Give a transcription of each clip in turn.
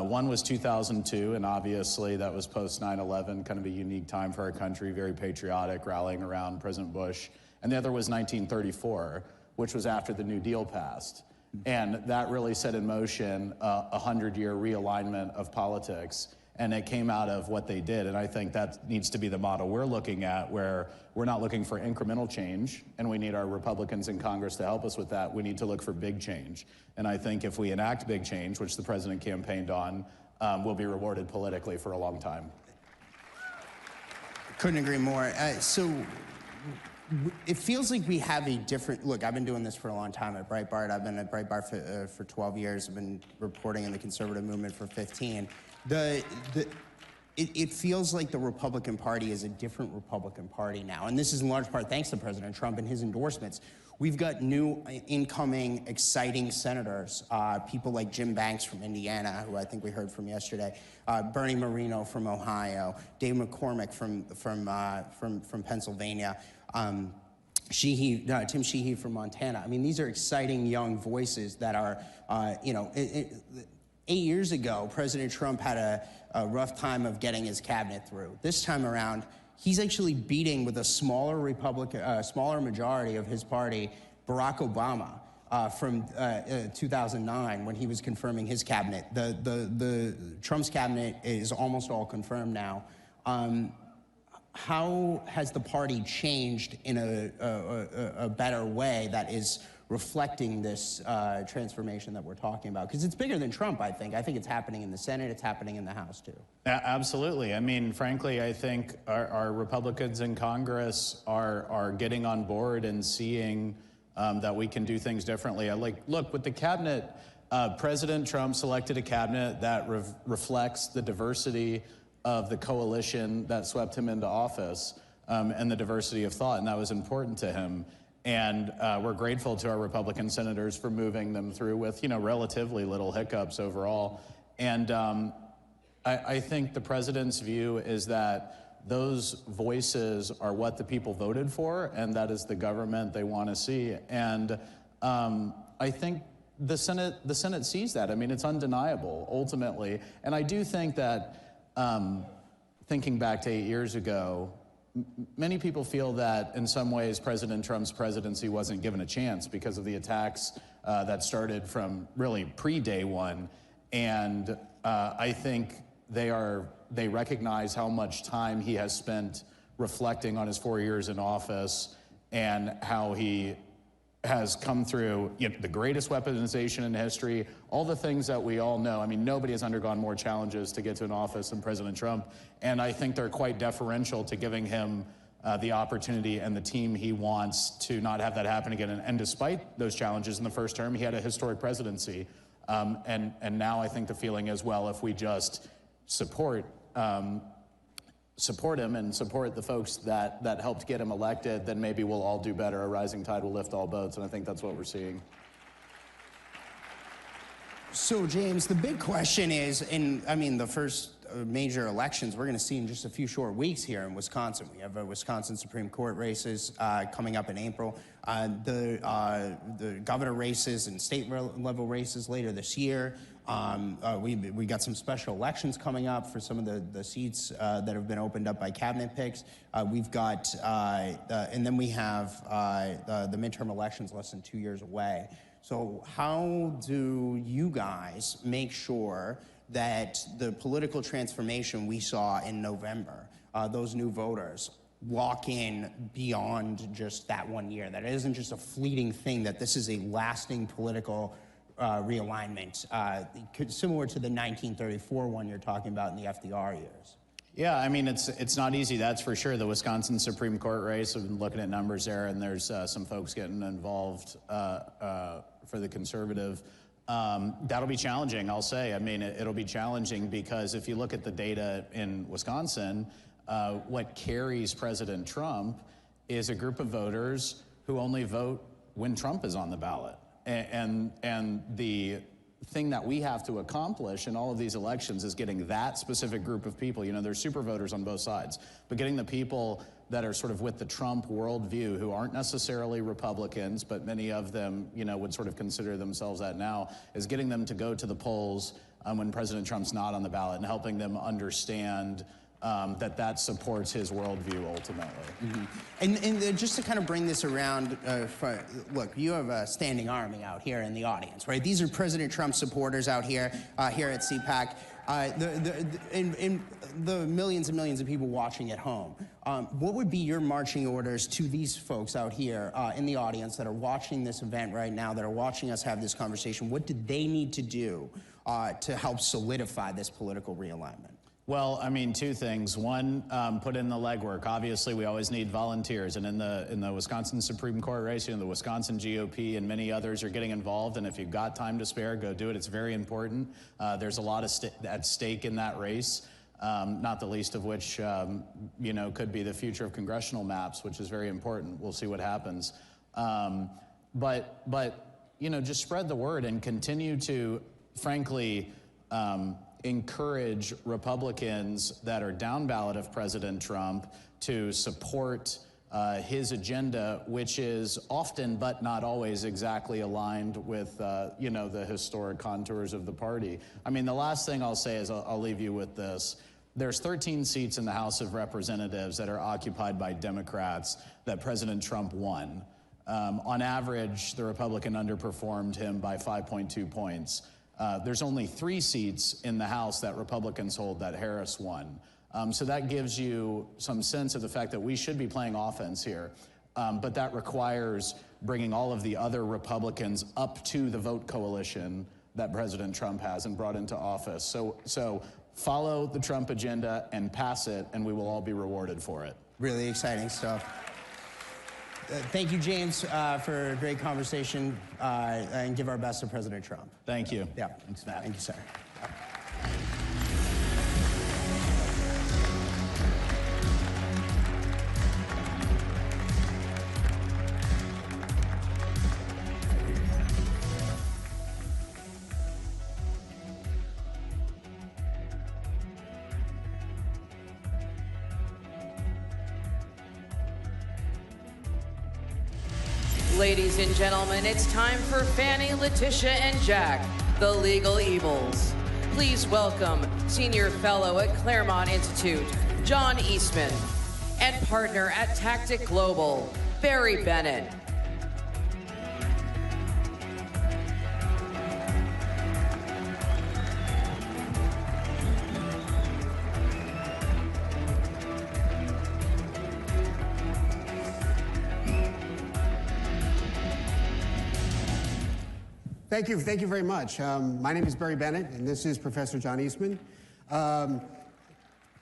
One was 2002, and obviously that was post 9/11, kind of a unique time for our country, very patriotic, rallying around President Bush. And the other was 1934, which was after the New Deal passed. And that really set in motion a 100-year realignment of politics. And it came out of what they did. And I think that needs to be the model we're looking at, where we're not looking for incremental change, and we need our Republicans in Congress to help us with that. We need to look for big change. And I think if we enact big change, which the president campaigned on, we'll be rewarded politically for a long time. Couldn't agree more. It feels like we have a different, look, I've been doing this for a long time at Breitbart. I've been at Breitbart for 12 years. I've been reporting in the conservative movement for 15. It feels like the Republican Party is a different Republican Party now. And this is in large part thanks to President Trump and his endorsements. We've got new incoming exciting senators, people like Jim Banks from Indiana, who I think we heard from yesterday, Bernie Moreno from Ohio, Dave McCormick from Pennsylvania, Tim Sheehy from Montana. I mean, these are exciting young voices that are, 8 years ago, President Trump had a rough time of getting his cabinet through. This time around, he's actually beating, with a smaller smaller majority of his party, Barack Obama from 2009 when he was confirming his cabinet. The Trump's cabinet is almost all confirmed now. How has the party changed in a better way that is reflecting this transformation that we're talking about? Because it's bigger than Trump, I think. I think it's happening in the Senate, it's happening in the House, too. Absolutely. I mean, frankly, I think our Republicans in Congress are getting on board and seeing that we can do things differently. Look, with the cabinet, President Trump selected a cabinet that reflects the diversity of the coalition that swept him into office, and the diversity of thought, and that was important to him. And we're grateful to our Republican senators for moving them through with, relatively little hiccups overall. And I think the president's view is that those voices are what the people voted for, and that is the government they want to see. And I think the Senate sees that. I mean, it's undeniable, ultimately. And I do think that, thinking back to 8 years ago, many people feel that in some ways President Trump's presidency wasn't given a chance because of the attacks that started from really pre-day one. And I think they recognize how much time he has spent reflecting on his 4 years in office and how he has come through the greatest weaponization in history, all the things that we all know. I mean, nobody has undergone more challenges to get to an office than President Trump, and I think they're quite deferential to giving him the opportunity and the team he wants to not have that happen again. And despite those challenges in the first term, he had a historic presidency. And now I think the feeling is, well, if we just support him and support the folks that helped get him elected, then maybe we'll all do better. A rising tide will lift all boats, and I think that's what we're seeing. So, James, the big question is, the first major elections we're going to see in just a few short weeks here in Wisconsin. We have Wisconsin Supreme Court races coming up in April, the governor races and state level races later this year. We got some special elections coming up for some of the seats that have been opened up by cabinet picks. We've got, and then we have the midterm elections less than 2 years away. So how do you guys make sure that the political transformation we saw in November, those new voters, walk in beyond just that 1 year, that it isn't just a fleeting thing, that this is a lasting political realignment, similar to the 1934 one you're talking about in the FDR years? Yeah, I mean, it's not easy, that's for sure. The Wisconsin Supreme Court race, I've been looking at numbers there, and there's some folks getting involved for the conservative. That'll be challenging, I'll say. I mean, it'll be challenging because if you look at the data in Wisconsin, what carries President Trump is a group of voters who only vote when Trump is on the ballot. And the thing that we have to accomplish in all of these elections is getting that specific group of people. There's super voters on both sides, but getting the people that are sort of with the Trump worldview, who aren't necessarily Republicans, but many of them, would sort of consider themselves that now, is getting them to go to the polls when President Trump's not on the ballot, and helping them understand that supports his worldview ultimately. And just to kind of bring this around, look, you have a standing army out here in the audience, right? These are President Trump supporters out here, here at CPAC. The millions and millions of people watching at home, what would be your marching orders to these folks out here in the audience that are watching this event right now, that are watching us have this conversation? What do they need to do to help solidify this political realignment? Well, I mean, two things. One, put in the legwork. Obviously, we always need volunteers, and in the Wisconsin Supreme Court race, the Wisconsin GOP and many others are getting involved. And if you've got time to spare, go do it. It's very important. There's a lot at stake in that race, not the least of which, could be the future of congressional maps, which is very important. We'll see what happens. But just spread the word and continue to, frankly, encourage Republicans that are down ballot of President Trump to support his agenda, which is often but not always exactly aligned with the historic contours of the party. I mean, the last thing I'll say is I'll leave you with this. There's 13 seats in the House of Representatives that are occupied by Democrats that President Trump won. On average, the Republican underperformed him by 5.2 points. There's only 3 seats in the House that Republicans hold that Harris won. So that gives you some sense of the fact that we should be playing offense here. But that requires bringing all of the other Republicans up to the vote coalition that President Trump has and brought into office. So follow the Trump agenda and pass it, and we will all be rewarded for it. Really exciting stuff. Thank you, James, for a great conversation, and give our best to President Trump. Thank you. Yeah. Thanks, Matt. Thank you, sir. Ladies and gentlemen, it's time for Fannie, Letitia, and Jack, the Legal Evils. Please welcome Senior Fellow at Claremont Institute, John Eastman, and partner at Tactic Global, Barry Bennett. Thank you very much. My name is Barry Bennett, and this is Professor John Eastman. The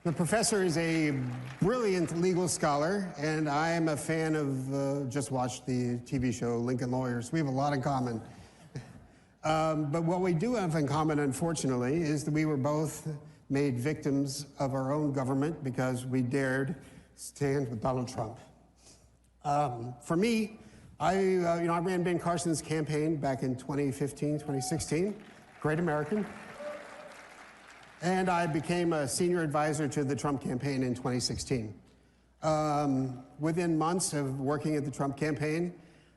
professor is a brilliant legal scholar, and I am a fan of, just watched the TV show Lincoln Lawyers. We have a lot in common. But what we do have in common, unfortunately, is that we were both made victims of our own government because we dared stand with Donald Trump. For me, I ran Ben Carson's campaign back in 2015, 2016, Great American. And I became a senior advisor to the Trump campaign in 2016. Within months of working at the Trump campaign,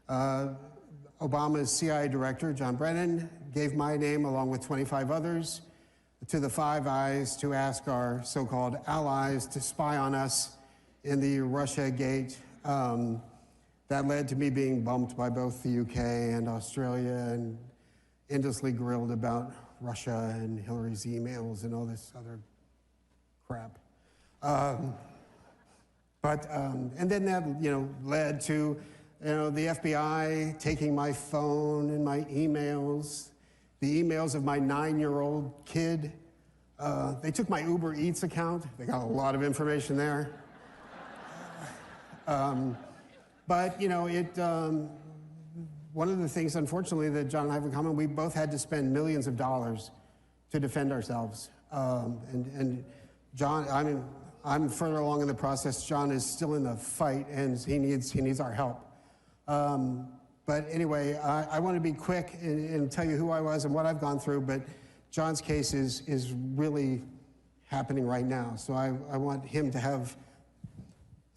Obama's CIA director, John Brennan, gave my name along with 25 others to the Five Eyes to ask our so-called allies to spy on us in the Russia Gate. That led to me being bumped by both the UK and Australia and endlessly grilled about Russia and Hillary's emails and all this other crap. And then that, led to, the FBI taking my phone and my emails, the emails of my 9-year-old kid. They took my Uber Eats account. They got a lot of information there. But, one of the things, unfortunately, that John and I have in common, we both had to spend millions of dollars to defend ourselves. And John, I'm further along in the process. John is still in the fight, and he needs our help. But anyway, I want to be quick and tell you who I was and what I've gone through, but John's case is really happening right now. So I want him to have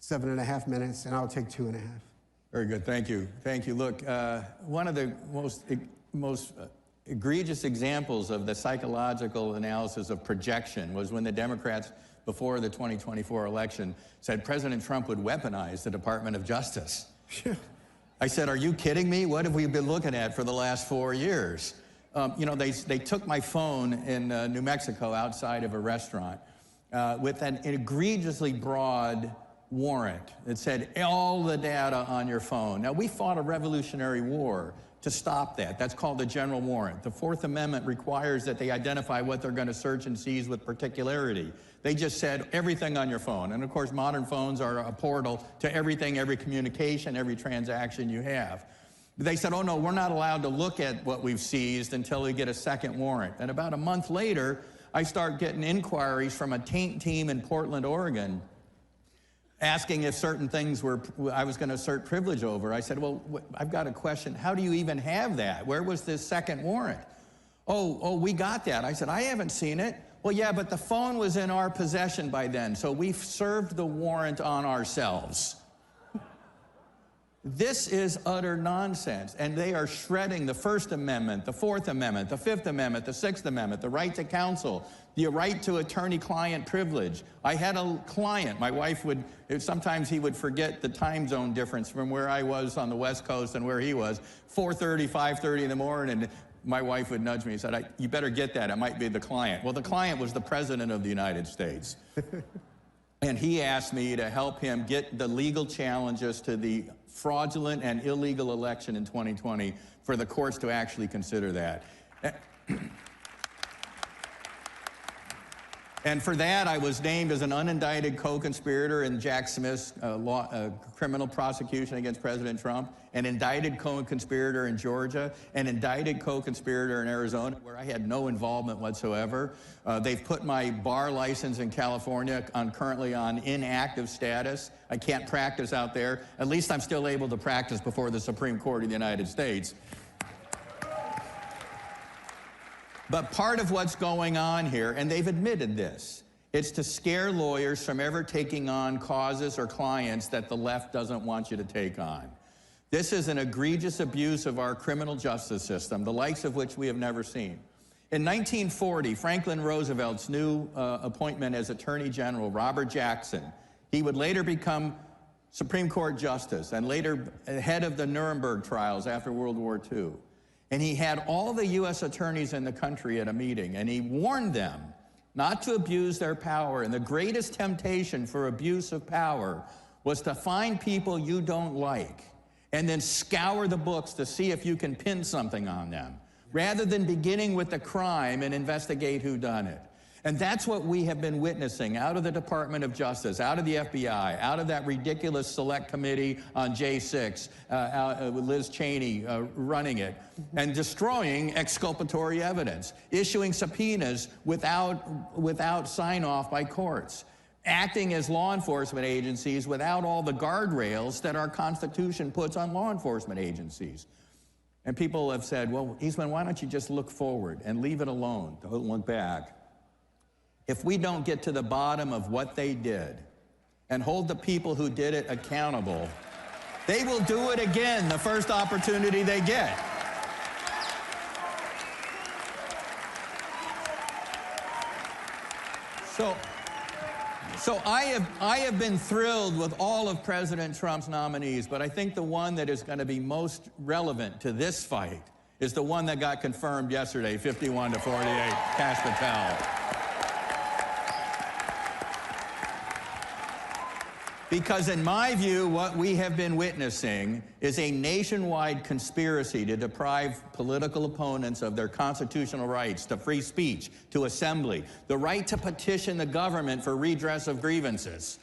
7.5 minutes, and I'll take 2.5. Very good, thank you. Thank you. Look, one of the most egregious examples of the psychological analysis of projection was when the Democrats, before the 2024 election, said President Trump would weaponize the Department of Justice. I said, are you kidding me? What have we been looking at for the last 4 years? You know, they took my phone in New Mexico outside of a restaurant with an egregiously broad warrant that said all the data on your phone. Now, we fought a Revolutionary War to stop that. That's called the general warrant. The Fourth Amendment requires that they identify what they're going to search and seize with particularity. They just said everything on your phone. And of course, modern phones are a portal to everything, every communication, every transaction you have. They said, oh no, we're not allowed to look at what we've seized until we get a second warrant. And about a month later, I start getting inquiries from a taint team in Portland, Oregon, asking if certain things I was going to assert privilege over. I said, well, I've got a question. How do you even have that? Where was this second warrant? Oh, we got that. I said, I haven't seen it. Well, yeah, but the phone was in our possession by then, so we've served the warrant on ourselves. This is utter nonsense, and they are shredding the First Amendment, the Fourth Amendment, the Fifth Amendment, the Sixth Amendment, the right to counsel, the right to attorney-client privilege. I had a client, my wife would, sometimes he would forget the time zone difference from where I was on the West Coast and where he was, 4:30, 5:30 in the morning, and my wife would nudge me and said, you better get that, it might be the client. Well, the client was the President of the United States. And he asked me to help him get the legal challenges to the fraudulent and illegal election in 2020 for the courts to actually consider that. And for that, I was named as an unindicted co-conspirator in Jack Smith's criminal prosecution against President Trump, an indicted co-conspirator in Georgia, an indicted co-conspirator in Arizona, where I had no involvement whatsoever. They've put my bar license in California currently on inactive status. I can't practice out there. At least I'm still able to practice before the Supreme Court of the United States. But part of what's going on here, and they've admitted this, it's to scare lawyers from ever taking on causes or clients that the left doesn't want you to take on. This is an egregious abuse of our criminal justice system, the likes of which we have never seen. In 1940, Franklin Roosevelt's new appointment as Attorney General, Robert Jackson, he would later become Supreme Court Justice and later head of the Nuremberg trials after World War II. And he had all the U.S. attorneys in the country at a meeting, and he warned them not to abuse their power. And the greatest temptation for abuse of power was to find people you don't like and then scour the books to see if you can pin something on them, rather than beginning with the crime and investigate who done it. And that's what we have been witnessing out of the Department of Justice, out of the FBI, out of that ridiculous select committee on J6, with Liz Cheney running it, and destroying exculpatory evidence, issuing subpoenas without sign-off by courts, acting as law enforcement agencies without all the guardrails that our Constitution puts on law enforcement agencies. And people have said, well, Eastman, why don't you just look forward and leave it alone, don't look back? If we don't get to the bottom of what they did and hold the people who did it accountable, they will do it again the first opportunity they get. So I have been thrilled with all of President Trump's nominees, but I think the one that is going to be most relevant to this fight is the one that got confirmed yesterday, 51-48, Kash Patel. Because in my view, what we have been witnessing is a nationwide conspiracy to deprive political opponents of their constitutional rights to free speech, to assembly, the right to petition the government for redress of grievances.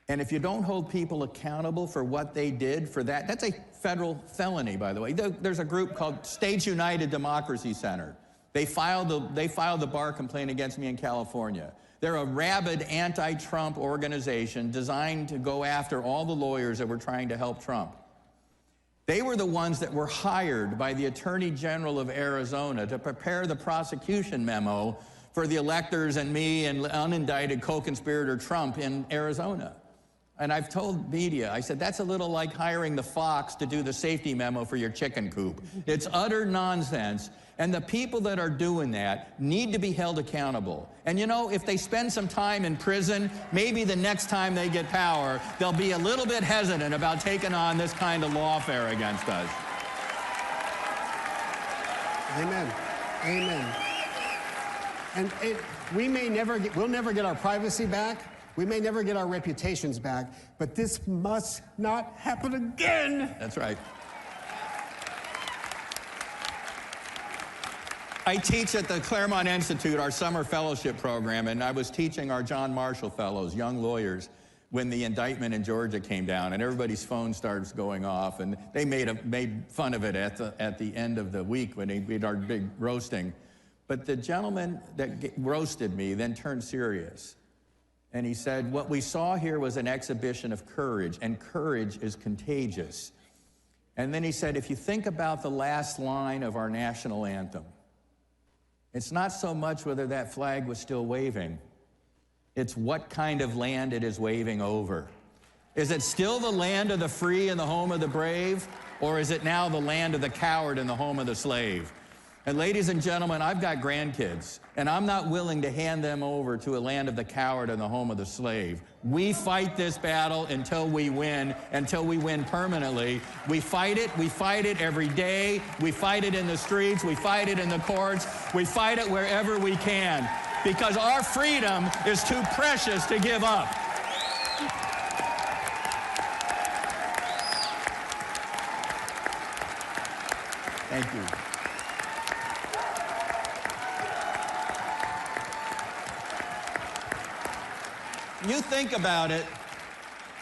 And if you don't hold people accountable for what they did for that, that's a federal felony, by the way. There's a group called States United Democracy Center. They filed the bar complaint against me in California. They're a rabid anti-Trump organization designed to go after all the lawyers that were trying to help Trump. They were the ones that were hired by the Attorney General of Arizona to prepare the prosecution memo for the electors and me and unindicted co-conspirator Trump in Arizona. And I've told media, I said, that's a little like hiring the fox to do the safety memo for your chicken coop. It's utter nonsense. And the people that are doing that need to be held accountable. And you know, if they spend some time in prison, maybe the next time they get power, they'll be a little bit hesitant about taking on this kind of lawfare against us. Amen. Amen. And we'll never get our privacy back. We may never get our reputations back, but this must not happen again. That's right. I teach at the Claremont Institute, our summer fellowship program, and I was teaching our John Marshall fellows, young lawyers, when the indictment in Georgia came down, and everybody's phone starts going off, and they made fun of it at the end of the week when we did our big roasting. But the gentleman that roasted me then turned serious. And he said, what we saw here was an exhibition of courage, and courage is contagious. And then he said, if you think about the last line of our national anthem, it's not so much whether that flag was still waving, it's what kind of land it is waving over. Is it still the land of the free and the home of the brave, or is it now the land of the coward and the home of the slave? And ladies and gentlemen, I've got grandkids, and I'm not willing to hand them over to a land of the coward and the home of the slave. We fight this battle until we win permanently. We fight it every day. We fight it in the streets, we fight it in the courts, we fight it wherever we can, because our freedom is too precious to give up. Thank you. You think about it,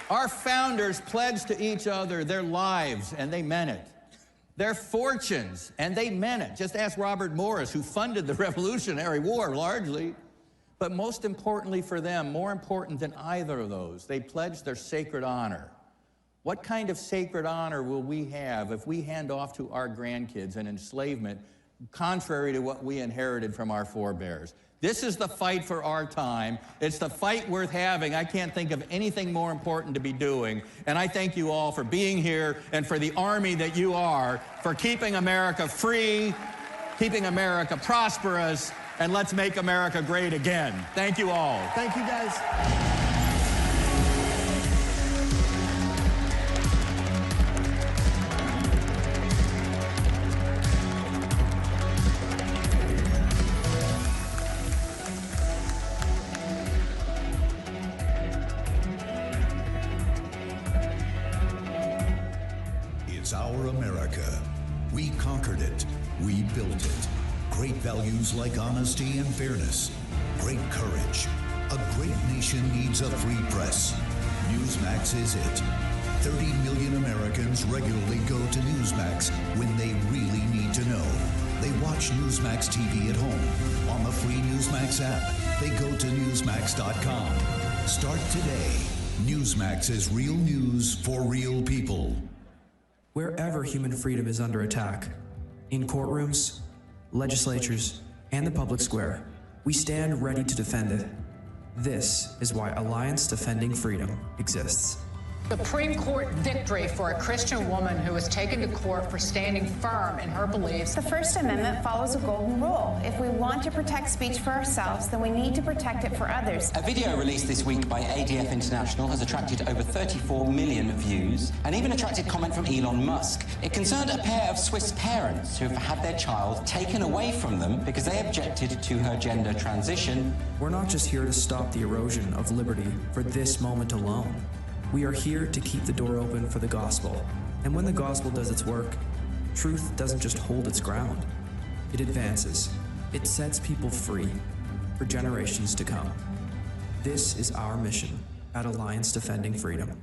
our founders pledged to each other their lives, and they meant it. Their fortunes, and they meant it. Just ask Robert Morris, who funded the Revolutionary War largely. But most importantly for them, more important than either of those, they pledged their sacred honor. What kind of sacred honor will we have if we hand off to our grandkids an enslavement contrary to what we inherited from our forebears? This is the fight for our time. It's the fight worth having. I can't think of anything more important to be doing. And I thank you all for being here and for the army that you are, for keeping America free, keeping America prosperous, and let's make America great again. Thank you all. Thank you, guys. Our America. We conquered it. We built it. Great values like honesty and fairness. Great courage. A great nation needs a free press. Newsmax is it. 30 million Americans regularly go to Newsmax when they really need to know. They watch Newsmax TV at home. On the free Newsmax app, they go to Newsmax.com. Start today. Newsmax is real news for real people. Wherever human freedom is under attack, in courtrooms, legislatures, and the public square, we stand ready to defend it. This is why Alliance Defending Freedom exists. Supreme Court victory for a Christian woman who was taken to court for standing firm in her beliefs. The First Amendment follows a golden rule. If we want to protect speech for ourselves, then we need to protect it for others. A video released this week by ADF International has attracted over 34 million views and even attracted comment from Elon Musk. It concerned a pair of Swiss parents who have had their child taken away from them because they objected to her gender transition. We're not just here to stop the erosion of liberty for this moment alone. We are here to keep the door open for the gospel. And when the gospel does its work, truth doesn't just hold its ground. It advances. It sets people free for generations to come. This is our mission at Alliance Defending Freedom.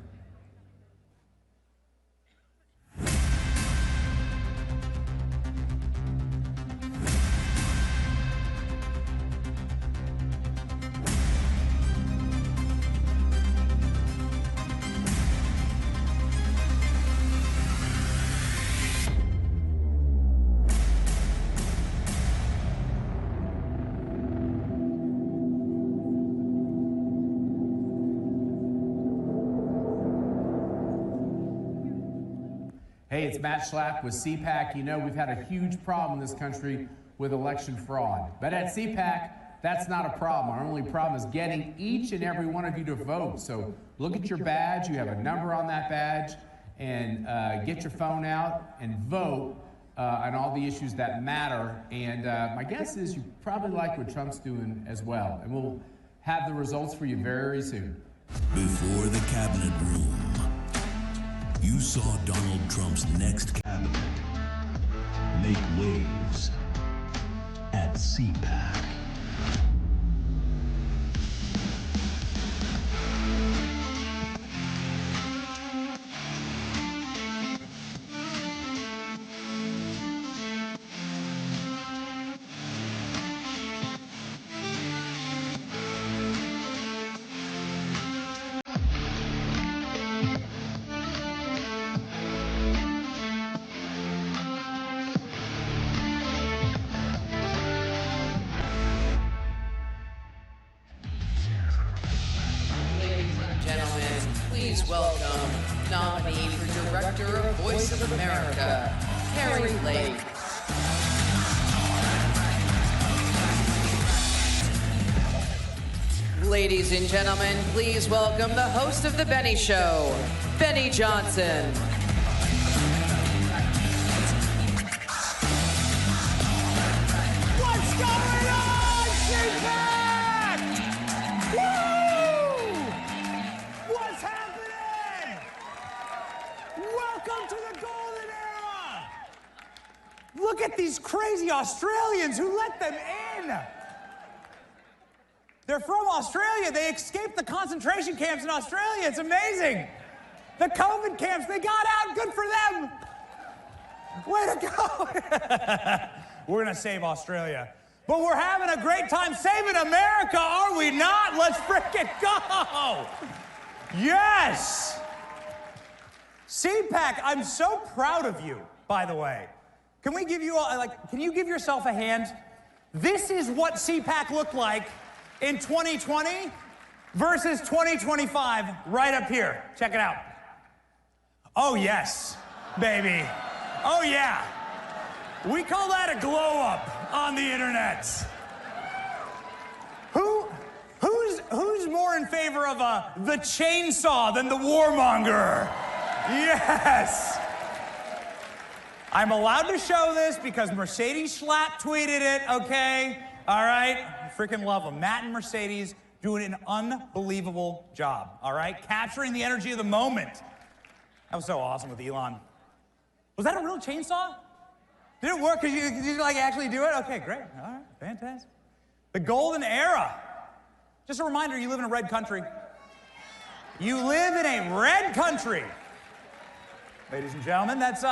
Hey, it's Matt Schlapp with CPAC. You know, we've had a huge problem in this country with election fraud. But at CPAC, that's not a problem. Our only problem is getting each and every one of you to vote. So look at your badge. You have a number on that badge. And get your phone out and vote on all the issues that matter. And my guess is you probably like what Trump's doing as well. And we'll have the results for you very soon. Before the cabinet room, you saw Donald Trump's next cabinet make waves at CPAC. Welcome, nominee for Director of Voice of America, Karoline. Ladies and gentlemen, please welcome the host of The Benny Show, Benny Johnson. What's going on, CPAC? Woo! What's happening? Welcome to the golden era! Look at these crazy Australians who let them in. They're from Australia. They escaped the concentration camps in Australia. It's amazing. The COVID camps, they got out. Good for them. Way to go. We're going to save Australia. But we're having a great time saving America, are we not? Let's frickin' go. Yes. CPAC, I'm so proud of you, by the way. Can we give you all, can you give yourself a hand? This is what CPAC looked like in 2020 versus 2025 right up here. Check it out. Oh, yes, baby. Oh, yeah. We call that a glow up on the internet. Who's more in favor of the chainsaw than the warmonger? Yes. I'm allowed to show this because Mercedes Schlapp tweeted it, okay? All right? Freaking love them. Matt and Mercedes doing an unbelievable job, all right? Capturing the energy of the moment. That was so awesome with Elon. Was that a real chainsaw? Did it work? Did you like actually do it? Okay, great. All right, fantastic. The golden era. Just a reminder, you live in a red country. You live in a red country. Ladies and gentlemen, that's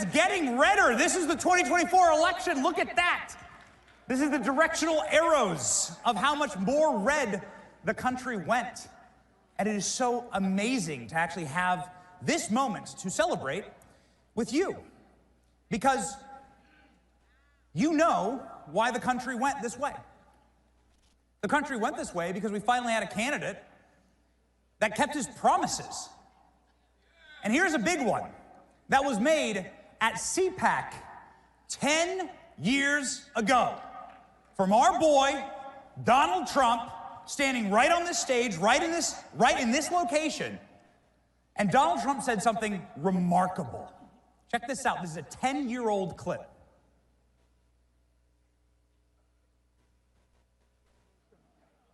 getting redder. This is the 2024 election. Look at that. This is the directional arrows of how much more red the country went. And it is so amazing to actually have this moment to celebrate with you. Because you know why the country went this way. The country went this way because we finally had a candidate that kept his promises. And here's a big one that was made at CPAC 10 years ago. From our boy, Donald Trump, standing right on this stage, right in this location. And Donald Trump said something remarkable. Check this out. This is a 10-year-old clip.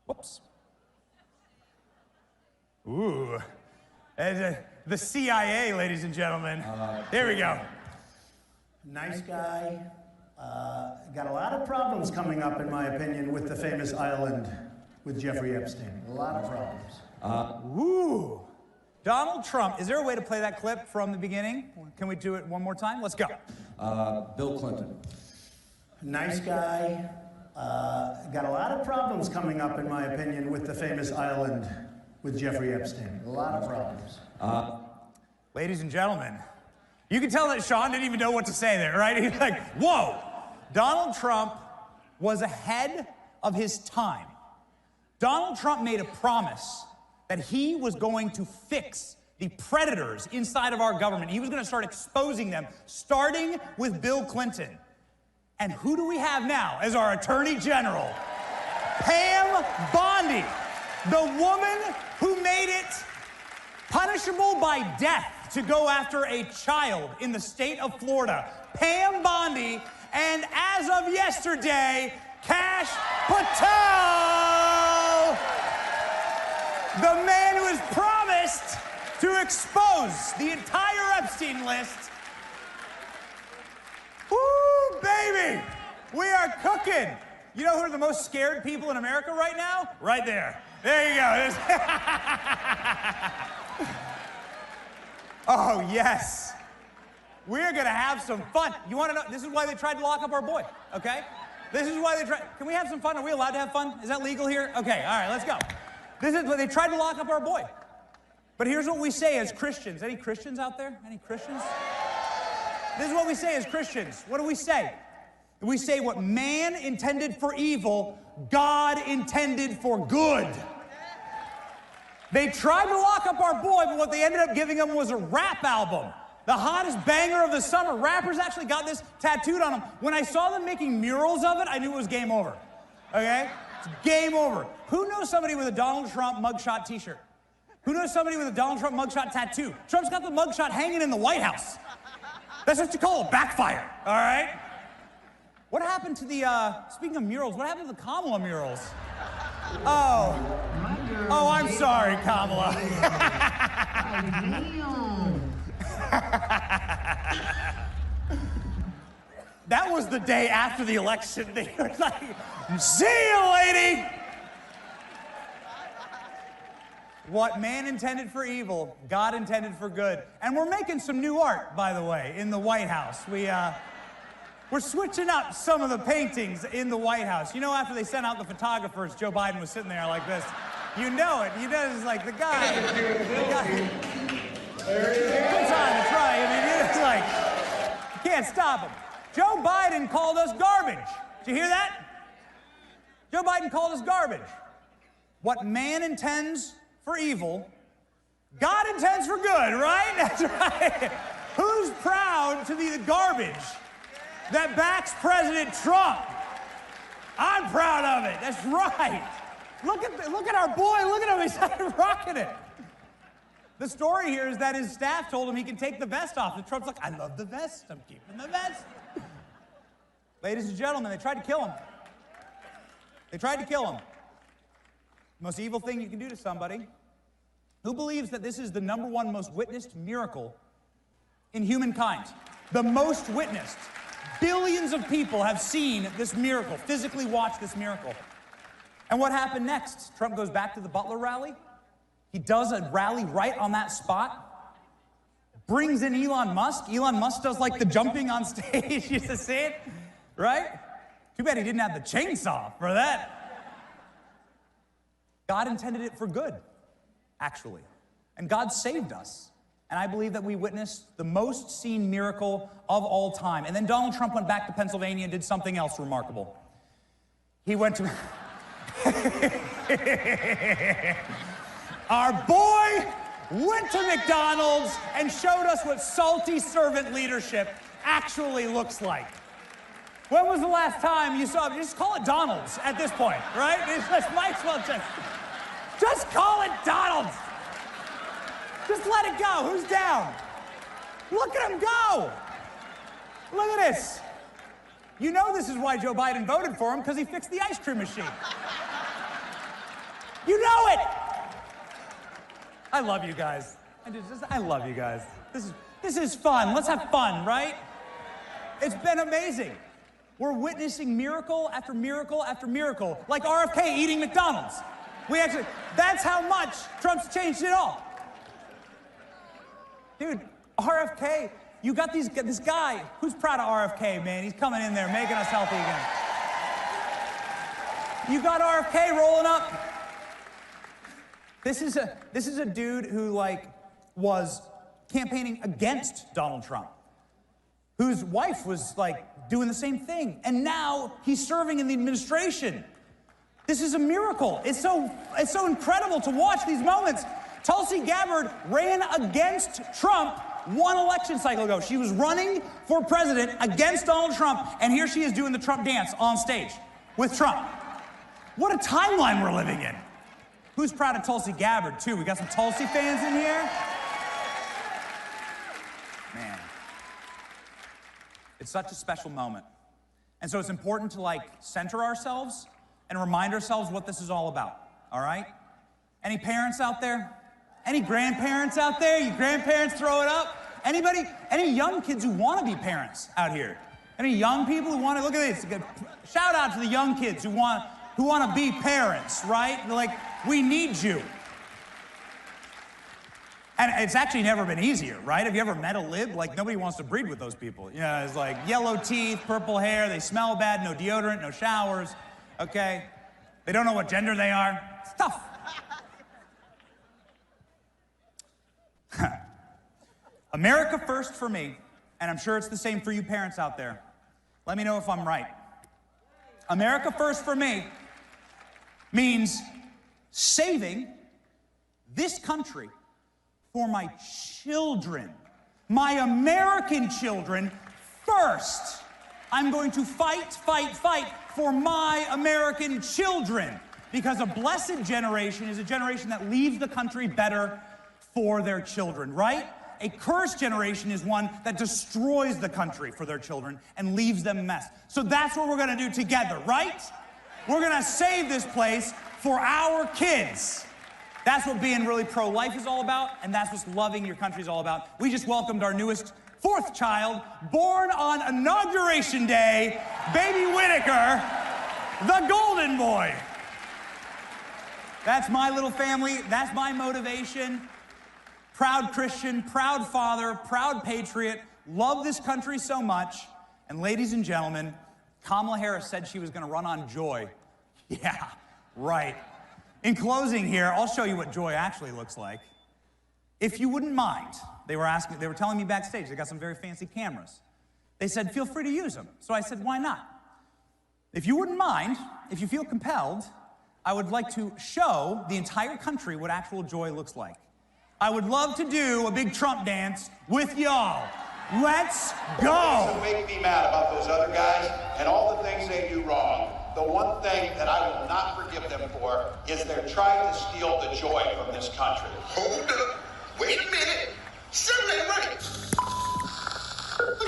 Whoops. Ooh. The CIA, ladies and gentlemen. There we go. Nice guy. Got a lot of problems coming up, in my opinion, with the famous island with Jeffrey Epstein. A lot of problems. Ooh. Donald Trump. Is there a way to play that clip from the beginning? Can we do it one more time? Let's go. Bill Clinton. Nice guy. Got a lot of problems coming up, in my opinion, with the famous island with Jeffrey Epstein. A lot of problems. Ladies and gentlemen, you can tell that Sean didn't even know what to say there, right? He's like, whoa. Donald Trump was ahead of his time. Donald Trump made a promise that he was going to fix the predators inside of our government. He was going to start exposing them, starting with Bill Clinton. And who do we have now as our Attorney General? Pam Bondi, the woman who made it punishable by death to go after a child in the state of Florida. Pam Bondi, and as of yesterday, Kash Patel, the man who has promised to expose the entire Epstein list. Woo, baby! We are cooking. You know who are the most scared people in America right now? Right there. There you go. Oh, yes. We're going to have some fun. You want to know? This is why they tried to lock up our boy, okay? This is why they tried. Can we have some fun? Are we allowed to have fun? Is that legal here? Okay, all right, let's go. This is why they tried to lock up our boy. But here's what we say as Christians. Any Christians out there? Any Christians? This is what we say as Christians. What do we say? We say what man intended for evil, God intended for good. They tried to lock up our boy, but what they ended up giving him was a rap album. The hottest banger of the summer. Rappers actually got this tattooed on them. When I saw them making murals of it, I knew it was game over. Okay? It's game over. Who knows somebody with a Donald Trump mugshot t-shirt? Who knows somebody with a Donald Trump mugshot tattoo? Trump's got the mugshot hanging in the White House. That's what you call a backfire, all right? What happened to the, speaking of murals, what happened to the Kamala murals? Oh, I'm sorry, Kamala. That was the day after the election. They were like, see you, lady. What man intended for evil, God intended for good. And we're making some new art, by the way, in the White House. We're switching up some of the paintings in the White House. You know, after they sent out the photographers, Joe Biden was sitting there like this. You know it. You know, it's like the guy. Good time to try. I mean, it's like, you can't stop him. Joe Biden called us garbage. Did you hear that? Joe Biden called us garbage. What man intends for evil, God intends for good, right? That's right. Who's proud to be the garbage that backs President Trump? I'm proud of it. That's right. Look at our boy. Look at him. He's rocking it. The story here is that his staff told him he can take the vest off. And Trump's like, I love the vest. I'm keeping the vest. Ladies and gentlemen, they tried to kill him. They tried to kill him. The most evil thing you can do to somebody. Who believes that this is the #1 most witnessed miracle in humankind? The most witnessed. Billions of people have seen this miracle, physically watched this miracle. And what happened next? Trump goes back to the Butler rally. He does a rally right on that spot. Brings in Elon Musk. Elon Musk does like the jumping on stage. You used to see it, right? Too bad he didn't have the chainsaw for that. God intended it for good, actually. And God saved us. And I believe that we witnessed the most seen miracle of all time. And then Donald Trump went back to Pennsylvania and did something else remarkable. He went to... Our boy went to McDonald's and showed us what salty servant leadership actually looks like. When was the last time you saw... Just call it Donald's at this point, right? Just might as well just call it Donald's. Just let it go. Who's down? Look at him go. Look at this. You know this is why Joe Biden voted for him, because he fixed the ice cream machine. You know it. I love you guys. I love you guys. This is fun. Let's have fun, right? It's been amazing. We're witnessing miracle after miracle after miracle, like RFK eating McDonald's. That's how much Trump's changed it all. Dude, RFK, you got this guy. Who's proud of RFK, man? He's coming in there, making us healthy again. You got RFK rolling up. This is a dude who was campaigning against Donald Trump, whose wife was doing the same thing, and now he's serving in the administration. This is a miracle. It's so incredible to watch these moments. Tulsi Gabbard ran against Trump one election cycle ago. She was running for president against Donald Trump, and here she is doing the Trump dance on stage with Trump. What a timeline we're living in. Who's proud of Tulsi Gabbard, too? We got some Tulsi fans in here? Man. It's such a special moment. And so it's important to, like, center ourselves and remind ourselves what this is all about, all right? Any parents out there? Any grandparents out there? You grandparents, throw it up. Anybody? Any young kids who want to be parents out here? Any young people who want to, look at this. Shout out to the young kids who want to be parents, right? They're like, we need you. And it's actually never been easier, right? Have you ever met a lib? Like, nobody wants to breed with those people. You know, it's like yellow teeth, purple hair, they smell bad, no deodorant, no showers, okay? They don't know what gender they are. It's tough. America first for me, and I'm sure it's the same for you parents out there. Let me know if I'm right. America first for me means saving this country for my children, my American children first. I'm going to fight for my American children, because a blessed generation is a generation that leaves the country better for their children, right? A cursed generation is one that destroys the country for their children and leaves them a mess. So that's what we're gonna do together, right? We're gonna save this place for our kids. That's what being really pro-life is all about, and that's what loving your country is all about. We just welcomed our newest fourth child, born on Inauguration Day, baby Whitaker, the golden boy. That's my little family, that's my motivation. Proud Christian, proud father, proud patriot, love this country so much. And ladies and gentlemen, Kamala Harris said she was gonna run on joy. Yeah, right. In closing here, I'll show you what joy actually looks like. If you wouldn't mind, they were telling me backstage, they got some very fancy cameras. They said, feel free to use them. So I said, why not? If you wouldn't mind, if you feel compelled, I would like to show the entire country what actual joy looks like. I would love to do a big Trump dance with y'all. Let's go. What make me mad about those other guys and all the things they do wrong, the one thing that I will not forgive them for is they're trying to steal the joy from this country. Hold up. Wait a minute. Something ain't right.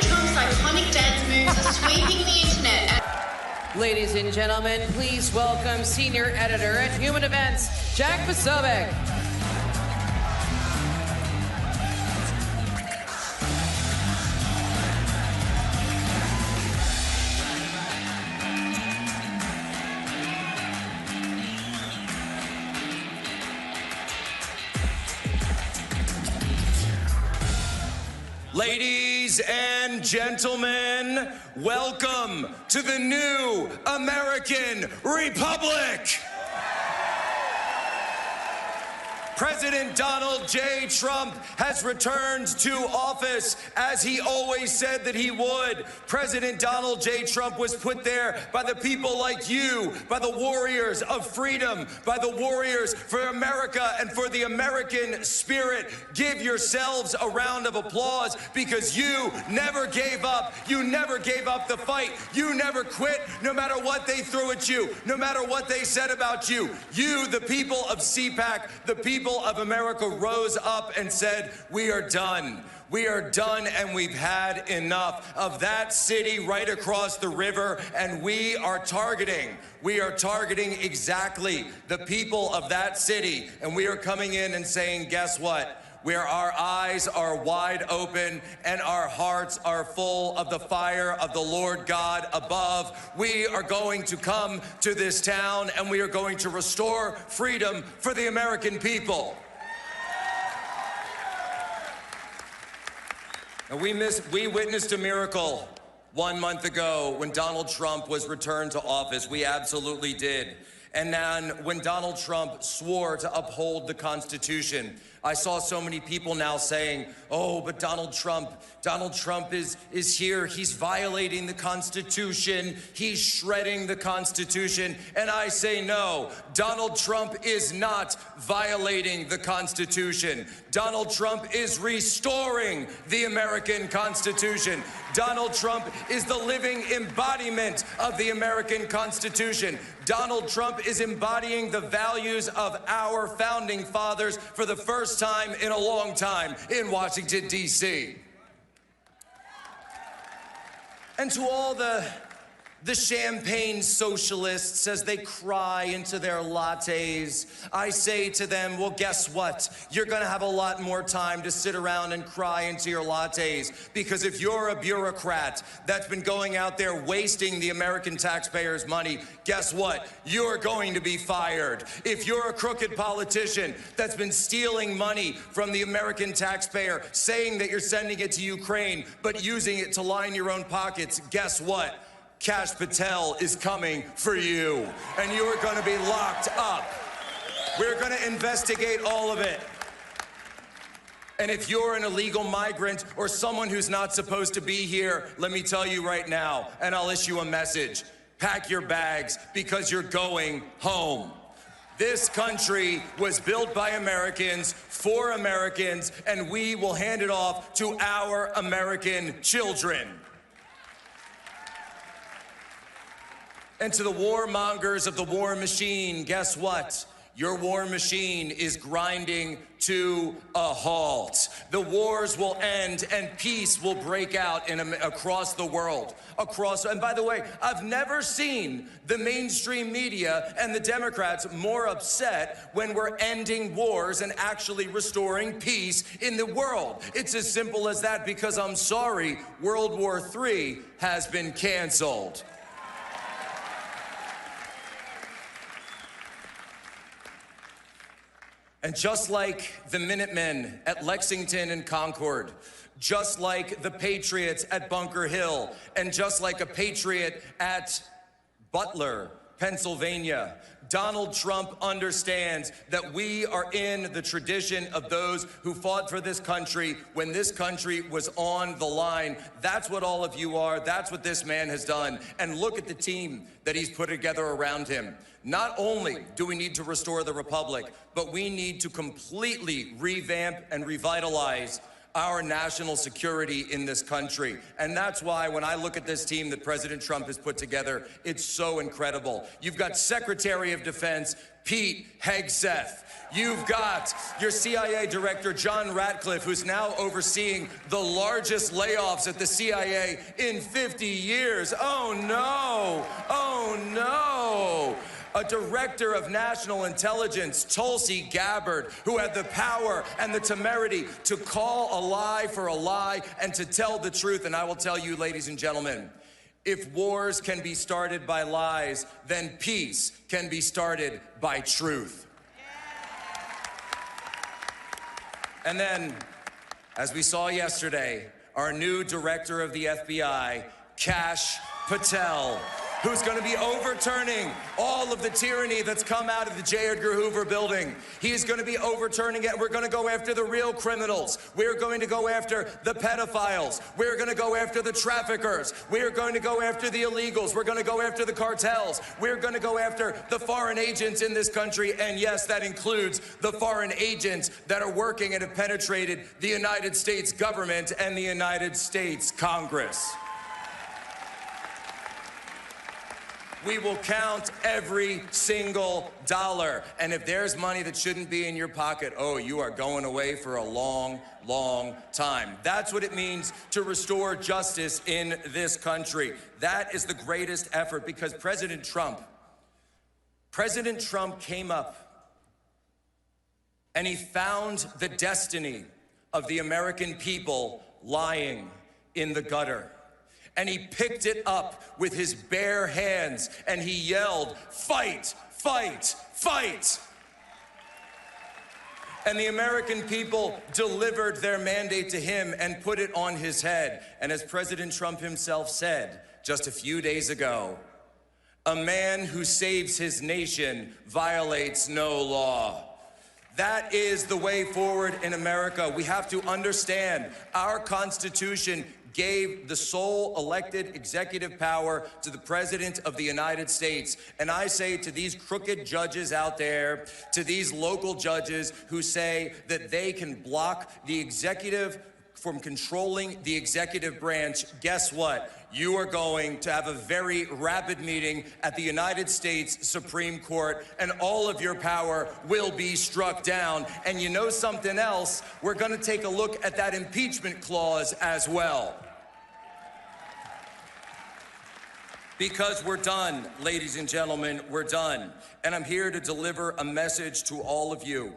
Trump's iconic dance moves are sweeping the internet. Ladies and gentlemen, please welcome senior editor at Human Events, Jack Posobiec. Ladies and gentlemen, welcome to the new American Republic. President Donald J. Trump has returned to office as he always said that he would. President Donald J. Trump was put there by the people like you, by the warriors of freedom, by the warriors for America and for the American spirit. Give yourselves a round of applause, because you never gave up. You never gave up the fight. You never quit, no matter what they threw at you, no matter what they said about you. You, the people of CPAC, the people of America, rose up and said, we are done. We are done, and we've had enough of that city right across the river, and we are targeting exactly the people of that city. And we are coming in and saying, guess what? Where our eyes are wide open and our hearts are full of the fire of the Lord God above, we are going to come to this town and we are going to restore freedom for the American people. And we witnessed a miracle 1 month ago when Donald Trump was returned to office. We absolutely did. And then when Donald Trump swore to uphold the Constitution, I saw so many people now saying, oh, but Donald Trump is here. He's violating the Constitution. He's shredding the Constitution. And I say no, Donald Trump is not violating the Constitution. Donald Trump is restoring the American Constitution. Donald Trump is the living embodiment of the American Constitution. Donald Trump is embodying the values of our founding fathers for the first time in a long time in Washington, D.C. And to all the champagne socialists as they cry into their lattes, I say to them, well, guess what? You're gonna have a lot more time to sit around and cry into your lattes, because if you're a bureaucrat that's been going out there wasting the American taxpayers' money, guess what? You're going to be fired. If you're a crooked politician that's been stealing money from the American taxpayer, saying that you're sending it to Ukraine, but using it to line your own pockets, guess what? Kash Patel is coming for you, and you are going to be locked up. We're going to investigate all of it. And if you're an illegal migrant or someone who's not supposed to be here, let me tell you right now, and I'll issue a message. Pack your bags, because you're going home. This country was built by Americans for Americans, and we will hand it off to our American children. And to the warmongers of the war machine, guess what? Your war machine is grinding to a halt. The wars will end and peace will break out across the world. And by the way, I've never seen the mainstream media and the Democrats more upset when we're ending wars and actually restoring peace in the world. It's as simple as that, because I'm sorry, World War III has been canceled. And just like the Minutemen at Lexington and Concord, just like the Patriots at Bunker Hill, and just like a Patriot at Butler, Pennsylvania, Donald Trump understands that we are in the tradition of those who fought for this country when this country was on the line. That's what all of you are. That's what this man has done. And look at the team that he's put together around him. Not only do we need to restore the republic, but we need to completely revamp and revitalize our national security in this country. And that's why when I look at this team that President Trump has put together, it's so incredible. You've got Secretary of Defense Pete Hegseth. You've got your CIA Director, John Ratcliffe, who's now overseeing the largest layoffs at the CIA in 50 years. Oh no, oh no. A Director of National Intelligence, Tulsi Gabbard, who had the power and the temerity to call a lie for a lie and to tell the truth. And I will tell you, ladies and gentlemen, if wars can be started by lies, then peace can be started by truth. And then, as we saw yesterday, our new Director of the FBI, Kash Patel, who's going to be overturning all of the tyranny that's come out of the J. Edgar Hoover building. He's going to be overturning it. We're going to go after the real criminals. We're going to go after the pedophiles. We're going to go after the traffickers. We're going to go after the illegals. We're going to go after the cartels. We're going to go after the foreign agents in this country. And yes, that includes the foreign agents that are working and have penetrated the United States government and the United States Congress. We will count every single dollar. And if there's money that shouldn't be in your pocket, oh, you are going away for a long, long time. That's what it means to restore justice in this country. That is the greatest effort, because President Trump came up and he found the destiny of the American people lying in the gutter. And he picked it up with his bare hands and he yelled, "Fight, fight, fight." And the American people delivered their mandate to him and put it on his head. And as President Trump himself said just a few days ago, A man who saves his nation violates no law. That is the way forward in America. We have to understand our Constitution gave the sole elected executive power to the President of the United States. And I say to these crooked judges out there, to these local judges who say that they can block the executive from controlling the executive branch, guess what? You are going to have a very rapid meeting at the United States Supreme Court, and all of your power will be struck down. And you know something else? We're going to take a look at that impeachment clause as well. Because we're done, ladies and gentlemen, we're done. And I'm here to deliver a message to all of you.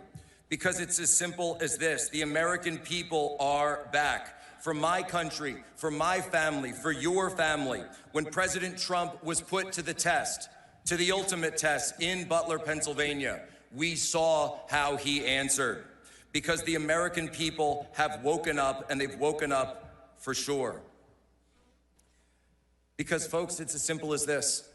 Because it's as simple as this: the American people are back. For my country, for my family, for your family. When President Trump was put to the test, to the ultimate test in Butler, Pennsylvania, we saw how he answered. Because the American people have woken up, and they've woken up for sure. Because, folks, it's as simple as this.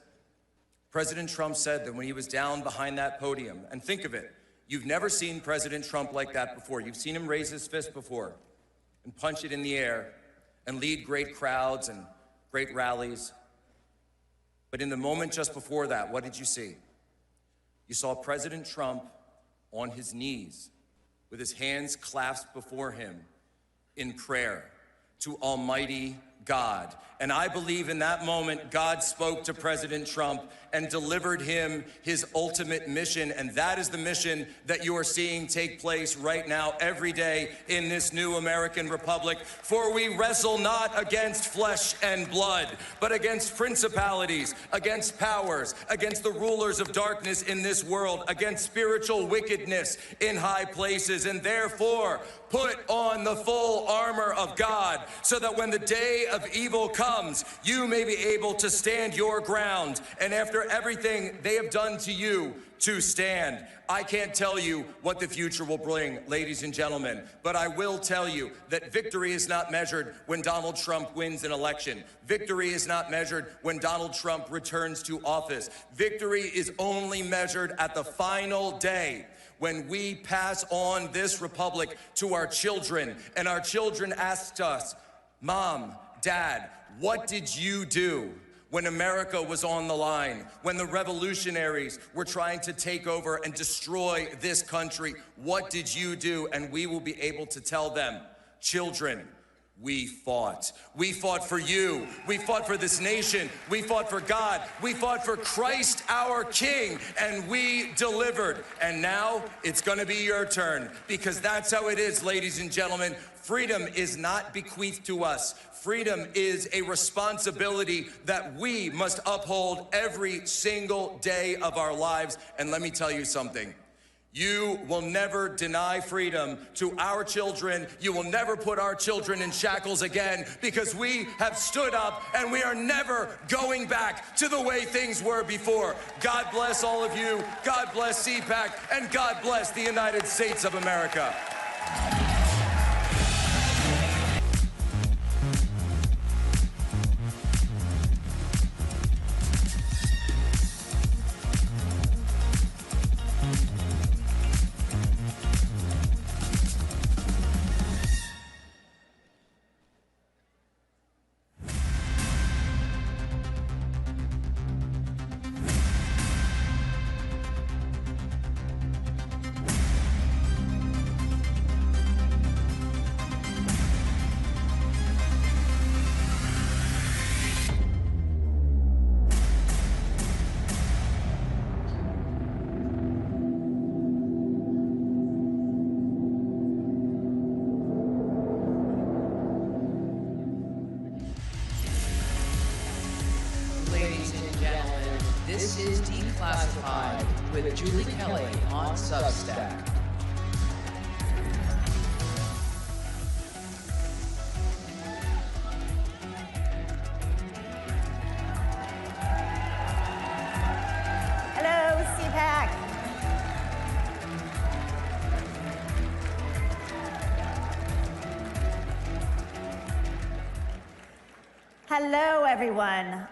President Trump said that when he was down behind that podium, and think of it, you've never seen President Trump like that before. You've seen him raise his fist before and punch it in the air and lead great crowds and great rallies. But in the moment just before that, what did you see? You saw President Trump on his knees with his hands clasped before him in prayer to Almighty God. And I believe in that moment, God spoke to President Trump and delivered him his ultimate mission. And that is the mission that you are seeing take place right now, every day in this new American republic. For we wrestle not against flesh and blood, but against principalities, against powers, against the rulers of darkness in this world, against spiritual wickedness in high places. And therefore, put on the full armor of God, so that when the day of evil comes, you may be able to stand your ground. And after everything they have done to you, to stand. I can't tell you what the future will bring, ladies and gentlemen, but I will tell you that victory is not measured when Donald Trump wins an election. Victory is not measured when Donald Trump returns to office. Victory is only measured at the final day, when we pass on this republic to our children, and our children asked us, Mom, Dad, what did you do when America was on the line, when the revolutionaries were trying to take over and destroy this country? What did you do? And we will be able to tell them, children, we fought. We fought for you. We fought for this nation. We fought for God. We fought for Christ, our King, and we delivered. And now it's going to be your turn, because that's how it is, ladies and gentlemen. Freedom is not bequeathed to us. Freedom is a responsibility that we must uphold every single day of our lives. And let me tell you something. You will never deny freedom to our children. You will never put our children in shackles again, because we have stood up and we are never going back to the way things were before. God bless all of you. God bless CPAC, and God bless the United States of America. Hello, everyone.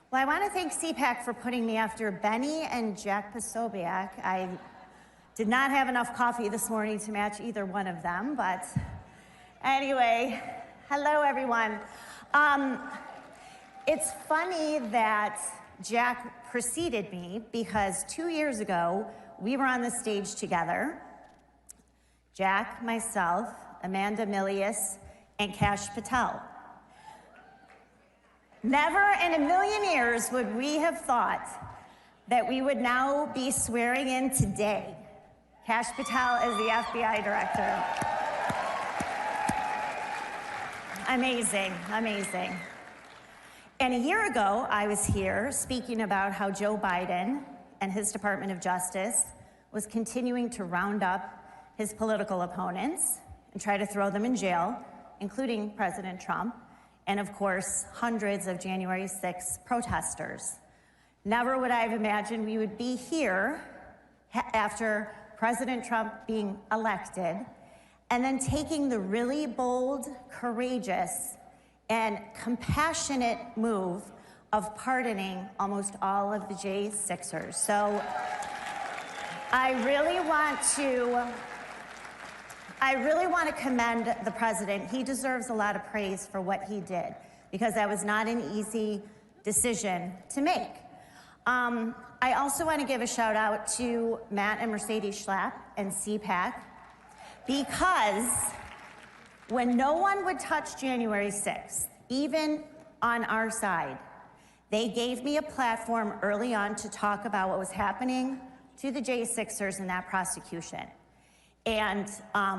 Well, I want to thank CPAC for putting me after Benny and Jack Posobiec. I did not have enough coffee this morning to match either one of them, but anyway, hello everyone. It's funny that Jack preceded me because 2 years ago, we were on the stage together. Jack, myself, Amanda Milius, and Kash Patel. Never in a million years would we have thought that we would now be swearing in today Kash Patel as the FBI director. Amazing, amazing. And a year ago, I was here speaking about how Joe Biden and his Department of Justice was continuing to round up his political opponents and try to throw them in jail, including President Trump, and of course, hundreds of January 6th protesters. Never would I have imagined we would be here after President Trump being elected, and then taking the really bold, courageous, and compassionate move of pardoning almost all of the J6ers. So I really want to commend the president. He deserves a lot of praise for what he did, because that was not an easy decision to make. I also want to give a shout out to Matt and Mercedes Schlapp and CPAC, because when no one would touch January 6th, even on our side, they gave me a platform early on to talk about what was happening to the J6ers in that prosecution. And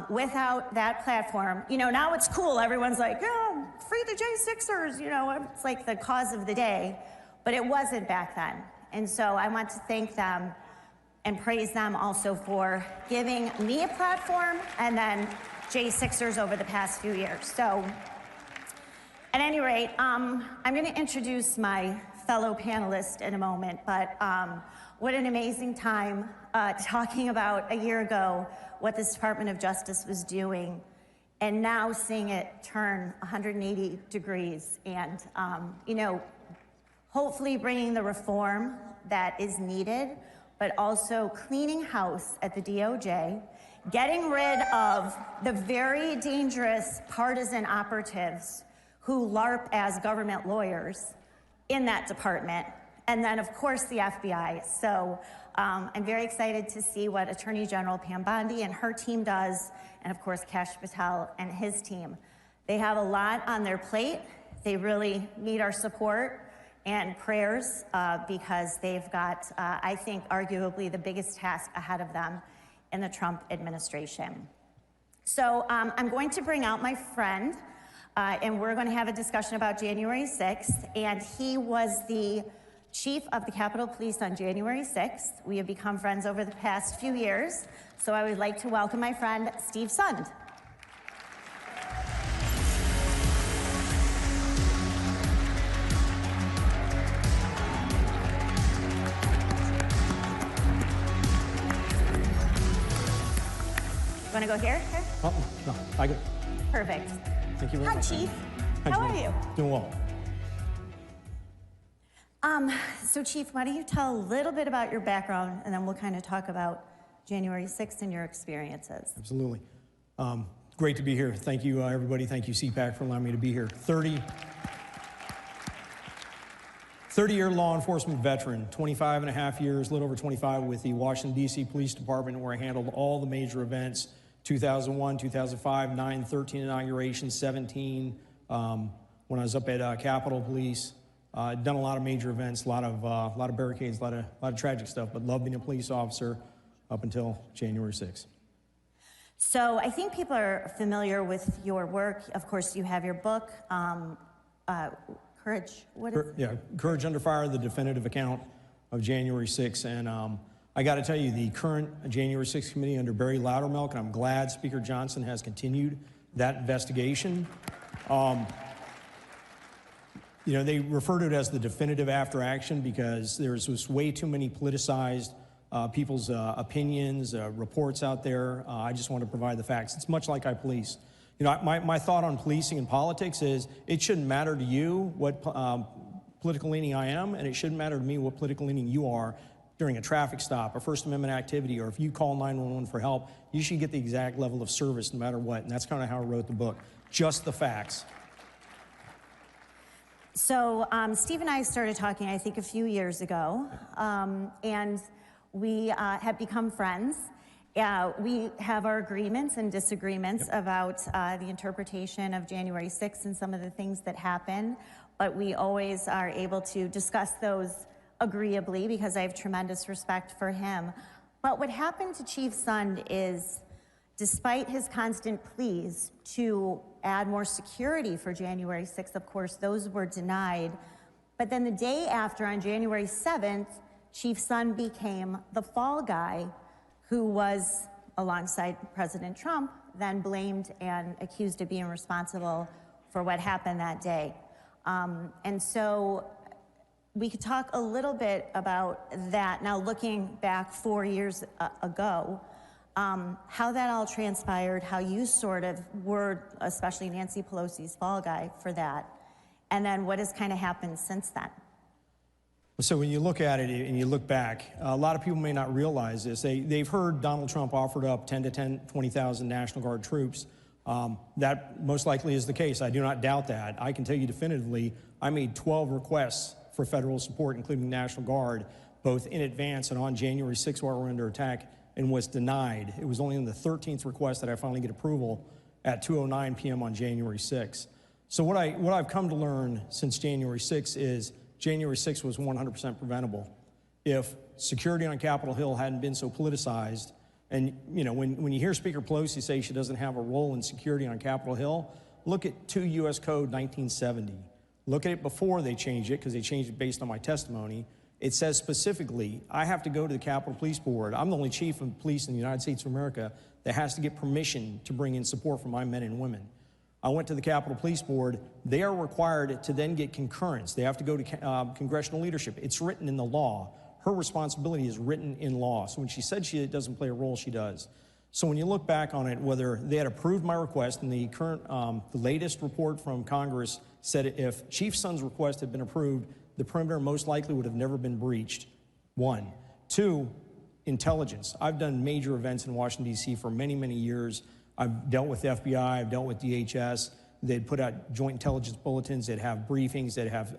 without that platform, you know, now it's cool. Everyone's like, yeah, free the J6ers, you know, it's like the cause of the day. But it wasn't back then. And so I want to thank them and praise them also for giving me a platform and then J6ers over the past few years. So at any rate, I'm going to introduce my fellow panelists in a moment, but what an amazing time talking about a year ago what this Department of Justice was doing, and now seeing it turn 180 degrees and, you know, hopefully bringing the reform that is needed, but also cleaning house at the DOJ, getting rid of the very dangerous partisan operatives who LARP as government lawyers in that department, and then, of course, the FBI. So I'm very excited to see what Attorney General Pam Bondi and her team does, and, of course, Kash Patel and his team. They have a lot on their plate. They really need our support and prayers because they've got, I think, arguably the biggest task ahead of them in the Trump administration. So I'm going to bring out my friend, and we're going to have a discussion about January 6th, and he was the chief of the Capitol Police on January 6th. We have become friends over the past few years, so I would like to welcome my friend, Steve Sund. Want to go here? Oh, no, I go. Perfect. Thank you very much. Hi, Chief. How are you? Doing well. So, Chief, why don't you tell a little bit about your background, and then we'll kind of talk about January 6th and your experiences. Absolutely. Great to be here. Thank you, everybody. Thank you, CPAC, for allowing me to be here. 30-year law enforcement veteran, 25 and a half years, a little over 25 with the Washington, D.C. Police Department, where I handled all the major events, 2001, 2005, 9, 13 inauguration, 17, when I was up at Capitol Police. Done a lot of major events, a lot of barricades, a lot of tragic stuff, but loved being a police officer up until January 6th. So I think people are familiar with your work. Of course, you have your book, Courage. What is it? Yeah, Courage Under Fire, the definitive account of January 6th. And I got to tell you, the current January 6th committee under Barry Loudermilk, and I'm glad Speaker Johnson has continued that investigation. You know, they refer to it as the definitive after action because there's just way too many politicized people's opinions, reports out there. I just want to provide the facts. It's much like I police. You know, my thought on policing and politics is it shouldn't matter to you what political leaning I am, and it shouldn't matter to me what political leaning you are during a traffic stop, a First Amendment activity, or if you call 911 for help, you should get the exact level of service no matter what. And that's kind of how I wrote the book. Just the facts. So Steve and I started talking, I think, a few years ago, and we have become friends. We have our agreements and disagreements about the interpretation of January 6th and some of the things that happen, but we always are able to discuss those agreeably because I have tremendous respect for him. But what happened to Chief Sund is, despite his constant pleas to add more security for January 6th, of course, those were denied. But then the day after, on January 7th, Chief Sund became the fall guy who was, alongside President Trump, then blamed and accused of being responsible for what happened that day. And so we could talk a little bit about that now, looking back 4 years ago, how that all transpired, how you sort of were, especially Nancy Pelosi's fall guy for that, and then what has kind of happened since then. So when you look at it and you look back, a lot of people may not realize this. They've heard Donald Trump offered up 20,000 National Guard troops. That most likely is the case. I do not doubt that. I can tell you definitively, I made 12 requests for federal support, including National Guard, both in advance and on January 6th while we were under attack, and was denied. It was only in the 13th request that I finally get approval at 2:09 p.m. on January 6th. So what I've come to learn since January 6th is January 6th was 100% preventable. If security on Capitol Hill hadn't been so politicized, and you know, when you hear Speaker Pelosi say she doesn't have a role in security on Capitol Hill, look at 2 U.S. Code 1970. Look at it before they changed it, because they changed it based on my testimony. It says specifically, I have to go to the Capitol Police Board. I'm the only chief of police in the United States of America that has to get permission to bring in support for my men and women. I went to the Capitol Police Board. They are required to then get concurrence. They have to go to congressional leadership. It's written in the law. Her responsibility is written in law. So when she said she doesn't play a role, she does. So when you look back on it, whether they had approved my request, and the current, the latest report from Congress said if Chief Sund's request had been approved, the perimeter most likely would have never been breached. 1. 2, intelligence. I've done major events in Washington, D.C. for many, many years. I've dealt with the FBI, I've dealt with DHS. They'd put out joint intelligence bulletins, they'd have briefings, they'd have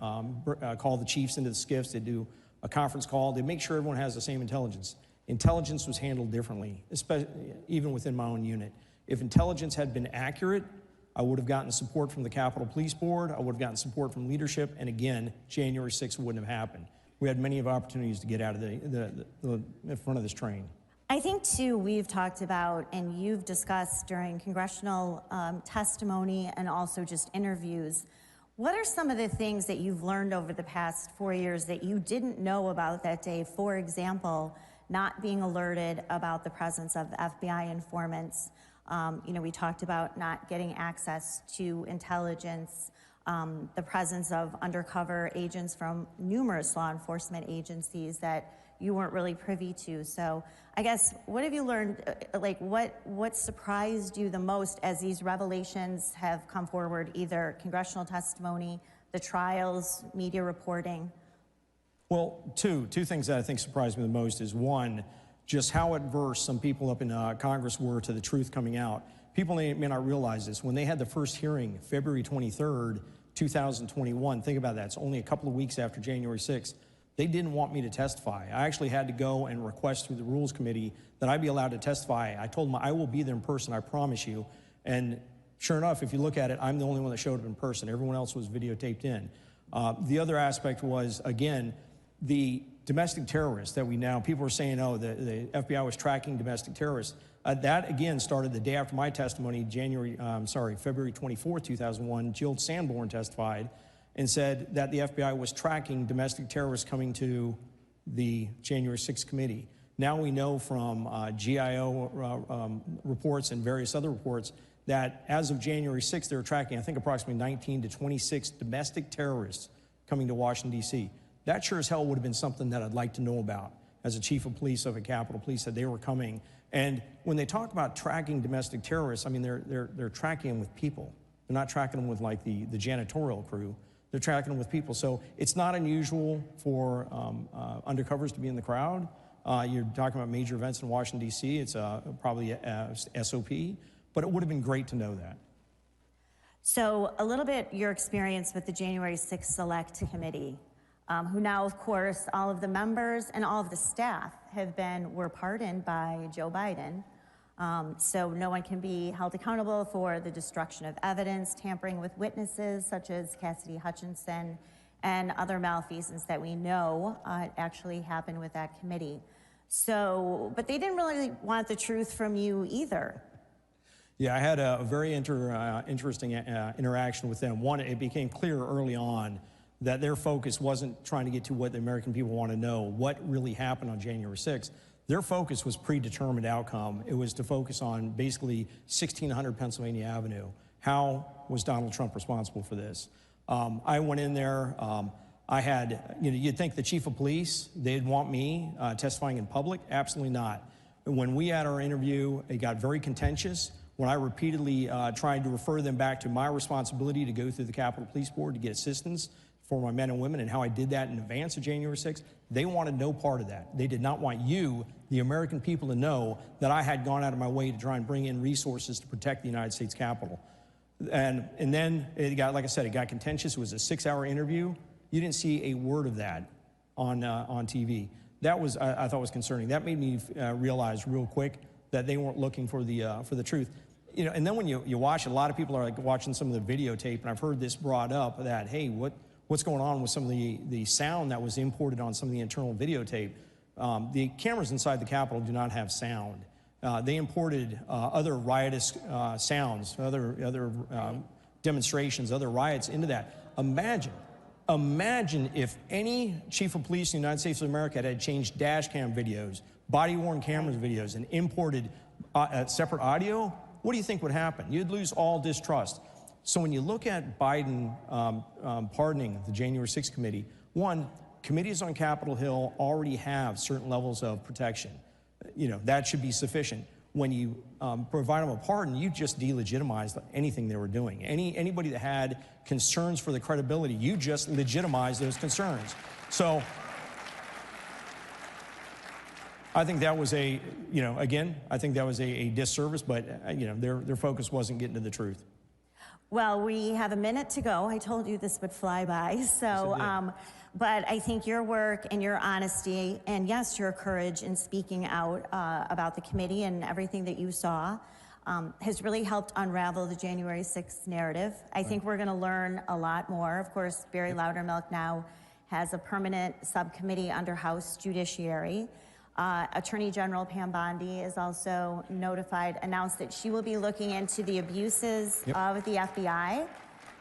call the chiefs into the SCIFs, they'd do a conference call, they'd make sure everyone has the same intelligence. Intelligence was handled differently, especially even within my own unit. If intelligence had been accurate, I would have gotten support from the Capitol Police Board, I would have gotten support from leadership, and again, January 6th wouldn't have happened. We had many opportunities to get out of the front of this train. I think, too, we've talked about, and you've discussed during congressional testimony and also just interviews, what are some of the things that you've learned over the past 4 years that you didn't know about that day? For example, not being alerted about the presence of FBI informants. You know, we talked about not getting access to intelligence, the presence of undercover agents from numerous law enforcement agencies that you weren't really privy to. So I guess, what have you learned, like what surprised you the most as these revelations have come forward, either congressional testimony, the trials, media reporting? Well, two things that I think surprised me the most is, 1, just how adverse some people up in Congress were to the truth coming out. People may not realize this. When they had the first hearing, February 23rd, 2021, think about that, it's only a couple of weeks after January 6th, they didn't want me to testify. I actually had to go and request through the Rules Committee that I be allowed to testify. I told them I will be there in person, I promise you. And sure enough, if you look at it, I'm the only one that showed up in person. Everyone else was videotaped in. The other aspect was, again, the domestic terrorists that we now, people are saying, oh, the FBI was tracking domestic terrorists. That, again, started the day after my testimony, February 24th, 2001. Jill Sanborn testified and said that the FBI was tracking domestic terrorists coming to the January 6th committee. Now we know from GIO reports and various other reports that as of January 6th, they were tracking, I think, approximately 19 to 26 domestic terrorists coming to Washington, D.C. That sure as hell would have been something that I'd like to know about as a chief of police of a Capitol Police, that they were coming. And when they talk about tracking domestic terrorists, I mean, they're tracking them with people. They're not tracking them with, like, the janitorial crew. They're tracking them with people. So it's not unusual for undercovers to be in the crowd. You're talking about major events in Washington, D.C. It's probably a SOP, but it would have been great to know that. So a little bit your experience with the January 6th Select Committee, who now, of course, all of the members and all of the staff were pardoned by Joe Biden. So no one can be held accountable for the destruction of evidence, tampering with witnesses, such as Cassidy Hutchinson, and other malfeasance that we know actually happened with that committee. So, but they didn't really want the truth from you either. Yeah, I had a very interesting interaction with them. One, it became clear early on that their focus wasn't trying to get to what the American people want to know, what really happened on January 6th. Their focus was predetermined outcome. It was to focus on basically 1600 Pennsylvania Avenue. How was Donald Trump responsible for this? I went in there, I had, you'd think the chief of police, they'd want me testifying in public. Absolutely not. When we had our interview, it got very contentious. When I repeatedly tried to refer them back to my responsibility to go through the Capitol Police Board to get assistance for my men and women and how I did that in advance of January 6th, they wanted no part of that. They did not want you, the American people, to know that I had gone out of my way to try and bring in resources to protect the United States Capitol. And then it got, like I said, it got contentious. It was a 6-hour interview. You didn't see a word of that on TV. That was, I thought was concerning. That made me realize real quick that they weren't looking for the truth. And then when you watch it, a lot of people are like watching some of the videotape, and I've heard this brought up that, hey, what's going on with some of the sound that was imported on some of the internal videotape? The cameras inside the Capitol do not have sound. They imported other riotous sounds, other demonstrations, other riots into that. Imagine if any chief of police in the United States of America had changed dash cam videos, body-worn cameras videos, and imported separate audio. What do you think would happen? You'd lose all distrust. So when you look at Biden pardoning the January 6th committee, one, committees on Capitol Hill already have certain levels of protection. That should be sufficient. When you provide them a pardon, you just delegitimized anything they were doing. Anybody that had concerns for the credibility, you just legitimized those concerns. So I think that was I think that was a disservice, but their focus wasn't getting to the truth. Well, we have a minute to go. I told you this would fly by, so, but I think your work and your honesty, and yes, your courage in speaking out about the committee and everything that you saw has really helped unravel the January 6th narrative. I think we're gonna learn a lot more. Of course, Barry Loudermilk now has a permanent subcommittee under House Judiciary. Attorney General Pam Bondi is also announced that she will be looking into the abuses of the FBI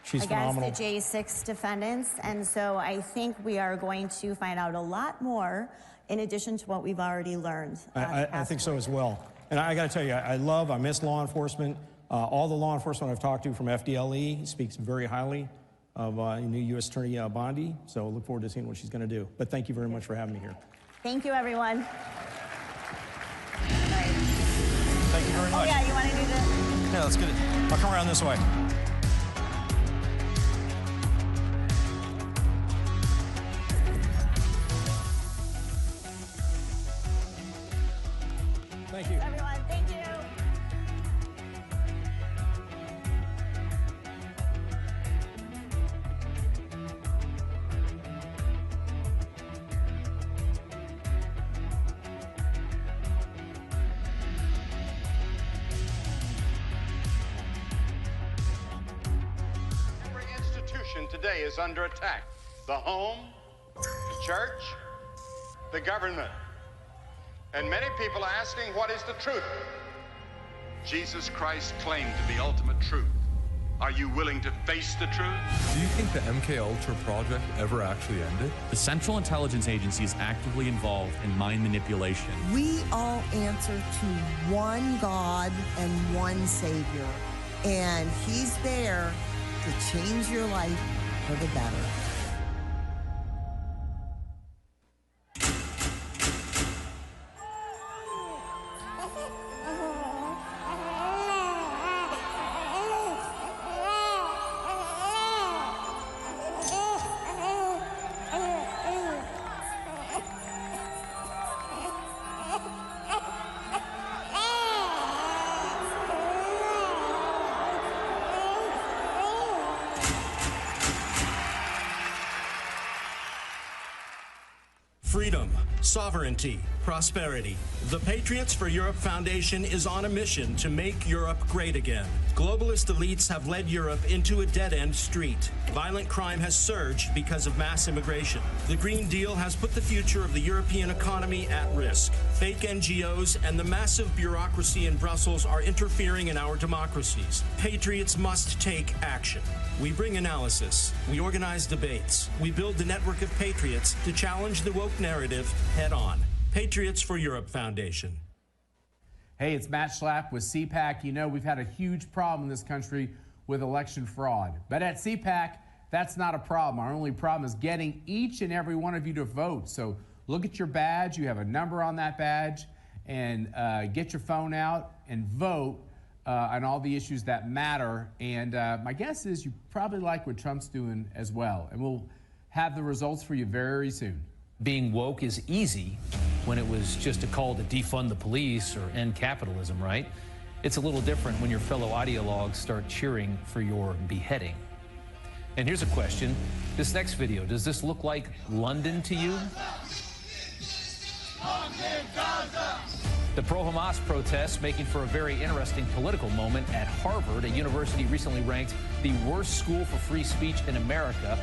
against phenomenal. the J6 defendants. And so I think we are going to find out a lot more in addition to what we've already learned. I think so as well. And I got to tell you, I miss law enforcement. All the law enforcement I've talked to from FDLE speaks very highly of new U.S. Attorney Bondi. So look forward to seeing what she's going to do. But thank you very much for having me here. Thank you, everyone. Thank you very much. Oh, yeah, you want to do this? Yeah, let's get it. I'll come around this way. Thank you. Everyone, thank you. Today is under attack. The home, the church, the government. And many people are asking, what is the truth? Jesus Christ claimed the ultimate truth. Are you willing to face the truth? Do you think the MK Ultra project ever actually ended? The Central Intelligence Agency is actively involved in mind manipulation. We all answer to one God and one Savior, and He's there to change your life for the better. freedom, sovereignty, prosperity. The Patriots for Europe Foundation is on a mission to make Europe great again. Globalist elites have led Europe into a dead-end street. Violent crime has surged because of mass immigration. The Green Deal has put the future of the European economy at risk. Fake NGOs and the massive bureaucracy in Brussels are interfering in our democracies. Patriots must take action. We bring analysis. We organize debates. We build a network of patriots to challenge the woke narrative head on. Patriots for Europe Foundation. Hey, it's Matt Schlapp with CPAC. You know, we've had a huge problem in this country with election fraud. But at CPAC, that's not a problem. Our only problem is getting each and every one of you to vote. So look at your badge. You have a number on that badge. And get your phone out and vote on all the issues that matter. And my guess is you probably like what Trump's doing as well. And we'll have the results for you very soon. Being woke is easy when it was just a call to defund the police or end capitalism, right? It's a little different when your fellow ideologues start cheering for your beheading. And here's a question. This next video, does this look like London to you? The pro-Hamas protests making for a very interesting political moment at Harvard. A university recently ranked the worst school for free speech in America.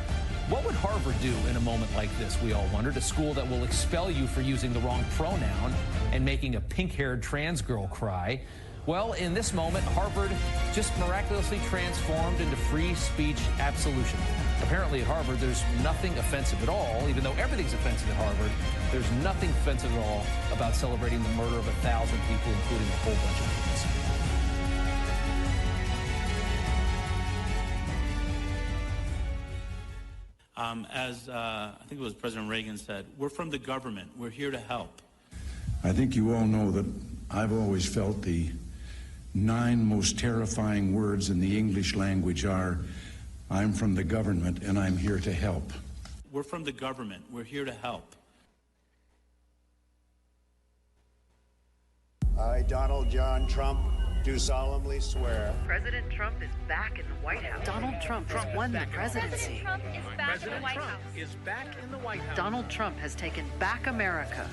What would Harvard do in a moment like this, we all wondered? A school that will expel you for using the wrong pronoun and making a pink-haired trans girl cry. Well, in this moment, Harvard just miraculously transformed into free speech absolution. Apparently at Harvard, there's nothing offensive at all, even though everything's offensive at Harvard. There's nothing offensive at all about celebrating the murder of 1,000 people, including a whole bunch of kids. As I think it was President Reagan said, we're from the government. We're here to help. I think you all know that I've always felt the 9 most terrifying words in the English language are, I'm from the government and I'm here to help. We're from the government. We're here to help. I, Donald John Trump, do solemnly swear. President Trump is back in the White House. Donald Trump has won the presidency. President Trump is back in the White House. Donald Trump has taken back America.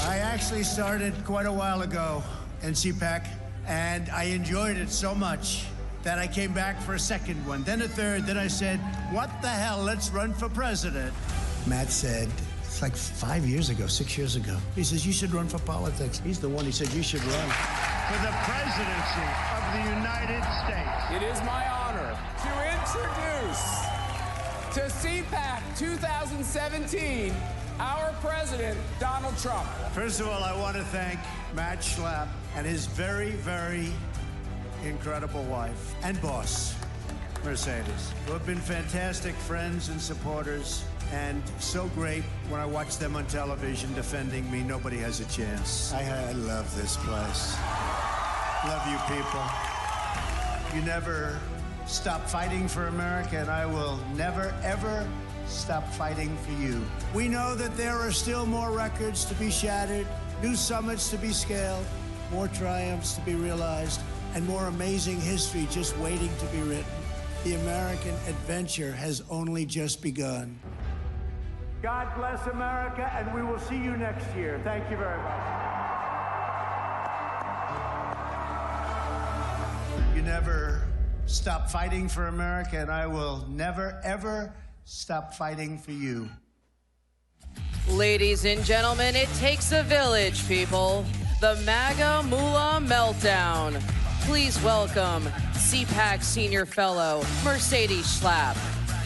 I actually started quite a while ago in CPAC, and I enjoyed it so much that I came back for a second one, then a third, then I said, what the hell, let's run for president. Matt said, it's like 5 years ago, 6 years ago. He says, you should run for politics. He's the one, he said, you should run. For the presidency of the United States. It is my honor to introduce to CPAC 2017 our president, Donald Trump. First of all, I want to thank Matt Schlapp and his very, very incredible wife and boss, Mercedes, who have been fantastic friends and supporters, and so great when I watch them on television defending me. Nobody has a chance. I love this place. Love you people. You never stop fighting for America, and I will never, ever stop fighting for you. We know that there are still more records to be shattered, new summits to be scaled, more triumphs to be realized, and more amazing history just waiting to be written. The American adventure has only just begun. God bless America, and we will see you next year. Thank you very much. You never stop fighting for America, and I will never, ever stop fighting for you. Ladies and gentlemen, it takes a village, people. The MAGA Moolah Meltdown. Please welcome CPAC Senior Fellow, Mercedes Schlapp.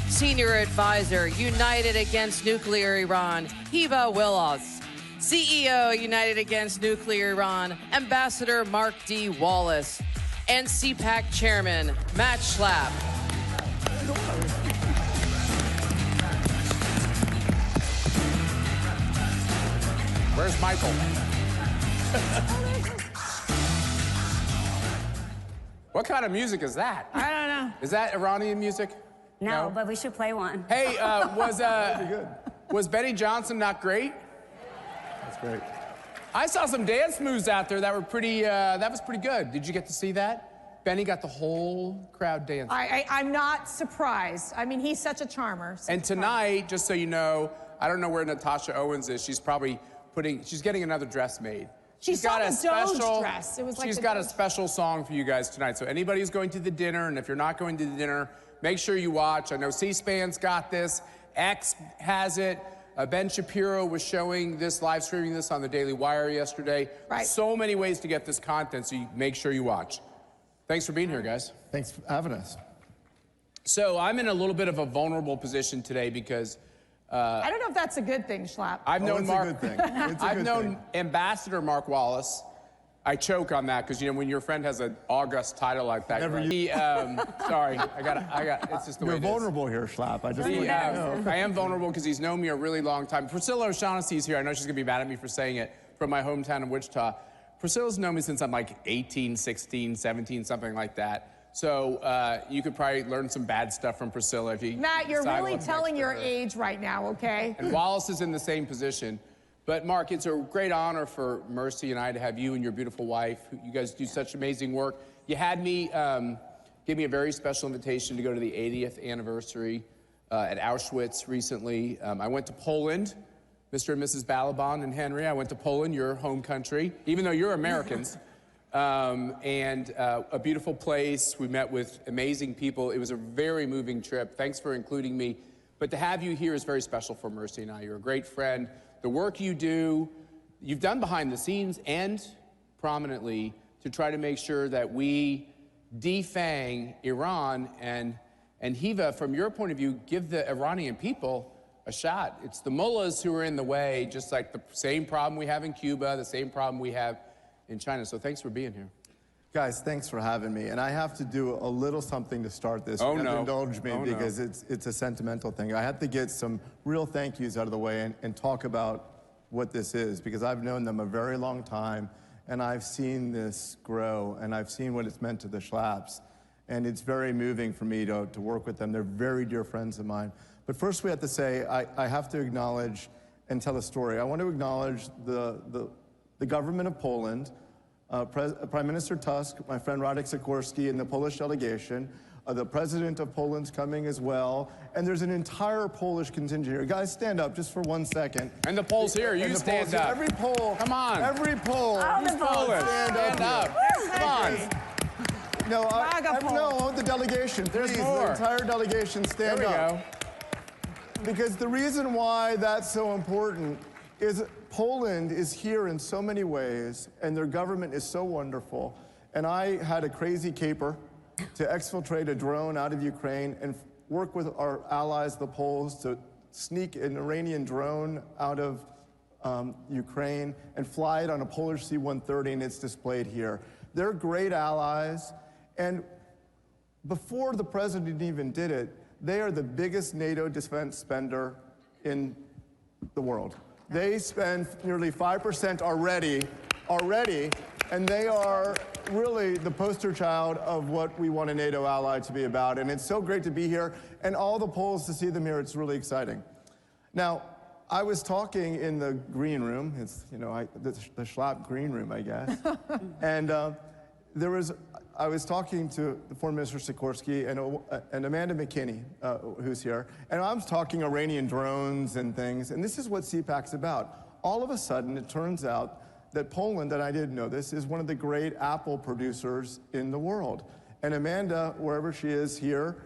Senior Advisor, United Against Nuclear Iran, Aeba Willis. CEO, United Against Nuclear Iran, Ambassador Mark D. Wallace. And CPAC Chairman, Matt Schlapp. Where's Michael? What kind of music is that? I don't know. Is that Iranian music? No, but we should play one. Hey, was Benny Johnson not great? That's great. I saw some dance moves out there that were pretty, that was pretty good. Did you get to see that? Benny got the whole crowd dancing. I'm not surprised. I mean, he's such a charmer. And tonight, just so you know, I don't know where Natasha Owens is. She's probably she's getting another dress made. She's got a special dress. It was like she's got a special song for you guys tonight. So anybody who's going to the dinner, and if you're not going to the dinner, make sure you watch. I know C-SPAN's got this. X has it. Ben Shapiro was showing this, live streaming this on the Daily Wire yesterday. Right. So many ways to get this content, so you make sure you watch. Thanks for being here, guys. Thanks for having us. So I'm in a little bit of a vulnerable position today because I don't know if that's a good thing, Schlapp. I've known It's a good thing. It's a I've good known thing. Ambassador Mark Wallace. I choke on that because, you know, when your friend has an august title like that, sorry, I got. It's just the way it is. You're vulnerable here, Schlapp. I just I am vulnerable because he's known me a really long time. Priscilla O'Shaughnessy's here. I know she's gonna be mad at me for saying it, from my hometown of Wichita. Priscilla's known me since I'm like 18, 16, 17, something like that. So you could probably learn some bad stuff from Priscilla if you Matt, you're decide really what's telling next for your her. age right now, okay? And Wallace is in the same position. But Mark, it's a great honor for Mercy and I to have you and your beautiful wife. You guys do such amazing work. You had me, give me a very special invitation to go to the 80th anniversary at Auschwitz recently. I went to Poland, Mr. and Mrs. Balaban and Henry. I went to Poland, your home country, even though you're Americans. A beautiful place. We met with amazing people. It was a very moving trip. Thanks for including me. But to have you here is very special for Mercy and I. You're a great friend. The work you do, you've done behind the scenes and prominently to try to make sure that we defang Iran and Hiva, from your point of view, give the Iranian people a shot. It's the mullahs who are in the way, just like the same problem we have in Cuba, the same problem we have in China. So thanks for being here. Guys, thanks for having me. And I have to do a little something to start this. Oh, You have to no. indulge me Oh, because it's a sentimental thing. I have to get some real thank yous out of the way and talk about what this is, because I've known them a very long time and I've seen this grow and I've seen what it's meant to the Schlapps. And it's very moving for me to work with them. They're very dear friends of mine. But first we have to say, I have to acknowledge and tell a story. I want to acknowledge the government of Poland, Prime Minister Tusk, my friend Radek Sikorski, and the Polish delegation. The president of Poland's coming as well. And there's an entire Polish contingent here. Guys, stand up just for 1 second. And the Poles here, you stand up. Every Pole. Come on. Every Pole. Who's Polish? Stand up. Come on. No, the delegation. There's please, more. The entire delegation, stand up. There we go. Because the reason why that's so important is Poland is here in so many ways, and their government is so wonderful. And I had a crazy caper to exfiltrate a drone out of Ukraine and work with our allies, the Poles, to sneak an Iranian drone out of Ukraine and fly it on a Polish C-130, and it's displayed here. They're great allies, and before the president even did it, they are the biggest NATO defense spender in the world. They spend nearly 5% already, and they are really the poster child of what we want a NATO ally to be about. And it's so great to be here, and all the Poles to see them here. It's really exciting. Now, I was talking in the green room. It's, you know, the Schlapp green room, I guess. And I was talking to the Foreign Minister Sikorski and Amanda McKinney, who's here, and I was talking Iranian drones and things, and this is what CPAC's about. All of a sudden, it turns out that Poland, and I didn't know this, is one of the great apple producers in the world. And Amanda, wherever she is here,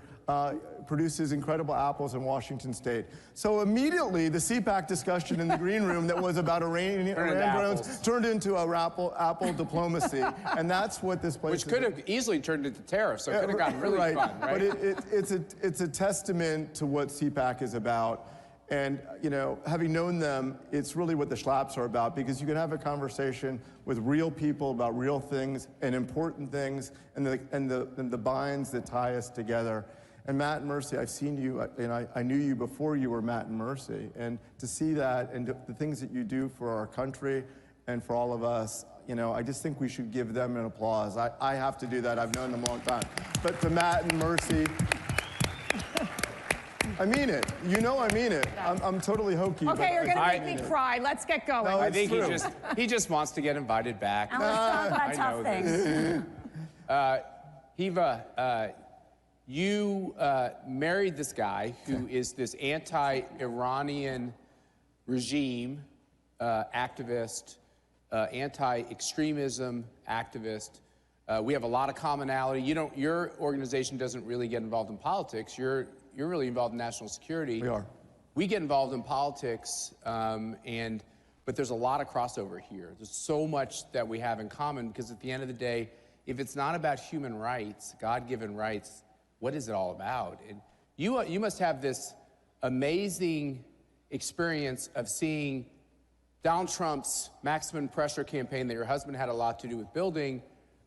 produces incredible apples in Washington State. So immediately, the CPAC discussion in the green room that was about Iranian drones turned into a apple diplomacy, and that's what this place is. Which could have easily turned into tariffs, so it could have gotten really fun, right? But it's a testament to what CPAC is about. And, you know, having known them, it's really what the Schlapps are about, because you can have a conversation with real people about real things and important things and the binds that tie us together. And Matt and Mercy, I've seen you, and I knew you before you were Matt and Mercy. And to see that and the things that you do for our country and for all of us, you know, I just think we should give them an applause. I have to do that. I've known them a long time. But to Matt and Mercy, I mean it. You know I mean it. I'm totally hokey. Okay, you're going to make me cry. Let's get going. No, I think he just wants to get invited back. I want to talk about tough things. Hiva, you married this guy who is this anti-Iranian regime activist, anti-extremism activist. We have a lot of commonality. Your organization doesn't really get involved in politics. You're really involved in national security. We are. We get involved in politics, but there's a lot of crossover here. There's so much that we have in common, because at the end of the day, if it's not about human rights, God-given rights, what is it all about? And you must have this amazing experience of seeing Donald Trump's maximum pressure campaign that your husband had a lot to do with building,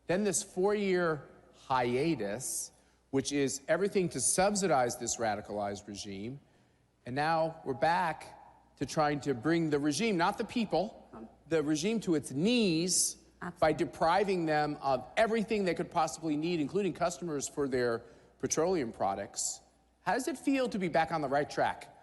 then this 4-year hiatus, which is everything to subsidize this radicalized regime, and now we're back to trying to bring the regime, not the people, the regime to its knees by depriving them of everything they could possibly need, including customers for their petroleum products. How does it feel to be back on the right track?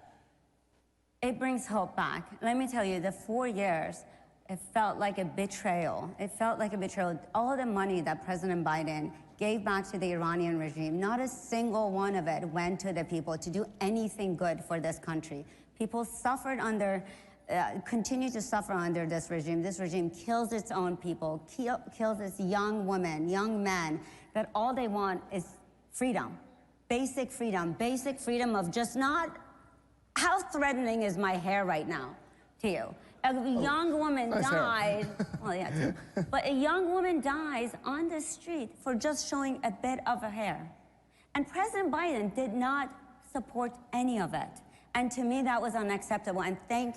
It brings hope back. Let me tell you, the 4 years, it felt like a betrayal. It felt like a betrayal. All the money that President Biden gave back to the Iranian regime, not a single one of it went to the people to do anything good for this country. People suffered under, continue to suffer under this regime. This regime kills its own people, kills its young women, young men, that all they want is freedom, basic freedom of just not, how threatening is my hair right now to you? A young woman died, well, yeah, too. But a young woman dies on the street for just showing a bit of her hair. And President Biden did not support any of it. And to me, that was unacceptable. And thank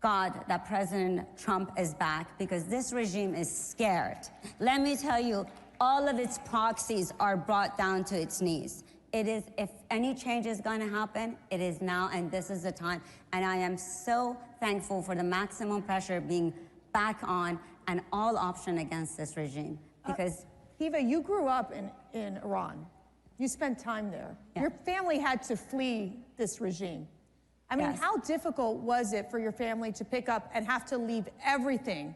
God that President Trump is back, because this regime is scared. Let me tell you, all of its proxies are brought down to its knees. It is, if any change is going to happen, it is now, and this is the time. And I am so thankful for the maximum pressure being back on and all option against this regime. Because Eva, you grew up in Iran. You spent time there. Yeah. Your family had to flee this regime. I mean, Yes. how difficult was it for your family to pick up and have to leave everything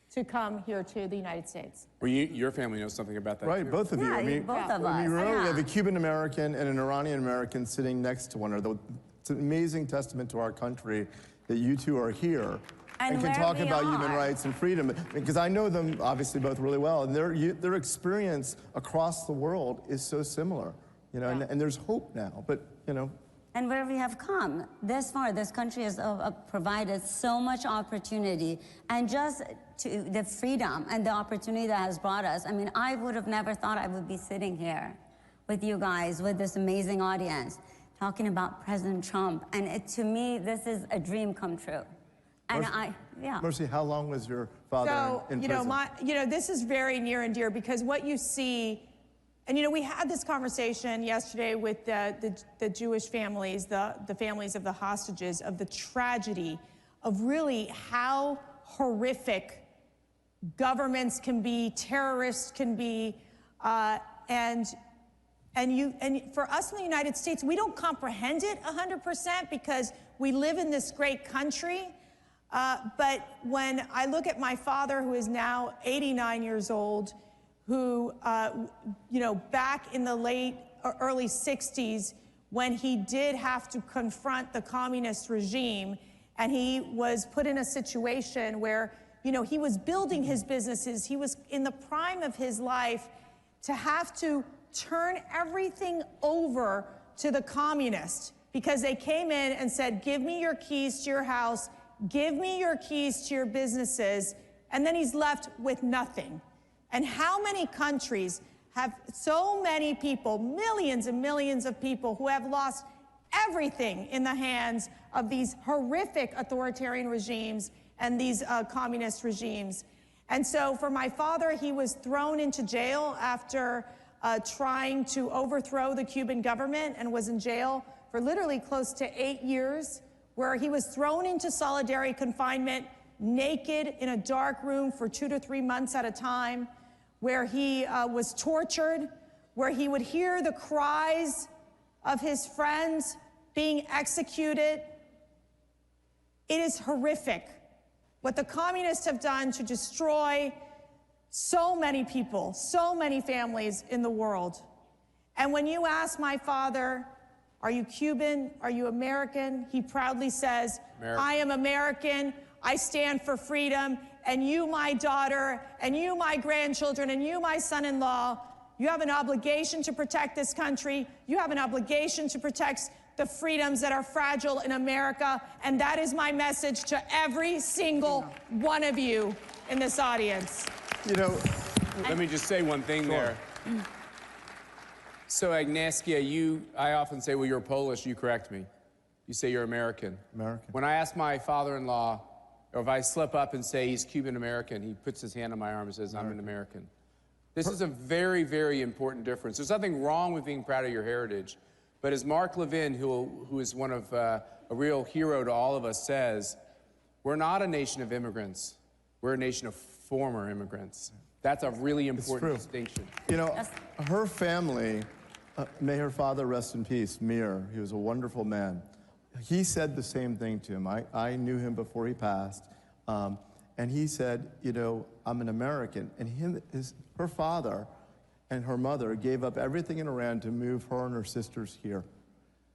to come here to the United States? Well, your family knows something about that, Right, too. both of you. Yeah, I mean, both of I us. mean, remember, Yeah. we have a Cuban American and an Iranian American sitting next to one another. It's an amazing testament to our country that you two are here and can where talk we about human are. rights and freedom. Because I know them, obviously, both really well, and their experience across the world is so similar. You know, and there's hope now, but, you know. And where we have come this far, this country has provided so much opportunity, and just to the freedom and the opportunity that has brought us. I mean, I would have never thought I would be sitting here with you guys, with this amazing audience, talking about President Trump. And to me, this is a dream come true. And Mercy, how long was your father in prison? This is very near and dear, because what you see, and we had this conversation yesterday with the Jewish families, the families of the hostages, of the tragedy of really how horrific governments can be, terrorists can be, and for us in the United States, we don't comprehend it 100% because we live in this great country. But when I look at my father, who is now 89 years old, who, back in the early 60s, when he did have to confront the communist regime, and he was put in a situation where, he was building his businesses, he was in the prime of his life, to have to turn everything over to the communists because they came in and said, give me your keys to your house, give me your keys to your businesses, and then he's left with nothing. And how many countries have so many people, millions and millions of people, who have lost everything in the hands of these horrific authoritarian regimes and these communist regimes? And so for my father, he was thrown into jail after trying to overthrow the Cuban government, and was in jail for literally close to 8 years, where he was thrown into solitary confinement, naked in a dark room for 2 to 3 months at a time, where he was tortured, where he would hear the cries of his friends being executed. It is horrific what the communists have done to destroy so many people, so many families in the world. And when you ask my father Are you Cuban? Are you American? He proudly says, I am American. I stand for freedom. And you, my daughter, and you, my grandchildren, and you, my son-in-law, you have an obligation to protect this country. You have an obligation to protect the freedoms that are fragile in America. And that is my message to every single one of you in this audience. You know, let me just say one thing there. So, Agnieszka, I often say, well, you're Polish, you correct me. You say you're American. American. When I ask my father-in-law, or if I slip up and say he's Cuban-American, he puts his hand on my arm and says, I'm an American. This is a very, very important difference. There's nothing wrong with being proud of your heritage, but as Mark Levin, who is one of a real hero to all of us, says, we're not a nation of immigrants. We're a nation of former immigrants. That's a really important distinction. You know, her family, may her father rest in peace, Mir, he was a wonderful man. He said the same thing to him. I knew him before he passed. And he said, you know, I'm an American. And her father and her mother gave up everything in Iran to move her and her sisters here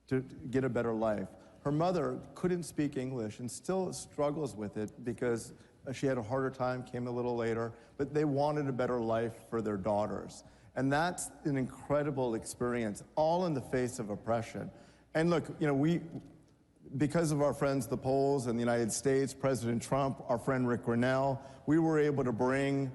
to get a better life. Her mother couldn't speak English and still struggles with it because she had a harder time, came a little later, but they wanted a better life for their daughters. And that's an incredible experience, all in the face of oppression. And look, you know, because of our friends, the Poles and the United States, President Trump, our friend Rick Grinnell, we were able to bring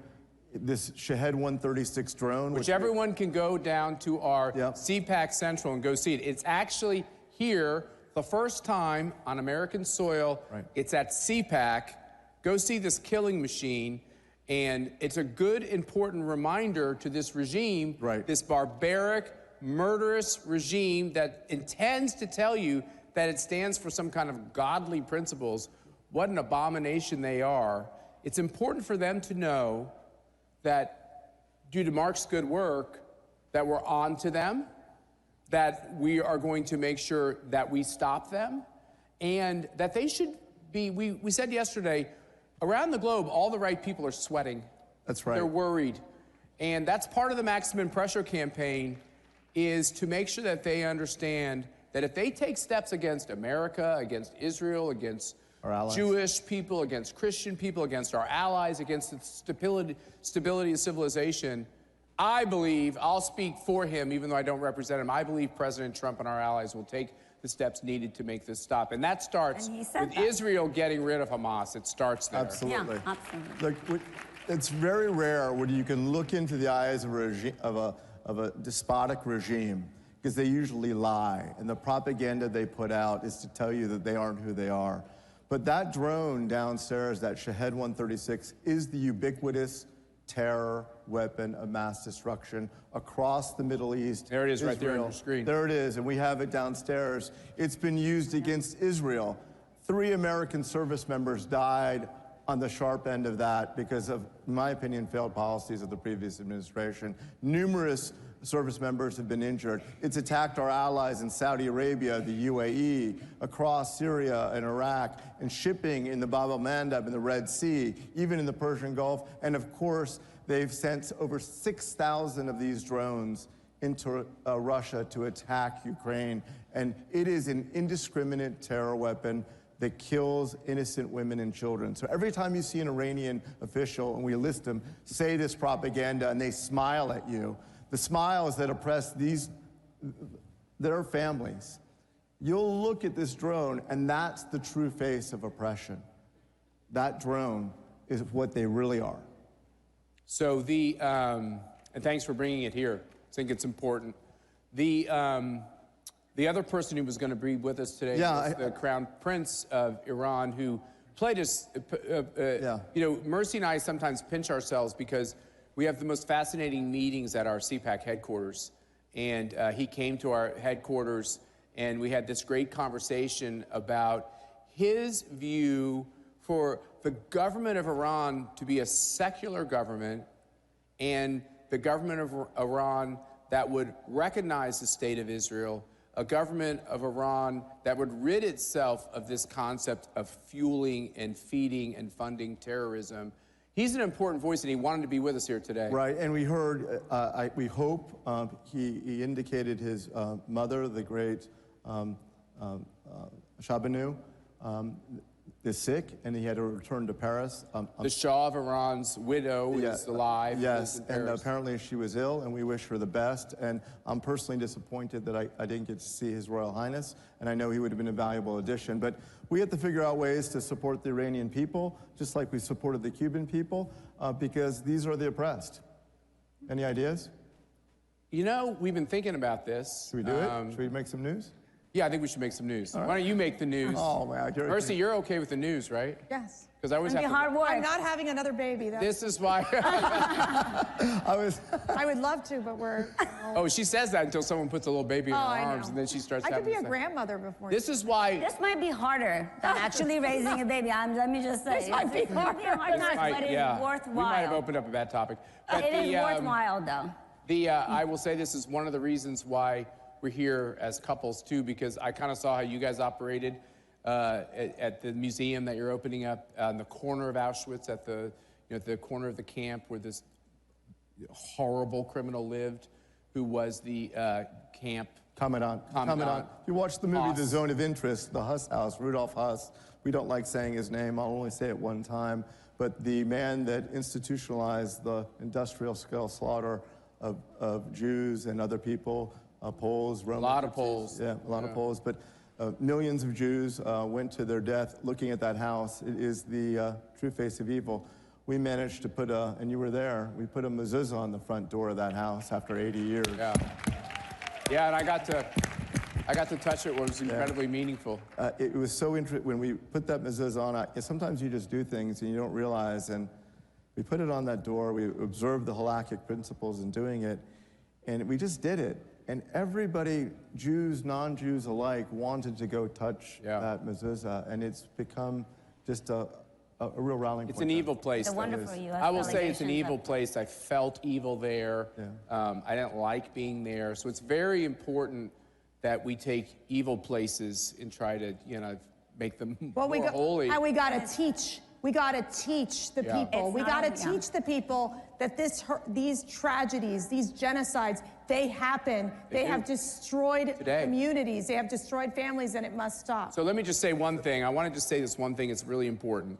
this Shahed 136 drone. Which everyone can go down to our CPAC Central and go see it. It's actually here, the first time on American soil. It's at CPAC. Go see this killing machine. And it's a good, important reminder to this regime, this barbaric, murderous regime that intends to tell you that it stands for some kind of godly principles. What an abomination they are. It's important for them to know that due to Mark's good work, that we're on to them, that we are going to make sure that we stop them, and that they should be, we said yesterday, around the globe, all the right people are sweating. That's right. They're worried. And that's part of the maximum pressure campaign, is to make sure that they understand that if they take steps against America, against Israel, against Jewish people, against Christian people, against our allies, against the stability of civilization, I believe, I'll speak for him, even though I don't represent him, I believe President Trump and our allies will take the steps needed to make this stop. And that starts with Israel getting rid of Hamas. It starts there. Absolutely. Yeah, absolutely. Look, it's very rare when you can look into the eyes of a despotic regime, because they usually lie, and the propaganda they put out is to tell you that they aren't who they are. But that drone downstairs, that Shahed 136, is the ubiquitous terror weapon of mass destruction across the Middle East. There it is, Israel. right there on your screen. There it is, and we have it downstairs. It's been used against Israel. 3 American service members died on the sharp end of that because of, in my opinion, failed policies of the previous administration. Numerous service members have been injured. It's attacked our allies in Saudi Arabia, the UAE, across Syria and Iraq, and shipping in the Bab el-Mandeb in the Red Sea, even in the Persian Gulf. And of course, they've sent over 6,000 of these drones into Russia to attack Ukraine. And it is an indiscriminate terror weapon that kills innocent women and children. So every time you see an Iranian official, and we list them, say this propaganda and they smile at you, the smiles that oppress their families, you'll look at this drone and that's the true face of oppression. That drone is what they really are. So and thanks for bringing it here. I think it's important. The other person who was going to be with us today was the Crown Prince of Iran, who played us, you know, Mercy and I sometimes pinch ourselves because we have the most fascinating meetings at our CPAC headquarters. And he came to our headquarters and we had this great conversation about his view for the government of Iran to be a secular government, and the government of Iran that would recognize the state of Israel, a government of Iran that would rid itself of this concept of fueling and feeding and funding terrorism. He's an important voice, and he wanted to be with us here today. Right, and we heard, we hope, he indicated his mother, the great Shabanu, is sick, and he had to return to Paris. The Shah of Iran's widow is alive. Yes, and apparently she was ill, and we wish her the best. And I'm personally disappointed that I didn't get to see His Royal Highness, and I know he would have been a valuable addition. But we have to figure out ways to support the Iranian people, just like we supported the Cuban people, because these are the oppressed. Any ideas? You know, we've been thinking about this. Should we do it? Should we make some news? Yeah, I think we should make some news. Right. Why don't you make the news? Oh, man. Mercy, you're okay with the news, right? Yes. Because I always have to... hard work. I'm not having another baby. This is why... I would love to, but we're... Oh, she says that until someone puts a little baby in her arms, and then she starts having... I could be a grandmother before. This is why... This might be harder than actually raising a baby. Let me just say. This might be harder. But it's worthwhile. We might have opened up a bad topic. But it is worthwhile, though. I will say this is one of the reasons why we're here as couples, too, because I kind of saw how you guys operated at the museum that you're opening up on the corner of Auschwitz, at the corner of the camp where this horrible criminal lived, who was the camp Commandant. If you watch the movie The Zone of Interest, the Huss house, Rudolf Huss, we don't like saying his name, I'll only say it one time, but the man that institutionalized the industrial scale slaughter of Jews and other people, Poles, Romans. A lot of Poles. Yeah, a lot of Poles, but millions of Jews went to their death looking at that house. It is the true face of evil. We managed to put and you were there, we put a mezuzah on the front door of that house after 80 years. Yeah. Yeah, and I got to touch it, where it was incredibly meaningful. It was so interesting, when we put that mezuzah on, sometimes you just do things and you don't realize, and we put it on that door, we observed the halakhic principles in doing it, and we just did it. And everybody, Jews, non-Jews alike, wanted to go touch that mezuzah, and it's become just a real rallying point. It's an evil place. It's a wonderful U.S. I will say it's an evil place. I felt evil there. Yeah. I didn't like being there. So it's very important that we take evil places and try to, make them more holy. And we got to teach. We got to teach the people. We got to teach the people that these tragedies, these genocides, they happen. They have destroyed communities. They have destroyed families, and it must stop. So let me just say one thing. I wanted to say this one thing. It's really important.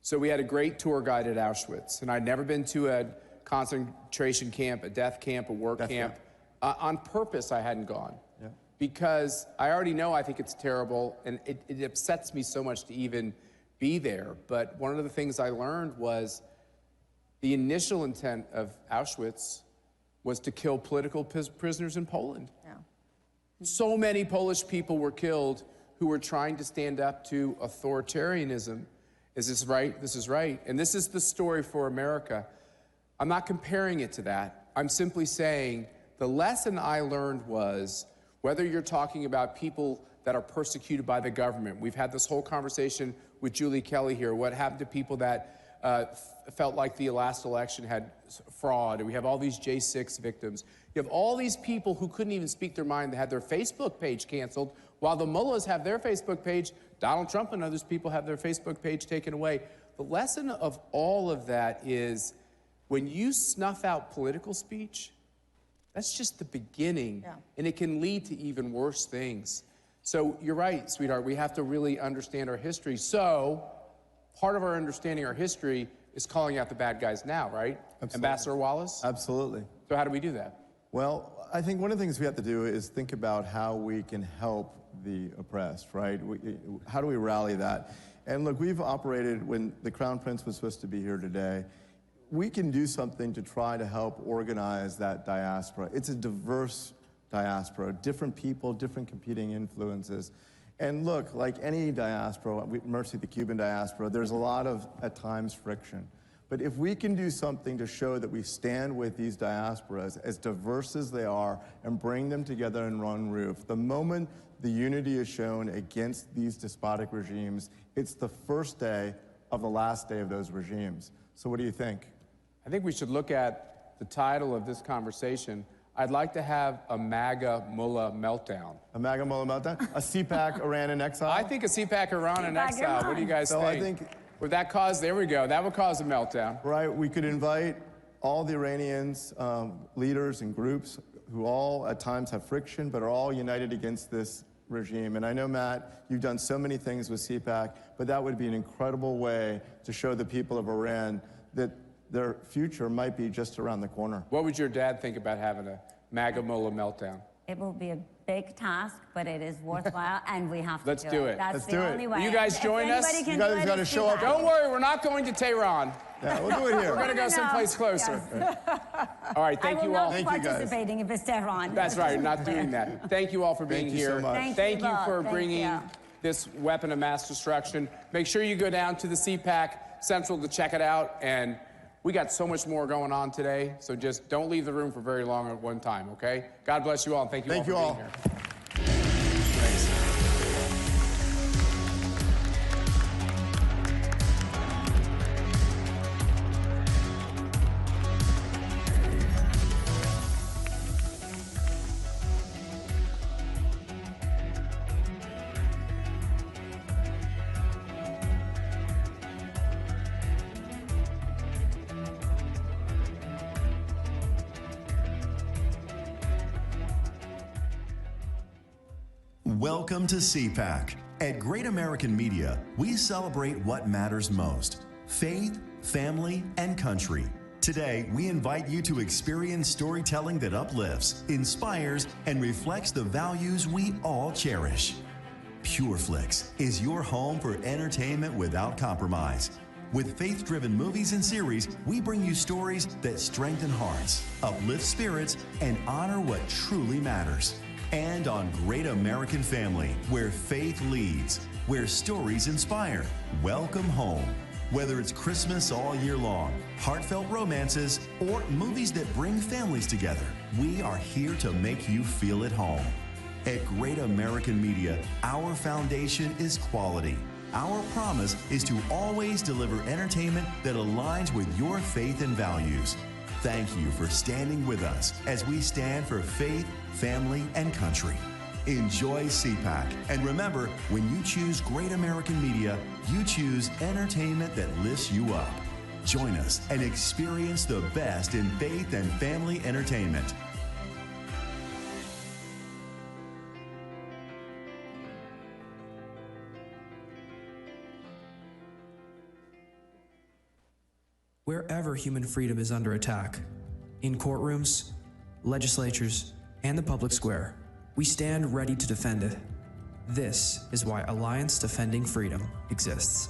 So we had a great tour guide at Auschwitz, and I'd never been to a concentration camp, a death camp, a work camp. On purpose, I hadn't gone. Yeah. Because I already know I think it's terrible, and it upsets me so much to even be there. But one of the things I learned was the initial intent of Auschwitz was to kill political prisoners in Poland. Yeah. So many Polish people were killed who were trying to stand up to authoritarianism. Is this right? This is right. And this is the story for America. I'm not comparing it to that. I'm simply saying the lesson I learned was, whether you're talking about people that are persecuted by the government. We've had this whole conversation with Julie Kelly here. What happened to people that felt like the last election had fraud? And we have all these J6 victims. You have all these people who couldn't even speak their mind. They had their Facebook page canceled, while the mullahs have their Facebook page. Donald Trump and others people have their Facebook page taken away. The lesson of all of that is, when you snuff out political speech, that's just the beginning, and it can lead to even worse things. So you're right, sweetheart, we have to really understand our history. So part of our understanding our history is calling out the bad guys now, right? Absolutely. Ambassador Wallace? Absolutely. So how do we do that? Well, I think one of the things we have to do is think about how we can help the oppressed, right? How do we rally that? And look, we've operated, when the Crown Prince was supposed to be here today, we can do something to try to help organize that diaspora. It's a diverse diaspora, different people, different competing influences. And look, like any diaspora, Mercy, the Cuban diaspora, there's a lot of, at times, friction. But if we can do something to show that we stand with these diasporas, as diverse as they are, and bring them together in one roof, the moment the unity is shown against these despotic regimes, it's the first day of the last day of those regimes. So what do you think? I think we should look at the title of this conversation. I'd like to have a MAGA mullah meltdown. A MAGA mullah meltdown? A CPAC Iran in exile? I think a CPAC Iran in exile. What do you guys think? I think... Would that cause, there we go, that would cause a meltdown. Right, we could invite all the Iranians, leaders and groups who all at times have friction, but are all united against this regime. And I know, Matt, you've done so many things with CPAC, but that would be an incredible way to show the people of Iran that their future might be just around the corner. What would your dad think about having a MAGA mullah meltdown? It will be a big task, but it is worthwhile, and we have to Let's do it. That's the only way. You guys join us? You guys got to show up. Don't worry, we're not going to Tehran. Yeah, we'll do it here. We're going to go someplace closer. Yes. All right, thank you all. I will not be participating if it's Tehran. That's right, not doing that. Thank you all for being here. Thank you so much. Thank you for bringing this weapon of mass destruction. Make sure you go down to the CPAC Central to check it out. And we got so much more going on today, so just don't leave the room for very long at one time, okay? God bless you all, and thank you all for being here. Welcome to CPAC. At Great American Media, we celebrate what matters most: faith, family, and country. Today, we invite you to experience storytelling that uplifts, inspires, and reflects the values we all cherish. PureFlix is your home for entertainment without compromise. With faith-driven movies and series, we bring you stories that strengthen hearts, uplift spirits, and honor what truly matters. And on Great American Family, where faith leads, where stories inspire. Welcome home. Whether it's Christmas all year long, heartfelt romances, or movies that bring families together, we are here to make you feel at home. At Great American Media, our foundation is quality. Our promise is to always deliver entertainment that aligns with your faith and values. Thank you for standing with us as we stand for faith, family, and country. Enjoy CPAC. And remember, when you choose Great American Media, you choose entertainment that lifts you up. Join us and experience the best in faith and family entertainment. Wherever human freedom is under attack, in courtrooms, legislatures, and the public square, we stand ready to defend it. This is why Alliance Defending Freedom exists.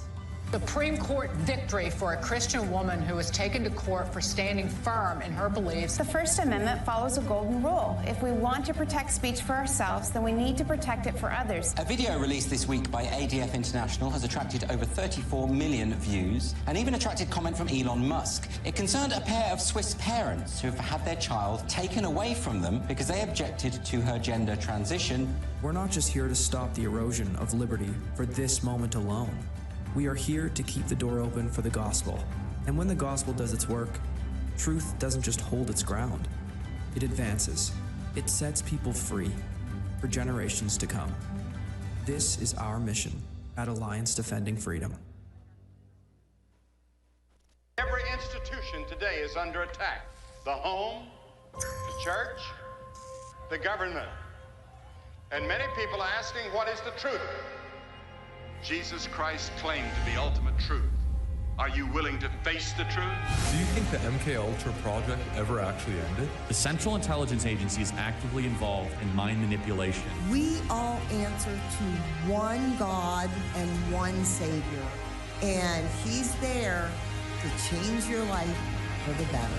Supreme Court victory for a Christian woman who was taken to court for standing firm in her beliefs. The First Amendment follows a golden rule. If we want to protect speech for ourselves, then we need to protect it for others. A video released this week by ADF International has attracted over 34 million views and even attracted comment from Elon Musk. It concerned a pair of Swiss parents who have had their child taken away from them because they objected to her gender transition. We're not just here to stop the erosion of liberty for this moment alone. We are here to keep the door open for the gospel. And when the gospel does its work, truth doesn't just hold its ground. It advances. It sets people free for generations to come. This is our mission at Alliance Defending Freedom. Every institution today is under attack. The home, the church, the government. And many people are asking, what is the truth? Jesus Christ claimed to be ultimate truth. Are you willing to face the truth? Do you think the MKUltra project ever actually ended? The Central Intelligence Agency is actively involved in mind manipulation. We all answer to one God and one Savior, and He's there to change your life for the better.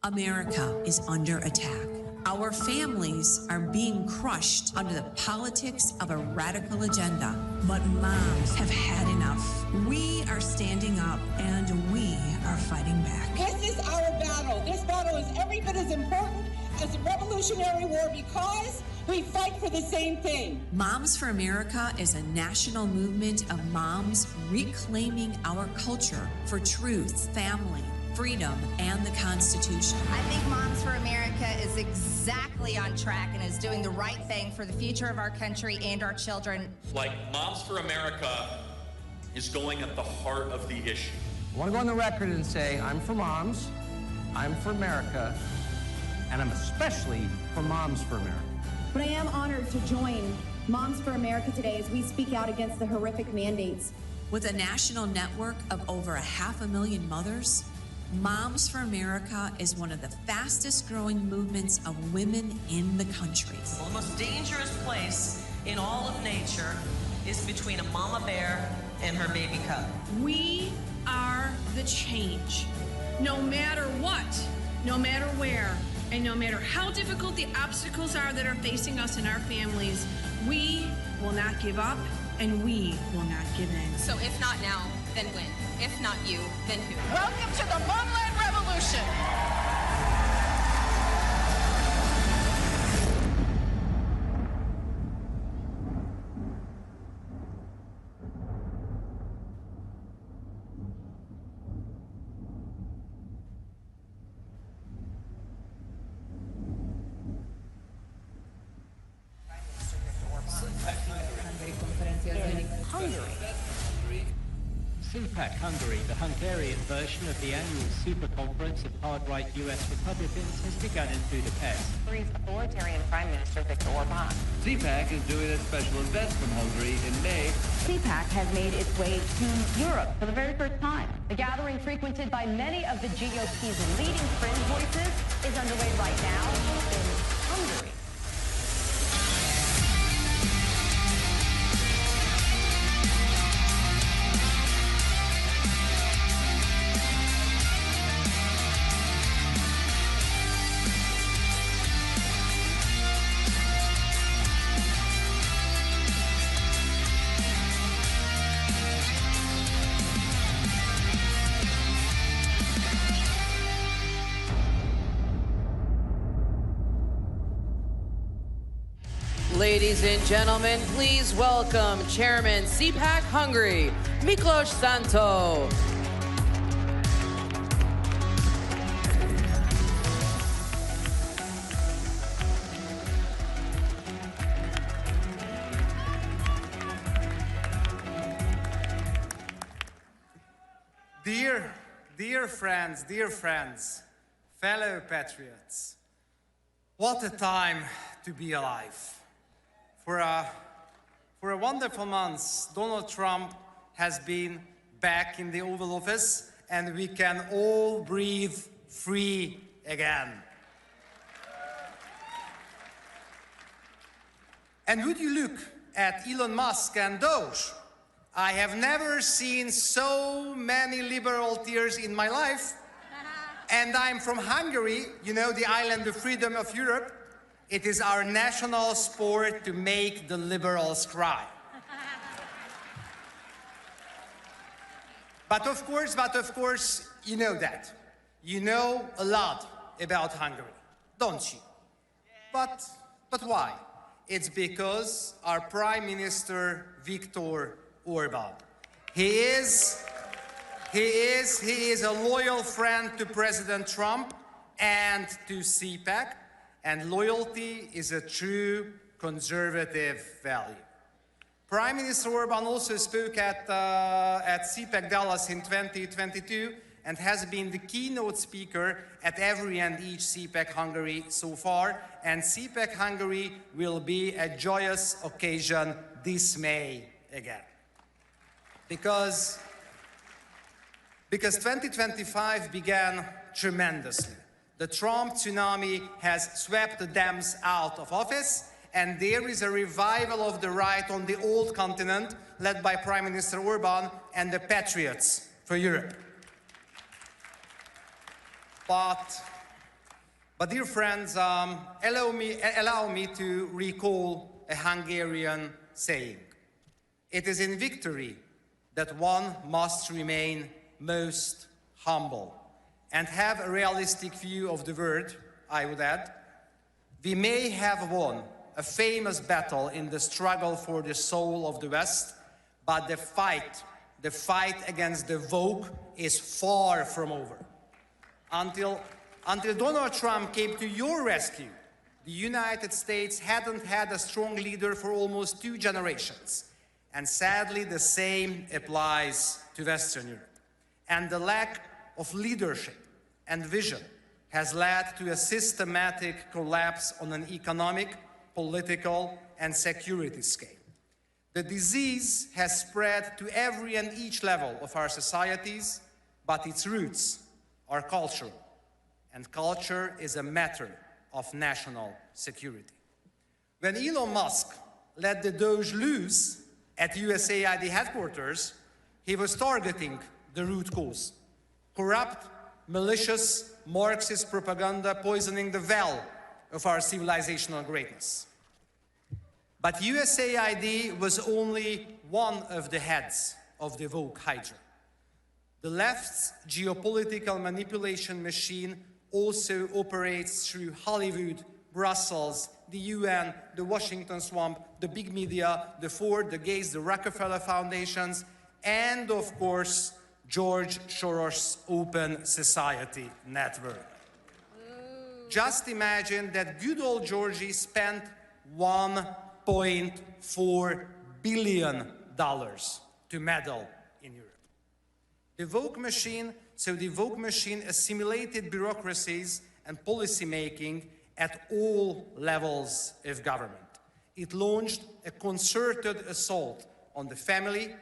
America is under attack. Our families are being crushed under the politics of a radical agenda. But moms have had enough. We are standing up and we are fighting back. This is our battle. This battle is every bit as important as the Revolutionary War because we fight for the same thing. Moms for America is a national movement of moms reclaiming our culture for truth, family, freedom, and the Constitution. I think Moms for America is exactly on track and is doing the right thing for the future of our country and our children. Like Moms for America is going at the heart of the issue. I want to go on the record and say I'm for moms, I'm for America, and I'm especially for Moms for America. But I am honored to join Moms for America today as we speak out against the horrific mandates. With a national network of over 500,000 mothers, Moms for America is one of the fastest growing movements of women in the country. Well, the most dangerous place in all of nature is between a mama bear and her baby cub. We are the change. No matter what, no matter where, and no matter how difficult the obstacles are that are facing us and our families, we will not give up and we will not give in. So if not now, then when? If not you, then who? Welcome to the Homeland Revolution. CPAC Hungary, the Hungarian version of the annual super conference of hard-right US Republicans, has begun in Budapest. Hungary's authoritarian Prime Minister Viktor Orbán. CPAC is doing a special event from Hungary in May. CPAC has made its way to Europe for the very first time. The gathering, frequented by many of the GOP's leading fringe voices, is underway right now in Hungary. Ladies and gentlemen, please welcome Chairman CPAC Hungary, Miklós Szánthó. Dear friends, fellow patriots, what a time to be alive. For a wonderful month, Donald Trump has been back in the Oval Office, and we can all breathe free again. And would you look at Elon Musk and Doge? I have never seen so many liberal tears in my life. And I'm from Hungary, you know, the island of freedom of Europe. It is our national sport to make the liberals cry. But of course, you know that. You know a lot about Hungary, don't you? But why? It's because our Prime Minister, Viktor Orbán. He is a loyal friend to President Trump and to CPAC. And loyalty is a true conservative value. Prime Minister Orbán also spoke at CPAC Dallas in 2022 and has been the keynote speaker at every and each CPAC Hungary so far. And CPAC Hungary will be a joyous occasion this May again. Because 2025 began tremendously. The Trump tsunami has swept the Dems out of office, and there is a revival of the right on the old continent, led by Prime Minister Orbán and the Patriots for Europe. But dear friends, allow me to recall a Hungarian saying. It is in victory that one must remain most humble and have a realistic view of the world, I would add. We may have won a famous battle in the struggle for the soul of the West, but the fight against the woke is far from over. Until Donald Trump came to your rescue, the United States hadn't had a strong leader for almost 2 generations. And sadly, the same applies to Western Europe. and the lack of leadership and vision has led to a systematic collapse on an economic, political, and security scale. The disease has spread to every and each level of our societies, but its roots are cultural, and culture is a matter of national security. When Elon Musk let the Doge loose at USAID headquarters, he was targeting the root cause: corrupt, malicious, Marxist propaganda poisoning the well of our civilizational greatness. But USAID was only one of the heads of the woke hydra. The left's geopolitical manipulation machine also operates through Hollywood, Brussels, the UN, the Washington Swamp, the big media, the Ford, the Gates, the Rockefeller Foundations, and of course, George Soros' Open Society Network. Just imagine that good old Georgie spent $1.4 billion to meddle in Europe. The woke machine assimilated bureaucracies and policymaking at all levels of government. It launched a concerted assault on the family,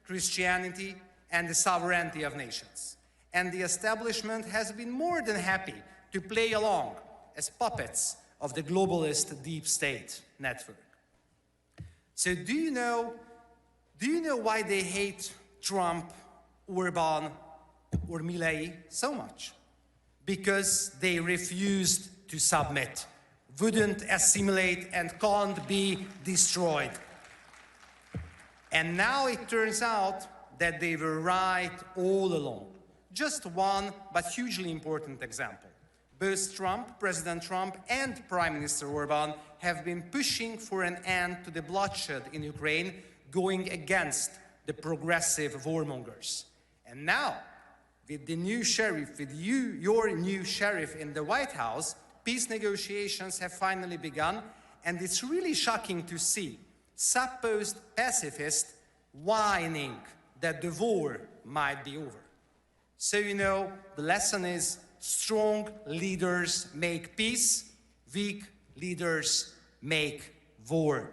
Christianity, and the sovereignty of nations. And the establishment has been more than happy to play along as puppets of the globalist deep state network. So do you know why they hate Trump, Orban, or Milei so much? Because they refused to submit, wouldn't assimilate, and can't be destroyed. And now it turns out that they were right all along. Just one, but hugely important example. Both President Trump, and Prime Minister Orban have been pushing for an end to the bloodshed in Ukraine, going against the progressive warmongers. And now, with the new sheriff, your new sheriff in the White House, peace negotiations have finally begun, and it's really shocking to see supposed pacifists whining that the war might be over. So the lesson is: strong leaders make peace, weak leaders make war.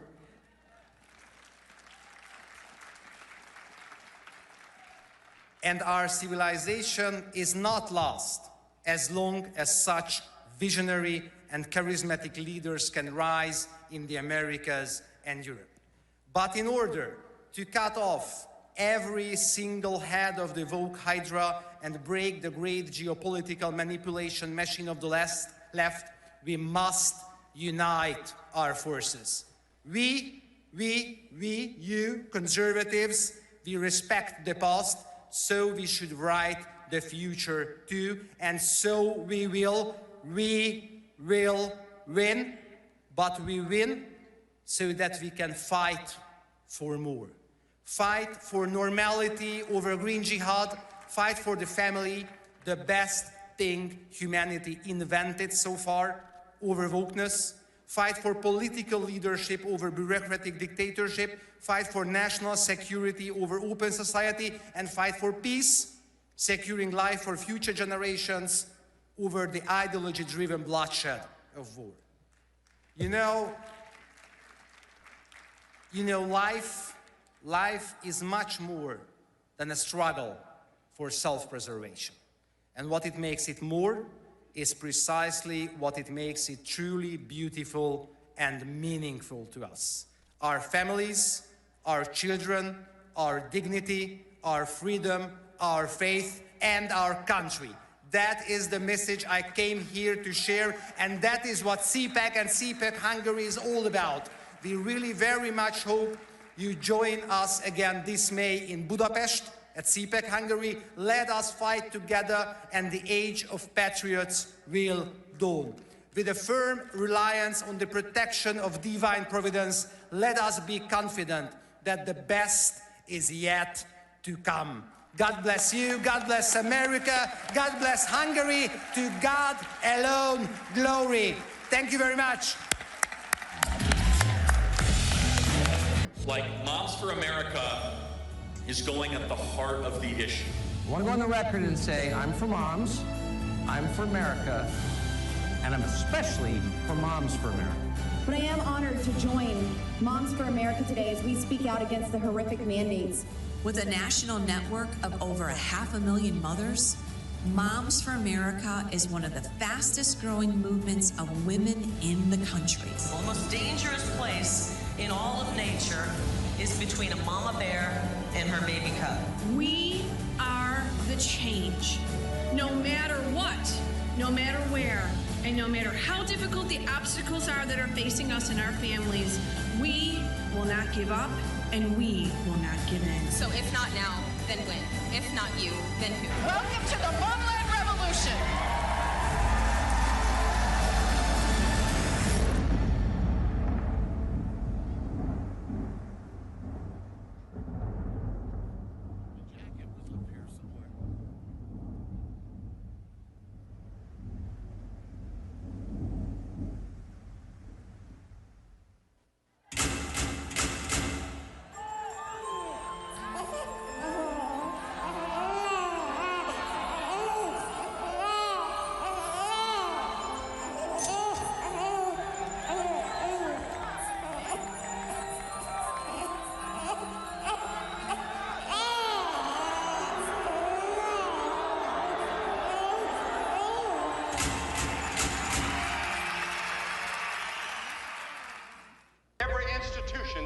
And our civilization is not lost as long as such visionary and charismatic leaders can rise in the Americas and Europe. But in order to cut off every single head of the woke hydra and break the great geopolitical manipulation machine of the left, we must unite our forces. You conservatives, we respect the past, so we should write the future too, and so we will win, but we win so that we can fight for more. Fight for normality over green jihad, fight for the family, the best thing humanity invented so far, over wokeness, fight for political leadership over bureaucratic dictatorship, fight for national security over open society, and fight for peace, securing life for future generations over the ideology-driven bloodshed of war. Life is much more than a struggle for self-preservation. And what it makes it more is precisely what it makes it truly beautiful and meaningful to us. Our families, our children, our dignity, our freedom, our faith, and our country. That is the message I came here to share, and that is what CPAC and CPAC Hungary is all about. We really very much hope you join us again this May in Budapest at CPAC Hungary. Let us fight together, and the age of patriots will dawn. With a firm reliance on the protection of divine providence, let us be confident that the best is yet to come. God bless you, God bless America, God bless Hungary, to God alone glory. Thank you very much. Like Moms for America is going at the heart of the issue. I want to go on the record and say I'm for moms, I'm for America, and I'm especially for Moms for America. But I am honored to join Moms for America today as we speak out against the horrific mandates. With a national network of over 500,000 mothers, Moms for America is one of the fastest growing movements of women in the country. The most dangerous place in all of nature is between a mama bear and her baby cub. We are the change. No matter what, no matter where, and no matter how difficult the obstacles are that are facing us and our families, we will not give up and we will not give in. So if not now, then when? If not you, then who? Welcome to the Homeland Revolution.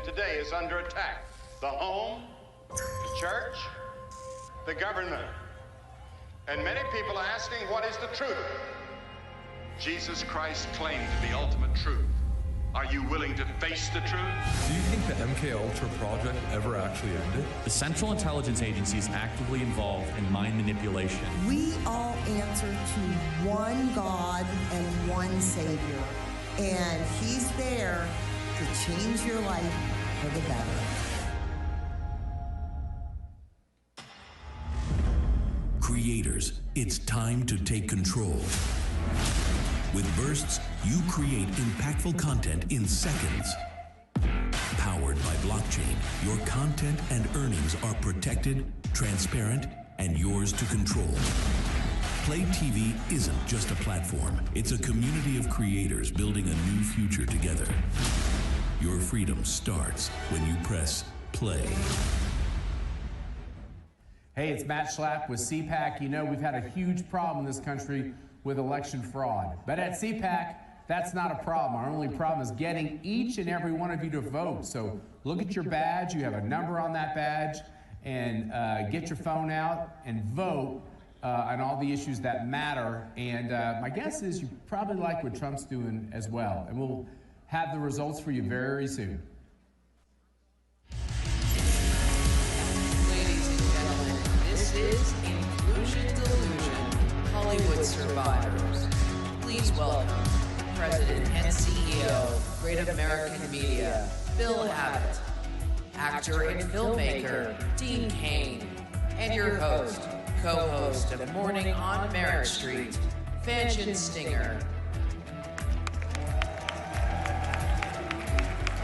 Today is under attack. The home, the church, the government. And many people are asking, what is the truth? Jesus Christ claimed the ultimate truth. Are you willing to face the truth? Do you think the MK Ultra project ever actually ended? The Central Intelligence Agency is actively involved in mind manipulation. We all answer to one God and one Savior. And He's there to change your life for the better. Creators, it's time to take control. With Bursts, you create impactful content in seconds. Powered by blockchain, your content and earnings are protected, transparent, and yours to control. Play TV isn't just a platform. It's a community of creators building a new future together. Your freedom starts when you press play. Hey, it's Matt Schlapp with CPAC. You know, we've had a huge problem in this country with election fraud. But at CPAC, that's not a problem. Our only problem is getting each and every one of you to vote. So look at your badge. You have a number on that badge. And get your phone out and vote on all the issues that matter. And my guess is you probably like what Trump's doing as well. And we'll have the results for you very soon. Ladies and gentlemen, this is Inclusion Delusion, Hollywood Survivors. Please welcome President and CEO, Great American Media, Bill Abbott, actor and filmmaker, Dean Cain, and your host, co-host of Morning on Merritt Street, Fanchon Stinger.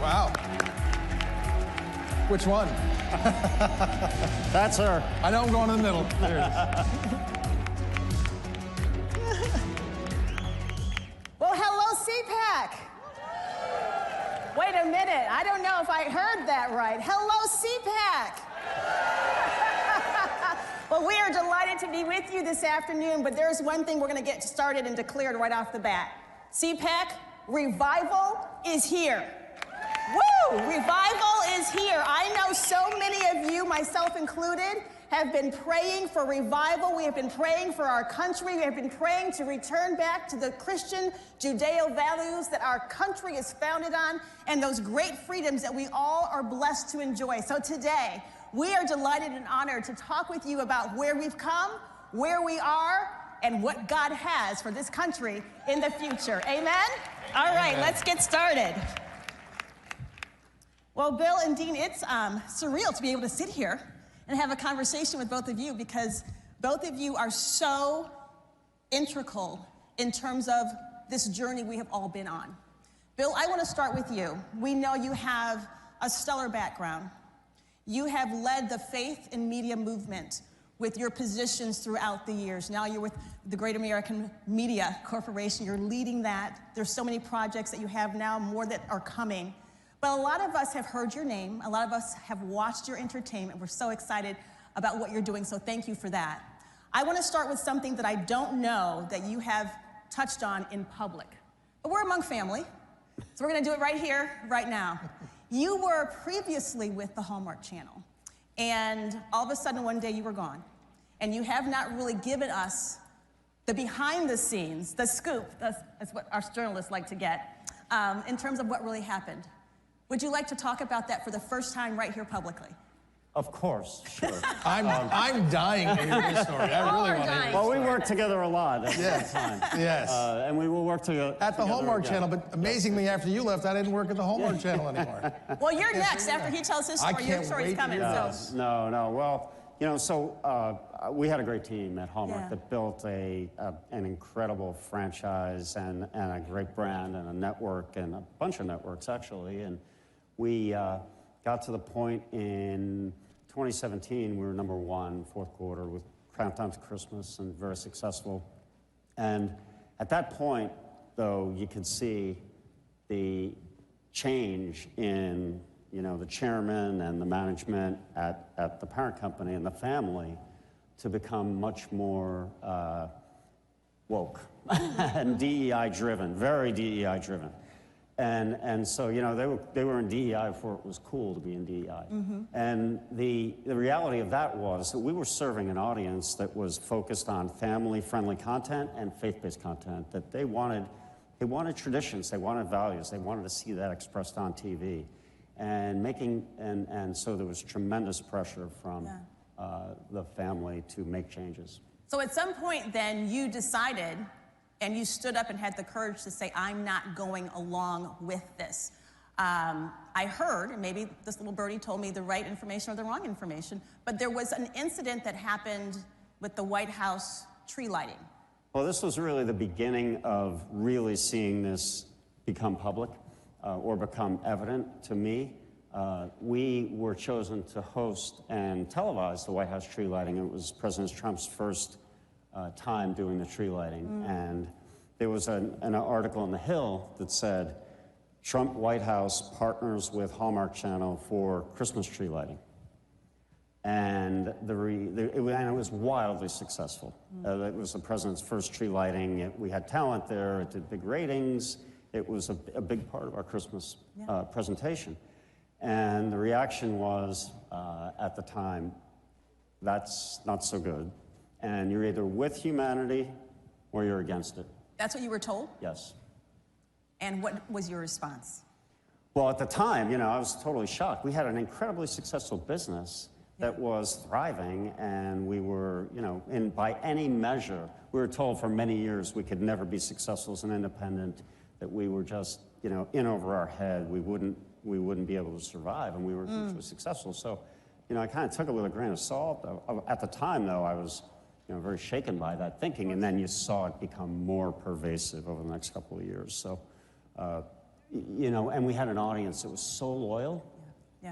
Wow. Which one? That's her. I know I'm going in the middle. There it is. Well, hello, CPAC. Wait a minute. I don't know if I heard that right. Hello, CPAC. Well, we are delighted to be with you this afternoon, but there's one thing we're going to get started and declared right off the bat. CPAC, revival is here. Woo! Revival is here. I know so many of you, myself included, have been praying for revival. We have been praying for our country. We have been praying to return back to the Christian Judeo values that our country is founded on and those great freedoms that we all are blessed to enjoy. So today, we are delighted and honored to talk with you about where we've come, where we are, and what God has for this country in the future. Amen? All right, let's get started. Well, Bill and Dean, it's surreal to be able to sit here and have a conversation with both of you because both of you are so integral in terms of this journey we have all been on. Bill, I want to start with you. We know you have a stellar background. You have led the faith and media movement with your positions throughout the years. Now you're with the Great American Media Corporation. You're leading that. There's so many projects that you have now, more that are coming. But a lot of us have heard your name. A lot of us have watched your entertainment. We're so excited about what you're doing, so thank you for that. I want to start with something that I don't know that you have touched on in public. But we're among family, so we're going to do it right here, right now. You were previously with the Hallmark Channel. And all of a sudden, one day you were gone. And you have not really given us the behind the scenes, the scoop, that's what our journalists like to get, in terms of what really happened. Would you like to talk about that for the first time right here publicly? Of course, sure. I'm dying to hear this story. I really want to hear. Well, we worked together a lot at that time. Yes. And we will work together. At the Hallmark Channel, but amazingly, after you left, I didn't work at the Hallmark Channel anymore. Well, you're next. After he tells his story, your story's coming. Yes. So. No. Well, you know, so we had a great team at Hallmark that built an incredible franchise and a great brand and a network and a bunch of networks, actually. And we got to the point in 2017, we were #1, fourth quarter, with Countdown to Christmas, and very successful. And at that point, though, you could see the change in, you know, the chairman and the management at the parent company and the family to become much more woke and DEI-driven, very DEI-driven. And so, you know, they were in DEI before it was cool to be in DEI. And the reality of that was that we were serving an audience that was focused on family-friendly content and faith-based content, that they wanted traditions, they wanted values, they wanted to see that expressed on TV. And so there was tremendous pressure from the family to make changes. So at some point then you decided, and you stood up and had the courage to say, I'm not going along with this. I heard, and maybe this little birdie told me the right information or the wrong information, but there was an incident that happened with the White House tree lighting. Well, this was really the beginning of really seeing this become public or become evident to me. We were chosen to host and televise the White House tree lighting. It was President Trump's first time doing the tree lighting. And there was an article in The Hill that said, Trump White House partners with Hallmark Channel for Christmas tree lighting. And it was wildly successful. It was the president's first tree lighting. We had talent there. It did big ratings. It was a big part of our Christmas presentation. And the reaction was, at the time, that's not so good. And you're either with humanity or you're against it. That's what you were told? Yes. And what was your response? Well, at the time, you know, I was totally shocked. We had an incredibly successful business that was thriving, and we were, you know, by any measure, we were told for many years we could never be successful as an independent, that we were just, you know, in over our head. We wouldn't be able to survive, and we were successful. So, you know, I kind of took it with a grain of salt. At the time, though, I was, you know, very shaken by that thinking, and then you saw it become more pervasive over the next couple of years. So, you know, and we had an audience that was so loyal,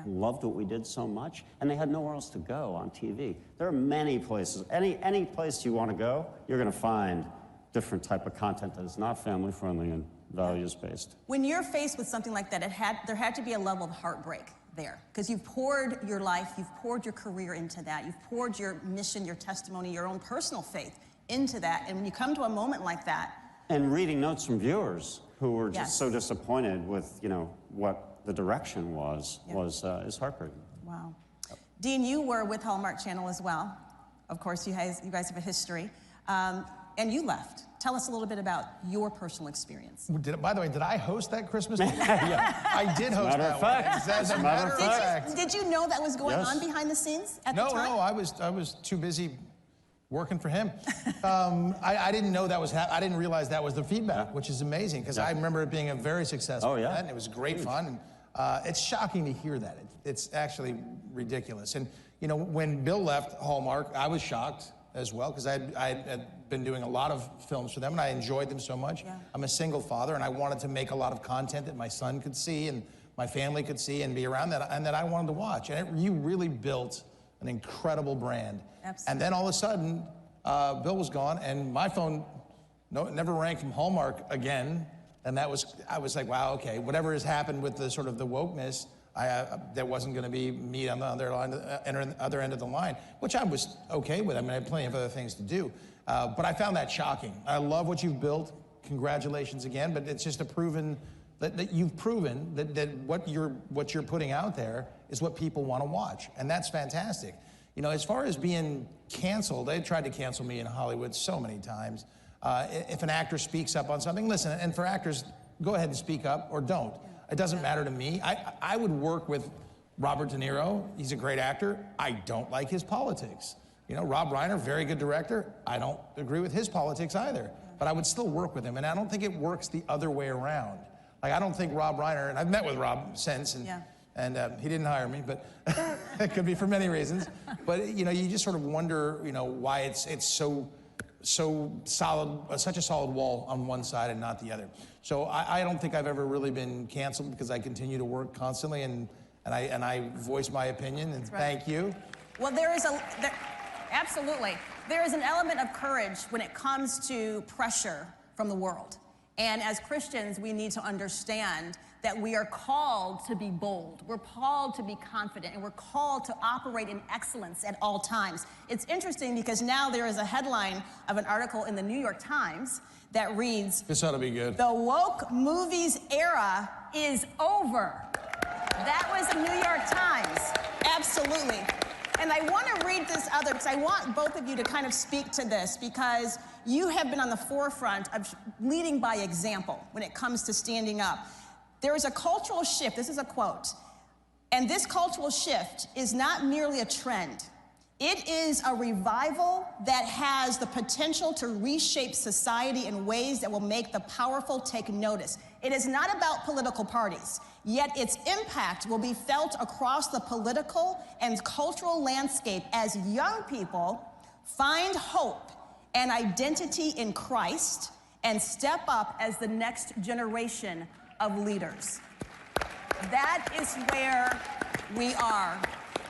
loved what we did so much, and they had nowhere else to go on TV. There are many places, any place you want to go, you're going to find different type of content that is not family-friendly and values-based. When you're faced with something like that, there had to be a level of heartbreak there, because you've poured your life, you've poured your career into that, you've poured your mission, your testimony, your own personal faith into that, and when you come to a moment like that... And reading notes from viewers who were just so disappointed with, you know, what the direction is heartbreaking. Wow. Dean, you were with Hallmark Channel as well. Of course, you guys have a history. And you left. Tell us a little bit about your personal experience. By the way, did I host that Christmas dinner? I did host that one. As a matter of fact. Did you know that was going on behind the scenes at the time? No, I was too busy working for him. I didn't know that was happening. I didn't realize that was the feedback, which is amazing, because I remember it being a very successful event. It was great fun. And it's shocking to hear that. It's actually ridiculous. And, you know, when Bill left Hallmark, I was shocked as well, because I had been doing a lot of films for them, and I enjoyed them so much. I'm a single father, and I wanted to make a lot of content that my son could see and my family could see and be around that, and that I wanted to watch. And you really built an incredible brand. Absolutely. And then all of a sudden, Bill was gone, and my phone never rang from Hallmark again. And I was like, wow, okay, whatever has happened with the sort of the wokeness, that wasn't going to be me on the other end of the line, which I was okay with. I mean, I had plenty of other things to do. But I found that shocking. I love what you've built. Congratulations again. But it's just that you've proven that what you're putting out there is what people want to watch. And that's fantastic. You know, as far as being canceled, they tried to cancel me in Hollywood so many times. If an actor speaks up on something, listen, and for actors, go ahead and speak up or don't. It doesn't matter to me. I would work with Robert De Niro. He's a great actor. I don't like his politics. You know, Rob Reiner, very good director. I don't agree with his politics either. But I would still work with him, and I don't think it works the other way around. Like, I don't think Rob Reiner, and I've met with Rob since, and he didn't hire me, but it could be for many reasons. But, you know, you just sort of wonder, you know, why it's so solid, such a solid wall on one side and not the other. So I don't think I've ever really been canceled because I continue to work constantly and I voice my opinion, and thank you. Well, absolutely. There is an element of courage when it comes to pressure from the world. And as Christians, we need to understand that we are called to be bold. We're called to be confident, and we're called to operate in excellence at all times. It's interesting because now there is a headline of an article in the New York Times that reads, "This ought to be good. The woke movies era is over." That was the New York Times. Absolutely. And I want to read this other, because I want both of you to kind of speak to this, because you have been on the forefront of leading by example when it comes to standing up. There is a cultural shift, this is a quote, and this cultural shift is not merely a trend. It is a revival that has the potential to reshape society in ways that will make the powerful take notice. It is not about political parties, yet its impact will be felt across the political and cultural landscape as young people find hope and identity in Christ and step up as the next generation of leaders. That is where we are.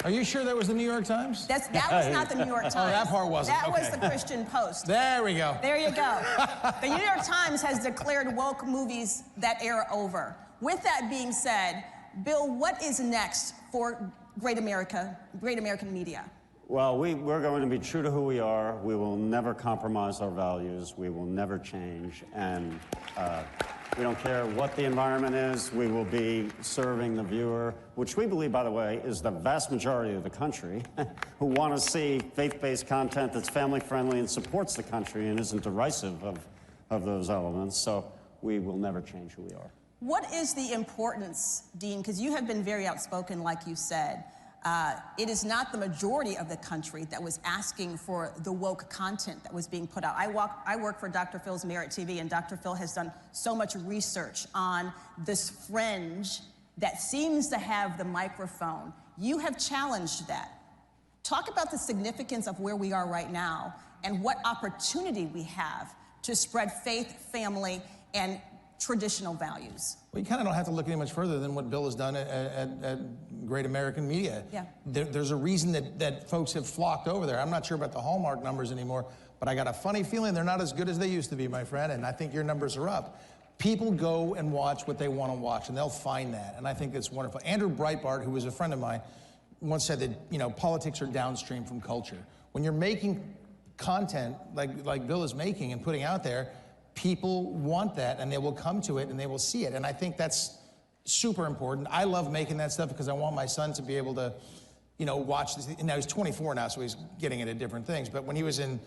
Are you sure that was the New York Times? That was not the New York Times. Oh, that part wasn't. That was the Christian Post. There we go. There you go. The New York Times has declared woke movies that era over. With that being said, Bill, what is next for Great American media? Well, we're going to be true to who we are. We will never compromise our values. We will never change. And we don't care what the environment is. We will be serving the viewer, which we believe, by the way, is the vast majority of the country, who want to see faith-based content that's family-friendly and supports the country and isn't derisive of those elements. So we will never change who we are. What is the importance, Dean, because you have been very outspoken, like you said. It is not the majority of the country that was asking for the woke content that was being put out. I work for Dr. Phil's Merit TV, and Dr. Phil has done so much research on this fringe that seems to have the microphone. You have challenged that. Talk about the significance of where we are right now and what opportunity we have to spread faith, family, and traditional values. Well, you kind of don't have to look any much further than what Bill has done at Great American Media. Yeah. There's a reason that folks have flocked over there. I'm not sure about the Hallmark numbers anymore, but I got a funny feeling they're not as good as they used to be, my friend, and I think your numbers are up. People go and watch what they want to watch, and they'll find that, and I think it's wonderful. Andrew Breitbart, who was a friend of mine, once said that, you know, politics are downstream from culture. When you're making content like Bill is making and putting out there, people want that, and they will come to it, and they will see it. And I think that's super important. I love making that stuff because I want my son to be able to, you know, watch this. And now he's 24 now, so he's getting into different things. But when he was in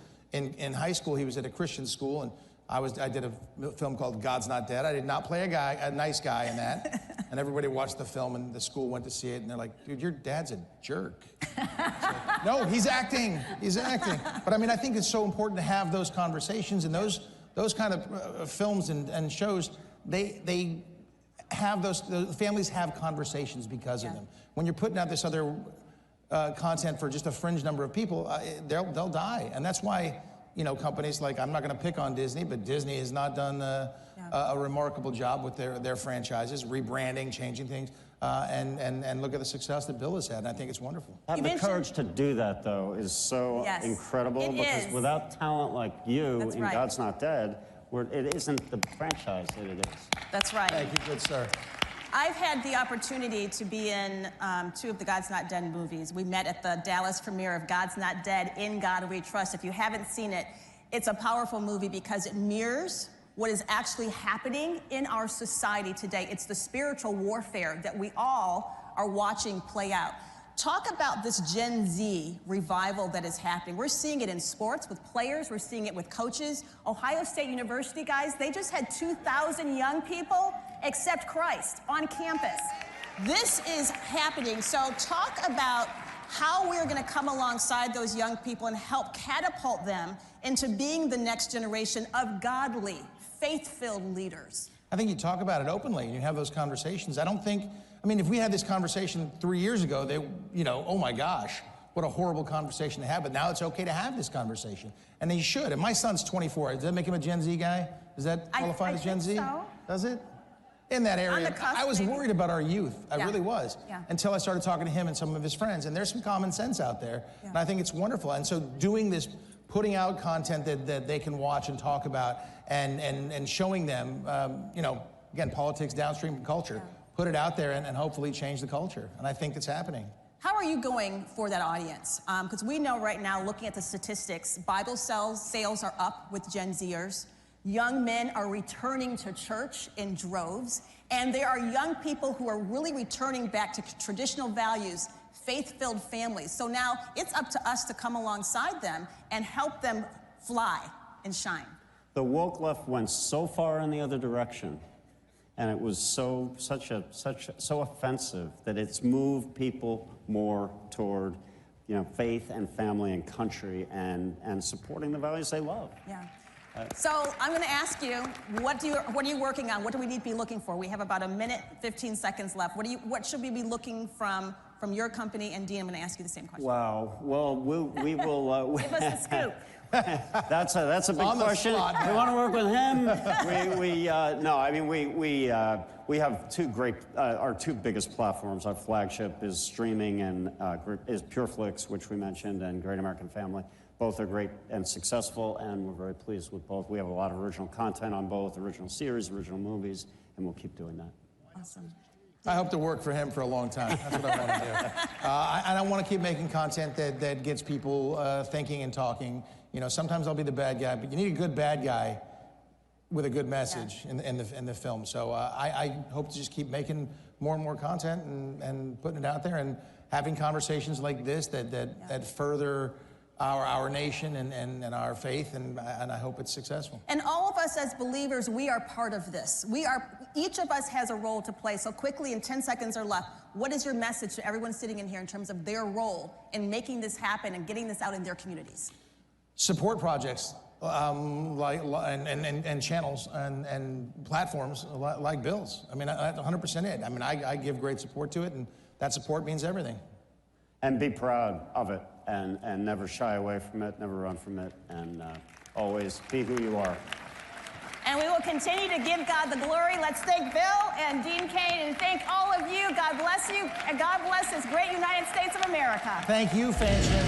high school, he was at a Christian school, and I did a film called God's Not Dead. I did not play a nice guy in that. And everybody watched the film, and the school went to see it, and they're like, dude, your dad's a jerk. Like, no, he's acting. He's acting. But I mean, I think it's so important to have those conversations, and those kind of films and shows, they have those families have conversations because of them. When you're putting out this other content for just a fringe number of people, they'll die. And that's why companies like, I'm not going to pick on Disney, but Disney has not done a remarkable job with their franchises, rebranding, changing things, and look at the success that Bill has had, and I think it's wonderful. Having the courage to do that, though, is so incredible, because without talent like you in God's Not Dead, it isn't the franchise that it is. That's right. Thank you, good sir. I've had the opportunity to be in 2 of the God's Not Dead movies. We met at the Dallas premiere of God's Not Dead, In God We Trust. If you haven't seen it, it's a powerful movie because it mirrors what is actually happening in our society today. It's the spiritual warfare that we all are watching play out. Talk about this Gen Z revival that is happening. We're seeing it in sports with players. We're seeing it with coaches. Ohio State University, guys, they just had 2,000 young people accept Christ on campus. This is happening. So talk about how we're going to come alongside those young people and help catapult them into being the next generation of godly, faith-filled leaders. I think you talk about it openly and you have those conversations. I mean, if we had this conversation 3 years ago, oh my gosh, what a horrible conversation to have, but now it's okay to have this conversation. And they should. And my son's 24. Does that make him a Gen Z guy? Does that qualify as Gen Z? So. Does it? In that area. I was worried about our youth. I really was. Yeah. Until I started talking to him and some of his friends. And there's some common sense out there. Yeah. And I think it's wonderful. And so doing this, putting out content that they can watch and talk about and showing them, again, politics downstream from culture. Yeah. Put it out there and hopefully change the culture. And I think it's happening. How are you going for that audience? Because we know right now, looking at the statistics, Bible sales are up with Gen Zers. Young men are returning to church in droves. And there are young people who are really returning back to traditional values, faith-filled families. So now it's up to us to come alongside them and help them fly and shine. The woke left went so far in the other direction, and it was so offensive that it's moved people more toward, faith and family and country and supporting the values they love. Yeah. So I'm going to ask you, what are you working on? What do we need to be looking for? We have about 1 minute, 15 seconds left. What should we be looking from your company? And Dean, I'm going to ask you the same question. Wow. Well, we will. Give us the scoop. That's a big question. We want to work with him. We have two great, our two biggest platforms. Our flagship is streaming and is PureFlix, which we mentioned, and Great American Family. Both are great and successful, and we're very pleased with both. We have a lot of original content on both, original series, original movies, and we'll keep doing that. Awesome. I hope to work for him for a long time. That's what I want to do. And I want to keep making content that gets people thinking and talking. Sometimes I'll be the bad guy, but you need a good bad guy with a good message in the film. So I hope to just keep making more and more content and putting it out there and having conversations like this that further our nation and our faith, and I hope it's successful. And all of us as believers, we are part of this. Each of us has a role to play. So quickly, in 10 seconds or less, what is your message to everyone sitting in here in terms of their role in making this happen and getting this out in their communities? Support projects and channels and platforms like Bill's. I mean, 100% it. I mean, I give great support to it, and that support means everything. And be proud of it, and never shy away from it, never run from it, and always be who you are. And we will continue to give God the glory. Let's thank Bill and Dean Cain, and thank all of you. God bless you, and God bless this great United States of America. Thank you, Fansion.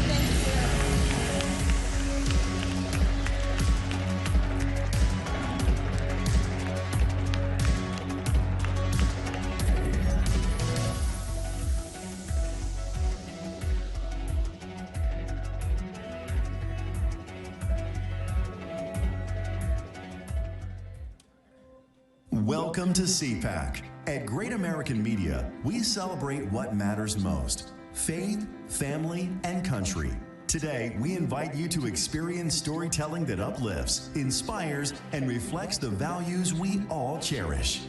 Welcome to CPAC. At Great American Media, we celebrate what matters most: faith, family, and country. Today, we invite you to experience storytelling that uplifts, inspires, and reflects the values we all cherish.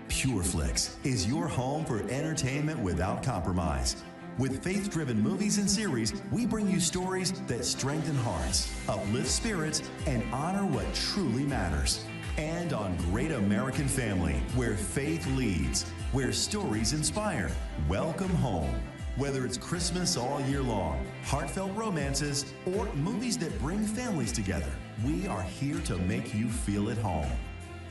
PureFlix is your home for entertainment without compromise. With faith-driven movies and series, we bring you stories that strengthen hearts, uplift spirits, and honor what truly matters. And on Great American Family, where faith leads, where stories inspire. Welcome home. Whether it's Christmas all year long, heartfelt romances, or movies that bring families together, we are here to make you feel at home.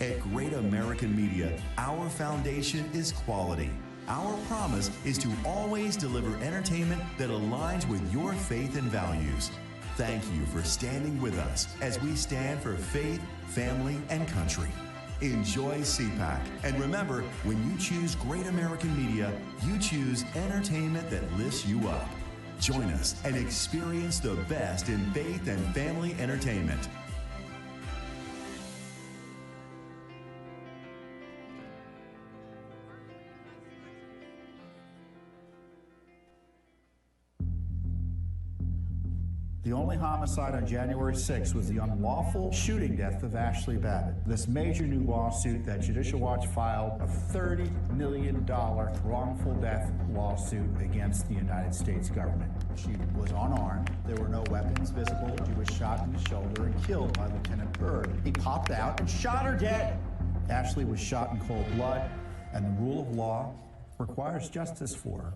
At Great American Media, our foundation is quality. Our promise is to always deliver entertainment that aligns with your faith and values. Thank you for standing with us as we stand for faith, family, and country. Enjoy CPAC. And remember, when you choose Great American Media, you choose entertainment that lifts you up. Join us and experience the best in faith and family entertainment. The only homicide on January 6th was the unlawful shooting death of Ashley Babbitt. This major new lawsuit that Judicial Watch filed, a $30 million wrongful death lawsuit against the United States government. She was unarmed. There were no weapons visible. She was shot in the shoulder and killed by Lieutenant Byrd. He popped out and shot her dead. Ashley was shot in cold blood, and the rule of law requires justice for her.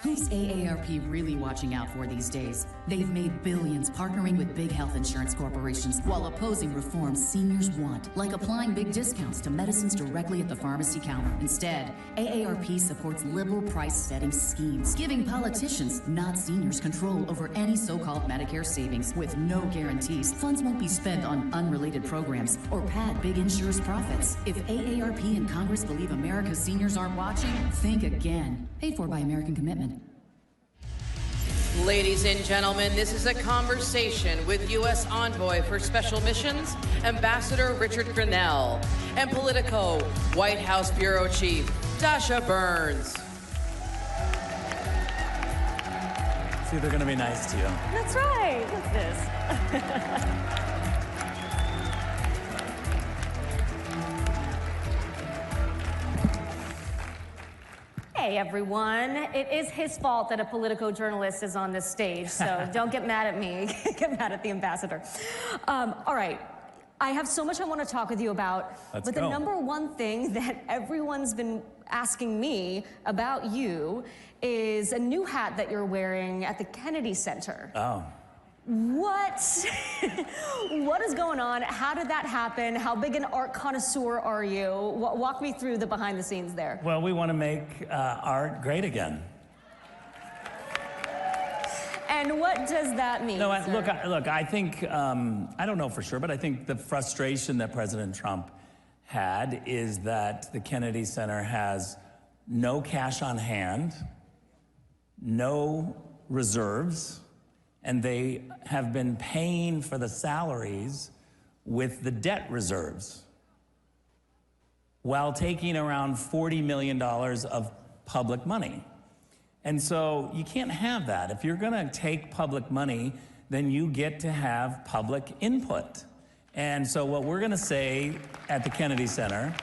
Who's AARP really watching out for these days? They've made billions partnering with big health insurance corporations while opposing reforms seniors want, like applying big discounts to medicines directly at the pharmacy counter. Instead, AARP supports liberal price-setting schemes, giving politicians, not seniors, control over any so-called Medicare savings with no guarantees. Funds won't be spent on unrelated programs or pad big insurers' profits. If AARP and Congress believe America's seniors aren't watching, think again. Paid for by American Commitment. Ladies and gentlemen, this is a conversation with U.S. Envoy for Special Missions, Ambassador Richard Grenell, and Politico White House Bureau Chief Dasha Burns. See, they're going to be nice to you. That's right. What's this? Hey, everyone. It is his fault that a Politico journalist is on this stage, so don't get mad at me. Get mad at the ambassador. All right. I have so much I want to talk with you about, but the number one thing that everyone's been asking me about you is a new hat that you're wearing at the Kennedy Center. Oh. What? What is going on? How did that happen? How big an art connoisseur are you? Walk me through the behind the scenes there. Well, we want to make art great again. And what does that mean? No, look, I think, I don't know for sure, but I think the frustration that President Trump had is that the Kennedy Center has no cash on hand, no reserves, and they have been paying for the salaries with the debt reserves while taking around $40 million of public money. And so you can't have that. If you're gonna take public money, then you get to have public input. And so what we're gonna say at the Kennedy Center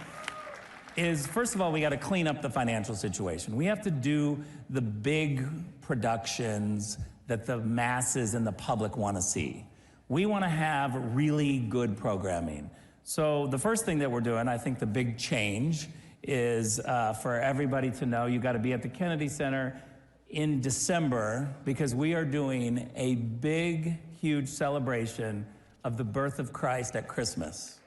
is, first of all, we gotta clean up the financial situation. We have to do the big productions that the masses and the public want to see. We want to have really good programming. So the first thing that we're doing, I think the big change is for everybody to know you got to be at the Kennedy Center in December because we are doing a big, huge celebration of the birth of Christ at Christmas.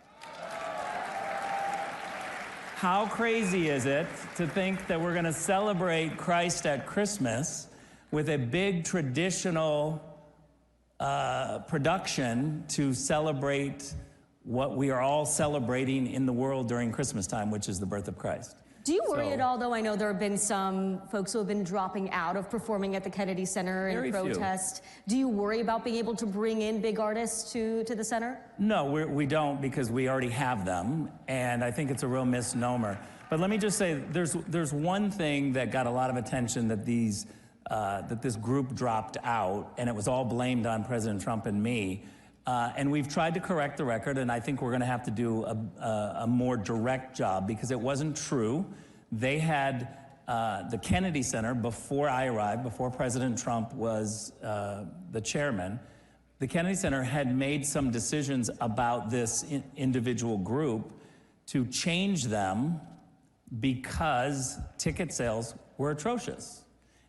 How crazy is it to think that we're going to celebrate Christ at Christmas with a big traditional production to celebrate what we are all celebrating in the world during Christmas time, which is the birth of Christ. Do you worry at all, though? I know there have been some folks who have been dropping out of performing at the Kennedy Center in protest. Do you worry about being able to bring in big artists to the center? No, we don't, because we already have them, and I think it's a real misnomer. But let me just say, there's one thing that got a lot of attention that this group dropped out, and it was all blamed on President Trump and me. And we've tried to correct the record, and I think we're going to have to do a more direct job because it wasn't true. They had the Kennedy Center, before I arrived, before President Trump was the chairman, the Kennedy Center had made some decisions about this individual group to change them because ticket sales were atrocious.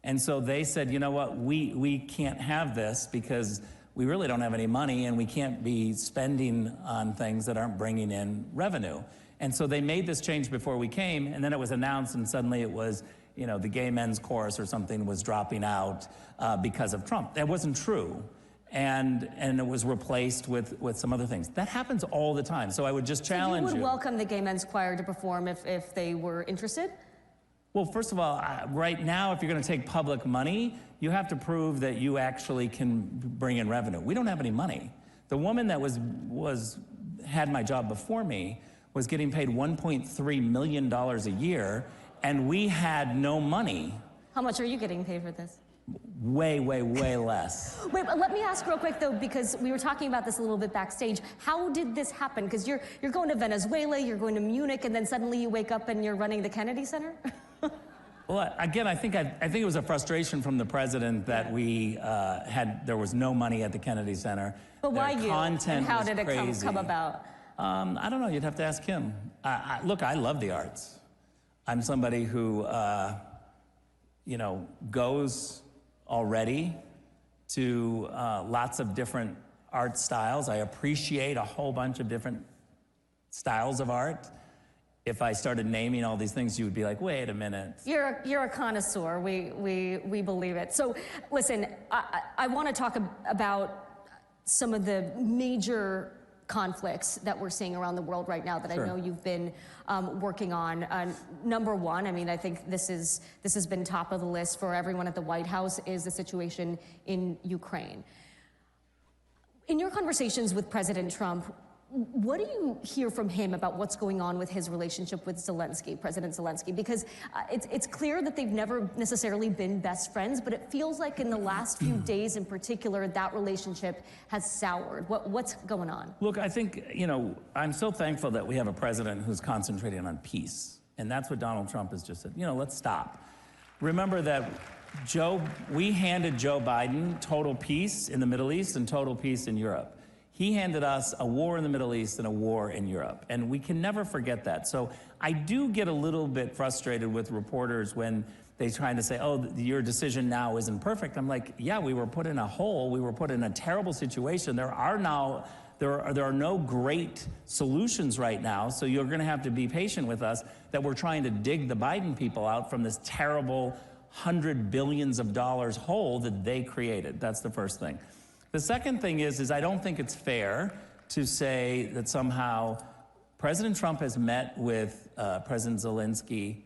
And so they said, you know what, we can't have this because we really don't have any money and we can't be spending on things that aren't bringing in revenue. And so they made this change before we came, and then it was announced, and suddenly it was, you know, the gay men's chorus or something was dropping out because of Trump. That wasn't true. And it was replaced with some other things. That happens all the time. So I would just challenge you. So you would welcome the gay men's choir to perform if they were interested? Well, first of all, right now, if you're going to take public money, you have to prove that you actually can bring in revenue. We don't have any money. The woman that had my job before me was getting paid $1.3 million a year, and we had no money. How much are you getting paid for this? Way, way, way less. Wait, but let me ask real quick though, because we were talking about this a little bit backstage. How did this happen? Because you're going to Venezuela, you're going to Munich, and then suddenly you wake up and you're running the Kennedy Center? Well, again, I think it was a frustration from the president that there was no money at the Kennedy Center. But why you? Content and how was did it crazy. come about? I don't know. You'd have to ask him. Look, I love the arts. I'm somebody who, goes already to lots of different art styles. I appreciate a whole bunch of different styles of art. If I started naming all these things, you would be like, wait a minute. You're a connoisseur. We believe it. So listen, I want to talk about some of the major conflicts that we're seeing around the world right now that I know you've been working on. Number one, I mean, I think this has been top of the list for everyone at the White House, is the situation in Ukraine. In your conversations with President Trump, what do you hear from him about what's going on with his relationship with President Zelensky? Because it's clear that they've never necessarily been best friends, but it feels like in the last few days in particular, that relationship has soured. What's going on? Look, I think, I'm so thankful that we have a president who's concentrating on peace. And that's what Donald Trump has just said. Let's stop. Remember that we handed Joe Biden total peace in the Middle East and total peace in Europe. He handed us a war in the Middle East and a war in Europe, and we can never forget that. So I do get a little bit frustrated with reporters when they're trying to say, oh, your decision now isn't perfect. I'm like, yeah, we were put in a hole. We were put in a terrible situation. There are no great solutions right now, so you're going to have to be patient with us that we're trying to dig the Biden people out from this terrible $100 billion hole that they created. That's the first thing. The second thing is I don't think it's fair to say that somehow President Trump has met with President Zelensky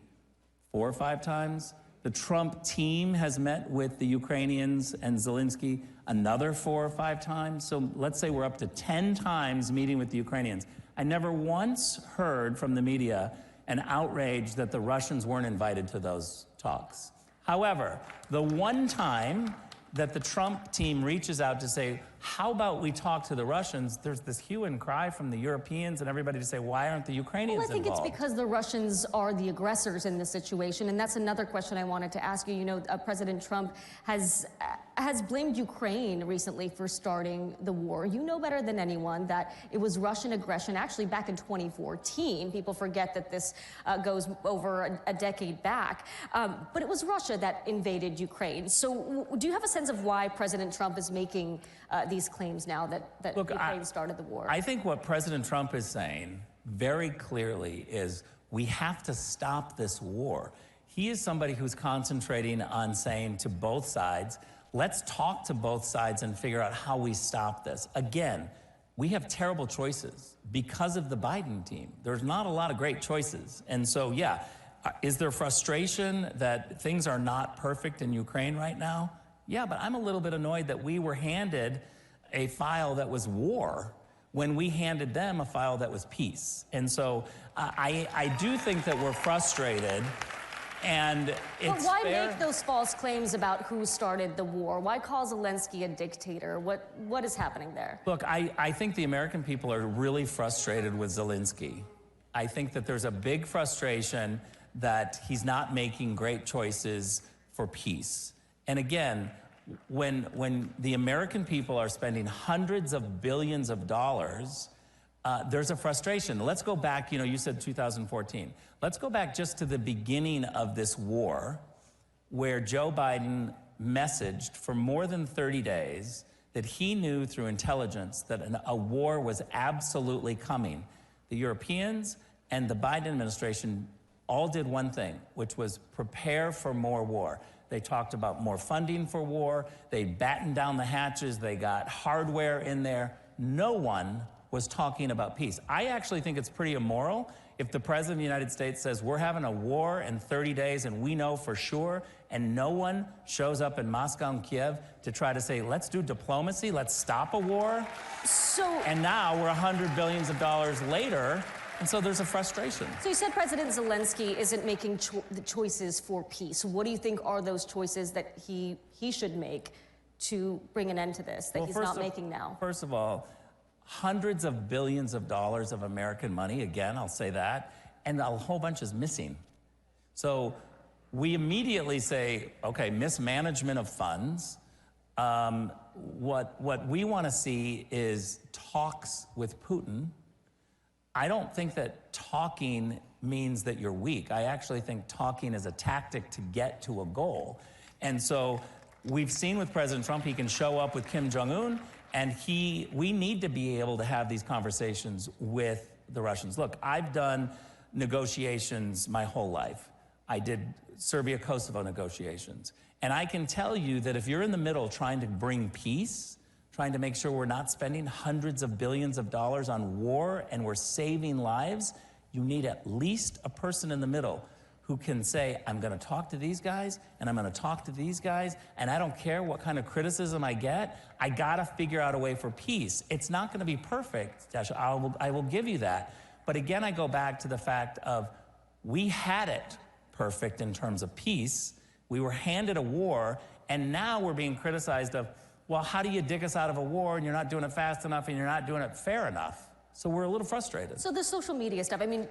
4 or 5 times. The Trump team has met with the Ukrainians and Zelensky another 4 or 5 times. So let's say we're up to 10 times meeting with the Ukrainians. I never once heard from the media an outrage that the Russians weren't invited to those talks. However, the one time that the Trump team reaches out to say, how about we talk to the Russians, there's this hue and cry from the Europeans and everybody to say, why aren't the Ukrainians involved? Well, I think it's because the Russians are the aggressors in this situation, and that's another question I wanted to ask you. President Trump has blamed Ukraine recently for starting the war. You know better than anyone that it was Russian aggression, actually back in 2014. People forget that this goes over a decade back. But it was Russia that invaded Ukraine. So do you have a sense of why President Trump is making these claims now that Look, Ukraine started the war? I think what President Trump is saying very clearly is we have to stop this war. He is somebody who's concentrating on saying to both sides, let's talk to both sides and figure out how we stop this. Again, we have terrible choices because of the Biden team. There's not a lot of great choices. And so, yeah, is there frustration that things are not perfect in Ukraine right now? Yeah, but I'm a little bit annoyed that we were handed a file that was war when we handed them a file that was peace. And so I do think that we're frustrated. And it's But why make those false claims about who started the war? Why call Zelensky a dictator? What is happening there? Look, I think the American people are really frustrated with Zelensky. I think that there's a big frustration that he's not making great choices for peace. And again, when the American people are spending hundreds of billions of dollars, there's a frustration. Let's go back, you said 2014. Let's go back just to the beginning of this war where Joe Biden messaged for more than 30 days that he knew through intelligence that a war was absolutely coming. The Europeans and the Biden administration all did one thing, which was prepare for more war. They talked about more funding for war. They battened down the hatches. They got hardware in there. No one was talking about peace. I actually think it's pretty immoral if the President of the United States says we're having a war in 30 days and we know for sure, and no one shows up in Moscow and Kiev to try to say, let's do diplomacy, let's stop a war. And now we're $100 billion later, and so there's a frustration. So you said President Zelensky isn't making the choices for peace. What do you think are those choices that he should make to bring an end to this, that he's not making now? First of all, hundreds of billions of dollars of American money, again, I'll say that, and a whole bunch is missing. So we immediately say, okay, mismanagement of funds. What we want to see is talks with Putin. I don't think that talking means that you're weak. I actually think talking is a tactic to get to a goal. And so we've seen with President Trump, he can show up with Kim Jong-un, and we need to be able to have these conversations with the Russians. Look, I've done negotiations my whole life. I did Serbia-Kosovo negotiations. And I can tell you that if you're in the middle trying to bring peace, trying to make sure we're not spending hundreds of billions of dollars on war and we're saving lives, you need at least a person in the middle who can say, I'm going to talk to these guys, and I'm going to talk to these guys, and I don't care what kind of criticism I get, I got to figure out a way for peace. It's not going to be perfect, Dasha, I will give you that. But again, I go back to the fact of we had it perfect in terms of peace. We were handed a war, and now we're being criticized of, well, how do you dig us out of a war, and you're not doing it fast enough, and you're not doing it fair enough? So we're a little frustrated. So the social media stuff, I mean,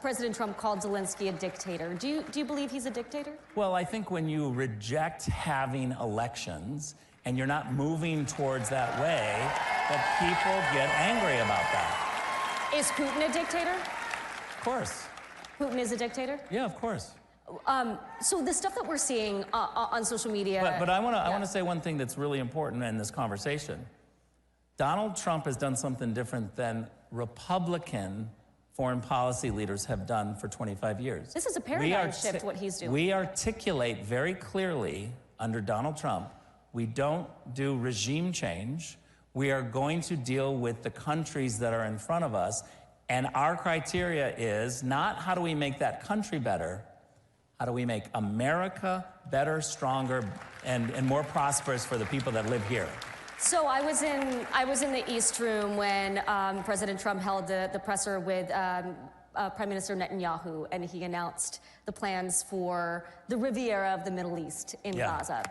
President Trump called Zelensky a dictator. Do you believe he's a dictator? Well, I think when you reject having elections and you're not moving towards that way, that people get angry about that. Is Putin a dictator? Of course. Putin is a dictator? Yeah, of course. So the stuff that we're seeing on social media... But I want to say one thing that's really important in this conversation. Donald Trump has done something different than Republican foreign policy leaders have done for 25 years. This is a paradigm shift, what he's doing. We articulate very clearly under Donald Trump, we don't do regime change. We are going to deal with the countries that are in front of us. And our criteria is not how do we make that country better, how do we make America better, stronger, and more prosperous for the people that live here. So I was in the East Room when President Trump held the presser with Prime Minister Netanyahu, and he announced the plans for the Riviera of the Middle East in Gaza.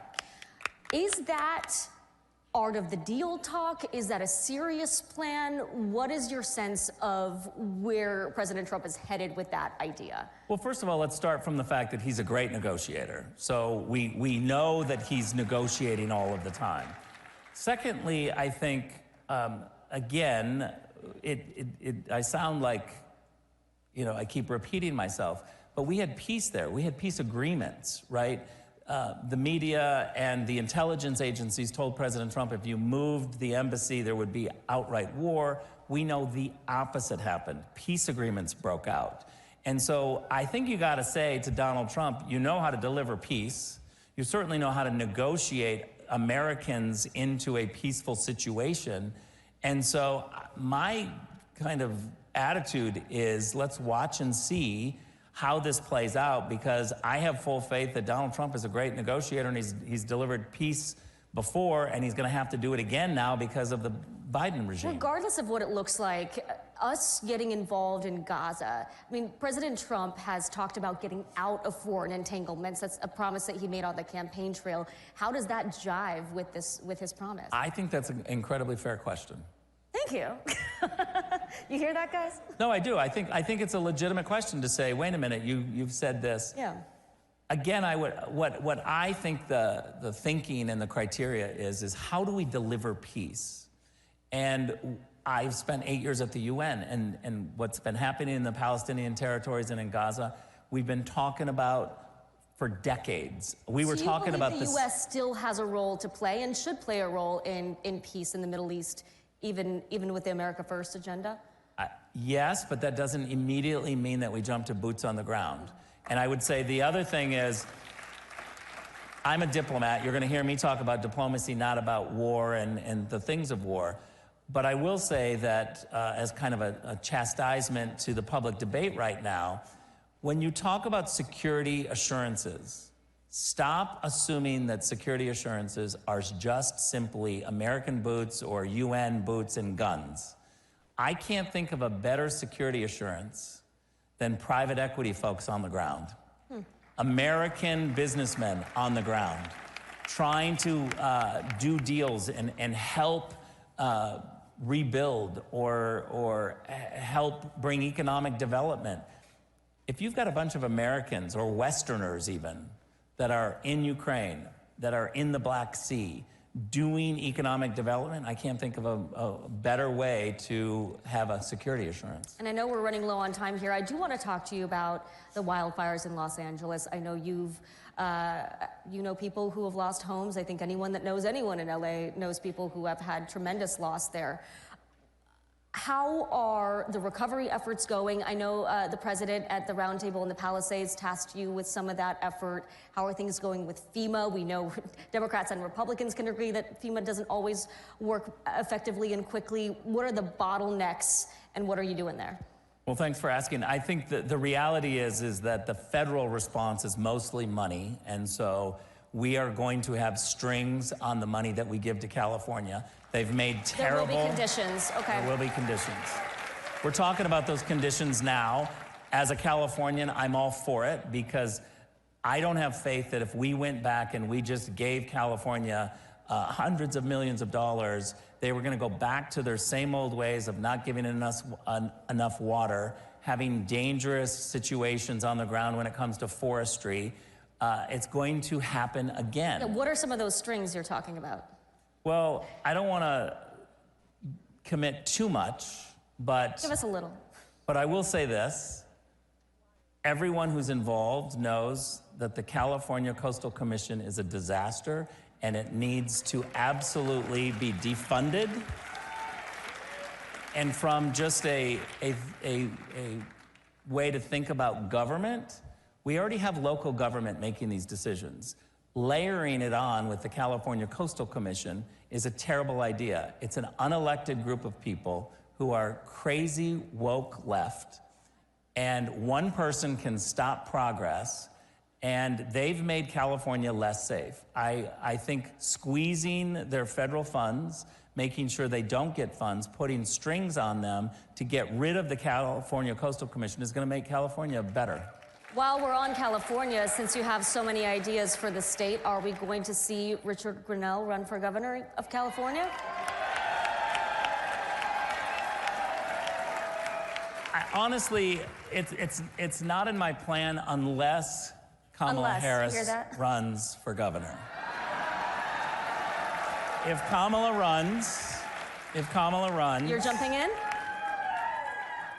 Is that art of the deal talk? Is that a serious plan? What is your sense of where President Trump is headed with that idea? Well, first of all, let's start from the fact that he's a great negotiator. So we know that he's negotiating all of the time. Secondly, I think, again, I sound like, I keep repeating myself, but we had peace there. We had peace agreements, right? The media and the intelligence agencies told President Trump if you moved the embassy, there would be outright war. We know the opposite happened. Peace agreements broke out. And so I think you got to say to Donald Trump, you know how to deliver peace. You certainly know how to negotiate Americans into a peaceful situation. And so my kind of attitude is let's watch and see how this plays out, because I have full faith that Donald Trump is a great negotiator, and he's delivered peace before, and he's going to have to do it again now because of the Biden regime. Regardless of what it looks like, us getting involved in Gaza, I mean, President Trump has talked about getting out of foreign entanglements. That's a promise that he made on the campaign trail. How does that jive with his promise? I think that's an incredibly fair question. Thank you. You hear that, guys? No, I do. I think it's a legitimate question to say, wait a minute, you've said this. Yeah. Again, what I think the thinking and the criteria is how do we deliver peace? And I've spent 8 years at the UN, and what's been happening in the Palestinian territories and in Gaza, we've been talking about for decades. We were talking about this. The U.S. still has a role to play and should play a role in peace in the Middle East, even with the America First agenda? Yes, but that doesn't immediately mean that we jump to boots on the ground. And I would say the other thing is, I'm a diplomat. You're going to hear me talk about diplomacy, not about war and the things of war. But I will say that as kind of a chastisement to the public debate right now, when you talk about security assurances, stop assuming that security assurances are just simply American boots or UN boots and guns. I can't think of a better security assurance than private equity folks on the ground. American businessmen on the ground trying to do deals and help rebuild or help bring economic development. If you've got a bunch of Americans or Westerners even that are in Ukraine, that are in the Black Sea, doing economic development, I can't think of a better way to have a security assurance. And I know we're running low on time here. I do want to talk to you about the wildfires in Los Angeles. I know you know people who have lost homes. I think anyone that knows anyone in LA knows people who have had tremendous loss there. How are the recovery efforts going? I know the president at the roundtable in the Palisades tasked you with some of that effort. How are things going with FEMA? We know Democrats and Republicans can agree that FEMA doesn't always work effectively and quickly. What are the bottlenecks and what are you doing there? Well, thanks for asking. I think that the reality is that the federal response is mostly money, and so we are going to have strings on the money that we give to California. They've made terrible... There will be conditions, okay. There will be conditions. We're talking about those conditions now. As a Californian, I'm all for it because I don't have faith that if we went back and we just gave California hundreds of millions of dollars, they were gonna go back to their same old ways of not giving enough water, having dangerous situations on the ground when it comes to forestry. It's going to happen again. Yeah, what are some of those strings you're talking about? Well, I don't want to commit too much, but... Give us a little. But I will say this. Everyone who's involved knows that the California Coastal Commission is a disaster and it needs to absolutely be defunded. And from just a way to think about government, we already have local government making these decisions. Layering it on with the California Coastal Commission is a terrible idea. It's an unelected group of people who are crazy woke left, and one person can stop progress, and they've made California less safe. I think squeezing their federal funds, making sure they don't get funds, putting strings on them to get rid of the California Coastal Commission is going to make California better. While we're on California, since you have so many ideas for the state, are we going to see Richard Grinnell run for governor of California? Honestly, it's not in my plan unless Kamala Harris runs for governor. If Kamala runs... You're jumping in?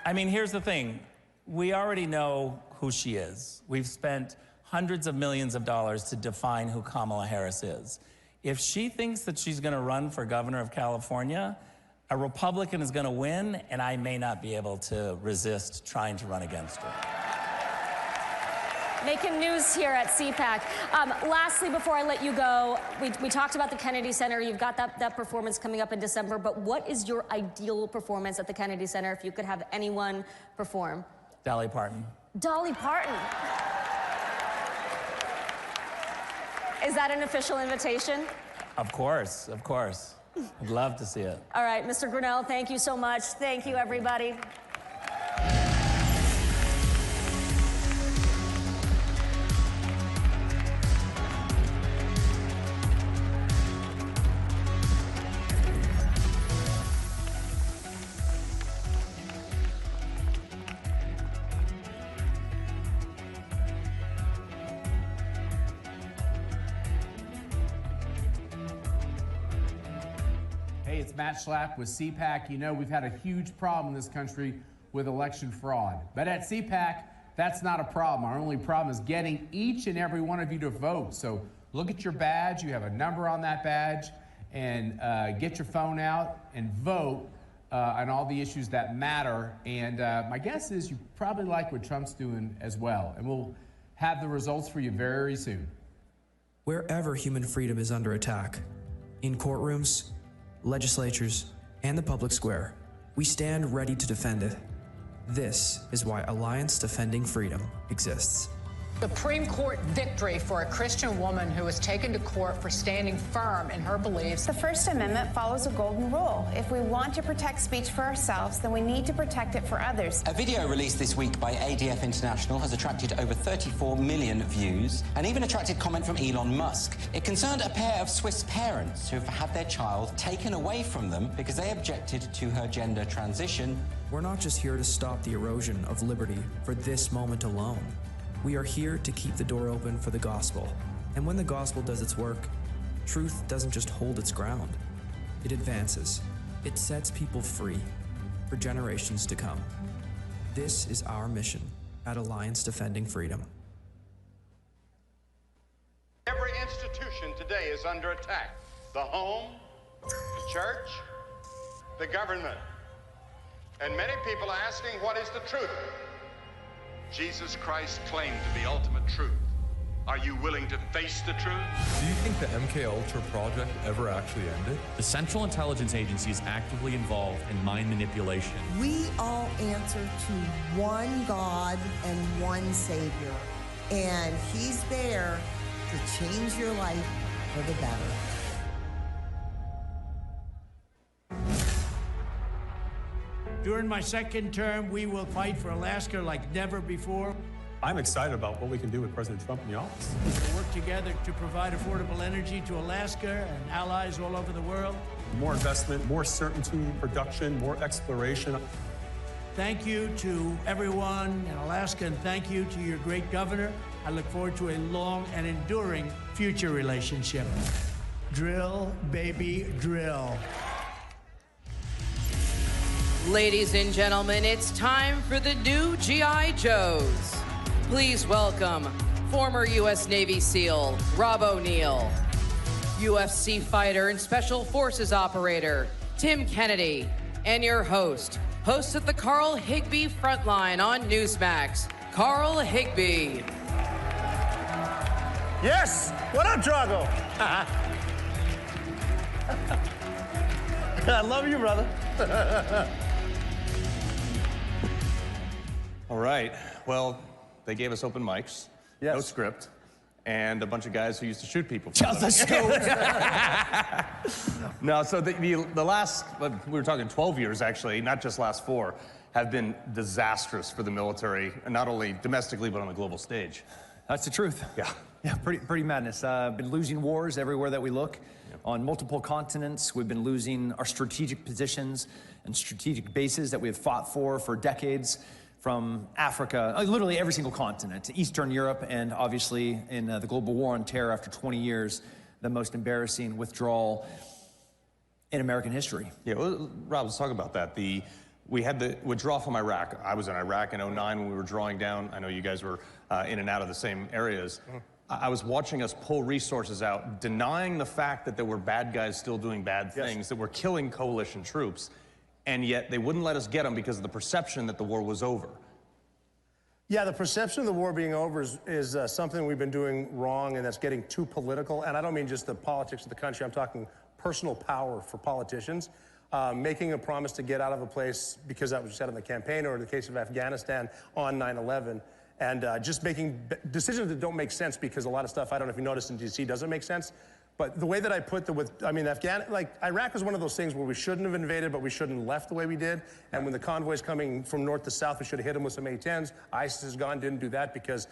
I mean, here's the thing. We already know who she is. We've spent hundreds of millions of dollars to define who Kamala Harris is. If she thinks that she's gonna run for governor of California, a Republican is gonna win, and I may not be able to resist trying to run against her. Making news here at CPAC. Lastly, before I let you go, we talked about the Kennedy Center. You've got that performance coming up in December, but what is your ideal performance at the Kennedy Center if you could have anyone perform? Dolly Parton. Dolly Parton. Is that an official invitation? Of course, of course. I'd love to see it. All right, Mr. Grinnell, thank you so much. Thank you, everybody. Matt Schlapp with CPAC. You know, we've had a huge problem in this country with election fraud. But at CPAC, that's not a problem. Our only problem is getting each and every one of you to vote. So look at your badge. You have a number on that badge. And get your phone out and vote on all the issues that matter. And my guess is you probably like what Trump's doing as well. And we'll have the results for you very soon. Wherever human freedom is under attack, in courtrooms, legislatures, and the public square, we stand ready to defend it. This is why Alliance Defending Freedom exists. Supreme Court victory for a Christian woman who was taken to court for standing firm in her beliefs. The First Amendment follows a golden rule. If we want to protect speech for ourselves, then we need to protect it for others. A video released this week by ADF International has attracted over 34 million views and even attracted comment from Elon Musk. It concerned a pair of Swiss parents who have had their child taken away from them because they objected to her gender transition. We're not just here to stop the erosion of liberty for this moment alone. We are here to keep the door open for the gospel. And when the gospel does its work, truth doesn't just hold its ground. It advances. It sets people free for generations to come. This is our mission at Alliance Defending Freedom. Every institution today is under attack. The home, the church, the government. And many people are asking, what is the truth? Jesus Christ claimed to be ultimate truth. Are you willing to face the truth? Do you think the MKUltra project ever actually ended? The Central Intelligence Agency is actively involved in mind manipulation. We all answer to one God and one Savior, and He's there to change your life for the better. During my second term, we will fight for Alaska like never before. I'm excited about what we can do with President Trump in the office. We'll work together to provide affordable energy to Alaska and allies all over the world. More investment, more certainty, production, more exploration. Thank you to everyone in Alaska, and thank you to your great governor. I look forward to a long and enduring future relationship. Drill, baby, drill. Ladies and gentlemen, it's time for the new G.I. Joes. Please welcome former U.S. Navy SEAL Rob O'Neill, UFC fighter and Special Forces operator Tim Kennedy, and your host of the Carl Higbie Frontline on Newsmax, Carl Higbie. Yes! What up, Drago? I love you, brother. All right. Well, they gave us open mics, no script, and a bunch of guys who used to shoot people. Just a scope. No, so the last, we were talking 12 years actually, not just last 4, have been disastrous for the military, not only domestically, but on the global stage. That's the truth. Yeah. Yeah, pretty madness. Been losing wars everywhere that we look. On multiple continents, we've been losing our strategic positions and strategic bases that we have fought for decades. From Africa, literally every single continent, to Eastern Europe, and obviously in the global war on terror after 20 years, the most embarrassing withdrawal in American history. Yeah, well, Rob, let's talk about that. We had the withdrawal from Iraq. I was in Iraq in '09 when we were drawing down. I know you guys were in and out of the same areas. I was watching us pull resources out, denying the fact that there were bad guys still doing bad things, that were killing coalition troops. And yet they wouldn't let us get them because of the perception that the war was over. Yeah, the perception of the war being over is something we've been doing wrong, and that's getting too political. And I don't mean just the politics of the country. I'm talking personal power for politicians. Making a promise to get out of a place because that was said in the campaign, or in the case of Afghanistan on 9/11, and just making decisions that don't make sense because a lot of stuff, I don't know if you noticed in D.C., doesn't make sense. But the way that I put Iraq was one of those things where we shouldn't have invaded, but we shouldn't have left the way we did. And when the convoys coming from north to south, we should have hit them with some A-10s. ISIS is gone, didn't do that because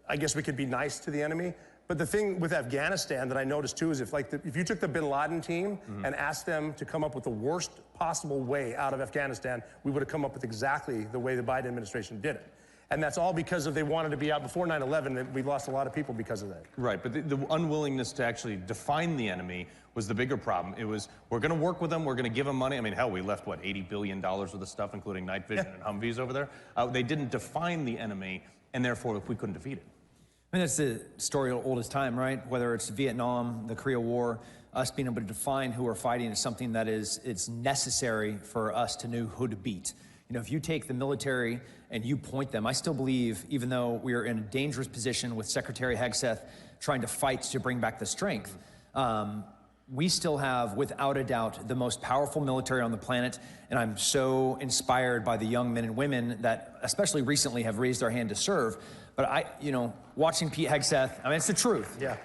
I guess we could be nice to the enemy. But the thing with Afghanistan that I noticed too is if you took the bin Laden team and asked them to come up with the worst possible way out of Afghanistan, we would have come up with exactly the way the Biden administration did it. And that's all because they wanted to be out before 9/11. We lost a lot of people because of that. Right, but the unwillingness to actually define the enemy was the bigger problem. It was, we're going to work with them, we're going to give them money. I mean, hell, we left, what, $80 billion worth of stuff, including night vision and Humvees over there. They didn't define the enemy, and therefore we couldn't defeat it. I mean, that's the story old as time, right? Whether it's Vietnam, the Korea War, us being able to define who we're fighting is something that it's necessary for us to know who to beat. You know, if you take the military and you point them, I still believe, even though we are in a dangerous position with Secretary Hegseth trying to fight to bring back the strength, we still have, without a doubt, the most powerful military on the planet. And I'm so inspired by the young men and women that, especially recently, have raised their hand to serve. But you know, watching Pete Hegseth, I mean, it's the truth. Yeah.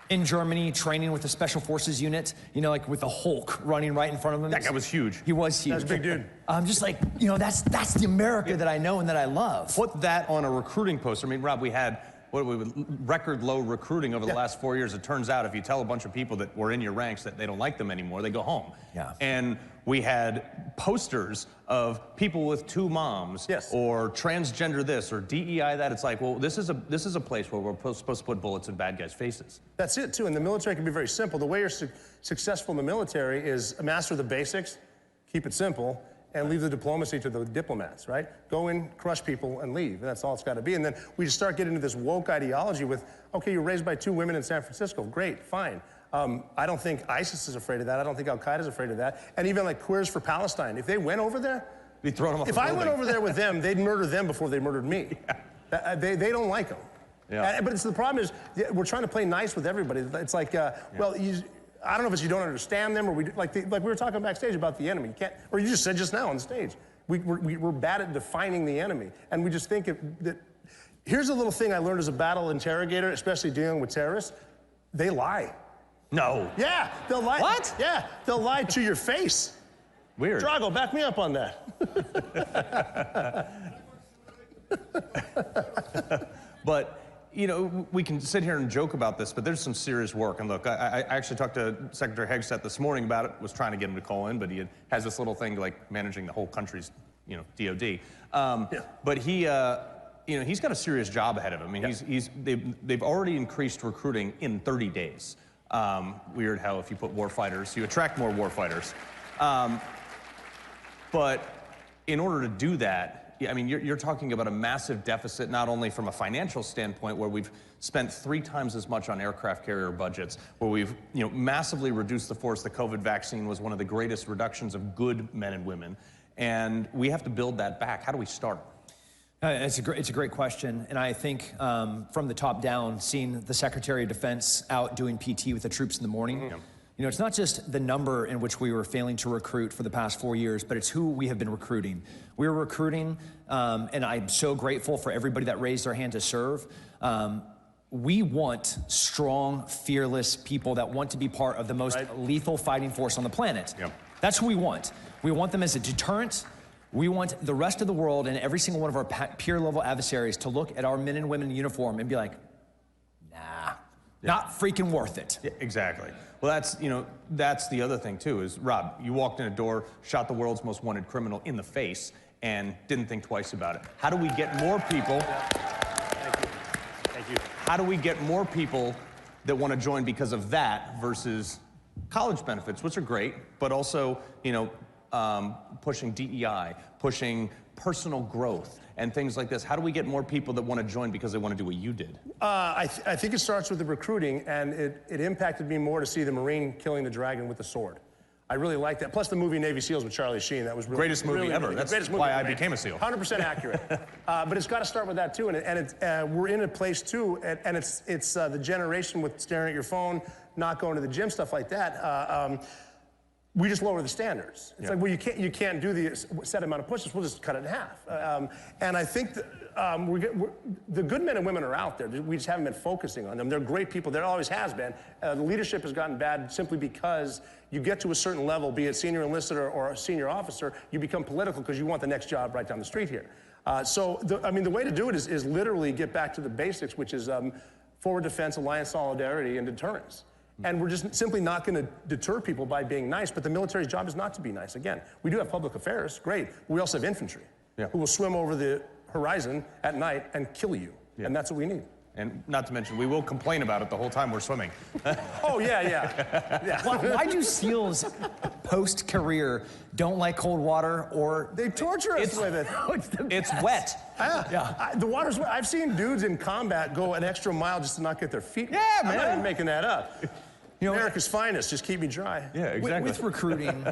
In Germany, training with the Special Forces unit, you know, like with the Hulk running right in front of him. That guy was huge. He was huge. That's a big dude. I'm just like, you know, that's the America that I know and that I love. Put that on a recruiting poster. I mean, Rob, we had record low recruiting over the last 4 years. It turns out if you tell a bunch of people that were in your ranks that they don't like them anymore, they go home. Yeah. And we had posters of people with 2 moms, or transgender this, or DEI that. It's like, well, this is a place where we're supposed to put bullets in bad guys' faces. That's it too. And the military can be very simple. The way you're successful in the military is master the basics, keep it simple, and leave the diplomacy to the diplomats, right? Go in, crush people, and leave. And that's all it's got to be. And then we just start getting into this woke ideology with, okay, you're raised by 2 women in San Francisco. Great, fine. I don't think ISIS is afraid of that. I don't think Al-Qaeda is afraid of that. And even like Queers for Palestine, if they went over there, they'd throw them off if the I building. went over there with them, they'd murder them before they murdered me. Yeah. They don't like them. Yeah. But the problem is, we're trying to play nice with everybody. It's like, well, I don't know if it's you don't understand them, or like we were talking backstage about the enemy. You can't, or you just said just now on stage, we're bad at defining the enemy, and we just think that. Here's a little thing I learned as a battle interrogator, especially dealing with terrorists. They lie. No. Yeah, they'll lie. What? Yeah, they'll lie to your face. Weird. Drago, back me up on that. But, you know, we can sit here and joke about this, but there's some serious work. And look, I actually talked to Secretary Hegseth this morning about it, was trying to get him to call in, but he has this little thing like managing the whole country's, you know, DOD. But he, you know, he's got a serious job ahead of him. I mean, they've already increased recruiting in 30 days. Weird how if you put warfighters, you attract more warfighters. But in order to do that, I mean, you're talking about a massive deficit, not only from a financial standpoint, where we've spent 3 times as much on aircraft carrier budgets, where we've, you know, massively reduced the force. The COVID vaccine was one of the greatest reductions of good men and women, and we have to build that back. How do we start? It's a great question, and I think from the top down, seeing the Secretary of Defense out doing PT with the troops in the morning, you know, it's not just the number in which we were failing to recruit for the past 4 years, but it's who we have been recruiting. We were recruiting, and I'm so grateful for everybody that raised their hand to serve. We want strong, fearless people that want to be part of the most lethal fighting force on the planet. That's who we want. We want them as a deterrent. We want the rest of the world and every single one of our peer-level adversaries to look at our men and women in uniform and be like, nah, not freaking worth it. Yeah, exactly. Well, that's, you know, that's the other thing too, is Rob, you walked in a door, shot the world's most wanted criminal in the face, and didn't think twice about it. How do we get more people? Thank you. How do we get more people that want to join because of that versus college benefits, which are great, but also, you know, pushing DEI, pushing personal growth, and things like this? How do we get more people that want to join because they want to do what you did? I think it starts with the recruiting, and it impacted me more to see the Marine killing the dragon with the sword. I really like that. Plus the movie Navy SEALs with Charlie Sheen. That was really, greatest movie really, ever. Really, That's greatest movie why I ever, became a SEAL. 100% accurate. But it's got to start with that too. And we're in a place too, and it's the generation with staring at your phone, not going to the gym, stuff like that. We just lower the standards. It's like, well, you can't do the set amount of pushes. We'll just cut it in half. And I think that, the good men and women are out there. We just haven't been focusing on them. They're great people. There always has been. The leadership has gotten bad simply because you get to a certain level, be it senior enlisted or a senior officer, you become political because you want the next job right down the street here. I mean, the way to do it is literally get back to the basics, which is forward defense, alliance solidarity, and deterrence. And we're just simply not going to deter people by being nice, but the military's job is not to be nice. Again, we do have public affairs, great. We also have infantry who will swim over the horizon at night and kill you, and that's what we need. And not to mention, we will complain about it the whole time we're swimming. Oh, yeah. Why do SEALs post-career don't like cold water, or they torture us with it? It's wet. The water's wet. I've seen dudes in combat go an extra mile just to not get their feet wet. Yeah, I'm not man. even making that up. You know, America's finest, just keep me dry. Yeah, exactly. With recruiting,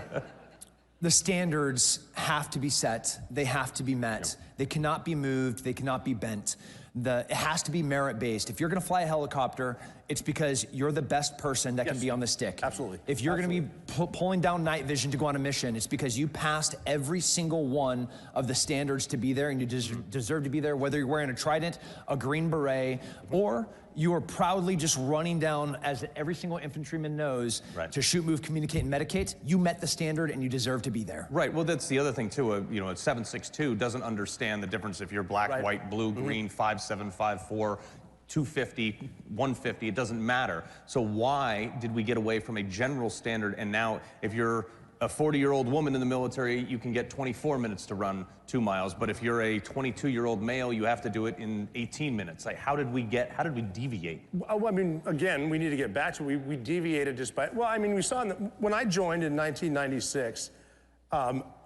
the standards have to be set. They have to be met. They cannot be moved. They cannot be bent. It has to be merit-based. If you're going to fly a helicopter, it's because you're the best person that can be on the stick. Absolutely. If you're going to be pulling down night vision to go on a mission, it's because you passed every single one of the standards to be there, and you deserve to be there, whether you're wearing a trident, a green beret, or you are proudly just running down, as every single infantryman knows, to shoot, move, communicate, and medicate. You met the standard, and you deserve to be there. Right. Well, that's the other thing too. You know, a 7.62 doesn't understand the difference if you're black, white, blue, green, 5'7", 5'4", 250, 150. It doesn't matter. So why did we get away from a general standard? And now, if you're a 40-year-old woman in the military, you can get 24 minutes to run 2 miles. But if you're a 22-year-old male, you have to do it in 18 minutes. Like, how did we deviate? Well, I mean, again, we need to get back to we deviated just by, well, I mean, we saw when I joined in 1996,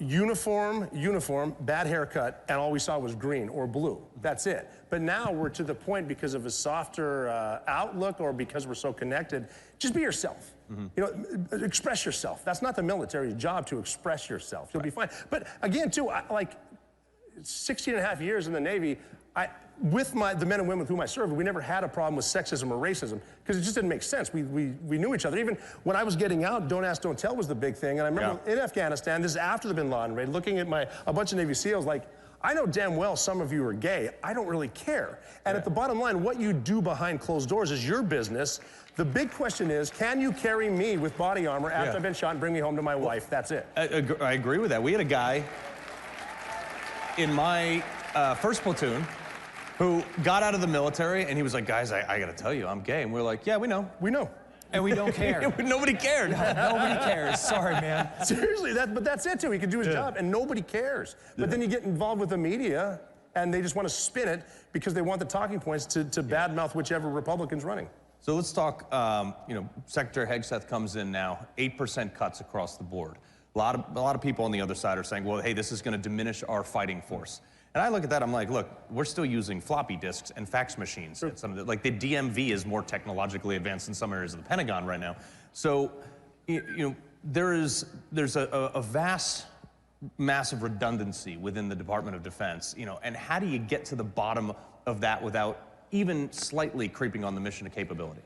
uniform, bad haircut, and all we saw was green or blue. That's it. But now we're to the point, because of a softer outlook, or because we're so connected, just be yourself. You know, express yourself. That's not the military's job, to express yourself. You'll be fine. But again, too, like 16 and a half years in the Navy, with the men and women with whom I served, we never had a problem with sexism or racism, because it just didn't make sense. We knew each other. Even when I was getting out, don't ask, don't tell was the big thing. And I remember in Afghanistan, this is after the bin Laden raid, looking at a bunch of Navy SEALs, like, I know damn well some of you are gay. I don't really care. And at the bottom line, what you do behind closed doors is your business. The big question is, can you carry me with body armor after I've been shot and bring me home to my wife? That's it. I agree with that. We had a guy in my first platoon who got out of the military, and he was like, guys, I got to tell you, I'm gay. And we're like, yeah, we know. We know. And we don't care. Nobody cared. Nobody cares. Sorry, man. Seriously, but that's it, too. He can do his job, and nobody cares. But then you get involved with the media, and they just want to spin it because they want the talking points to badmouth whichever Republican's running. So let's talk, you know, Secretary Hegseth comes in now, 8% cuts across the board. A lot of people on the other side are saying, well, hey, this is going to diminish our fighting force. And I look at that, I'm like, look, we're still using floppy disks and fax machines. At some of like the DMV is more technologically advanced in some areas of the Pentagon right now. So, you know, there's a vast, massive redundancy within the Department of Defense, you know, and how do you get to the bottom of that without even slightly creeping on the mission of capability?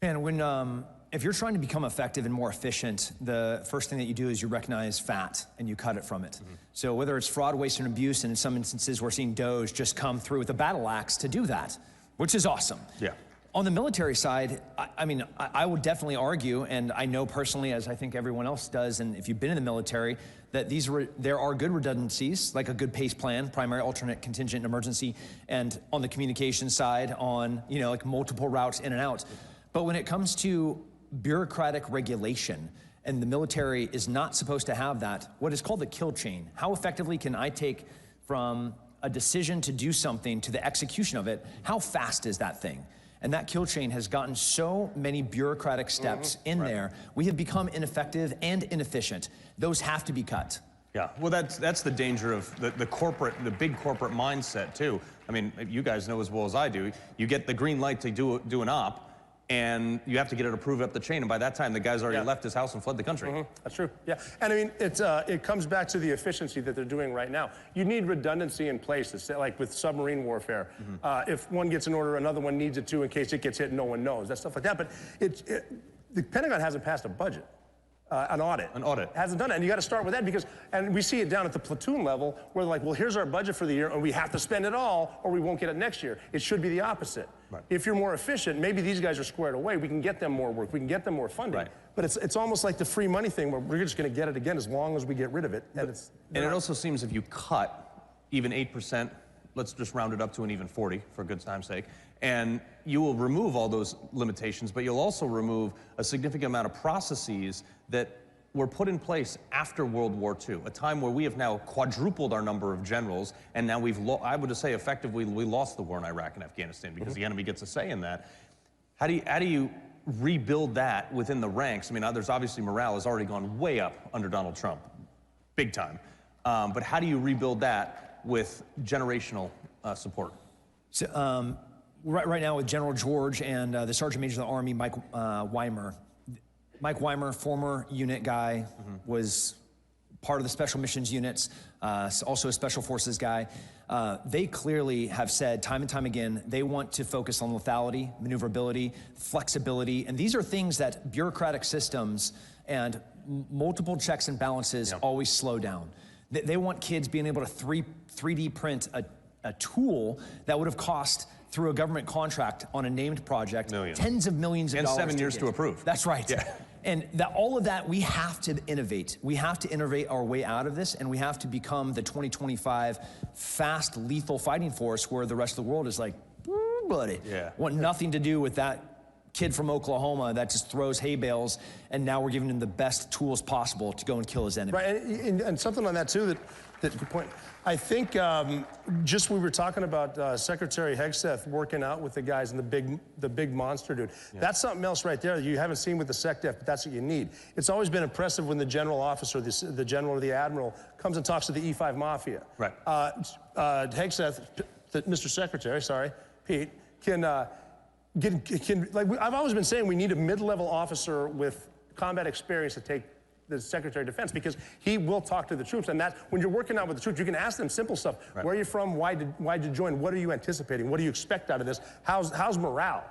And when, if you're trying to become effective and more efficient, the first thing that you do is you recognize fat and you cut it from it. So whether it's fraud, waste, and abuse, and in some instances we're seeing DOJ just come through with a battle axe to do that, which is awesome. Yeah. On the military side, I mean, I would definitely argue, and I know personally, as I think everyone else does, and if you've been in the military, that there are good redundancies, like a good PACE plan, primary, alternate, contingent, emergency, and on the communication side, on, you know, like multiple routes in and out. But when it comes to bureaucratic regulation, and the military is not supposed to have that, what is called the kill chain. How effectively can I take from a decision to do something to the execution of it? How fast is that thing? And that kill chain has gotten so many bureaucratic steps in there. We have become ineffective and inefficient. Those have to be cut. Yeah, well, that's the danger of the big corporate mindset too. I mean, you guys know as well as I do. You get the green light to do an op, and you have to get it approved up the chain, and by that time, the guy's already left his house and fled the country. That's true, yeah. And I mean, it comes back to the efficiency that they're doing right now. You need redundancy in place, like with submarine warfare. If one gets an order, another one needs it too in case it gets hit and no one knows, that stuff like that. But the Pentagon hasn't passed a budget. An audit. An audit. Hasn't done it, and you got to start with that because, and we see it down at the platoon level where they're like, well, here's our budget for the year, and we have to spend it all, or we won't get it next year. It should be the opposite. Right. If you're more efficient, maybe these guys are squared away. We can get them more work. We can get them more funding. Right. But it's almost like the free money thing where we're just going to get it again as long as we get rid of it. And it also seems if you cut even 8%, let's just round it up to an even 40 for good time's sake, and you will remove all those limitations, but you'll also remove a significant amount of processes that were put in place after World War II, a time where we have now quadrupled our number of generals, and now I would just say effectively we lost the war in Iraq and Afghanistan because the enemy gets a say in that. How do you rebuild that within the ranks? I mean, there's obviously morale has already gone way up under Donald Trump, big time. But how do you rebuild that with generational support? So, right now with General George and the Sergeant Major of the Army, Mike Weimer. Mike Weimer, former unit guy, was part of the special missions units, also a special forces guy. They clearly have said time and time again, they want to focus on lethality, maneuverability, flexibility, and these are things that bureaucratic systems and multiple checks and balances always slow down. They want kids being able to 3D print a tool that would have cost, through a government contract on a named project, tens of millions of dollars. And 7 years to approve. That's right. Yeah. And all of that, we have to innovate. We have to innovate our way out of this, and we have to become the 2025 fast, lethal fighting force where the rest of the world is like, buddy, want nothing to do with that kid from Oklahoma that just throws hay bales, and now we're giving him the best tools possible to go and kill his enemy. Right, and something on that too, that good point. I think just we were talking about Secretary Hegseth working out with the guys and the big monster dude. Yeah. That's something else right there you haven't seen with the SecDef, but that's what you need. It's always been impressive when the general officer, the general or the admiral, comes and talks to the E5 Mafia. Right. Hegseth, Mr. Secretary, sorry, Pete, can like I've always been saying, we need a mid-level officer with combat experience to take the Secretary of Defense, because he will talk to the troops, and that when you're working out with the troops, you can ask them simple stuff. Right. Where are you from? Why'd you join? What are you anticipating? What do you expect out of this? How's morale?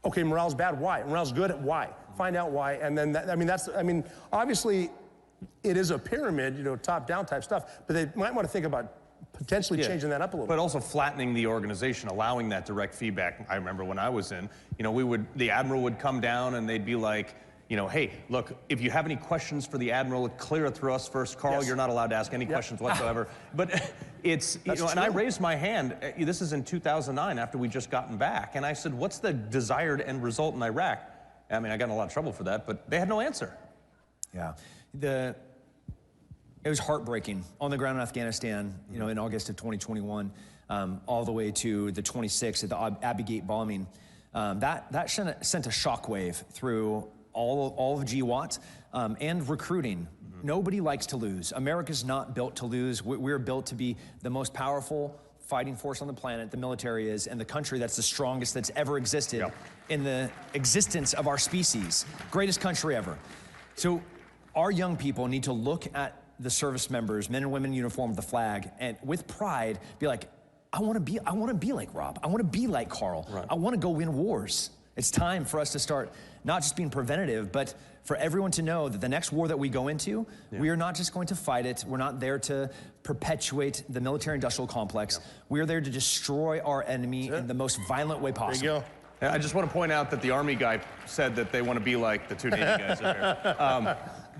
Okay, morale's bad. Why? Morale's good. Why? Find out why, and then obviously, it is a pyramid, top-down type stuff, but they might want to think about potentially changing that up a little bit. But also flattening the organization, allowing that direct feedback. I remember when I was in, the Admiral would come down and they'd be like, hey, look, if you have any questions for the Admiral, clear it through us first. Carl, you're not allowed to ask any questions whatsoever. But it's, and I raised my hand, this is in 2009 after we just gotten back, and I said, what's the desired end result in Iraq? I mean, I got in a lot of trouble for that, but they had no answer. Yeah. It was heartbreaking on the ground in Afghanistan, in August of 2021, all the way to the 26th at the Abbey Gate bombing. That sent a shockwave through all of GWAT and recruiting. Nobody likes to lose. America's not built to lose. We're built to be the most powerful fighting force on the planet, the military is, and the country that's the strongest that's ever existed in the existence of our species. Greatest country ever. So our young people need to look at the service members, men and women in uniform with the flag, and with pride, be like, I want to be like Rob. I want to be like Carl. Right. I want to go win wars. It's time for us to start not just being preventative, but for everyone to know that the next war that we go into, we are not just going to fight it. We're not there to perpetuate the military-industrial complex. We are there to destroy our enemy in the most violent way possible. There you go. I just want to point out that the Army guy said that they want to be like the two Navy guys up here.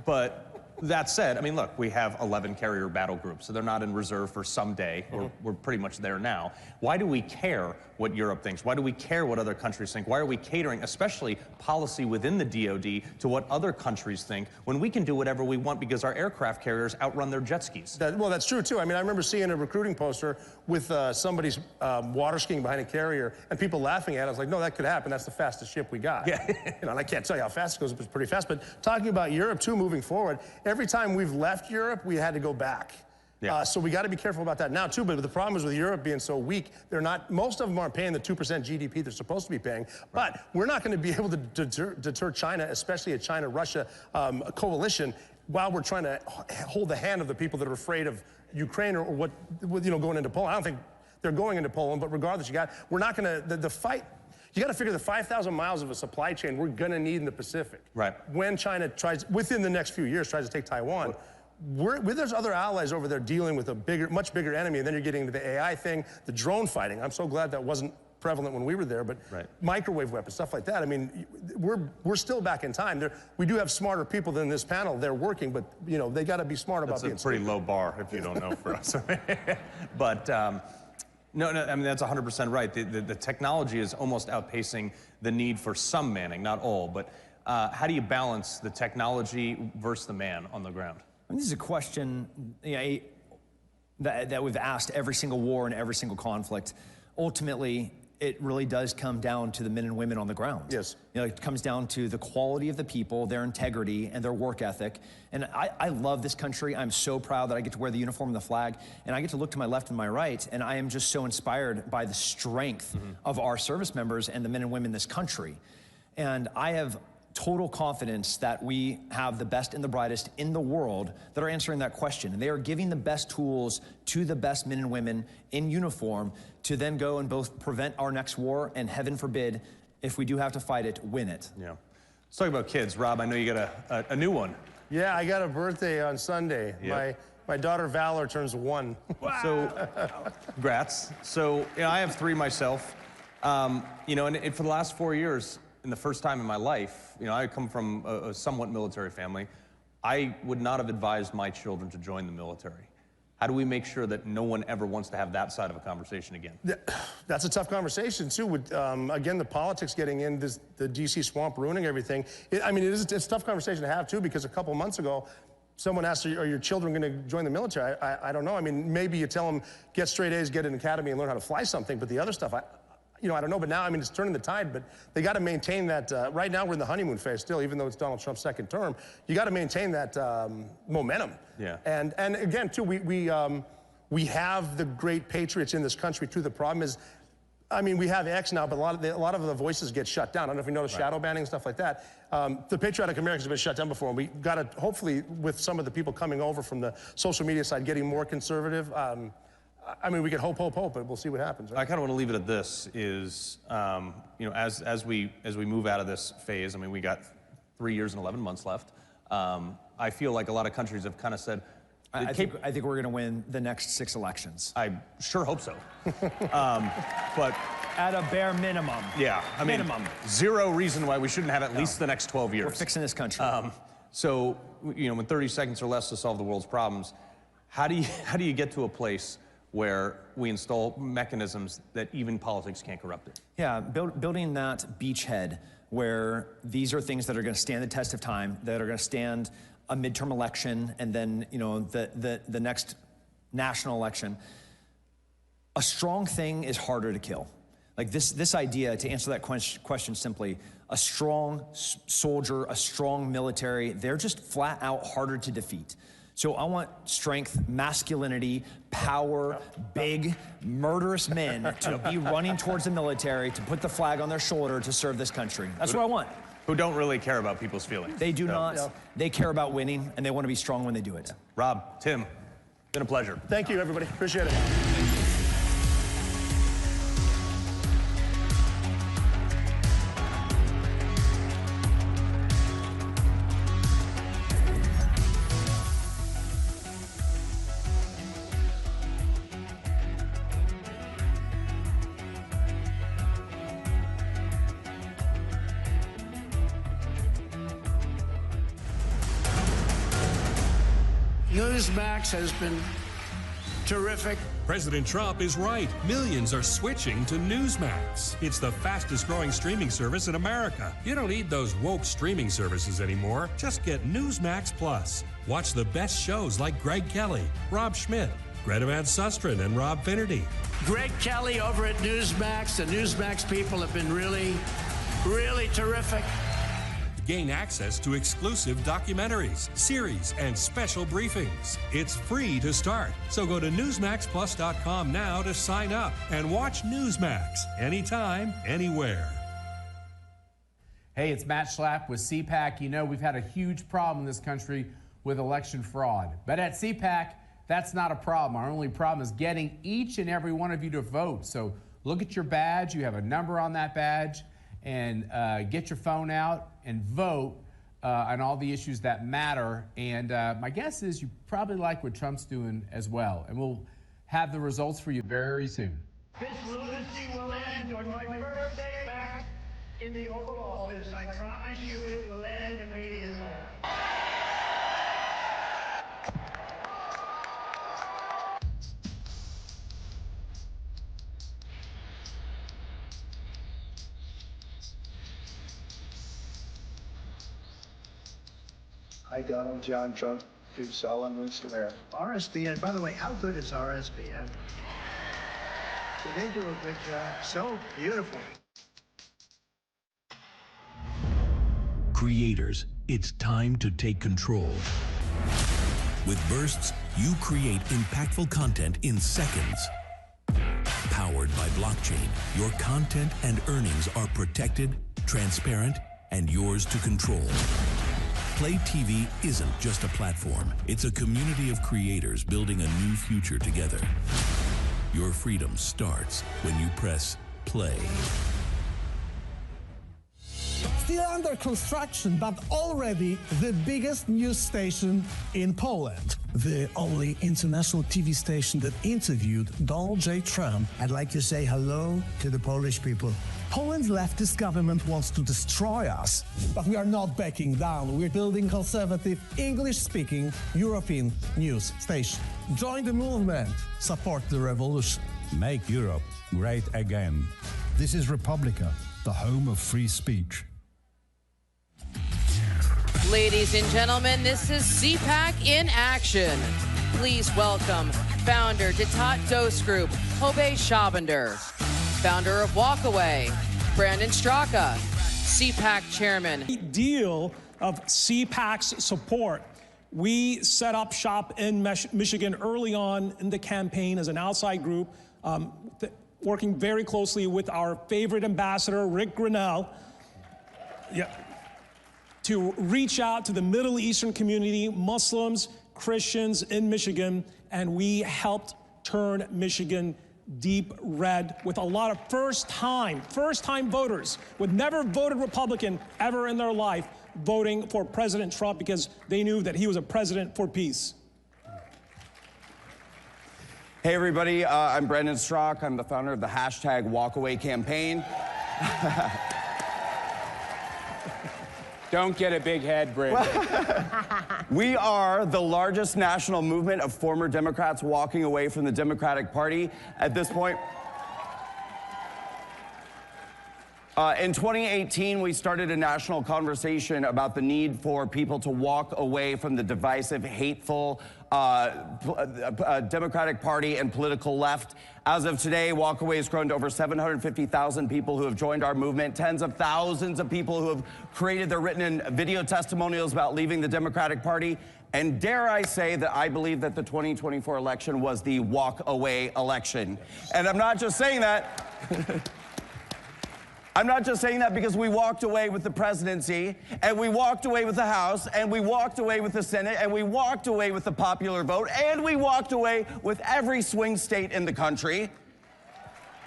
But that said, I mean, look, we have 11 carrier battle groups, so they're not in reserve for someday. We're pretty much there now. Why do we care what Europe thinks? Why do we care what other countries think? Why are we catering, especially policy within the DOD, to what other countries think when we can do whatever we want because our aircraft carriers outrun their jet skis? Well, that's true, too. I mean, I remember seeing a recruiting poster with somebody's water skiing behind a carrier and people laughing at it. I was like, no, that could happen. That's the fastest ship we got. Yeah. And I can't tell you how fast it goes, but it's pretty fast. But talking about Europe, too, moving forward, every time we've left Europe, we had to go back. Yeah. So we got to be careful about that now, too. But the problem is with Europe being so weak, most of them aren't paying the 2% GDP they're supposed to be paying. Right. But we're not going to be able to deter China, especially a China-Russia coalition, while we're trying to hold the hand of the people that are afraid of Ukraine or going into Poland. I don't think they're going into Poland, but regardless, we're not going to, the fight, you got to figure the 5,000 miles of a supply chain we're going to need in the Pacific. Right. When China tries, within the next few years, tries to take Taiwan, there's other allies over there dealing with a much bigger enemy, and then you're getting into the AI thing, the drone fighting. I'm so glad that wasn't prevalent when we were there, but microwave weapons, stuff like that. I mean, we're still back in time. We do have smarter people than this panel. They're working, but they got to be smart about being. That's a pretty low bar, if you don't know, for us. But no, I mean, that's 100% right. The technology is almost outpacing the need for some manning, not all, but how do you balance the technology versus the man on the ground? I mean, this is a question that we've asked every single war and every single conflict. Ultimately, it really does come down to the men and women on the ground. Yes. You know, it comes down to the quality of the people, their integrity, and their work ethic. And I love this country. I'm so proud that I get to wear the uniform and the flag, and I get to look to my left and my right, and I am just so inspired by the strength of our service members and the men and women in this country. And I have total confidence that we have the best and the brightest in the world that are answering that question. And they are giving the best tools to the best men and women in uniform to then go and both prevent our next war and, heaven forbid, if we do have to fight it, win it. Yeah. Let's talk about kids. Rob, I know you got a new one. Yeah, I got a birthday on Sunday. Yep. My daughter Valor turns 1. So, congrats. So, you know, I have 3 myself. You know, and for the last 4 years, and the first time in my life, you know, I come from a somewhat military family. I would not have advised my children to join the military. How do we make sure that no one ever wants to have that side of a conversation again? That's a tough conversation, too, with, again, the politics getting in, the D.C. swamp ruining everything. It's a tough conversation to have, too, because a couple months ago, someone asked, are your children going to join the military? I don't know. I mean, maybe you tell them, get straight A's, get an academy, and learn how to fly something, but the other stuff, I don't know, but now, I mean, it's turning the tide, but they got to maintain that. Right now, we're in the honeymoon phase still, even though it's Donald Trump's second term. You got to maintain that momentum. Yeah. And again, too, we have the great patriots in this country, too. The problem is, I mean, we have X now, but a lot of the voices get shut down. I don't know if you notice shadow banning and stuff like that. The Patriotic Americans have been shut down before, and we got to, hopefully, with some of the people coming over from the social media side, getting more conservative. I mean, we could hope, but we'll see what happens. Right? I kind of want to leave it at this: is you know, as we move out of this phase, I mean, we got 3 years and 11 months left. I feel like a lot of countries have kind of said, I think we're going to win the next 6 elections. I sure hope so. But at a bare minimum. Yeah, I mean, zero reason why we shouldn't have at least the next 12 years. We're fixing this country. So, you know, when 30 seconds or less to solve the world's problems, how do you get to a place where we install mechanisms that even politics can't corrupt it? Yeah, building that beachhead where these are things that are going to stand the test of time, that are going to stand a midterm election, and then, you know, the next national election. A strong thing is harder to kill. Like this idea, to answer that question simply, a strong soldier, a strong military, they're just flat out harder to defeat. So I want strength, masculinity, power, big, murderous men to be running towards the military, to put the flag on their shoulder to serve this country. That's what I want. Who don't really care about people's feelings. They do not. Yeah. They care about winning, and they want to be strong when they do it. Yeah. Rob, Tim, been a pleasure. Thank you, everybody. Appreciate it. Newsmax has been terrific. President Trump is right. Millions are switching to Newsmax. It's the fastest growing streaming service in America. You don't need those woke streaming services anymore. Just get Newsmax Plus. Watch the best shows like Greg Kelly, Rob Schmidt, Greta Van Susteren, and Rob Finnerty. Greg Kelly over at Newsmax. The Newsmax people have been really, really terrific. Gain access to exclusive documentaries, series, and special briefings. It's free to start. So go to NewsmaxPlus.com now to sign up and watch Newsmax anytime, anywhere. Hey, it's Matt Schlapp with CPAC. You know, we've had a huge problem in this country with election fraud. But at CPAC, that's not a problem. Our only problem is getting each and every one of you to vote. So look at your badge. You have a number on that badge. And get your phone out and vote on all the issues that matter. And my guess is you probably like what Trump's doing as well. And we'll have the results for you very soon. This lunacy will end on my birthday back in the Oval Office. I promise you it will end immediately. I, Donald John Trump, do solemnly swear. RSBN, by the way, how good is RSBN? They do a good job. So beautiful. Creators, it's time to take control. With Bursts, you create impactful content in seconds. Powered by blockchain, your content and earnings are protected, transparent, and yours to control. Play TV isn't just a platform. It's a community of creators building a new future together. Your freedom starts when you press play. Still under construction, but already the biggest news station in Poland. The only international TV station that interviewed Donald J. Trump. I'd like to say hello to the Polish people. Poland's leftist government wants to destroy us, but we are not backing down. We're building conservative, English-speaking European news station. Join the movement. Support the revolution. Make Europe great again. This is Republica, the home of free speech. Ladies and gentlemen, this is CPAC in action. Please welcome founder Ditat Dose Group, Hobe Schabander. Founder of Walkaway, Brandon Straka. CPAC chairman. Deal of CPAC's support. We set up shop in Michigan early on in the campaign as an outside group, working very closely with our favorite ambassador, Rick Grinnell, to reach out to the Middle Eastern community, Muslims, Christians in Michigan, and we helped turn Michigan deep red with a lot of first-time voters who had never voted Republican ever in their life, voting for President Trump because they knew that he was a president for peace. Hey everybody, I'm Brandon Straka. I'm the founder of the #Walkaway campaign. Don't get a big head, Brandon. We are the largest national movement of former Democrats walking away from the Democratic Party at this point. In 2018, we started a national conversation about the need for people to walk away from the divisive, hateful Democratic Party and political left. As of today, Walkaway has grown to over 750,000 people who have joined our movement, tens of thousands of people who have created their written and video testimonials about leaving the Democratic Party. And dare I say that I believe that the 2024 election was the walk-away election. And I'm not just saying that. I'm not just saying that because we walked away with the presidency, and we walked away with the House, and we walked away with the Senate, and we walked away with the popular vote, and we walked away with every swing state in the country,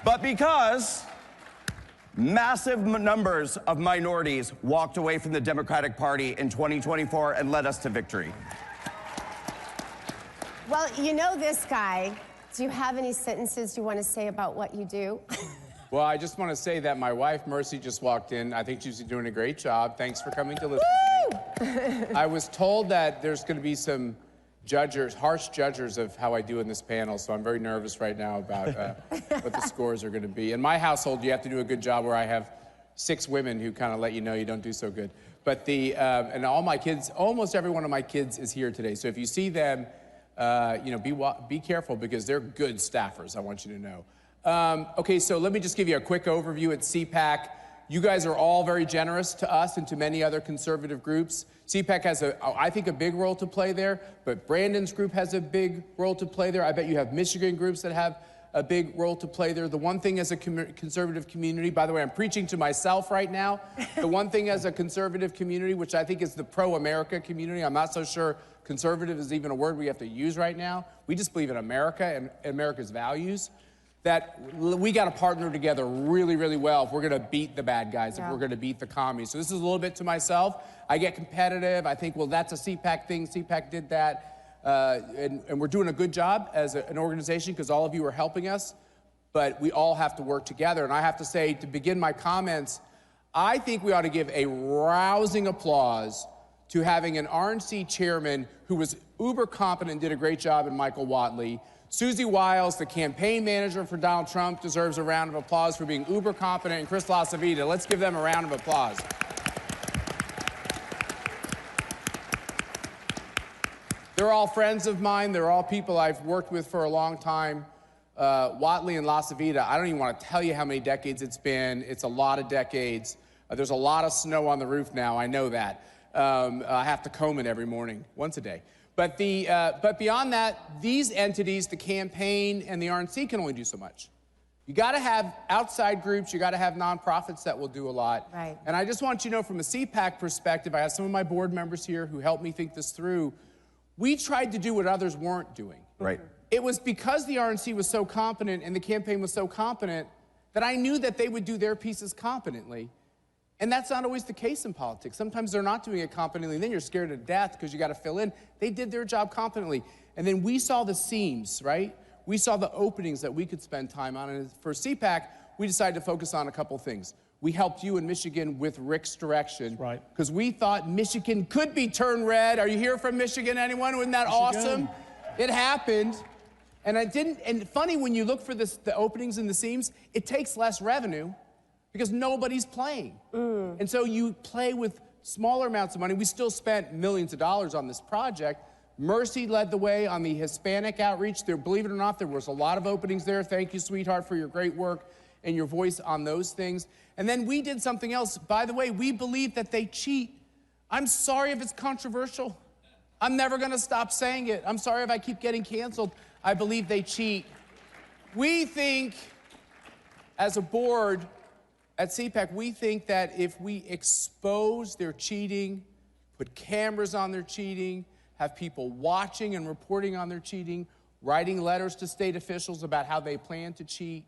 but because massive numbers of minorities walked away from the Democratic Party in 2024 and led us to victory. Well, you know this guy. Do you have any sentences you want to say about what you do? Well, I just want to say that my wife, Mercy, just walked in. I think she's doing a great job. Thanks for coming to listen to me. I was told that there's going to be some harsh judges of how I do in this panel, so I'm very nervous right now about what the scores are going to be. In my household, you have to do a good job where I have 6 women who kind of let you know you don't do so good. But and all my kids, almost every one of my kids is here today. So if you see them, be careful because they're good staffers, I want you to know. Okay, so let me just give you a quick overview at CPAC. You guys are all very generous to us and to many other conservative groups. CPAC has, I think, a big role to play there, but Brandon's group has a big role to play there. I bet you have Michigan groups that have a big role to play there. The one thing as a conservative community, by the way, I'm preaching to myself right now. The one thing as a conservative community, which I think is the pro-America community, I'm not so sure conservative is even a word we have to use right now. We just believe in America and America's values. That we got to partner together really, really well if we're going to beat the bad guys, if we're going to beat the commies. So this is a little bit to myself. I get competitive. I think, well, that's a CPAC thing. CPAC did that. And we're doing a good job as an organization because all of you are helping us. But we all have to work together. And I have to say, to begin my comments, I think we ought to give a rousing applause to having an RNC chairman who was uber competent and did a great job in Michael Whatley. Susie Wiles, the campaign manager for Donald Trump, deserves a round of applause for being uber competent, and Chris LaCivita. Let's give them a round of applause. They're all friends of mine. They're all people I've worked with for a long time. Whatley and La Vida, I don't even want to tell you how many decades it's been. It's a lot of decades. There's a lot of snow on the roof now, I know that. I have to comb it every morning, once a day. But beyond that, these entities, the campaign and the RNC, can only do so much. You got to have outside groups, you got to have nonprofits that will do a lot. Right. And I just want you to know from a CPAC perspective, I have some of my board members here who helped me think this through. We tried to do what others weren't doing. Right. It was because the RNC was so competent and the campaign was so competent that I knew that they would do their pieces competently. And that's not always the case in politics. Sometimes they're not doing it competently, and then you're scared to death because you got to fill in. They did their job competently. And then we saw the seams, right? We saw the openings that we could spend time on. And for CPAC, we decided to focus on a couple things. We helped you in Michigan with Rick's direction. Right. Because we thought Michigan could be turned red. Are you here from Michigan, anyone? Wasn't that awesome? It happened. And it didn't, and funny, when you look for the openings and the seams, it takes less revenue because nobody's playing. And so you play with smaller amounts of money. We still spent millions of dollars on this project. Mercy led the way on the Hispanic outreach. There, believe it or not, there was a lot of openings there. Thank you, sweetheart, for your great work and your voice on those things. And then we did something else. By the way, we believe that they cheat. I'm sorry if it's controversial. I'm never gonna stop saying it. I'm sorry if I keep getting canceled. I believe they cheat. We think, as a board at CPAC, we think that if we expose their cheating, put cameras on their cheating, have people watching and reporting on their cheating, writing letters to state officials about how they plan to cheat,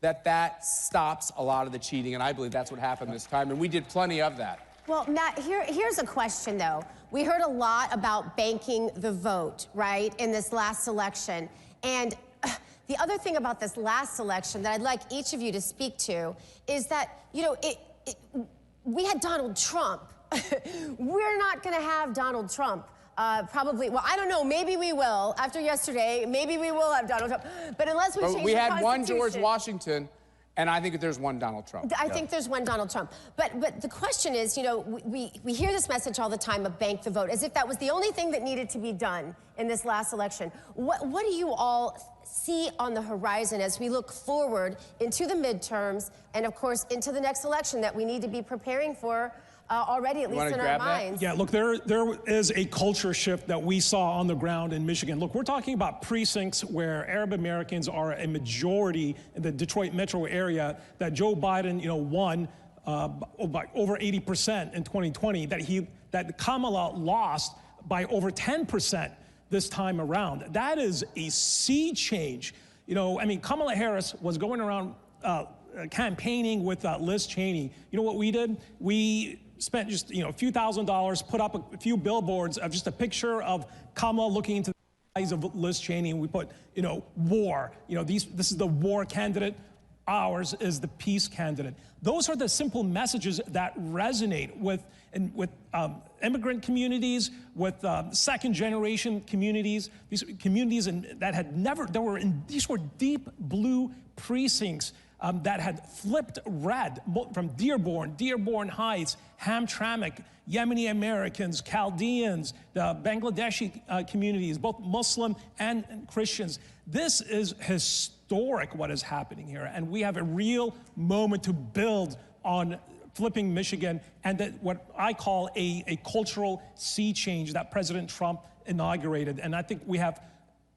that stops a lot of the cheating, and I believe that's what happened this time, and we did plenty of that. Well, Matt, here's a question, though. We heard a lot about banking the vote, right, in this last election. And the other thing about this last election that I'd like each of you to speak to is that, you know, we had Donald Trump. We're not going to have Donald Trump. Probably, well, I don't know, maybe we will. After yesterday, maybe we will have Donald Trump. But unless we change the Constitution. We had one George Washington, and I think that there's one Donald Trump. I think there's one Donald Trump. But the question is, you know, we hear this message all the time of bank the vote, as if that was the only thing that needed to be done in this last election. What do you all see on the horizon as we look forward into the midterms and, of course, into the next election that we need to be preparing for already, at least in our minds? Yeah, look, there is a culture shift that we saw on the ground in Michigan. Look, we're talking about precincts where Arab Americans are a majority in the Detroit metro area, that Joe Biden, you know, won by over 80% in 2020, that Kamala lost by over 10% this time around. That is a sea change. You know, I mean, Kamala Harris was going around campaigning with Liz Cheney. You know what we did? We spent just, you know, a few $1,000s, put up a few billboards of just a picture of Kamala looking into the eyes of Liz Cheney, and we put, you know, war. You know, this is the war candidate. Ours is the peace candidate. Those are the simple messages that resonate with immigrant communities, with second-generation communities. These communities these were deep blue precincts that had flipped red from Dearborn Heights, Hamtramck, Yemeni Americans, Chaldeans, the Bangladeshi communities, both Muslim and Christians. This is historic, what is happening here, and we have a real moment to build on flipping Michigan and what I call a cultural sea change that President Trump inaugurated. And I think we have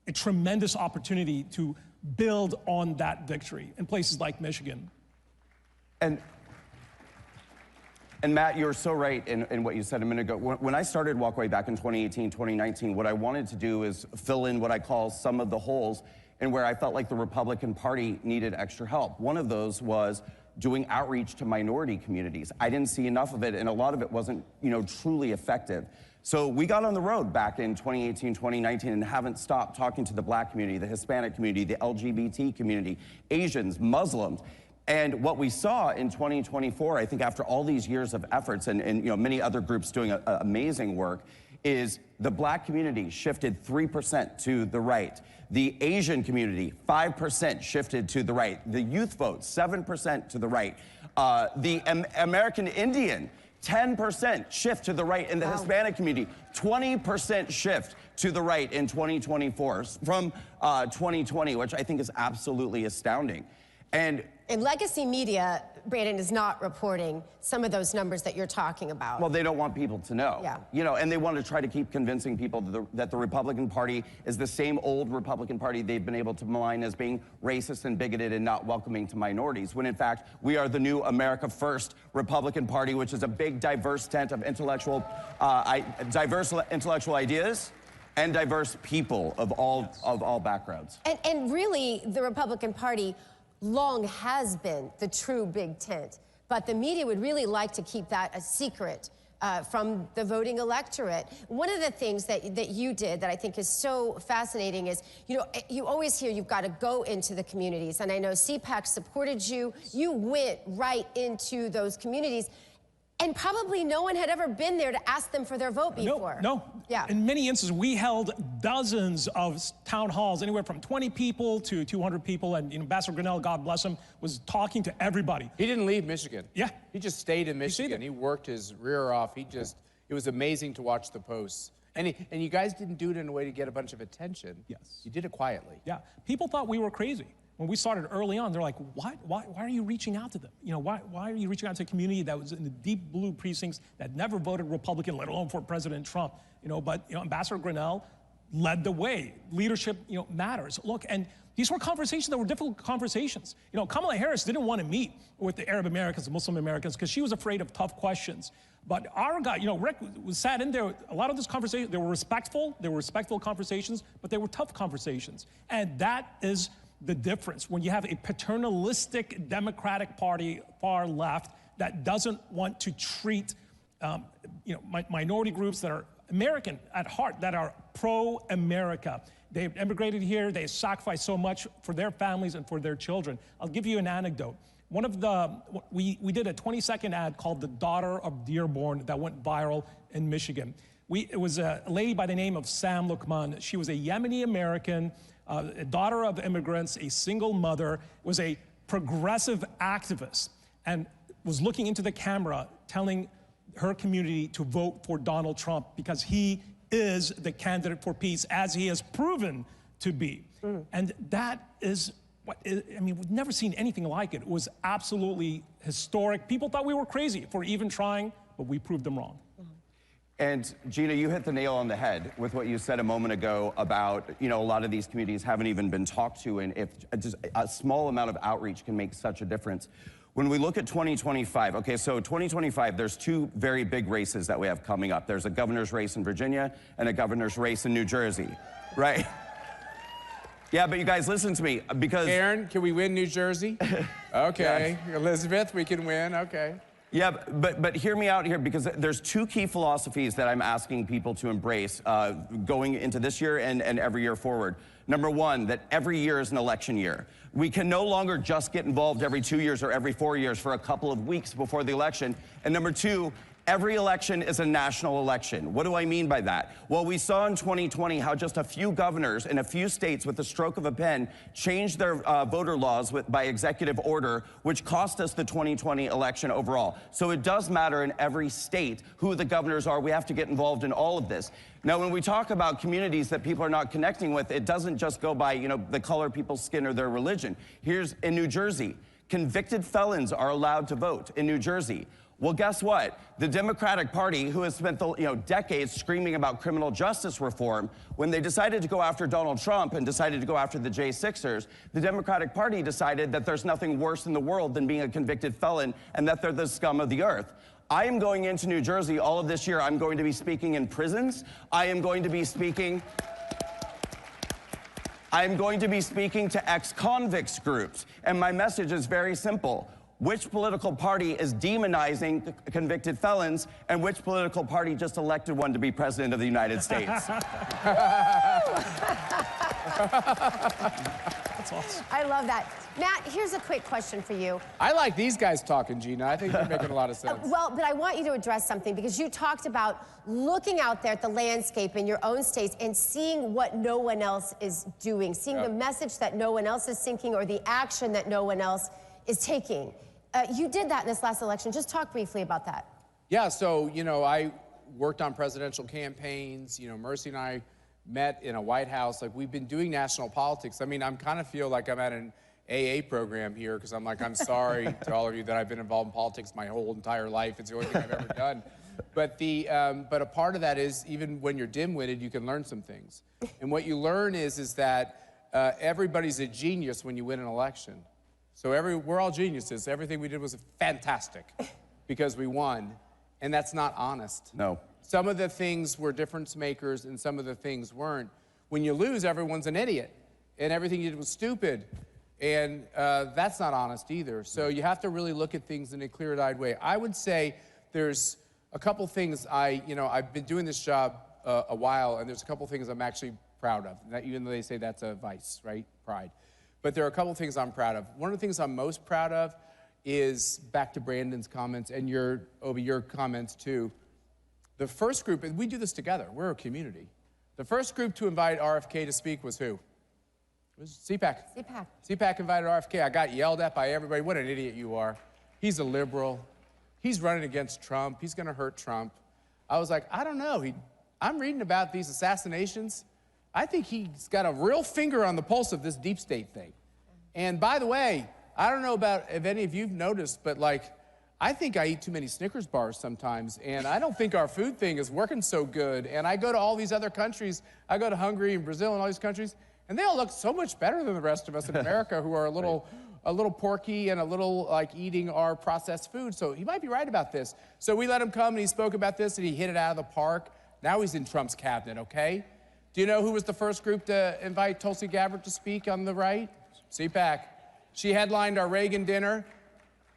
a tremendous opportunity to build on that victory in places like Michigan. And Matt, you're so right in what you said a minute ago. When I started Walkway back in 2018, 2019, what I wanted to do is fill in what I call some of the holes and where I felt like the Republican Party needed extra help. One of those was doing outreach to minority communities. I didn't see enough of it, and a lot of it wasn't, you know, truly effective. So we got on the road back in 2018, 2019, and haven't stopped talking to the Black community, the Hispanic community, the LGBT community, Asians, Muslims. And what we saw in 2024, I think after all these years of efforts and you know, many other groups doing amazing work, is the Black community shifted 3% to the right. The Asian community, 5% shifted to the right. The youth vote, 7% to the right. The American Indian, 10% shift to the right in the Hispanic community, 20% shift to the right in 2024 from 2020, which I think is absolutely astounding. And legacy media, Brandon, is not reporting some of those numbers that you're talking about. Well, they don't want people to know. Yeah. You know, and they want to try to keep convincing people that the Republican Party is the same old Republican Party they've been able to malign as being racist and bigoted and not welcoming to minorities, when in fact, we are the new America First Republican Party, which is a big, diverse tent of diverse intellectual ideas and diverse people of all backgrounds. And really, the Republican Party long has been the true big tent, but the media would really like to keep that a secret from the voting electorate. One of the things that you did that I think is so fascinating is, you know, you always hear you've got to go into the communities, and I know CPAC supported you. You went right into those communities, and probably no one had ever been there to ask them for their vote before. No. Yeah. In many instances, we held dozens of town halls, anywhere from 20 people to 200 people, and Ambassador Grinnell, God bless him, was talking to everybody. He didn't leave Michigan. Yeah. He just stayed in Michigan. He worked his rear off. It was amazing to watch the posts. And you guys didn't do it in a way to get a bunch of attention. Yes. You did it quietly. Yeah. People thought we were crazy. When we started early on, they're like, why are you reaching out to them? You know, why are you reaching out to a community that was in the deep blue precincts that never voted Republican, let alone for President Trump? You know, but Ambassador Grinnell led the way. Leadership, matters. Look, and these were conversations that were difficult conversations. You know, Kamala Harris didn't want to meet with the Arab Americans, the Muslim Americans, because she was afraid of tough questions. But our guy, Rick was sat in there. A lot of this conversation, they were respectful conversations, but they were tough conversations. And that is the difference when you have a paternalistic Democratic Party, far left, that doesn't want to treat minority groups that are American at heart, that are pro-America. They've immigrated here, they sacrificed so much for their families and for their children. I'll give you an anecdote. We did a 20-second ad called The Daughter of Dearborn that went viral in Michigan. It was a lady by the name of Sam Lukman. She was a Yemeni American, a daughter of immigrants, a single mother, was a progressive activist, and was looking into the camera telling her community to vote for Donald Trump because he is the candidate for peace, as he has proven to be. And that is we've never seen anything like it. It was absolutely historic. People thought we were crazy for even trying, but we proved them wrong. And Gina, you hit the nail on the head with what you said a moment ago about, a lot of these communities haven't even been talked to, and if just a small amount of outreach can make such a difference. When we look at 2025, okay, so 2025, there's two very big races that we have coming up. There's a governor's race in Virginia and a governor's race in New Jersey, right? Yeah, but you guys listen to me, because... Aaron, can we win New Jersey? Okay. Yes. Elizabeth, we can win, okay. Yeah, but hear me out here, because there's two key philosophies that I'm asking people to embrace going into this year and every year forward. Number one, that every year is an election year. We can no longer just get involved every 2 years or every 4 years for a couple of weeks before the election. And number two, every election is a national election. What do I mean by that? Well, we saw in 2020 how just a few governors in a few states with the stroke of a pen changed their voter laws by executive order, which cost us the 2020 election overall. So it does matter in every state who the governors are. We have to get involved in all of this. Now, when we talk about communities that people are not connecting with, it doesn't just go by, the color of people's skin or their religion. Here's in New Jersey, convicted felons are allowed to vote in New Jersey. Well, guess what? The Democratic Party, who has spent decades screaming about criminal justice reform, when they decided to go after Donald Trump and decided to go after the J6ers, the Democratic Party decided that there's nothing worse in the world than being a convicted felon and that they're the scum of the earth. I am going into New Jersey all of this year. I'm going to be speaking in prisons. I am going to be speaking to ex-convicts groups. And my message is very simple. Which political party is demonizing convicted felons, and which political party just elected one to be president of the United States? That's awesome. I love that. Matt, here's a quick question for you. I like these guys talking, Gina. I think they're making a lot of sense. Well, but I want you to address something, because you talked about looking out there at the landscape in your own states and seeing what no one else is doing, seeing the message that no one else is thinking or the action that no one else is taking. You did that in this last election. Just talk briefly about that. Yeah, so, you know, I worked on presidential campaigns. You know, Mercy and I met in a White House. Like, we've been doing national politics. I mean, I kind of feel like I'm at an AA program here, because I'm like, I'm sorry to all of you that I've been involved in politics my whole entire life. It's the only thing I've ever done. But a part of that is, even when you're dim-witted, you can learn some things. And what you learn is that everybody's a genius when you win an election. So we're all geniuses. Everything we did was fantastic because we won. And that's not honest. No. Some of the things were difference makers and some of the things weren't. When you lose, everyone's an idiot. And everything you did was stupid. And that's not honest either. So you have to really look at things in a clear-eyed way. I would say there's a couple things I've been doing this job a while, and there's a couple things I'm actually proud of, even though they say that's a vice, right? Pride. But there are a couple things I'm proud of. One of the things I'm most proud of is, back to Brandon's comments and your comments too. The first group, and we do this together, we're a community. The first group to invite RFK to speak was who? It was CPAC. CPAC. CPAC invited RFK. I got yelled at by everybody. What an idiot you are. He's a liberal. He's running against Trump. He's going to hurt Trump. I was like, I don't know. I'm reading about these assassinations. I think he's got a real finger on the pulse of this deep state thing. And by the way, I don't know about if any of you've noticed, but like, I think I eat too many Snickers bars sometimes, and I don't think our food thing is working so good. And I go to all these other countries. I go to Hungary and Brazil and all these countries, and they all look so much better than the rest of us in America who are a little porky and a little like eating our processed food. So he might be right about this. So we let him come and he spoke about this and he hit it out of the park. Now he's in Trump's cabinet, okay? Do you know who was the first group to invite Tulsi Gabbard to speak on the right? CPAC. She headlined our Reagan dinner.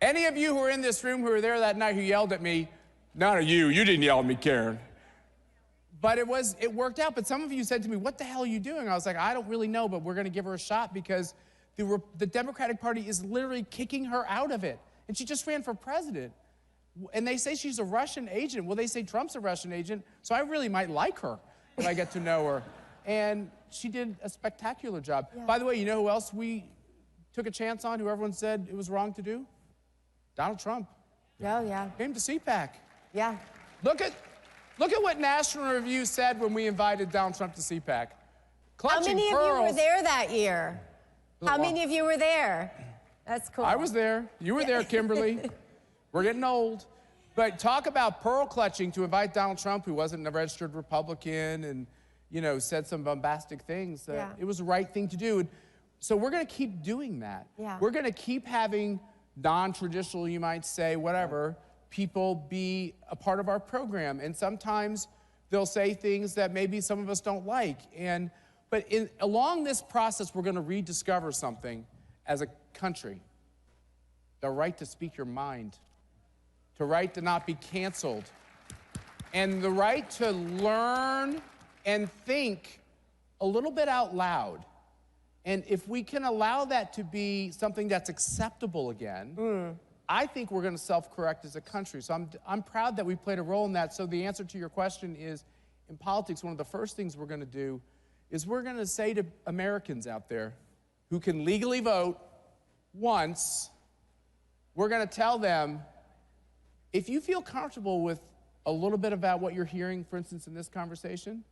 Any of you who were in this room who were there that night who yelled at me, none of you didn't yell at me, Karen. But it worked out. But some of you said to me, what the hell are you doing? I was like, I don't really know, but we're gonna give her a shot because the Democratic Party is literally kicking her out of it. And she just ran for president. And they say she's a Russian agent. Well, they say Trump's a Russian agent, so I really might like her if I get to know her. And she did a spectacular job. Yeah. By the way, you know who else we took a chance on, who everyone said it was wrong to do? Donald Trump. Oh, yeah. Came to CPAC. Yeah. Look at what National Review said when we invited Donald Trump to CPAC. How many of you were there that year? How many of you were there? That's cool. I was there. You were there, Kimberly. We're getting old. But talk about pearl clutching to invite Donald Trump, who wasn't a registered Republican and, you know, said some bombastic things. Yeah. It was the right thing to do. And so we're going to keep doing that. Yeah. We're going to keep having non-traditional, you might say, whatever, people be a part of our program. And sometimes they'll say things that maybe some of us don't like. But along this process, we're going to rediscover something as a country. The right to speak your mind. The right to not be canceled. And the right to learn and think a little bit out loud. And if we can allow that to be something that's acceptable again, I think we're going to self-correct as a country. So I'm proud that we played a role in that. So the answer to your question is, in politics, one of the first things we're going to do is we're going to say to Americans out there who can legally vote once, we're going to tell them, if you feel comfortable with a little bit about what you're hearing, for instance, in this conversation,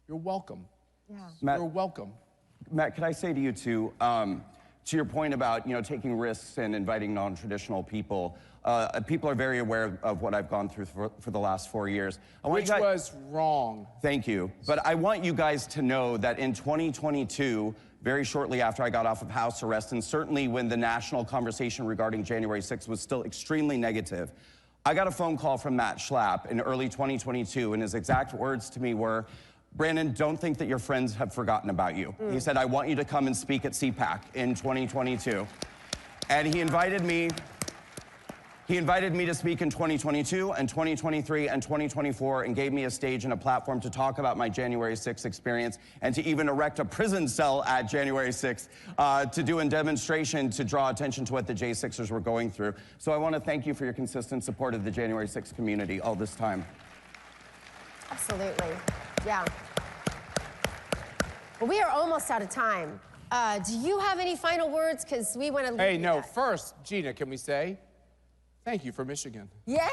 you're welcome. Yeah. Matt, you're welcome. Matt, could I say to you too, to your point about, you know, taking risks and inviting non-traditional people, people are very aware of what I've gone through for the last 4 years. Which was wrong. Thank you. But I want you guys to know that in 2022, very shortly after I got off of house arrest, and certainly when the national conversation regarding January 6th was still extremely negative, I got a phone call from Matt Schlapp in early 2022, and his exact words to me were, Brandon, don't think that your friends have forgotten about you. He said, I want you to come and speak at CPAC in 2022. And he invited me to speak in 2022 and 2023 and 2024 and gave me a stage and a platform to talk about my January 6th experience and to even erect a prison cell at January 6th to do a demonstration to draw attention to what the J6ers were going through. So I want to thank you for your consistent support of the January 6th community all this time. Absolutely. Yeah. Well, we are almost out of time. Do you have any final words? Because we want to leave Hey, no, first, Gina, can we say, Thank you for Michigan. Yeah.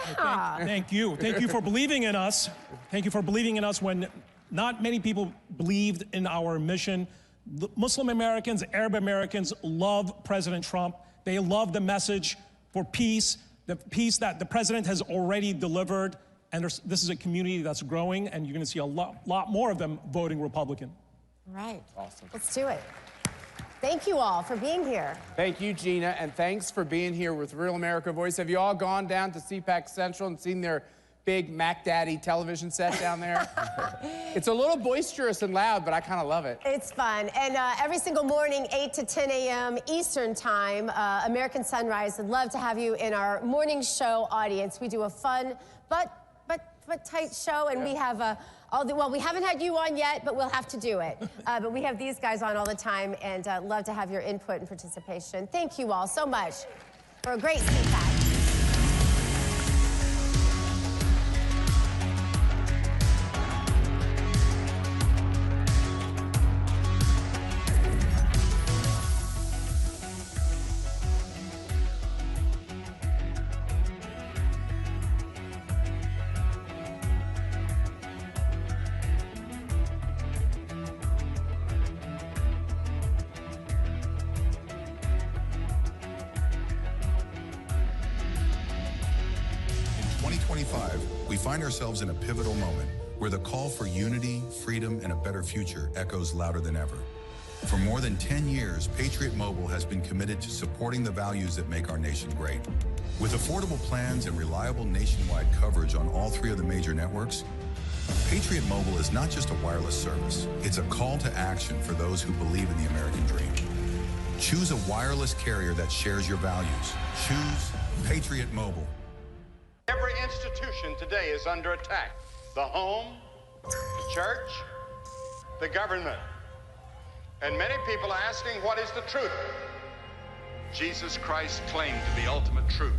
Thank you. Thank you for believing in us. Thank you for believing in us when not many people believed in our mission. The Muslim Americans, Arab Americans love President Trump. They love the message for peace, the peace that the president has already delivered. And this is a community that's growing, and you're going to see a lot more of them voting Republican. All right. Awesome. Let's do it. Thank you all for being here. Thank you, Gina, and thanks for being here with Real America Voice. Have you all gone down to CPAC Central and seen their big Mac Daddy television set down there? It's a little boisterous and loud, but I kind of love it. It's fun. And every single morning, 8 to 10 a.m. Eastern Time, American Sunrise would love to have you in our morning show audience. We do a fun but tight show, and we have well, we haven't had you on yet, but we'll have to do it. But we have these guys on all the time, and love to have your input and participation. Thank you all so much for a great CPAC. We find ourselves in a pivotal moment where the call for unity, freedom, and a better future echoes louder than ever. For more than 10 years, Patriot Mobile has been committed to supporting the values that make our nation great. With affordable plans and reliable nationwide coverage on all 3 of the major networks, Patriot Mobile is not just a wireless service. It's a call to action for those who believe in the American dream. Choose a wireless carrier that shares your values. Choose Patriot Mobile. Every institution today is under attack. The home, the church, the government. And many people are asking, what is the truth? Jesus Christ claimed to be ultimate truth.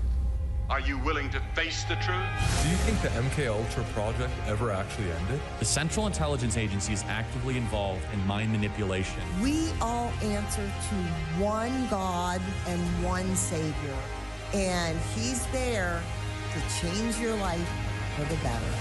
Are you willing to face the truth? Do you think the MKUltra project ever actually ended? The Central Intelligence Agency is actively involved in mind manipulation. We all answer to one God and one Savior, and He's there to change your life for the better.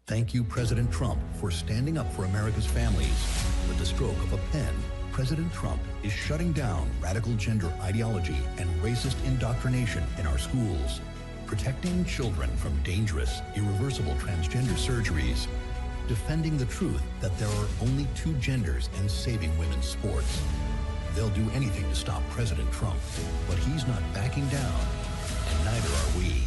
Thank you, President Trump, for standing up for America's families. With the stroke of a pen, President Trump is shutting down radical gender ideology and racist indoctrination in our schools, protecting children from dangerous, irreversible transgender surgeries, defending the truth that there are only 2 genders, and saving women's sports. They'll do anything to stop President Trump, but he's not backing down, and neither are we.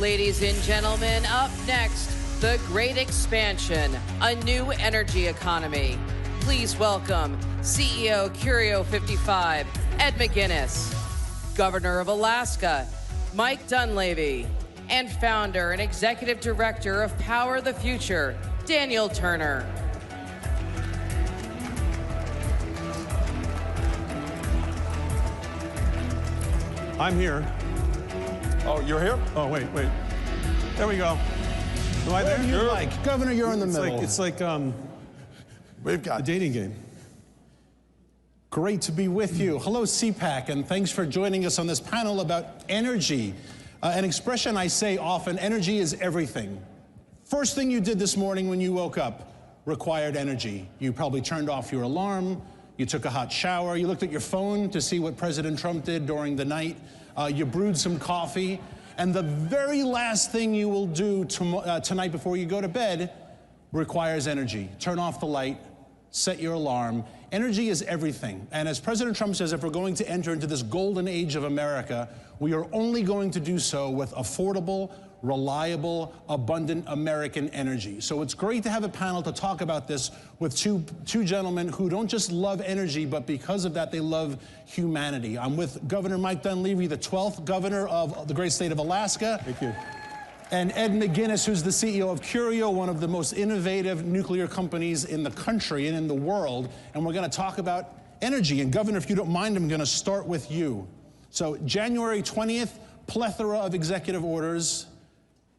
Ladies and gentlemen, up next, the Great Expansion, a new energy economy. Please welcome CEO Curio 55, Ed McGuinness, Governor of Alaska, Mike Dunleavy, and founder and executive director of Power the Future, Daniel Turner. I'm here. Oh, you're here? Oh, wait. There we go. Am I there? You're like, Governor, you're in the middle. It's like we've got a dating game. Great to be with you. Hello, CPAC, and thanks for joining us on this panel about energy. An expression I say often, energy is everything. First thing you did this morning when you woke up required energy. You probably turned off your alarm, you took a hot shower, you looked at your phone to see what President Trump did during the night, you brewed some coffee, and the very last thing you will do tonight before you go to bed requires energy. Turn off the light, set your alarm. Energy is everything. And as President Trump says, if we're going to enter into this golden age of America, we are only going to do so with affordable, reliable, abundant American energy. So it's great to have a panel to talk about this with two gentlemen who don't just love energy, but because of that, they love humanity. I'm with Governor Mike Dunleavy, the 12th governor of the great state of Alaska. Thank you. And Ed McGuinness, who's the CEO of Curio, one of the most innovative nuclear companies in the country and in the world. And we're going to talk about energy. And Governor, if you don't mind, I'm going to start with you. So January 20th, plethora of executive orders.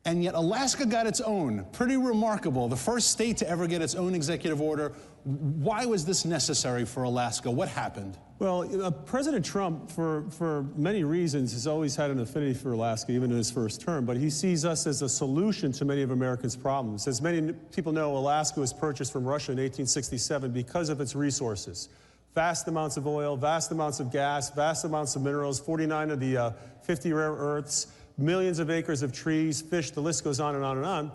And yet Alaska got its own. Pretty remarkable. The first state to ever get its own executive order. Why was this necessary for Alaska? What happened? Well, President Trump, for many reasons, has always had an affinity for Alaska, even in his first term, but he sees us as a solution to many of Americans' problems. As many people know, Alaska was purchased from Russia in 1867 because of its resources. Vast amounts of oil, vast amounts of gas, vast amounts of minerals, 49 of the 50 rare earths, millions of acres of trees, fish, the list goes on and on and on.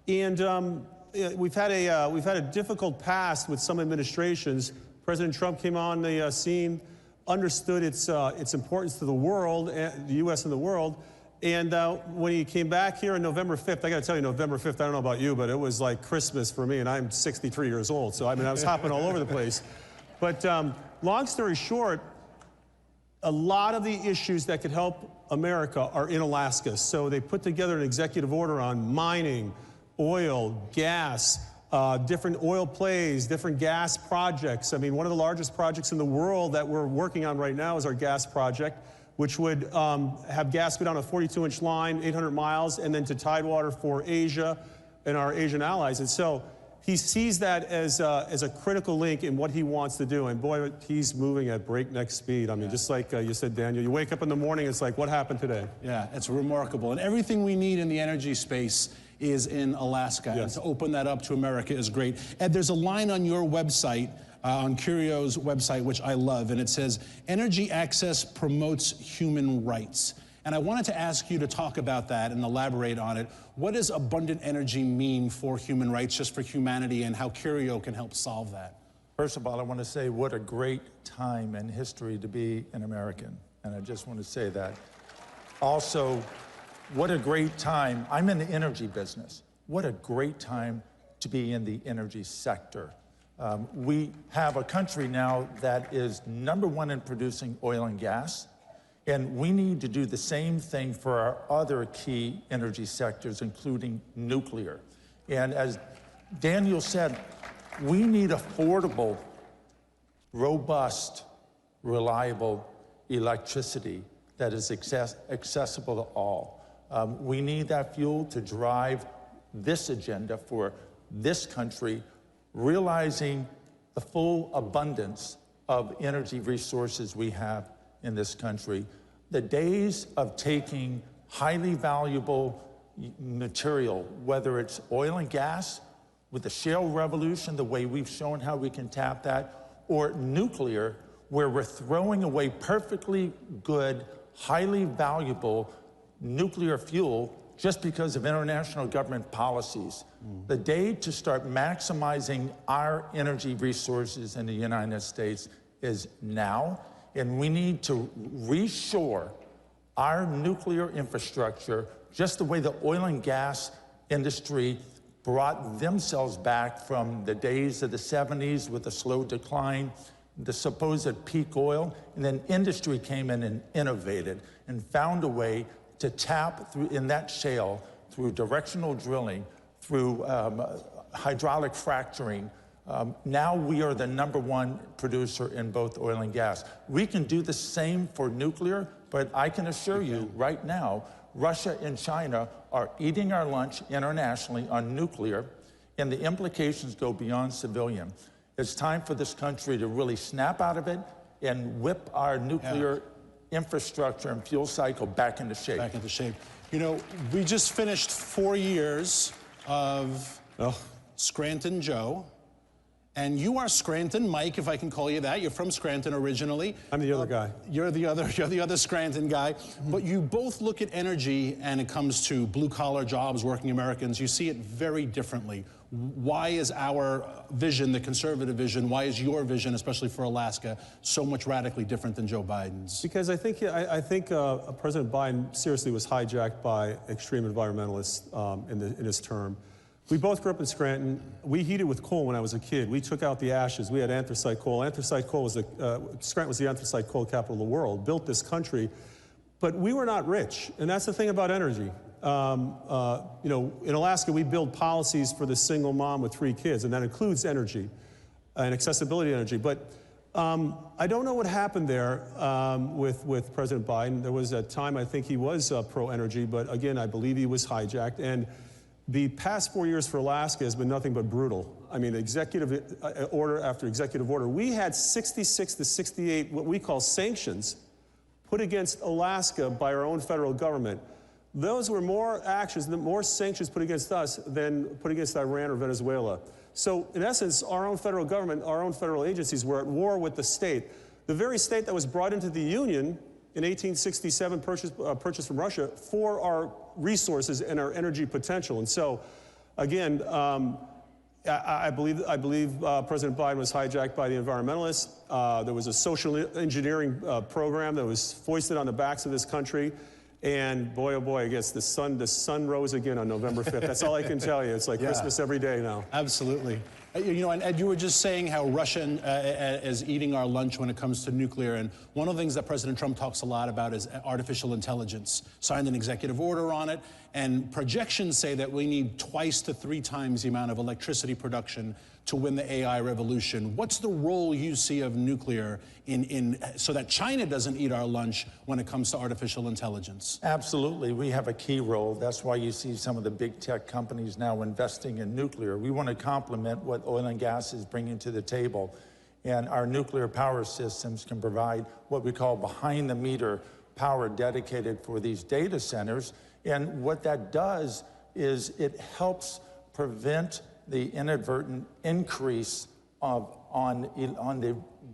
And we've had a difficult past with some administrations. President Trump came on the scene, understood its importance to the world, the U.S. and the world. And when he came back here on November 5th, I got to tell you, November 5th, I don't know about you, but it was like Christmas for me, and I'm 63 years old. So, I mean, I was hopping all over the place. But long story short, a lot of the issues that could help America are in Alaska. So they put together an executive order on mining, oil, gas, different oil plays, different gas projects. I mean, one of the largest projects in the world that we're working on right now is our gas project, which would have gas go down a 42-inch line, 800 miles, and then to Tidewater for Asia and our Asian allies. And so he sees that as a critical link in what he wants to do. And boy, he's moving at breakneck speed. I mean, just like you said, Daniel, you wake up in the morning, it's like, what happened today? Yeah, it's remarkable. And everything we need in the energy space is in Alaska. Yes. And to open that up to America is great. Ed, there's a line on your website, on Curio's website, which I love, and it says, energy access promotes human rights. And I wanted to ask you to talk about that and elaborate on it. What does abundant energy mean for human rights, just for humanity, and how Curio can help solve that? First of all, I want to say what a great time in history to be an American. And I just want to say that. Also, what a great time. I'm in the energy business. What a great time to be in the energy sector. We have a country now that is #1 in producing oil and gas. And we need to do the same thing for our other key energy sectors, including nuclear. And as Daniel said, we need affordable, robust, reliable electricity that is accessible to all. We need that fuel to drive this agenda for this country, realizing the full abundance of energy resources we have in this country. The days of taking highly valuable material, whether it's oil and gas, with the shale revolution, the way we've shown how we can tap that, or nuclear, where we're throwing away perfectly good, highly valuable nuclear fuel just because of international government policies. The day to start maximizing our energy resources in the United States is now. And we need to reshore our nuclear infrastructure just the way the oil and gas industry brought themselves back from the days of the 70s with a slow decline, the supposed peak oil, and then industry came in and innovated and found a way to tap through in that shale through directional drilling, through hydraulic fracturing. Now we are the #1 producer in both oil and gas. We can do the same for nuclear, but I can assure you right now, Russia and China are eating our lunch internationally on nuclear, and the implications go beyond civilian. It's time for this country to really snap out of it and whip our nuclear infrastructure and fuel cycle back into shape. Back into shape. You know, we just finished 4 years of Scranton Joe. And you are Scranton Mike, if I can call you that. You're from Scranton originally. I'm the other guy. You're the other Scranton guy. But you both look at energy, and it comes to blue-collar jobs, working Americans. You see it very differently. Why is our vision, the conservative vision, why is your vision, especially for Alaska, so much radically different than Joe Biden's? Because I think President Biden seriously was hijacked by extreme environmentalists in his term. We both grew up in Scranton. We heated with coal when I was a kid. We took out the ashes. We had anthracite coal. Anthracite coal was Scranton was the anthracite coal capital of the world, built this country. But we were not rich, and that's the thing about energy. You know, in Alaska, we build policies for the single mom with 3 kids, and that includes energy and accessibility to energy. But I don't know what happened there with President Biden. There was a time I think he was pro-energy, but again, I believe he was hijacked. And the past 4 years for Alaska has been nothing but brutal. I mean, executive order after executive order. We had 66 to 68 what we call sanctions put against Alaska by our own federal government. Those were more actions, more sanctions put against us than put against Iran or Venezuela. So in essence, our own federal government, our own federal agencies were at war with the state. The very state that was brought into the Union in 1867, purchased from Russia for our resources and our energy potential. And so, again, I believe President Biden was hijacked by the environmentalists. There was a social engineering program that was foisted on the backs of this country. And boy, oh boy, I guess the sun rose again on November 5th. That's all I can tell you. It's like Christmas every day now. Absolutely. You know, and Ed, you were just saying how Russia is eating our lunch when it comes to nuclear. And one of the things that President Trump talks a lot about is artificial intelligence. Signed an executive order on it. And projections say that we need 2 to 3 times the amount of electricity production to win the AI revolution. What's the role you see of nuclear so that China doesn't eat our lunch when it comes to artificial intelligence? Absolutely, we have a key role. That's why you see some of the big tech companies now investing in nuclear. We want to complement what oil and gas is bringing to the table. And our nuclear power systems can provide what we call behind-the-meter power dedicated for these data centers. And what that does is it helps prevent the inadvertent increase on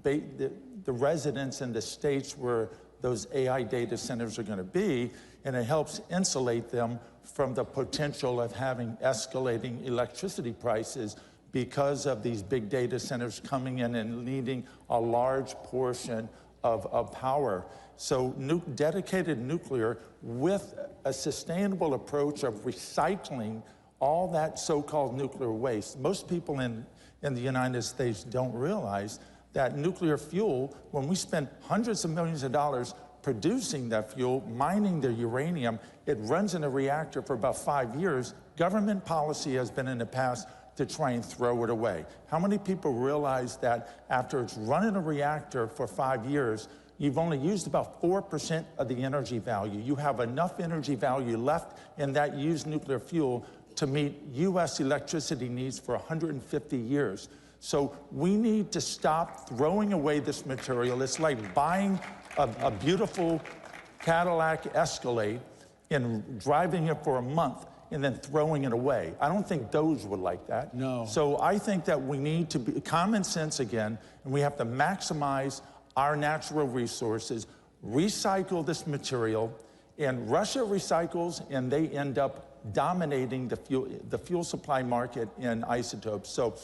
the residents in the states where those AI data centers are going to be, and it helps insulate them from the potential of having escalating electricity prices because of these big data centers coming in and needing a large portion of power. So dedicated nuclear with a sustainable approach of recycling all that so-called nuclear waste. Most people in the United States don't realize that nuclear fuel, when we spend hundreds of millions of dollars producing that fuel, mining the uranium, it runs in a reactor for about 5 years. Government policy has been in the past to try and throw it away. How many people realize that after it's run in a reactor for 5 years, you've only used about 4% of the energy value? You have enough energy value left in that used nuclear fuel to meet U.S. electricity needs for 150 years. So we need to stop throwing away this material. It's like buying a beautiful Cadillac Escalade and driving it for a month and then throwing it away. I don't think those would like that. No. So I think that we need to be common sense again, and we have to maximize our natural resources, recycle this material, and Russia recycles, and they end up dominating the fuel supply market in isotopes. So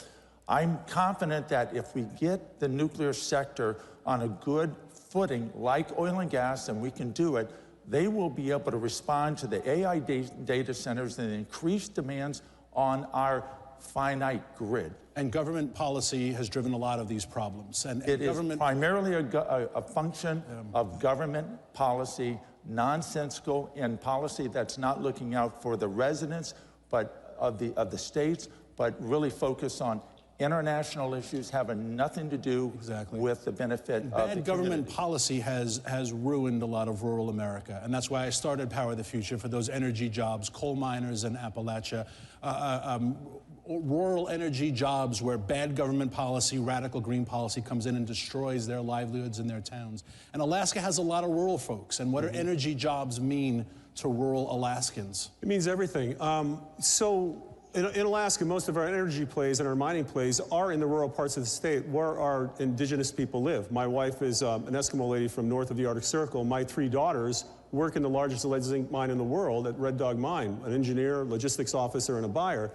I'm confident that if we get the nuclear sector on a good footing, like oil and gas, and we can do it, they will be able to respond to the AI data centers and increased demands on our finite grid. And government policy has driven a lot of these problems. And it is primarily a function of government policy, nonsensical, and policy that's not looking out for the residents but of the states, but really focus on international issues having nothing to do with the benefit of the Bad government policy has ruined a lot of rural America, and that's why I started Power the Future, for those energy jobs, coal miners in Appalachia, rural energy jobs where bad government policy, radical green policy comes in and destroys their livelihoods in their towns. And Alaska has a lot of rural folks, and what do energy jobs mean to rural Alaskans? It means everything. In Alaska, most of our energy plays and our mining plays are in the rural parts of the state where our indigenous people live. My wife is an Eskimo lady from north of the Arctic Circle. My 3 daughters work in the largest lead zinc mine in the world at Red Dog Mine, an engineer, logistics officer, and a buyer.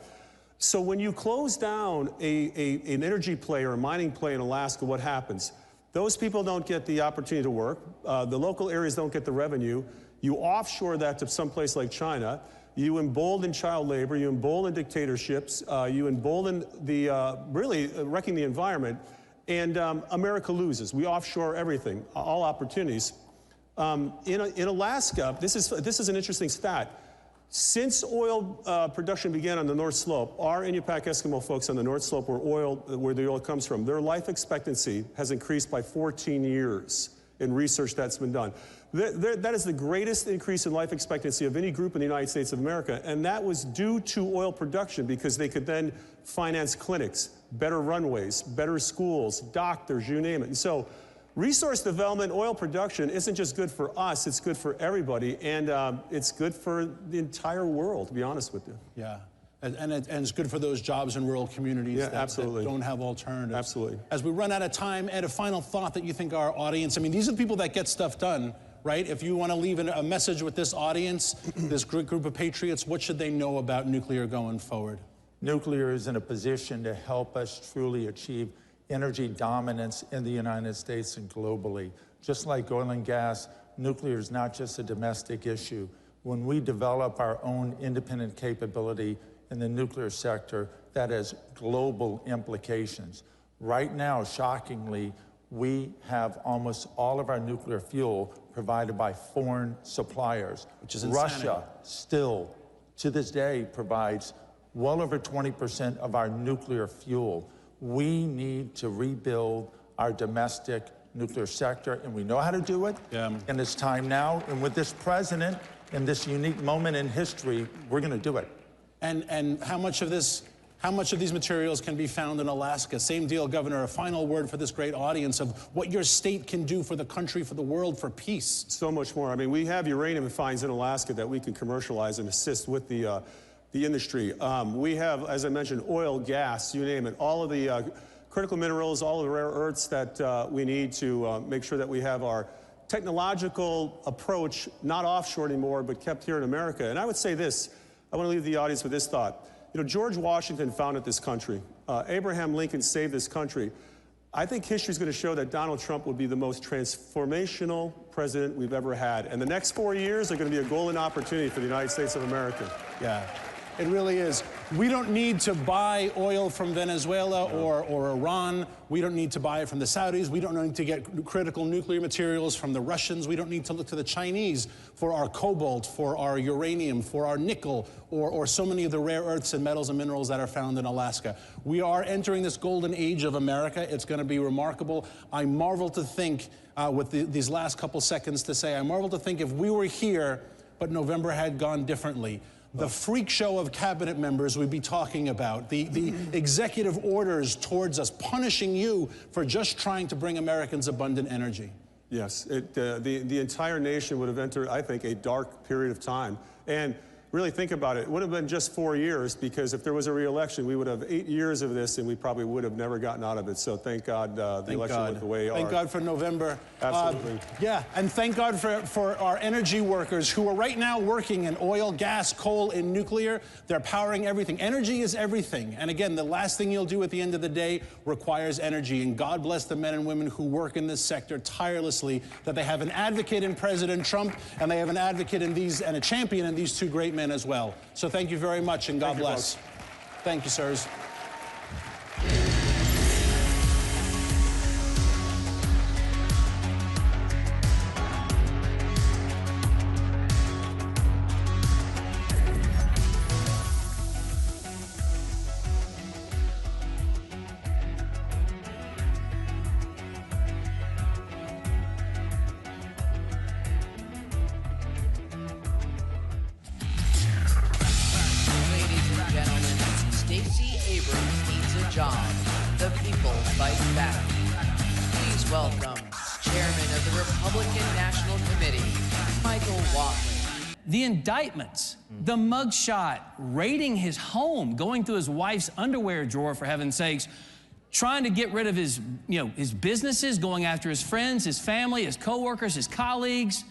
So when you close down an energy play or a mining play in Alaska, what happens? Those people don't get the opportunity to work. The local areas don't get the revenue. You offshore that to someplace like China. You embolden child labor, you embolden dictatorships, you embolden really wrecking the environment, and America loses. We offshore everything, all opportunities. In Alaska, this is an interesting stat. Since oil production began on the North Slope, our Inupiaq Eskimo folks on the North Slope where the oil comes from, their life expectancy has increased by 14 years in research that's been done. That is the greatest increase in life expectancy of any group in the United States of America, and that was due to oil production because they could then finance clinics, better runways, better schools, doctors, you name it. And so resource development, oil production isn't just good for us, it's good for everybody, and it's good for the entire world, to be honest with you. Yeah, and it's good for those jobs in rural communities that don't have alternatives. Absolutely. As we run out of time, Ed, a final thought that you think our audience, I mean, these are the people that get stuff done, right? If you want to leave a message with this audience, this group of patriots, what should they know about nuclear going forward? Nuclear is in a position to help us truly achieve energy dominance in the United States and globally. Just like oil and gas, nuclear is not just a domestic issue. When we develop our own independent capability in the nuclear sector, that has global implications. Right now, shockingly, we have almost all of our nuclear fuel provided by foreign suppliers. Which is insanity. Russia still, to this day, provides well over 20% of our nuclear fuel. We need to rebuild our domestic nuclear sector, and we know how to do it, and it's time now. And with this president, in this unique moment in history, we're gonna do it. And how much of these materials can be found in Alaska? Same deal, Governor, a final word for this great audience of what your state can do for the country, for the world, for peace. So much more. I mean, we have uranium finds in Alaska that we can commercialize and assist with the industry. We have, as I mentioned, oil, gas, you name it, all of the critical minerals, all of the rare earths that we need to make sure that we have our technological approach not offshore anymore, but kept here in America. And I would say this, I want to leave the audience with this thought. You know, George Washington founded this country. Abraham Lincoln saved this country. I think history is going to show that Donald Trump will be the most transformational president we've ever had. And the next 4 years are going to be a golden opportunity for the United States of America. Yeah. It really is. We don't need to buy oil from Venezuela or Iran. We don't need to buy it from the Saudis. We don't need to get critical nuclear materials from the Russians. We don't need to look to the Chinese for our cobalt, for our uranium, for our nickel, or so many of the rare earths and metals and minerals that are found in Alaska. We are entering this golden age of America. It's going to be remarkable. I marvel to think, with these last couple seconds to say, I marvel to think if we were here, but November had gone differently. The freak show of cabinet members we'd be talking about, the executive orders towards us, punishing you for just trying to bring Americans abundant energy. Yes, the entire nation would have entered, I think, a dark period of time. And really think about it, it would have been just 4 years, because if there was a re-election, we would have 8 years of this, and we probably would have never gotten out of it. So thank God the election went the way it Thank God for November. Absolutely. Yeah, and thank God for our energy workers who are right now working in oil, gas, coal, and nuclear. They're powering everything. Energy is everything. And again, the last thing you'll do at the end of the day requires energy. And God bless the men and women who work in this sector tirelessly, that they have an advocate in President Trump, and they have an advocate in and a champion in these two great men as well. So thank you very much, and God bless. Thank you, sirs. The indictments, the mugshot, raiding his home, going through his wife's underwear drawer, for heaven's sakes, trying to get rid of his, his businesses, going after his friends, his family, his coworkers, his colleagues.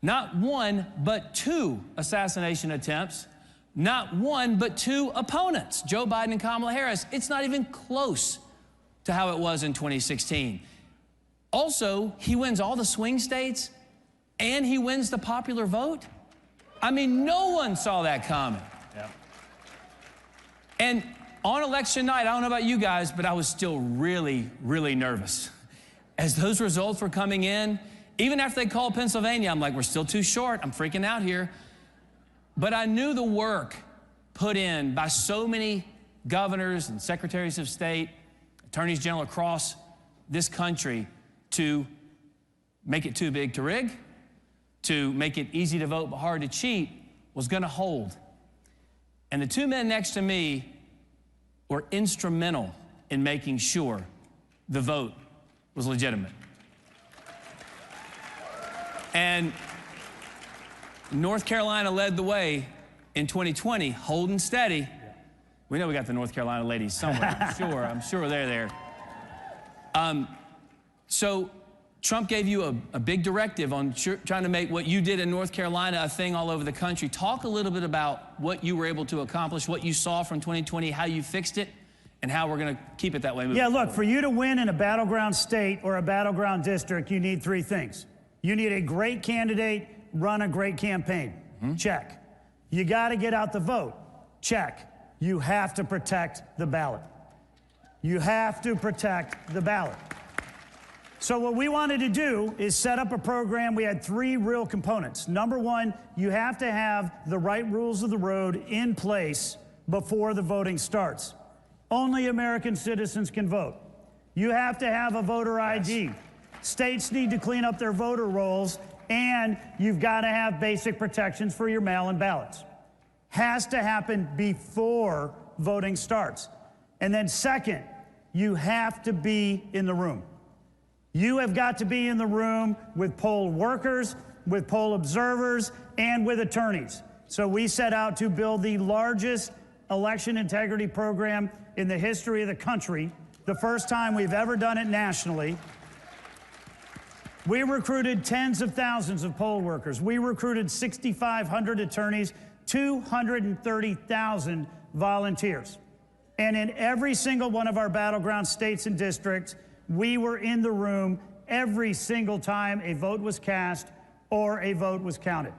Not one, but two assassination attempts. Not one, but two opponents, Joe Biden and Kamala Harris. It's not even close to how it was in 2016. Also, he wins all the swing states, and he wins the popular vote. I mean, no one saw that coming. Yeah. And on election night, I don't know about you guys, but I was still really, really nervous. As those results were coming in, even after they called Pennsylvania, I'm like, we're still too short. I'm freaking out here. But I knew the work put in by so many governors and secretaries of state, attorneys general across this country to make it too big to rig, to make it easy to vote but hard to cheat, was going to hold. And the two men next to me were instrumental in making sure the vote was legitimate. And North Carolina led the way in 2020, holding steady. We know we got the North Carolina ladies somewhere, I'm sure they're there. So Trump gave you a big directive on trying to make what you did in North Carolina a thing all over the country. Talk a little bit about what you were able to accomplish, what you saw from 2020, how you fixed it, and how we're going to keep it that way moving forward. For you to win in a battleground state or a battleground district, you need three things. You need a great candidate, run a great campaign. Check. You got to get out the vote. Check. You have to protect the ballot. You have to protect the ballot. So what we wanted to do is set up a program. We had three real components. Number one, you have to have the right rules of the road in place before the voting starts. Only American citizens can vote. You have to have a voter ID. States need to clean up their voter rolls, and you've got to have basic protections for your mail-in ballots. Has to happen before voting starts. And then second, you have to be in the room. You have got to be in the room with poll workers, with poll observers, and with attorneys. So we set out to build the largest election integrity program in the history of the country, the first time we've ever done it nationally. We recruited tens of thousands of poll workers. We recruited 6,500 attorneys, 230,000 volunteers. And in every single one of our battleground states and districts, we were in the room every single time a vote was cast or a vote was counted.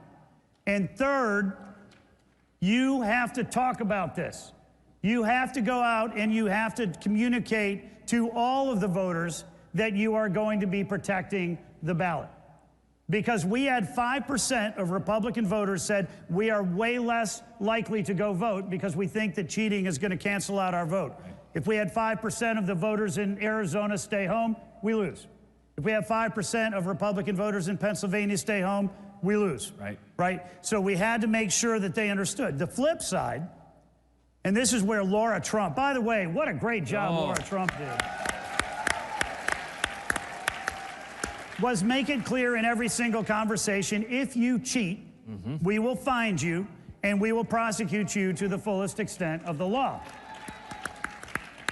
And third, you have to talk about this. You have to go out and you have to communicate to all of the voters that you are going to be protecting the ballot. Because we had 5% of Republican voters said we are way less likely to go vote because we think that cheating is going to cancel out our vote. If we had 5% of the voters in Arizona stay home, we lose. If we have 5% of Republican voters in Pennsylvania stay home, we lose. Right? So we had to make sure that they understood. The flip side, and this is where Laura Trump, by the way, what a great job Laura Trump did, was make it clear in every single conversation, if you cheat, we will find you and we will prosecute you to the fullest extent of the law.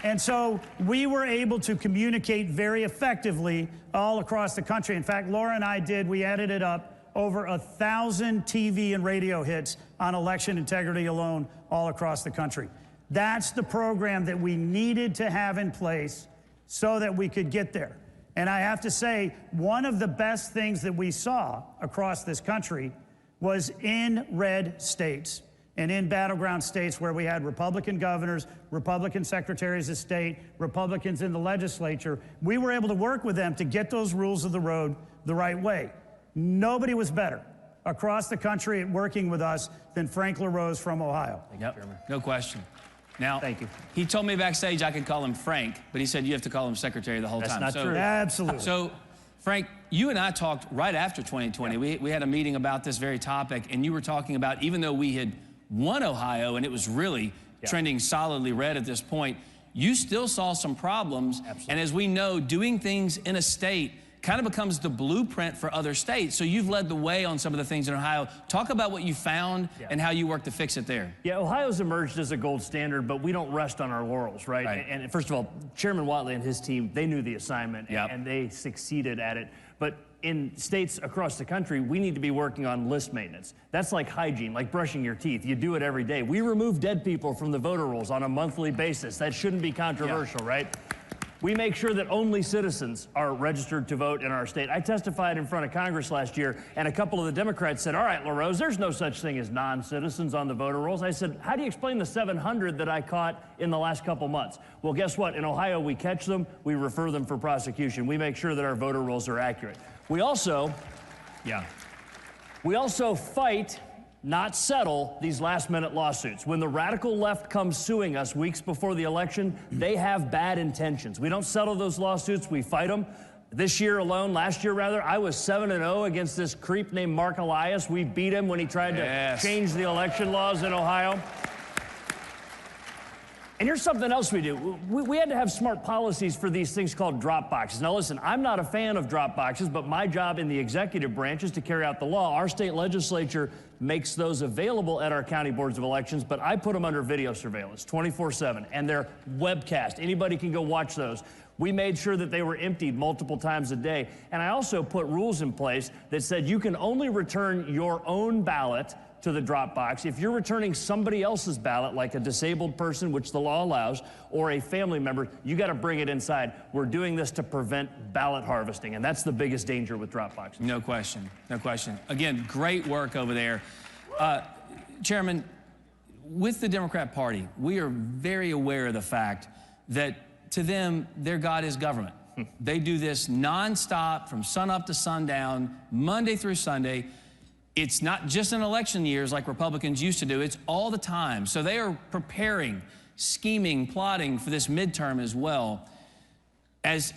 And so we were able to communicate very effectively all across the country. In fact, Laura and I we edited up over 1,000 TV and radio hits on election integrity alone all across the country. That's the program that we needed to have in place so that we could get there. And I have to say, one of the best things that we saw across this country was in red states and in battleground states where we had Republican governors, Republican secretaries of state, Republicans in the legislature. We were able to work with them to get those rules of the road the right way. Nobody was better across the country at working with us than Frank LaRose from Ohio. No question. Now, thank you. He told me backstage I could call him Frank, but he said you have to call him Secretary the whole time. That's not true. Absolutely. So, Frank, you and I talked right after 2020. We had a meeting about this very topic, and you were talking about even though we had won Ohio and it was really trending solidly red at this point, you still saw some problems. And as we know, doing things in a state kind of becomes the blueprint for other states. So you've led the way on some of the things in Ohio. Talk about what you found and how you worked to fix it there. Yeah, Ohio's emerged as a gold standard, but we don't rest on our laurels, right? And first of all, Chairman Whatley and his team, they knew the assignment and they succeeded at it. But in states across the country, we need to be working on list maintenance. That's like hygiene, like brushing your teeth. You do it every day. We remove dead people from the voter rolls on a monthly basis. That shouldn't be controversial, right? We make sure that only citizens are registered to vote in our state. I testified in front of Congress last year, and a couple of the Democrats said, all right, LaRose, there's no such thing as non-citizens on the voter rolls. I said, how do you explain the 700 that I caught in the last couple months? Well, guess what? In Ohio, we catch them, we refer them for prosecution. We make sure that our voter rolls are accurate. We also fight not settle these last-minute lawsuits. When the radical left comes suing us weeks before the election, they have bad intentions. We don't settle those lawsuits, we fight them. This year alone, last year rather, I was 7-0 against this creep named Mark Elias. We beat him when he tried to change the election laws in Ohio. And here's something else we do. We had to have smart policies for these things called drop boxes. Now listen, I'm not a fan of drop boxes, but my job in the executive branch is to carry out the law. Our state legislature makes those available at our county boards of elections, but I put them under video surveillance 24/7, and they're webcast. Anybody can go watch those. We made sure that they were emptied multiple times a day. And I also put rules in place that said you can only return your own ballot to the drop box. If you're returning somebody else's ballot, like a disabled person, which the law allows, or a family member, you got to bring it inside. We're doing this to prevent ballot harvesting, and that's the biggest danger with drop boxes. No question, no question. Again, great work over there. Chairman, with the Democrat Party, we are very aware of the fact that to them, their God is government. They do this nonstop from sunup to sundown, Monday through Sunday. It's not just in election years like Republicans used to do, it's all the time. So they are preparing, scheming, plotting for this midterm as well. As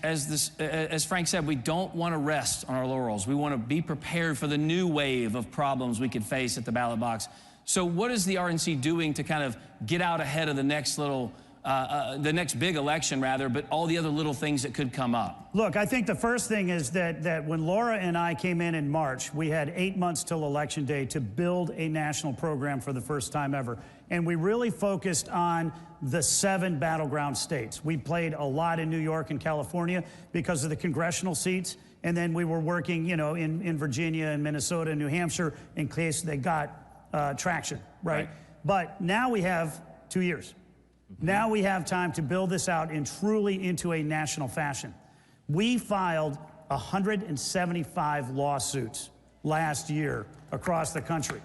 Frank said, we don't want to rest on our laurels. We want to be prepared for the new wave of problems we could face at the ballot box. So what is the RNC doing to kind of get out ahead of the next little the next big election, rather, but all the other little things that could come up? Look, I think the first thing is that when Laura and I came in March, we had 8 months till Election Day to build a national program for the first time ever. And we really focused on the 7 battleground states. We played a lot in New York and California because of the congressional seats. And then we were working, you know, in Virginia and Minnesota and New Hampshire in case they got traction, right? But now we have 2 years. Now we have time to build this out and truly into a national fashion. We filed 175 lawsuits last year across the country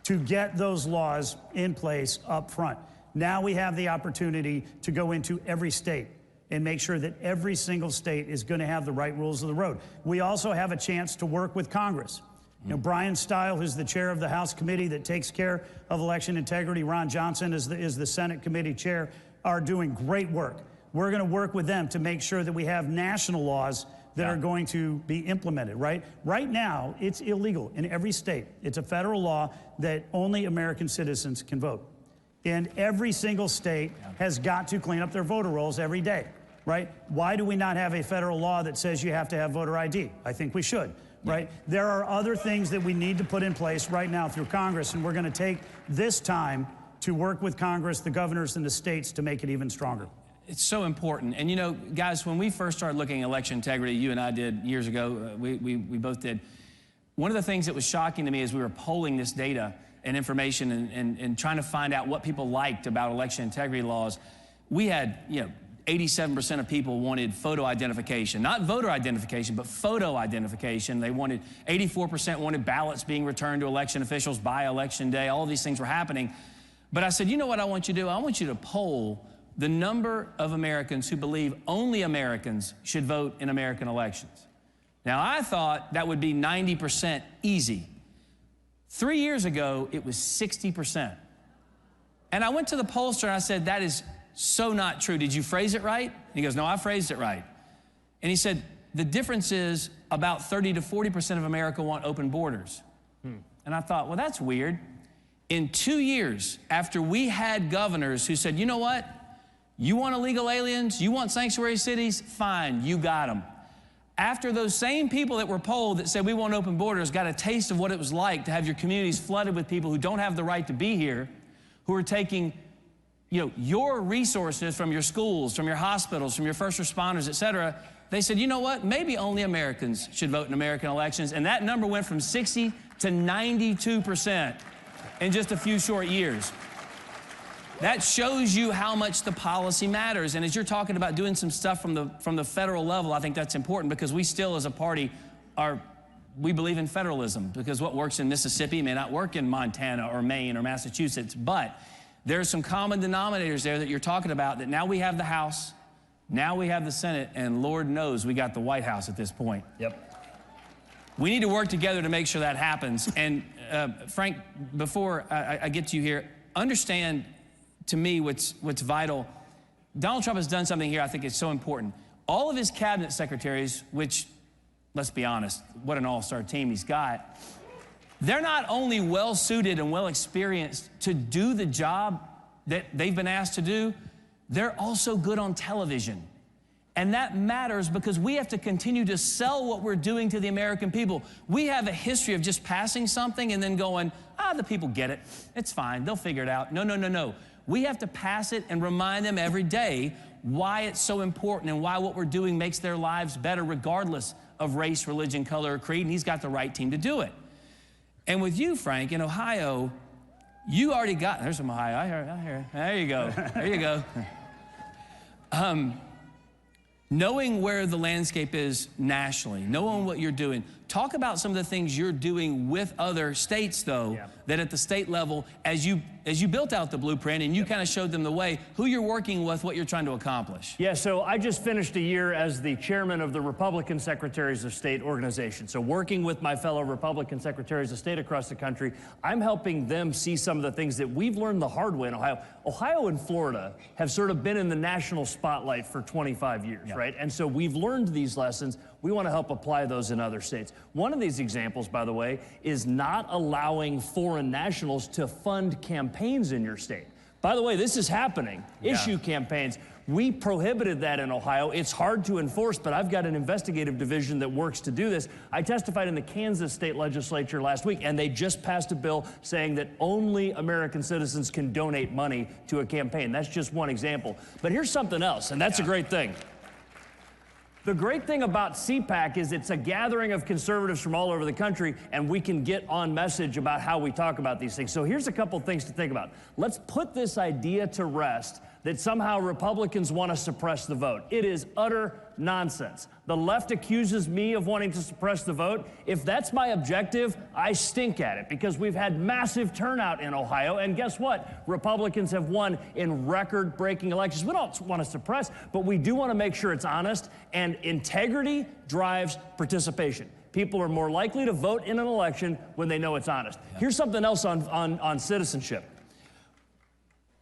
to get those laws in place up front. Now we have the opportunity to go into every state and make sure that every single state is going to have the right rules of the road. We also have a chance to work with Congress. You know, Brian Stile, who's the chair of the House committee that takes care of election integrity, Ron Johnson is the Senate committee chair, are doing great work. We're going to work with them to make sure that we have national laws that are going to be implemented, right? Right now, it's illegal in every state. It's a federal law that only American citizens can vote. And every single state has got to clean up their voter rolls every day, right? Why do we not have a federal law that says you have to have voter ID? I think we should. Right? There are other things that we need to put in place right now through Congress, and we're going to take this time to work with Congress, the governors, and the states to make it even stronger. It's so important. And you know, guys, when we first started looking at election integrity, you and I did years ago, we both did, one of the things that was shocking to me as we were polling this data and information and trying to find out what people liked about election integrity laws, we had, you know, 87% of people wanted photo identification, not voter identification, but photo identification. They wanted, 84% wanted ballots being returned to election officials by election day. All of these things were happening. But I said, you know what I want you to do? I want you to poll the number of Americans who believe only Americans should vote in American elections. Now, I thought that would be 90% easy. 3 years ago, it was 60%. And I went to the pollster and I said, that is so not true. Did you phrase it right? And he goes, no, I phrased it right. And he said, the difference is about 30 to 40% of America want open borders. And I thought, well, that's weird. In 2 years, after we had governors who said, you know what? You want illegal aliens? You want sanctuary cities? Fine, you got them. After those same people that were polled that said we want open borders got a taste of what it was like to have your communities flooded with people who don't have the right to be here, who are taking, you know, your resources from your schools, from your hospitals, from your first responders, et cetera, they said, you know what, maybe only Americans should vote in American elections. And that number went from 60 to 92% in just a few short years. That shows you how much the policy matters. And as you're talking about doing some stuff from the federal level, I think that's important because we still, as a party, we believe in federalism because what works in Mississippi may not work in Montana or Maine or Massachusetts, but there's some common denominators there that you're talking about that now we have the House, now we have the Senate, and Lord knows we got the White House at this point. Yep. We need to work together to make sure that happens. And Frank, before I get to you here, understand to me what's vital. Donald Trump has done something here I think is so important. All of his cabinet secretaries, which, let's be honest, what an all-star team he's got, they're not only well-suited and well-experienced to do the job that they've been asked to do, they're also good on television. And that matters because we have to continue to sell what we're doing to the American people. We have a history of just passing something and then going, the people get it. It's fine. They'll figure it out. No, no, no, no. We have to pass it and remind them every day why it's so important and why what we're doing makes their lives better regardless of race, religion, color, or creed. And he's got the right team to do it. And with you, Frank, in Ohio, you already got, there's some Ohio, I hear, there you go, there you go. Knowing where the landscape is nationally, knowing what you're doing, talk about some of the things you're doing with other states, though, that at the state level, as you built out the blueprint and you kind of showed them the way, who you're working with, what you're trying to accomplish. Yeah, so I just finished a year as the chairman of the Republican Secretaries of State organization. So working with my fellow Republican Secretaries of State across the country, I'm helping them see some of the things that we've learned the hard way in Ohio. Ohio and Florida have sort of been in the national spotlight for 25 years, right? And so we've learned these lessons. We want to help apply those in other states. One of these examples, by the way, is not allowing foreign nationals to fund campaigns in your state. By the way, this is happening. Issue campaigns. We prohibited that in Ohio. It's hard to enforce, but I've got an investigative division that works to do this. I testified in the Kansas state legislature last week, and they just passed a bill saying that only American citizens can donate money to a campaign. That's just one example. But here's something else, and that's a great thing. The great thing about CPAC is it's a gathering of conservatives from all over the country, and we can get on message about how we talk about these things. So here's a couple things to think about. Let's put this idea to rest that somehow Republicans want to suppress the vote. It is utter nonsense. The left accuses me of wanting to suppress the vote. If that's my objective, I stink at it because we've had massive turnout in Ohio, and guess what? Republicans have won in record-breaking elections. We don't want to suppress, but we do want to make sure it's honest, and integrity drives participation. People are more likely to vote in an election when they know it's honest. Here's something else on citizenship.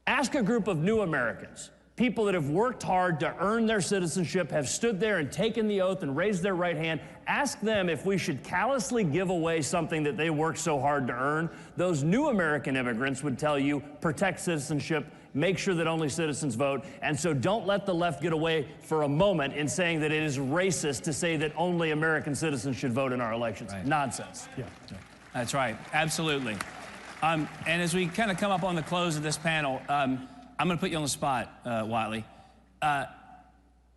Ask a group of new Americans, people that have worked hard to earn their citizenship, have stood there and taken the oath and raised their right hand. Ask them if we should callously give away something that they worked so hard to earn. Those new American immigrants would tell you, protect citizenship, make sure that only citizens vote, and so don't let the left get away for a moment in saying that it is racist to say that only American citizens should vote in our elections. Nonsense. That's right, absolutely. And as we kind of come up on the close of this panel, I'm going to put you on the spot, Whatley.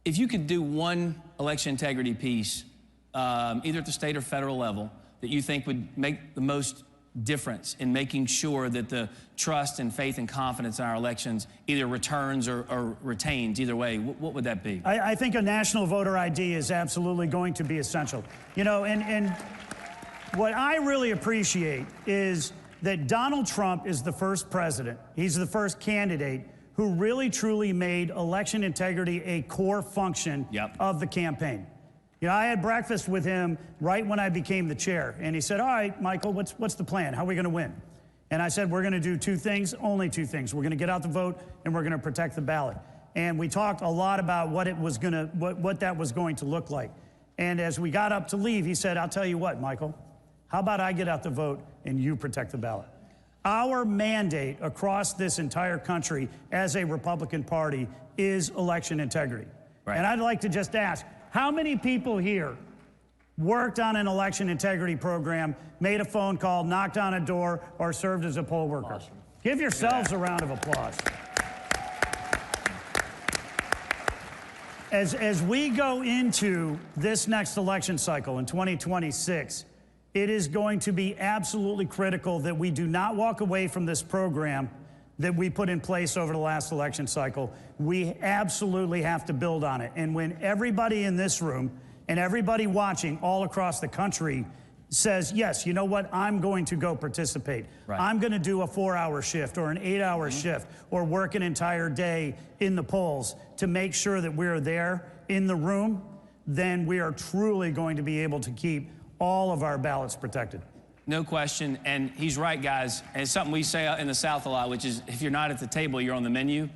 If you could do one election integrity piece, either at the state or federal level, that you think would make the most difference in making sure that the trust and faith and confidence in our elections either returns or retains, either way, what would that be? I think a national voter ID is absolutely going to be essential. You know, and what I really appreciate is that Donald Trump is the first president, he's the first candidate who really truly made election integrity a core function of the campaign. You know, I had breakfast with him right when I became the chair, and he said, all right, Michael, what's the plan? How are we going to win? And I said, we're going to do two things, only two things. We're going to get out the vote, and we're going to protect the ballot. And we talked a lot about what that was going to look like. And as we got up to leave, he said, I'll tell you what, Michael, how about I get out the vote and you protect the ballot? Our mandate across this entire country as a Republican Party is election integrity. And I'd like to just ask, how many people here worked on an election integrity program, made a phone call, knocked on a door, or served as a poll worker? Awesome. Give yourselves a round of applause. As we go into this next election cycle in 2026, it is going to be absolutely critical that we do not walk away from this program that we put in place over the last election cycle. We absolutely have to build on it. And when everybody in this room and everybody watching all across the country says, yes, you know what, I'm going to go participate. I'm going to do a 4-hour shift or an 8-hour shift or work an entire day in the polls to make sure that we're there in the room, then we are truly going to be able to keep all of our ballots protected. No question, and he's right, guys. And it's something we say in the South a lot, which is if you're not at the table, you're on the menu.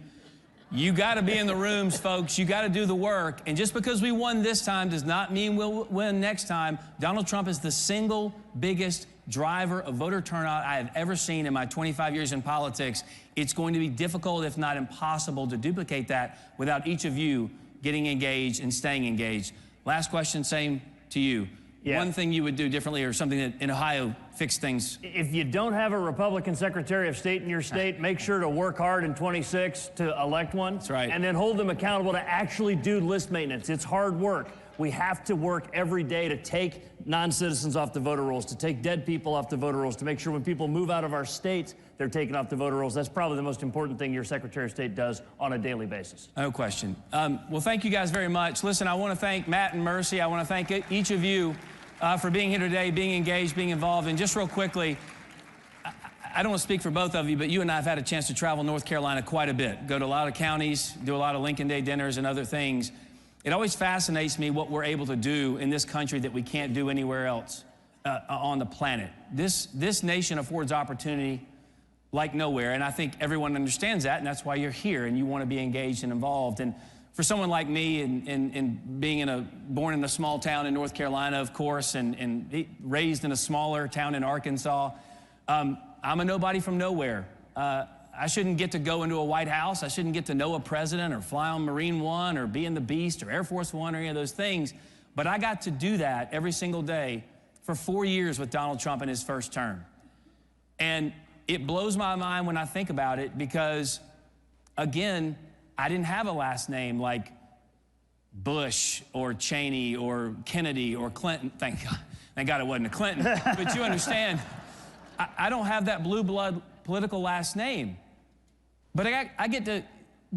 You got to be in the rooms, folks. You got to do the work. And just because we won this time does not mean we'll win next time. Donald Trump is the single biggest driver of voter turnout I have ever seen in my 25 years in politics. It's going to be difficult, if not impossible, to duplicate that without each of you getting engaged and staying engaged. Last question, same to you. Yeah. One thing you would do differently, or something that in Ohio fixed things? If you don't have a Republican Secretary of State in your state, make sure to work hard in 26 to elect one. That's right. And then hold them accountable to actually do list maintenance. It's hard work. We have to work every day to take non-citizens off the voter rolls, to take dead people off the voter rolls, to make sure when people move out of our states, they're taken off the voter rolls. That's probably the most important thing your Secretary of State does on a daily basis. No question. Well, thank you guys very much. Listen, I want to thank Matt and Mercy. I want to thank each of you for being here today, being engaged, being involved. And just real quickly, I don't want to speak for both of you, but you and I have had a chance to travel North Carolina quite a bit, go to a lot of counties, do a lot of Lincoln Day dinners and other things. It always fascinates me what we're able to do in this country that we can't do anywhere else on the planet. This nation affords opportunity like nowhere, and I think everyone understands that, and that's why you're here, and you want to be engaged and involved. And for someone like me, and being born in a small town in North Carolina, of course, and raised in a smaller town in Arkansas, I'm a nobody from nowhere. I shouldn't get to go into a White House. I shouldn't get to know a president or fly on Marine One or be in the Beast or Air Force One or any of those things. But I got to do that every single day for 4 years with Donald Trump in his first term. And it blows my mind when I think about it because, again, I didn't have a last name like Bush or Cheney or Kennedy or Clinton. Thank God it wasn't a Clinton. But you understand, I don't have that blue blood political last name. But I get to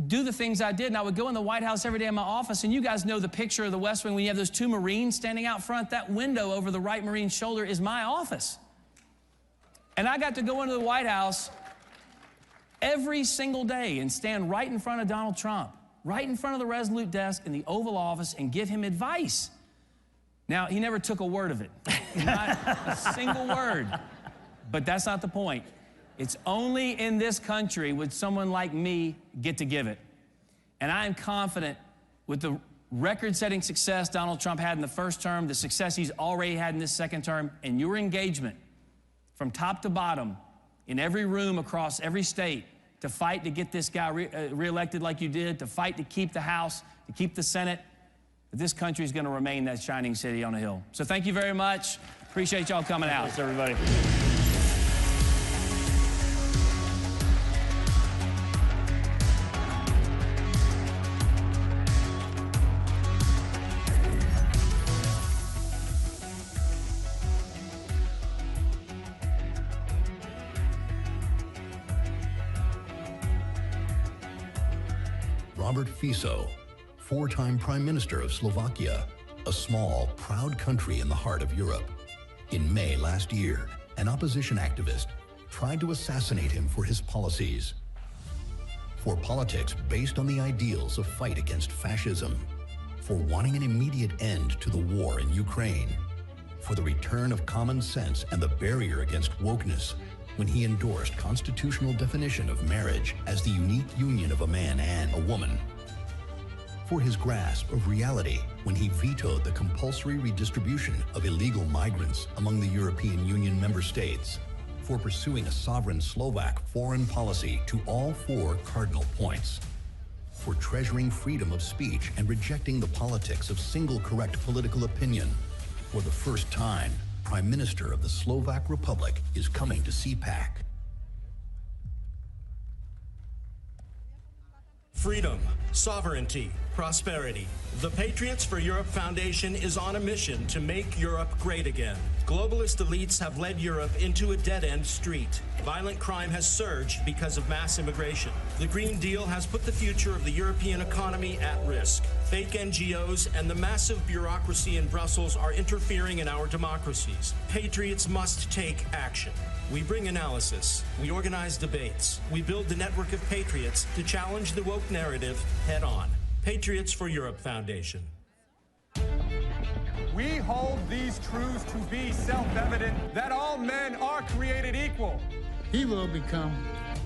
do the things I did, and I would go in the White House every day in my office, and you guys know the picture of the West Wing when you have those two Marines standing out front. That window over the right Marine's shoulder is my office. And I got to go into the White House every single day and stand right in front of Donald Trump, right in front of the Resolute desk in the Oval Office and give him advice. Now, he never took a word of it, not a single word. But that's not the point. It's only in this country would someone like me get to give it. And I am confident with the record-setting success Donald Trump had in the first term, the success he's already had in this second term, and your engagement from top to bottom in every room across every state to fight to get this guy reelected like you did, to fight to keep the House, to keep the Senate, that this country is going to remain that shining city on a hill. So thank you very much. Appreciate y'all coming out. Thanks, everybody. Robert Fico, four-time Prime Minister of Slovakia, a small, proud country in the heart of Europe. In May last year, an opposition activist tried to assassinate him for his policies. For politics based on the ideals of fight against fascism, for wanting an immediate end to the war in Ukraine, for the return of common sense and the barrier against wokeness, when he endorsed constitutional definition of marriage as the unique union of a man and a woman. For his grasp of reality when he vetoed the compulsory redistribution of illegal migrants among the European Union member states. For pursuing a sovereign Slovak foreign policy to all four cardinal points. For treasuring freedom of speech and rejecting the politics of single correct political opinion. For the first time, Prime Minister of the Slovak Republic is coming to CPAC. Freedom, sovereignty, prosperity. The Patriots for Europe Foundation is on a mission to make Europe great again. Globalist elites have led Europe into a dead-end street. Violent crime has surged because of mass immigration. The Green Deal has put the future of the European economy at risk. Fake NGOs and the massive bureaucracy in Brussels are interfering in our democracies. Patriots must take action. We bring analysis, we organize debates, we build the network of patriots to challenge the woke narrative head on. Patriots for Europe Foundation. We hold these truths to be self-evident that all men are created equal. He will become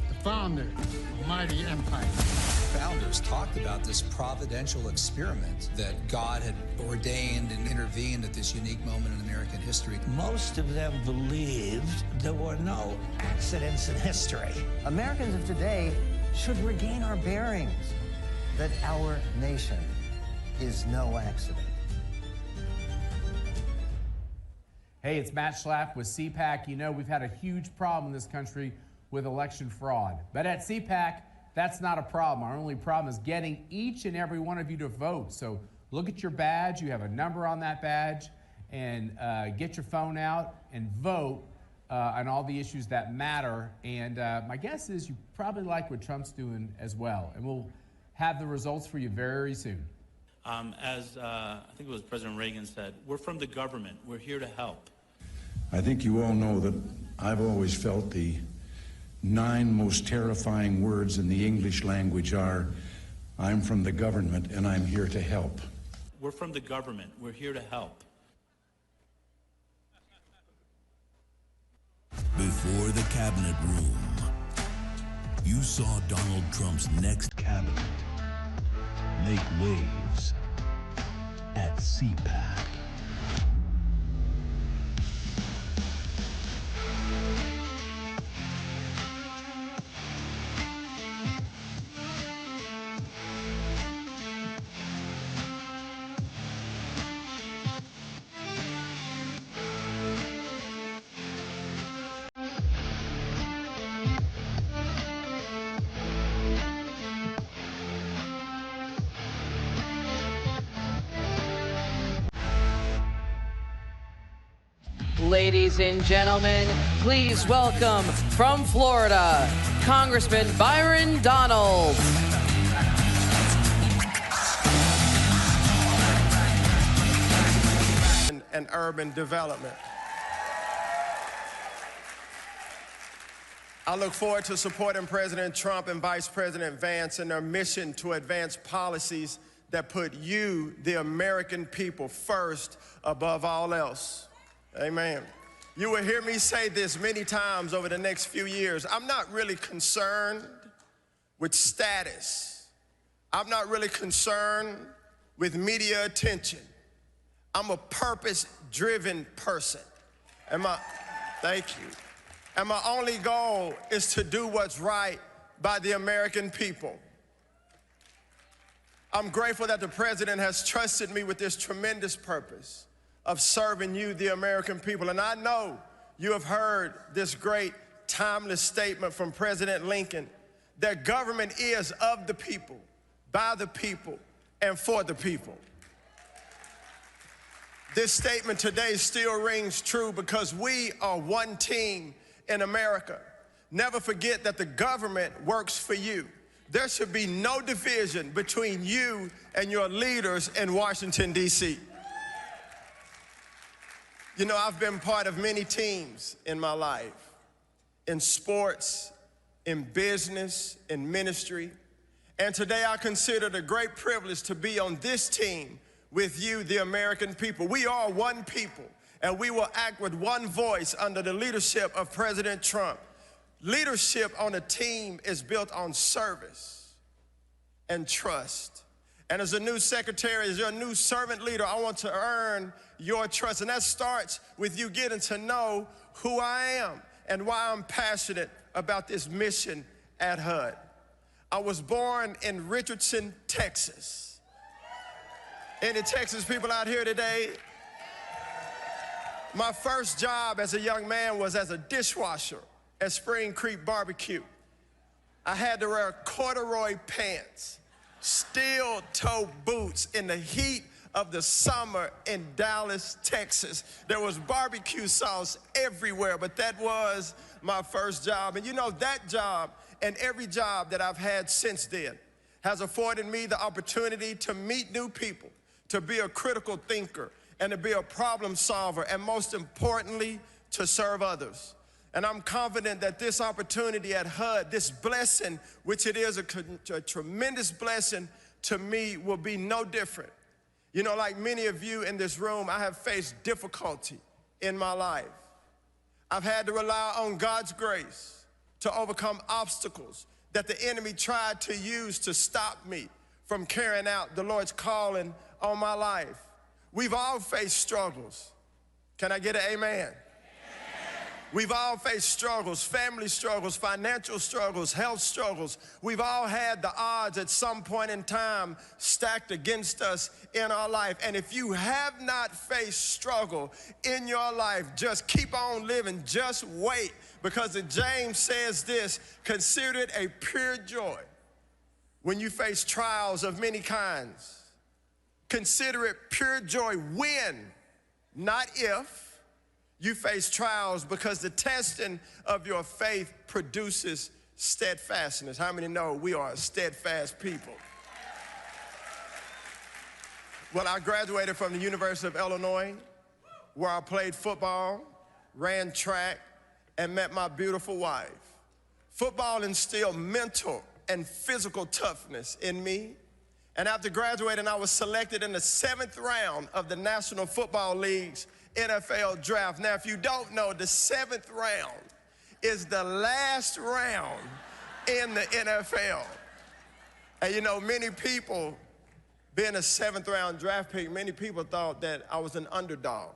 the founder of a mighty empire. Founders talked about this providential experiment that God had ordained and intervened at this unique moment in American history. Most of them believed there were no accidents in history. Americans of today should regain our bearings, that our nation is no accident. Hey, it's Matt Schlapp with CPAC. You know, we've had a huge problem in this country with election fraud. But at CPAC, that's not a problem. Our only problem is getting each and every one of you to vote. So look at your badge. You have a number on that badge. And get your phone out and vote on all the issues that matter. And my guess is you probably like what Trump's doing as well. And we'll have the results for you very soon. As I think it was President Reagan said, we're from the government. We're here to help. I think you all know that I've always felt the 9 most terrifying words in the English language are, I'm from the government and I'm here to help. We're from the government. We're here to help. Before the cabinet room, you saw Donald Trump's next cabinet make waves at CPAC. Ladies and gentlemen, please welcome from Florida, Congressman Byron Donald. And urban development. I look forward to supporting President Trump and Vice President Vance in their mission to advance policies that put you, the American people, first above all else. Amen. You will hear me say this many times over the next few years. I'm not really concerned with status. I'm not really concerned with media attention. I'm a purpose-driven person. Thank you. And my only goal is to do what's right by the American people. I'm grateful that the president has trusted me with this tremendous purpose of serving you, the American people. And I know you have heard this great, timeless statement from President Lincoln that government is of the people, by the people, and for the people. This statement today still rings true because we are one team in America. Never forget that the government works for you. There should be no division between you and your leaders in Washington, D.C. You know, I've been part of many teams in my life, in sports, in business, in ministry. And today I consider it a great privilege to be on this team with you, the American people. We are one people, and we will act with one voice under the leadership of President Trump. Leadership on a team is built on service and trust. And as a new secretary, as your new servant leader, I want to earn your trust. And that starts with you getting to know who I am and why I'm passionate about this mission at HUD. I was born in Richardson, Texas. Any Texas people out here today? My first job as a young man was as a dishwasher at Spring Creek Barbecue. I had to wear corduroy pants, steel-toe boots in the heat of the summer in Dallas, Texas. There was barbecue sauce everywhere, but that was my first job. And you know, that job and every job that I've had since then has afforded me the opportunity to meet new people, to be a critical thinker, and to be a problem solver, and most importantly, to serve others. And I'm confident that this opportunity at HUD, this blessing, which it is a tremendous blessing to me, will be no different. You know, like many of you in this room, I have faced difficulty in my life. I've had to rely on God's grace to overcome obstacles that the enemy tried to use to stop me from carrying out the Lord's calling on my life. We've all faced struggles. Can I get an amen? We've all faced struggles, family struggles, financial struggles, health struggles. We've all had the odds at some point in time stacked against us in our life. And if you have not faced struggle in your life, just keep on living, just wait. Because James says this, consider it a pure joy when you face trials of many kinds. Consider it pure joy when, not if, you face trials, because the testing of your faith produces steadfastness. How many know we are a steadfast people? Well, I graduated from the University of Illinois, where I played football, ran track, and met my beautiful wife. Football instilled mental and physical toughness in me. And after graduating, I was selected in the 7th round of the National Football League's NFL draft. Now, if you don't know, the 7th round is the last round in the NFL. And you know, many people, being a 7th round draft pick, many people thought that I was an underdog.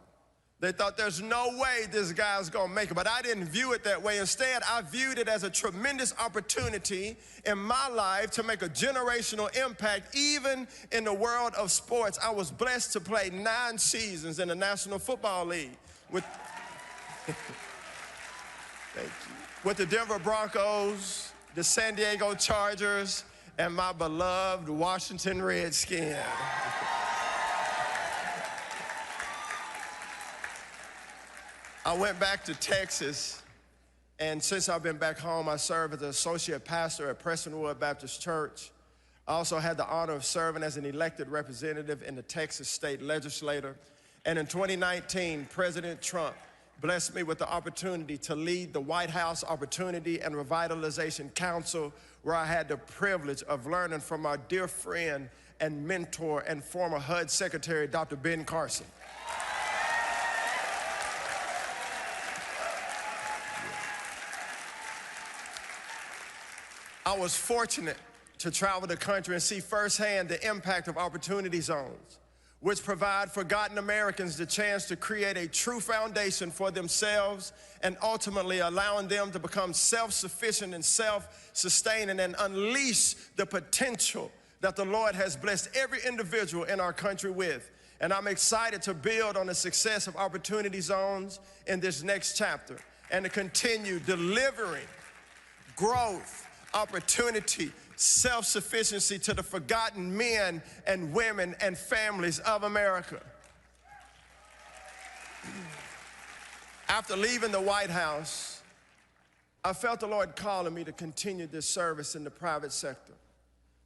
They thought there's no way this guy's gonna make it, but I didn't view it that way. Instead, I viewed it as a tremendous opportunity in my life to make a generational impact, even in the world of sports. I was blessed to play 9 seasons in the National Football League with, thank you, with the Denver Broncos, the San Diego Chargers, and my beloved Washington Redskins. I went back to Texas, and since I've been back home, I serve as an associate pastor at Prestonwood Baptist Church. I also had the honor of serving as an elected representative in the Texas State Legislature. And in 2019, President Trump blessed me with the opportunity to lead the White House Opportunity and Revitalization Council, where I had the privilege of learning from our dear friend and mentor and former HUD Secretary, Dr. Ben Carson. I was fortunate to travel the country and see firsthand the impact of opportunity zones, which provide forgotten Americans the chance to create a true foundation for themselves and ultimately allowing them to become self-sufficient and self-sustaining and unleash the potential that the Lord has blessed every individual in our country with. And I'm excited to build on the success of opportunity zones in this next chapter and to continue delivering growth, opportunity, self-sufficiency to the forgotten men and women and families of America. After leaving the White House, I felt the Lord calling me to continue this service in the private sector.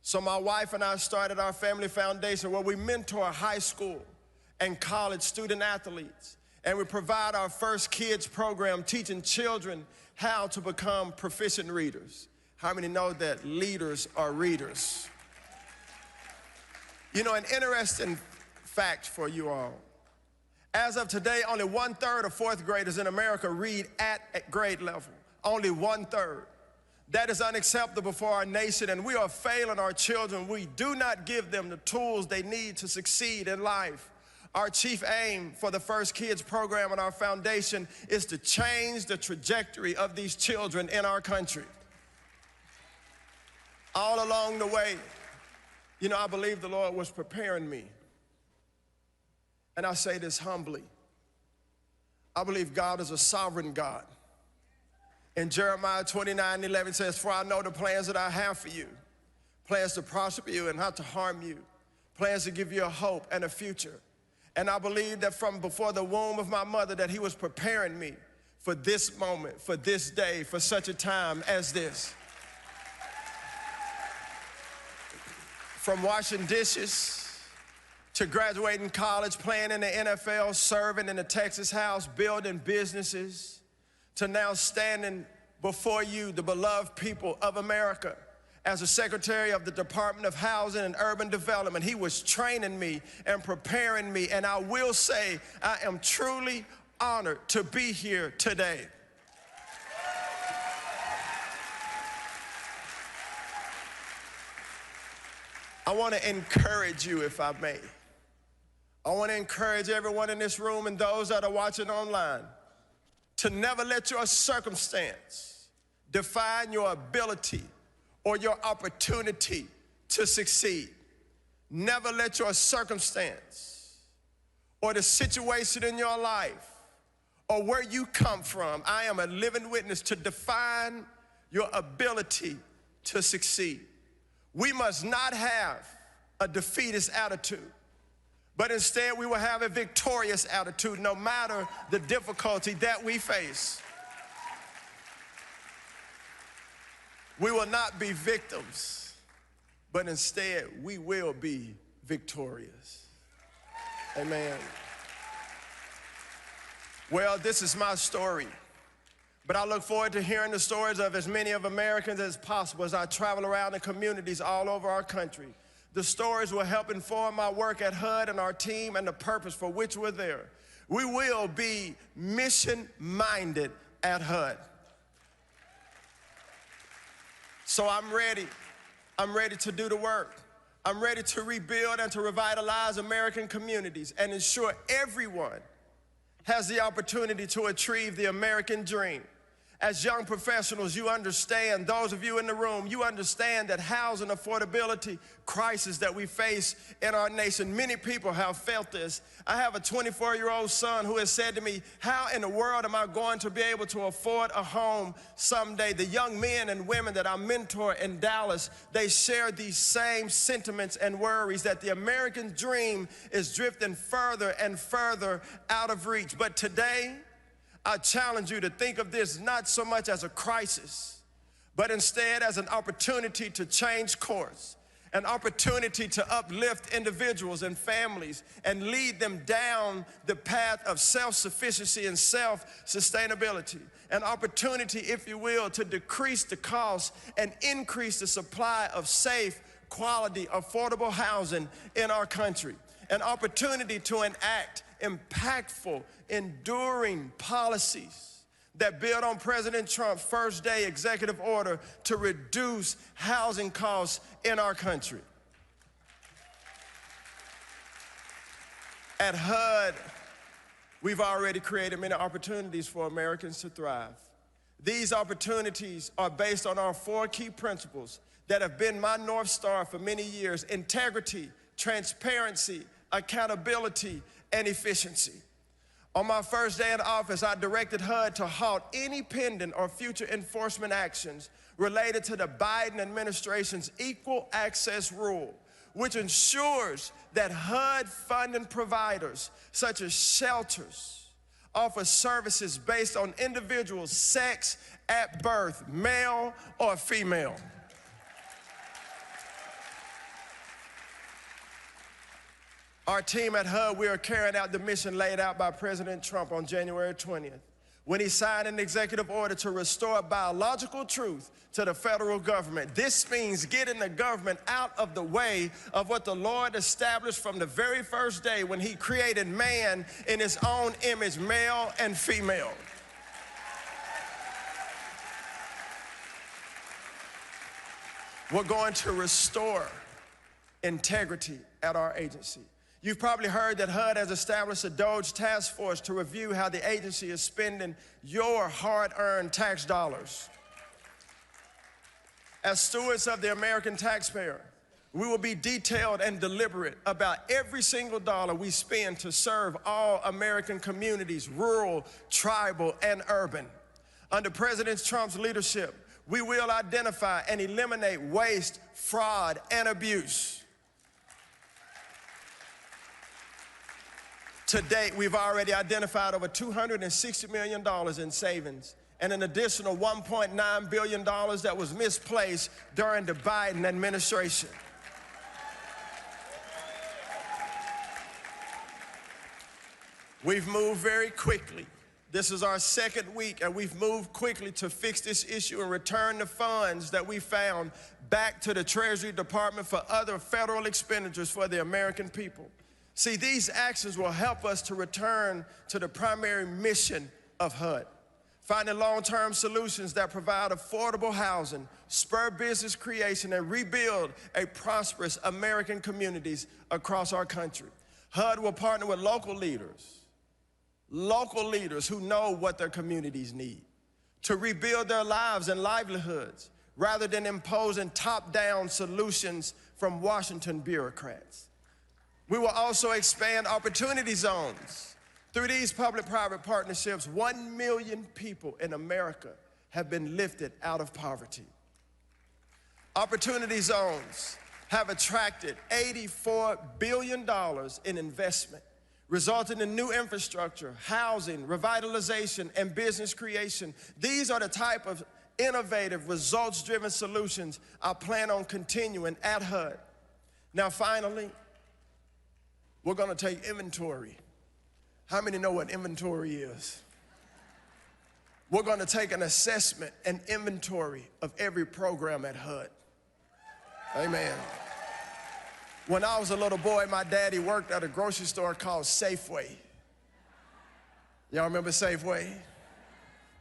So my wife and I started our family foundation, where we mentor high school and college student athletes. And we provide our First Kids program, teaching children how to become proficient readers. How many know that leaders are readers? You know, an interesting fact for you all. As of today, only 1/3 of 4th graders in America read at grade level. Only 1/3. That is unacceptable for our nation, and we are failing our children. We do not give them the tools they need to succeed in life. Our chief aim for the First Kids program and our foundation is to change the trajectory of these children in our country. All along the way, you know, I believe the Lord was preparing me. And I say this humbly. I believe God is a sovereign God. In Jeremiah 29:11 says, "For I know the plans that I have for you, plans to prosper you and not to harm you, plans to give you a hope and a future." And I believe that from before the womb of my mother that he was preparing me for this moment, for this day, for such a time as this. From washing dishes to graduating college, playing in the NFL, serving in the Texas House, building businesses, to now standing before you, the beloved people of America, as a secretary of the Department of Housing and Urban Development. He was training me and preparing me, and I will say I am truly honored to be here today. I want to encourage you, if I may. I want to encourage everyone in this room and those that are watching online to never let your circumstance define your ability or your opportunity to succeed. Never let your circumstance or the situation in your life or where you come from, I am a living witness, to define your ability to succeed. We must not have a defeatist attitude, but instead we will have a victorious attitude no matter the difficulty that we face. We will not be victims, but instead we will be victorious. Amen. Well, this is my story, but I look forward to hearing the stories of as many of Americans as possible as I travel around in communities all over our country. The stories will help inform my work at HUD and our team and the purpose for which we're there. We will be mission-minded at HUD. So I'm ready. I'm ready to do the work. I'm ready to rebuild and to revitalize American communities and ensure everyone has the opportunity to achieve the American dream. As young professionals, you understand, those of you in the room, you understand that housing affordability crisis that we face in our nation, many people have felt this. I have a 24-year-old son who has said to me, how in the world am I going to be able to afford a home someday? The young men and women that I mentor in Dallas, they share these same sentiments and worries that the American dream is drifting further and further out of reach. But today, I challenge you to think of this not so much as a crisis, but instead as an opportunity to change course, an opportunity to uplift individuals and families and lead them down the path of self-sufficiency and self-sustainability, an opportunity, if you will, to decrease the cost and increase the supply of safe, quality, affordable housing in our country, an opportunity to enact impactful, enduring policies that build on President Trump's first day executive order to reduce housing costs in our country. At HUD, we've already created many opportunities for Americans to thrive. These opportunities are based on our 4 key principles that have been my North Star for many years: integrity, transparency, accountability, and efficiency. On my first day in office, I directed HUD to halt any pending or future enforcement actions related to the Biden administration's Equal Access Rule, which ensures that HUD funding providers, such as shelters, offer services based on individuals' sex at birth, male or female. Our team at HUD, we are carrying out the mission laid out by President Trump on January 20th, when he signed an executive order to restore biological truth to the federal government. This means getting the government out of the way of what the Lord established from the very first day when he created man in his own image, male and female. We're going to restore integrity at our agency. You've probably heard that HUD has established a DOGE task force to review how the agency is spending your hard-earned tax dollars. As stewards of the American taxpayer, we will be detailed and deliberate about every single dollar we spend to serve all American communities, rural, tribal, and urban. Under President Trump's leadership, we will identify and eliminate waste, fraud, and abuse. To date, we've already identified over $260 million in savings and an additional $1.9 billion that was misplaced during the Biden administration. We've moved very quickly This is our second week, and we've moved quickly to fix this issue and return the funds that we found back to the Treasury Department for other federal expenditures for the American people. See, these actions will help us to return to the primary mission of HUD, finding long-term solutions that provide affordable housing, spur business creation, and rebuild a prosperous American communities across our country. HUD will partner with local leaders who know what their communities need to rebuild their lives and livelihoods rather than imposing top-down solutions from Washington bureaucrats. We will also expand opportunity zones. Through these public-private partnerships, 1 million people in America have been lifted out of poverty. Opportunity zones have attracted $84 billion in investment, resulting in new infrastructure, housing, revitalization, and business creation. These are the type of innovative, results-driven solutions I plan on continuing at HUD. Now, finally, we're gonna take inventory. How many know what inventory is? We're gonna take an assessment and inventory of every program at HUD. Amen. When I was a little boy, my daddy worked at a grocery store called Safeway. Y'all remember Safeway?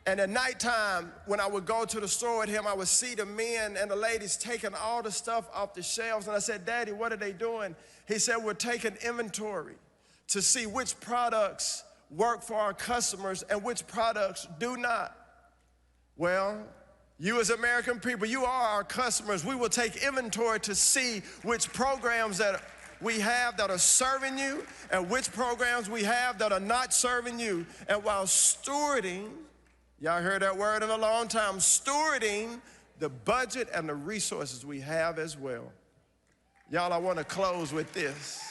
And at nighttime, when I would go to the store with him, I would see the men and the ladies taking all the stuff off the shelves. And I said, Daddy, what are they doing? He said, we're taking inventory to see which products work for our customers and which products do not. Well, you as American people, you are our customers. We will take inventory to see which programs that we have that are serving you and which programs we have that are not serving you. And while stewarding, y'all heard that word in a long time, stewarding the budget and the resources we have as well. Y'all, I want to close with this.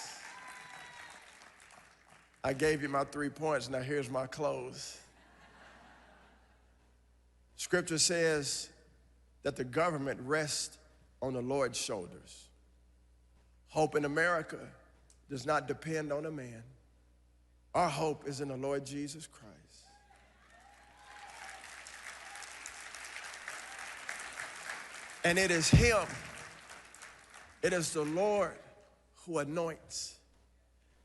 I gave you my 3 points, now here's my close. Scripture says that the government rests on the Lord's shoulders. Hope in America does not depend on a man. Our hope is in the Lord Jesus Christ. And it is him, it is the Lord who anoints.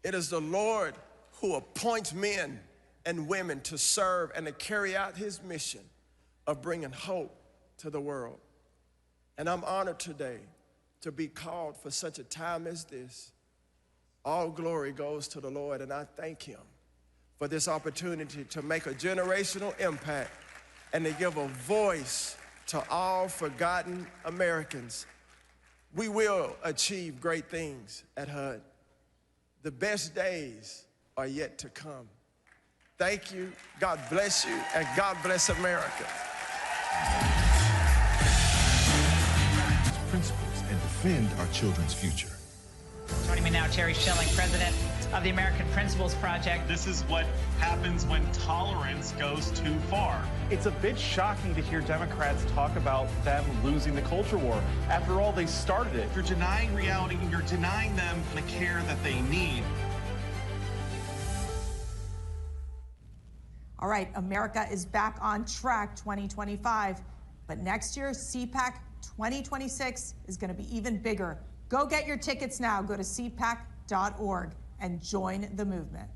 It is the Lord who appoints men and women to serve and to carry out his mission of bringing hope to the world. And I'm honored today to be called for such a time as this. All glory goes to the Lord, and I thank him for this opportunity to make a generational impact and to give a voice to all forgotten Americans. We will achieve great things at HUD. The best days are yet to come. Thank you, God bless you, and God bless America. Principles and defend our children's future. Joining me now, Terry Schilling, president of the American Principles Project. This is what happens when tolerance goes too far. It's a bit shocking to hear Democrats talk about them losing the culture war. After all, they started it. You're denying reality, and you're denying them the care that they need. All right, America is back on track 2025, but next year, CPAC 2026 is going to be even bigger. Go get your tickets now. Go to cpac.org and join the movement.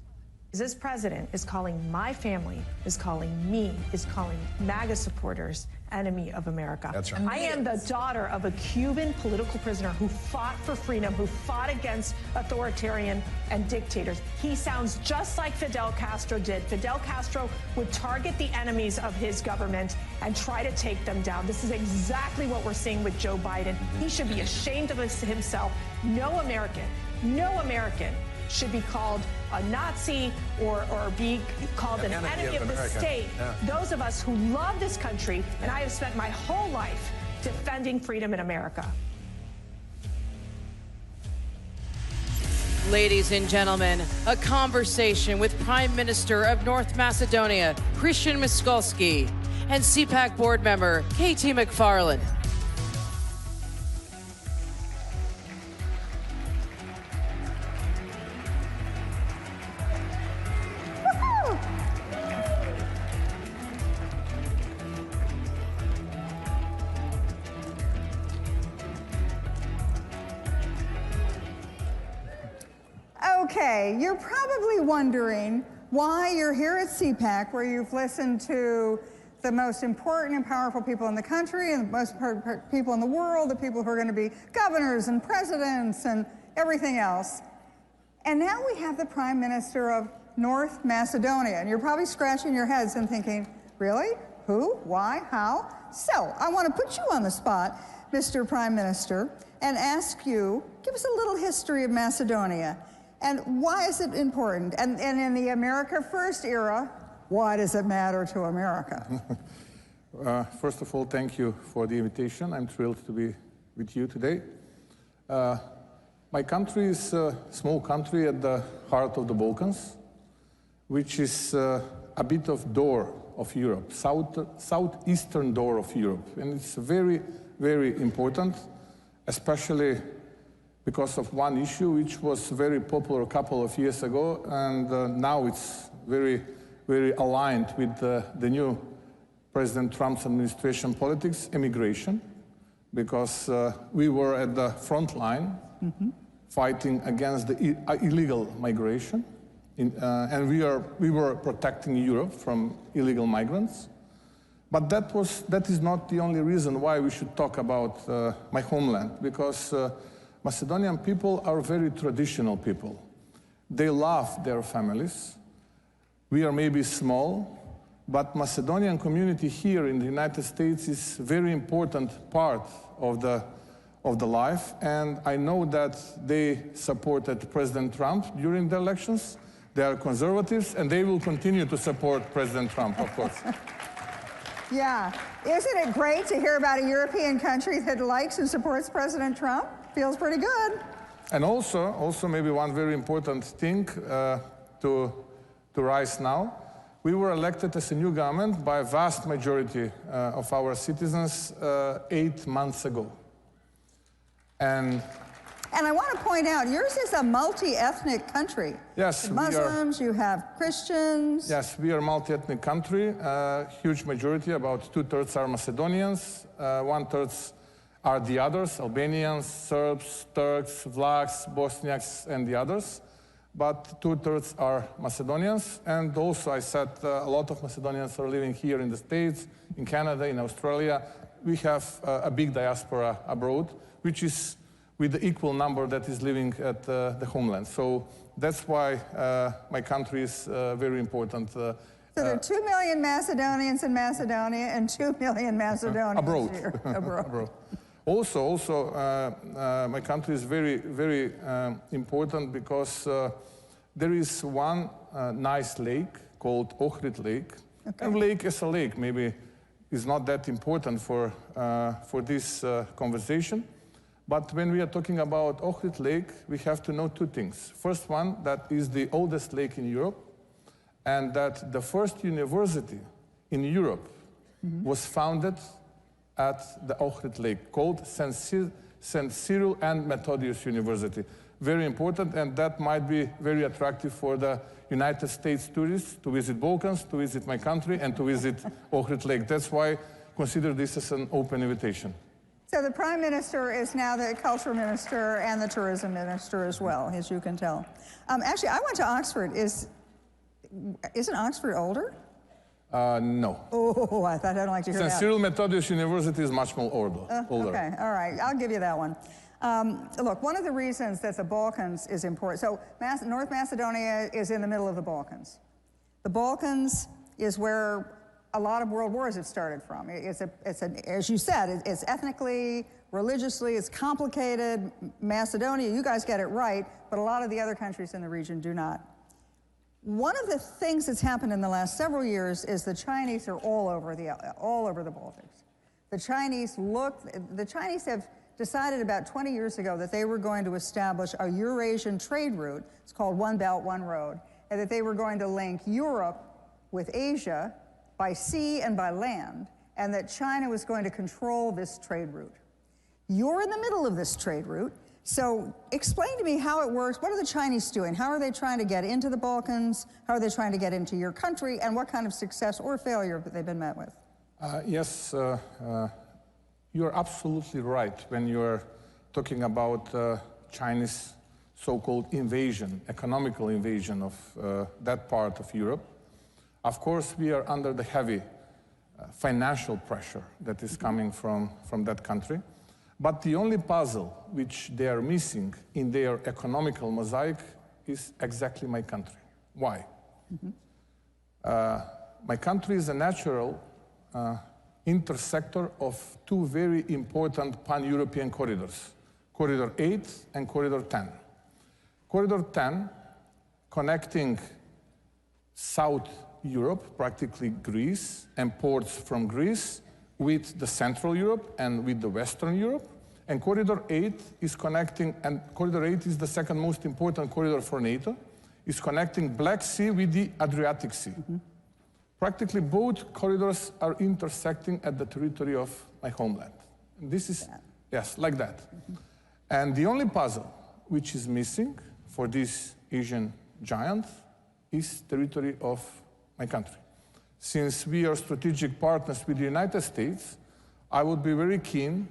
This president is calling my family, is calling me, is calling MAGA supporters enemy of America. That's right. I am the daughter of a Cuban political prisoner who fought for freedom, who fought against authoritarian and dictators. He sounds just like Fidel Castro did. Fidel Castro would target the enemies of his government and try to take them down. This is exactly what we're seeing with Joe Biden. He should be ashamed of himself. No American should be called a Nazi or be called an enemy of the state. Yeah. Those of us who love this country, and I have spent my whole life defending freedom in America. Ladies and gentlemen, a conversation with Prime Minister of North Macedonia, Christian Miskolski, and CPAC board member, KT McFarland. Okay, you're probably wondering why you're here at CPAC, where you've listened to the most important and powerful people in the country and the most important people in the world, the people who are going to be governors and presidents and everything else. And now we have the Prime Minister of North Macedonia, and you're probably scratching your heads and thinking, really? Who? Why? How? So I want to put you on the spot, Mr. Prime Minister, and ask you, give us a little history of Macedonia. And why is it important? And in the America First era, why does it matter to America? First of all, thank you for the invitation. I'm thrilled to be with you today. My country is a small country at the heart of the Balkans, which is a bit of door of Europe, southeastern door of Europe. And it's very, very important, especially because of one issue which was very popular a couple of years ago, and now it's very, very aligned with the new President Trump's administration politics, immigration, because we were at the front line fighting against the illegal migration, and we were protecting Europe from illegal migrants. But that is not the only reason why we should talk about my homeland, because Macedonian people are very traditional people. They love their families. We are maybe small, but Macedonian community here in the United States is a very important part of the life, and I know that they supported President Trump during the elections. They are conservatives, and they will continue to support President Trump, of course. Yeah. Isn't it great to hear about a European country that likes and supports President Trump? Feels pretty good. And also maybe one very important thing to rise now. We were elected as a new government by a vast majority of our citizens 8 months ago. And I want to point out, yours is a multi-ethnic country. Yes, you have Muslims, you have Christians. Yes, we are a multi-ethnic country. Huge majority, about 2/3 are Macedonians, 1/3 are the others, Albanians, Serbs, Turks, Vlachs, Bosniaks, and the others. But 2/3 are Macedonians. And also, I said, a lot of Macedonians are living here in the States, in Canada, in Australia. We have a big diaspora abroad, which is with the equal number that is living at the homeland. So that's why my country is very important. So there are 2 million Macedonians in Macedonia and 2 million Macedonians abroad. here. Abroad. Also, my country is very, very important because there is one nice lake called Ohrid Lake. Okay. And lake is a lake, maybe is not that important for this conversation. But when we are talking about Ohrid Lake, we have to know two things. First one, that is the oldest lake in Europe, and that the first university in Europe was founded at the Ohrid Lake, called St. Cyril and Methodius University. Very important, and that might be very attractive for the United States tourists to visit Balkans, to visit my country, and to visit Ohrid Lake. That's why I consider this as an open invitation. So the Prime Minister is now the Culture Minister and the Tourism Minister as well, as you can tell. Actually, I went to Oxford. Isn't Oxford older? No. Oh, I thought I'd like to hear that. St. Cyril Methodius University is much more older. Okay, all right, I'll give you that one. Look, one of the reasons that the Balkans is important, so North Macedonia is in the middle of the Balkans. The Balkans is where a lot of world wars have started from. As you said, it's ethnically, religiously, it's complicated. Macedonia, you guys get it right, but a lot of the other countries in the region do not. One of the things that's happened in the last several years is the Chinese are all over the Baltics. The Chinese have decided about 20 years ago that they were going to establish a Eurasian trade route. It's called One Belt, One Road, and that they were going to link Europe with Asia by sea and by land, and that China was going to control this trade route. You're in the middle of this trade route, so explain to me how it works. What are the Chinese doing? How are they trying to get into the Balkans? How are they trying to get into your country? And what kind of success or failure have they been met with? Yes, you're absolutely right when you're talking about Chinese so-called invasion, economical invasion of that part of Europe. Of course, we are under the heavy financial pressure that is coming from that country. But the only puzzle which they are missing in their economical mosaic is exactly my country. Why? My country is a natural intersector of two very important pan-European corridors, Corridor 8 and Corridor 10. Corridor 10, connecting South Europe, practically Greece, and ports from Greece, with the Central Europe and with the Western Europe. And Corridor 8 is connecting, and Corridor 8 is the second most important corridor for NATO, is connecting Black Sea with the Adriatic Sea. Practically both corridors are intersecting at the territory of my homeland. And this is, yes, like that. And the only puzzle which is missing for this Asian giant is territory of my country. Since we are strategic partners with the United States, I would be very keen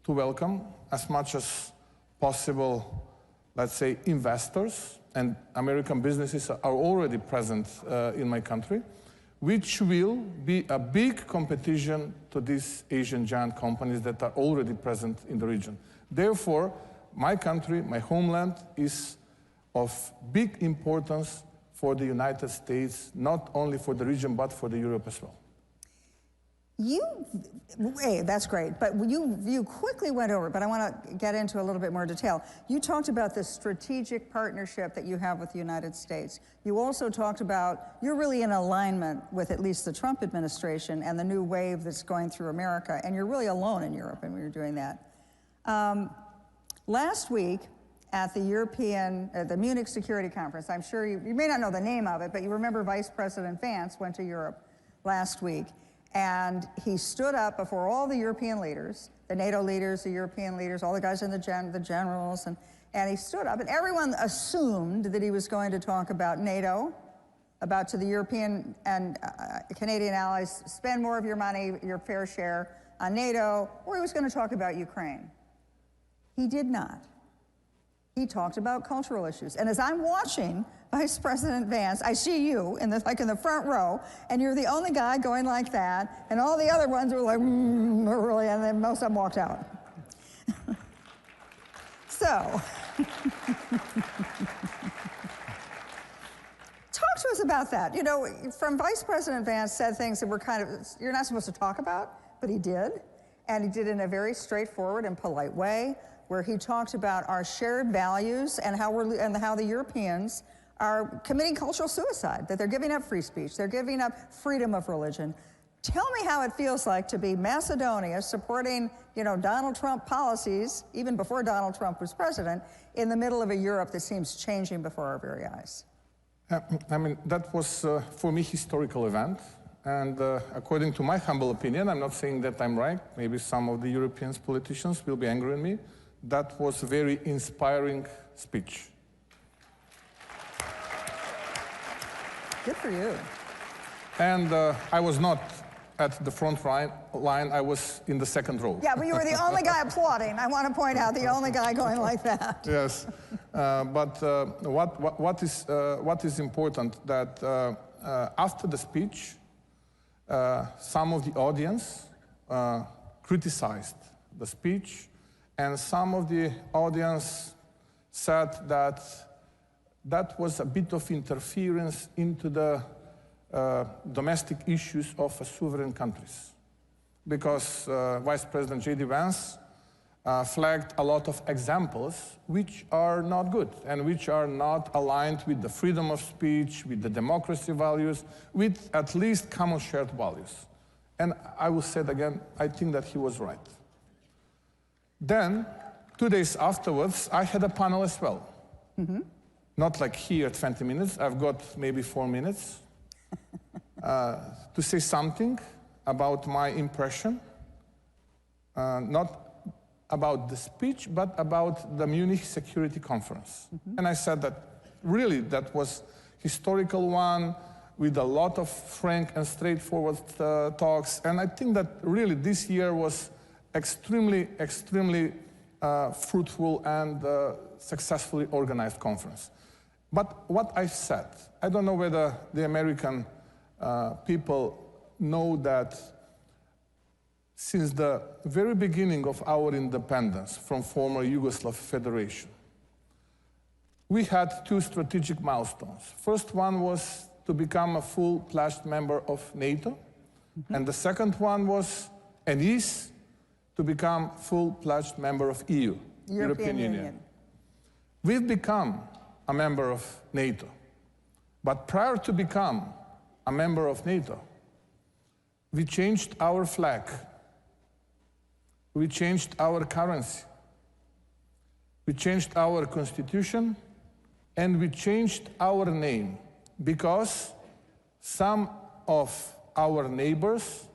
to welcome as much as possible, let's say, investors, and American businesses are already present in my country, which will be a big competition to these Asian giant companies that are already present in the region. Therefore, my country, my homeland, is of big importance for the United States, not only for the region, but for the Europe as well. Hey, that's great, but you quickly went over, but I want to get into a little bit more detail. You talked about the strategic partnership that you have with the United States. You also talked about you're really in alignment with at least the Trump administration and the new wave that's going through America, and you're really alone in Europe when you're doing that. Last week at the Munich Security Conference, I'm sure you may not know the name of it, but you remember Vice President Vance went to Europe last week. And he stood up before all the European leaders, the NATO leaders, the European leaders, all the guys in the generals, and he stood up, and everyone assumed that he was going to talk about NATO, about to the European and Canadian allies, spend more of your money, your fair share on NATO, or he was going to talk about Ukraine. He did not. He talked about cultural issues. And as I'm watching Vice President Vance, I see you in the front row, and you're the only guy going like that, and all the other ones were like, really, and then most of them walked out. So, talk to us about that. You know, from Vice President Vance said things that were kind of, you're not supposed to talk about, but he did. And he did it in a very straightforward and polite way, where he talked about our shared values and how the Europeans are committing cultural suicide, that they're giving up free speech, they're giving up freedom of religion. Tell me how it feels like to be Macedonia supporting, Donald Trump policies, even before Donald Trump was president, in the middle of a Europe that seems changing before our very eyes. I mean, that was, for me, historical event. And according to my humble opinion, I'm not saying that I'm right, maybe some of the European politicians will be angry at me, that was a very inspiring speech. Good for you. And I was not at the front line, I was in the second row. Yeah, but you were the only guy applauding. I want to point out, the only guy going like that. Yes, but what is important that after the speech, some of the audience criticized the speech, and some of the audience said that that was a bit of interference into the domestic issues of sovereign countries. Because Vice President J.D. Vance flagged a lot of examples which are not good and which are not aligned with the freedom of speech, with the democracy values, with at least common shared values. And I will say it again, I think that he was right. Then, 2 days afterwards, I had a panel as well. Mm-hmm. Not like here, 20 minutes. I've got maybe 4 minutes to say something about my impression, not about the speech, but about the Munich Security Conference. Mm-hmm. And I said that really that was historical one with a lot of frank and straightforward talks. And I think that really this year was extremely fruitful and successfully organized conference. But what I said, I don't know whether the American people know that since the very beginning of our independence from former Yugoslav Federation, we had two strategic milestones. First one was to become a full-fledged member of NATO, and the second one was, and is, to become full-fledged member of EU, European Union. We've become a member of NATO, but prior to become a member of NATO, we changed our flag, we changed our currency, we changed our constitution, and we changed our name because some of our neighbors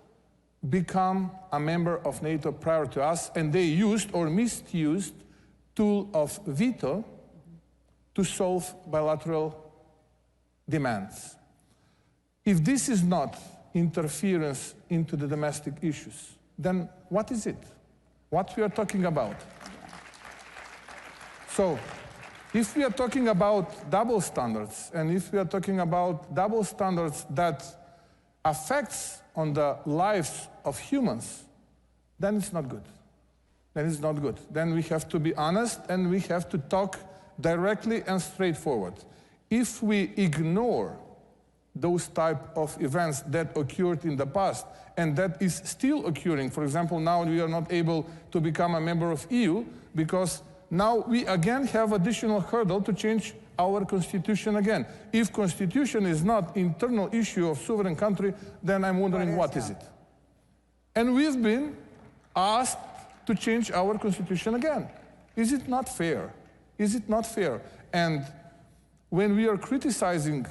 become a member of NATO prior to us, and they used or misused tool of veto to solve bilateral demands. If this is not interference into the domestic issues, then what is it? What we are talking about? So, if we are talking about double standards, and if we are talking about double standards that affects on the lives of humans, then it's not good. Then it's not good. Then we have to be honest, and we have to talk directly and straightforward. If we ignore those type of events that occurred in the past, and that is still occurring, for example, now we are not able to become a member of EU because now we again have additional hurdle to change our constitution again. If constitution is not internal issue of sovereign country, then I'm wondering what is it? And we've been asked to change our constitution again. Is it not fair? Is it not fair? And when we are criticizing,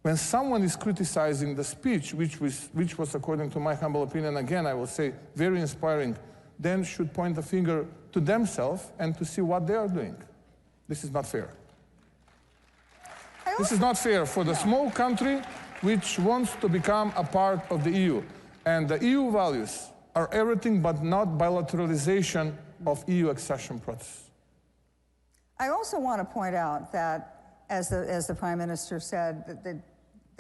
when someone is criticizing the speech, which was, according to my humble opinion, again, I will say, very inspiring, then should point the finger to themselves and to see what they are doing. This is not fair. This is not fair for the small country which wants to become a part of the EU. And the EU values are everything but not bilateralization of EU accession process. I also want to point out that, as the Prime Minister said, that they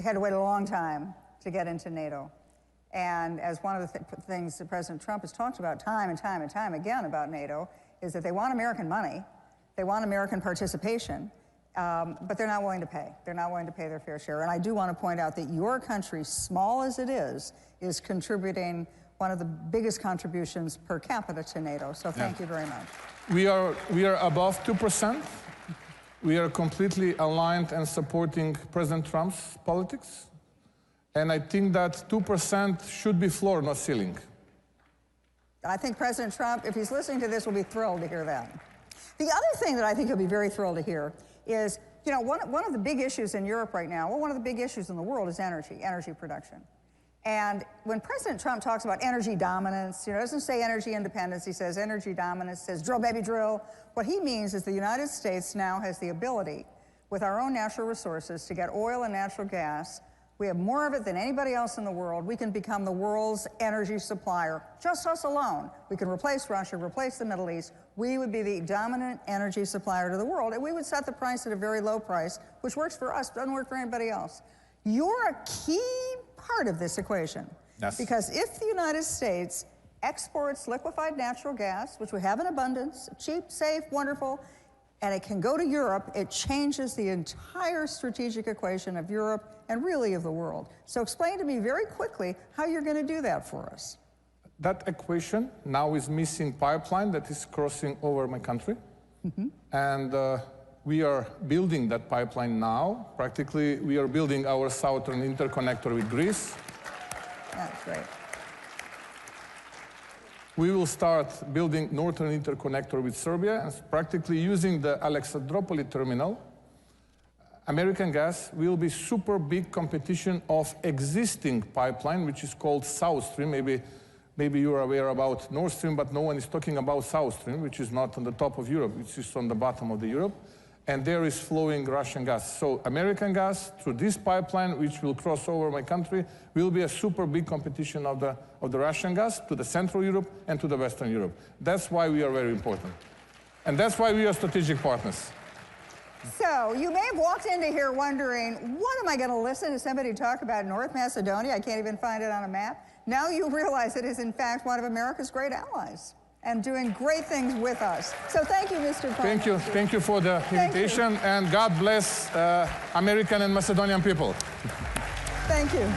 had to wait a long time to get into NATO. And as one of the things that President Trump has talked about time and time and time again about NATO is that they want American money, they want American participation, but they're not willing to pay. They're not willing to pay their fair share. And I do want to point out that your country, small as it is contributing one of the biggest contributions per capita to NATO. So thank you very much. We are above 2%. We are completely aligned and supporting President Trump's politics. And I think that 2% should be floor, not ceiling. I think President Trump, if he's listening to this, will be thrilled to hear that. The other thing that I think he'll be very thrilled to hear is, you know, one of the big issues in Europe right now, well, one of the big issues in the world is energy production. And when President Trump talks about energy dominance, you know, doesn't say energy independence, he says energy dominance, says drill, baby, drill. What he means is the United States now has the ability, with our own natural resources, to get oil and natural gas. We have more of it than anybody else in the world. We can become the world's energy supplier, just us alone. We can replace Russia, replace the Middle East. We would be the dominant energy supplier to the world, and we would set the price at a very low price, which works for us, doesn't work for anybody else. You're a key part of this equation. Yes. Because if the United States exports liquefied natural gas, which we have in abundance, cheap, safe, wonderful, and it can go to Europe, it changes the entire strategic equation of Europe and really of the world. So explain to me very quickly how you're going to do that for us. That equation now is missing pipeline that is crossing over my country. Mm-hmm. And we are building that pipeline now. Practically, we are building our southern interconnector with Greece. That's great. We will start building northern interconnector with Serbia, and practically using the Alexandropoli terminal. American gas will be super big competition of existing pipeline, which is called South Stream. Maybe you're aware about Nord Stream, but no one is talking about South Stream, which is not on the top of Europe, which is on the bottom of the Europe. And there is flowing Russian gas. So American gas through this pipeline, which will cross over my country, will be a super big competition of the Russian gas to the Central Europe and to the Western Europe. That's why we are very important. And that's why we are strategic partners. So you may have walked into here wondering, what am I going to listen to somebody talk about North Macedonia? I can't even find it on a map. Now you realize it is, in fact, one of America's great allies and doing great things with us. So thank you, Mr. Prime Thank you. Minister. Thank you for the invitation, and God bless American and Macedonian people. Thank you.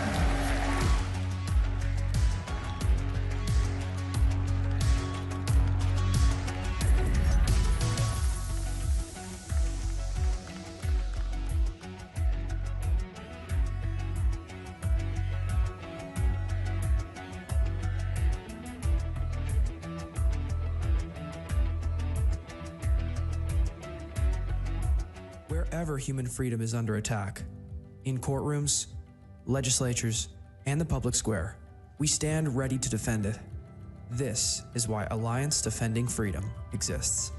Wherever human freedom is under attack, in courtrooms, legislatures, and the public square, we stand ready to defend it. This is why Alliance Defending Freedom exists.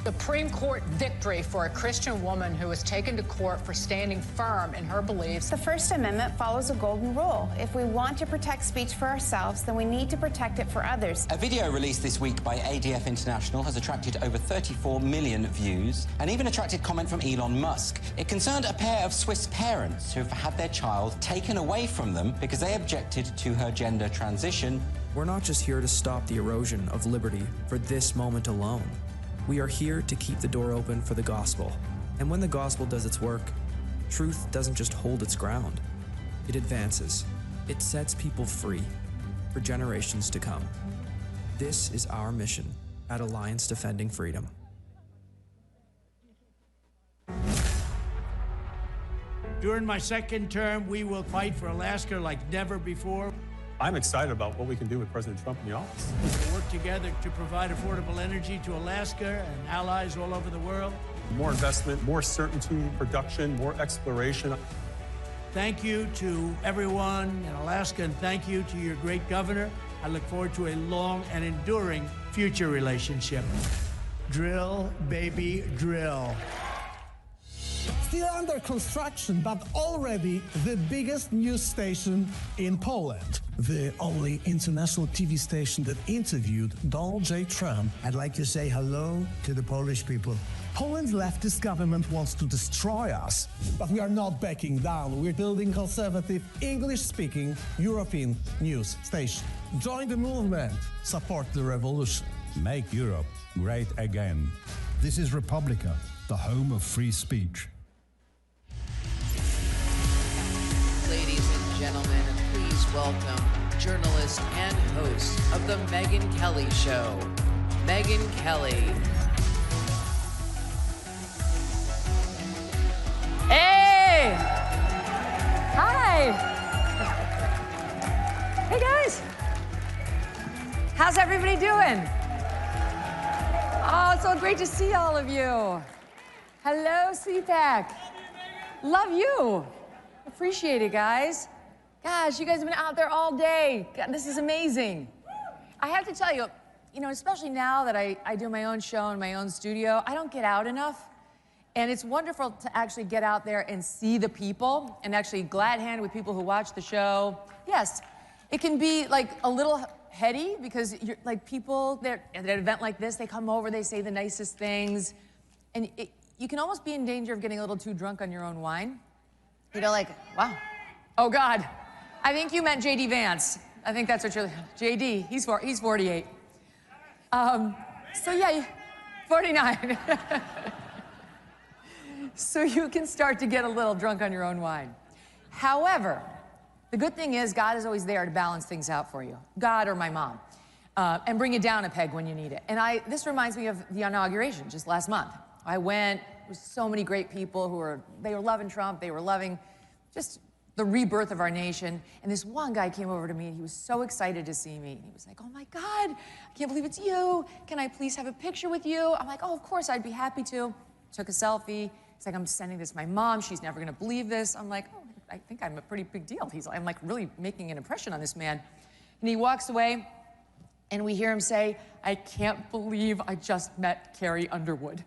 Supreme Court victory for a Christian woman who was taken to court for standing firm in her beliefs. The First Amendment follows a golden rule. If we want to protect speech for ourselves, then we need to protect it for others. A video released this week by ADF International has attracted over 34 million views and even attracted comment from Elon Musk. It concerned a pair of Swiss parents who have had their child taken away from them because they objected to her gender transition. We're not just here to stop the erosion of liberty for this moment alone. We are here to keep the door open for the gospel. And when the gospel does its work, truth doesn't just hold its ground. It advances. It sets people free for generations to come. This is our mission at Alliance Defending Freedom. During my second term, we will fight for Alaska like never before. I'm excited about what we can do with President Trump in the office. We'll work together to provide affordable energy to Alaska and allies all over the world. More investment, more certainty, production, more exploration. Thank you to everyone in Alaska, and thank you to your great governor. I look forward to a long and enduring future relationship. Drill, baby, drill. Still under construction, but already the biggest news station in Poland. The only international TV station that interviewed Donald J. Trump. I'd like to say hello to the Polish people. Poland's leftist government wants to destroy us, but we are not backing down. We're building conservative, English-speaking European news station. Join the movement. Support the revolution. Make Europe great again. This is Republica, the home of free speech. Ladies and gentlemen, please welcome journalist and host of the Megyn Kelly Show, Megyn Kelly. Hey! Hi! Hey guys! How's everybody doing? Oh, it's so great to see all of you. Hello, CPAC. Love you. Appreciate it, guys. Gosh, you guys have been out there all day. God, this is amazing. I have to tell you, especially now that I do my own show in my own studio, I don't get out enough. And it's wonderful to actually get out there and see the people and actually glad hand with people who watch the show. Yes, it can be like a little heady because you're like people at an event like this, they come over, they say the nicest things. And you can almost be in danger of getting a little too drunk on your own wine. Like, wow. Oh, God. I think you meant J.D. Vance. I think that's what you're... J.D., he's 48. So, yeah, 49. So you can start to get a little drunk on your own wine. However, the good thing is God is always there to balance things out for you. God or my mom. And bring you down a peg when you need it. And this reminds me of the inauguration just last month. I went... with so many great people they were loving Trump, they were loving just the rebirth of our nation. And this one guy came over to me and he was so excited to see me. He was like, oh my God, I can't believe it's you. Can I please have a picture with you? I'm like, oh, of course, I'd be happy to. Took a selfie. He's like, I'm sending this to my mom. She's never gonna believe this. I'm like, oh, I think I'm a pretty big deal. I'm like really making an impression on this man. And he walks away and we hear him say, I can't believe I just met Carrie Underwood.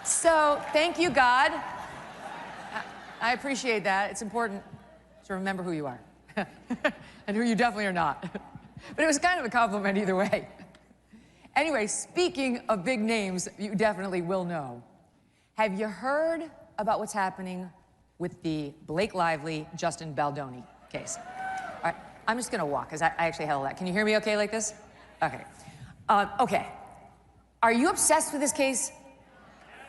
So, thank you, God. I appreciate that. It's important to remember who you are and who you definitely are not. But it was kind of a compliment either way. Anyway, speaking of big names you definitely will know, have you heard about what's happening with the Blake Lively, Justin Baldoni case? All right, I'm just gonna walk, because I actually had all that. Can you hear me okay like this? Okay. Okay. Are you obsessed with this case?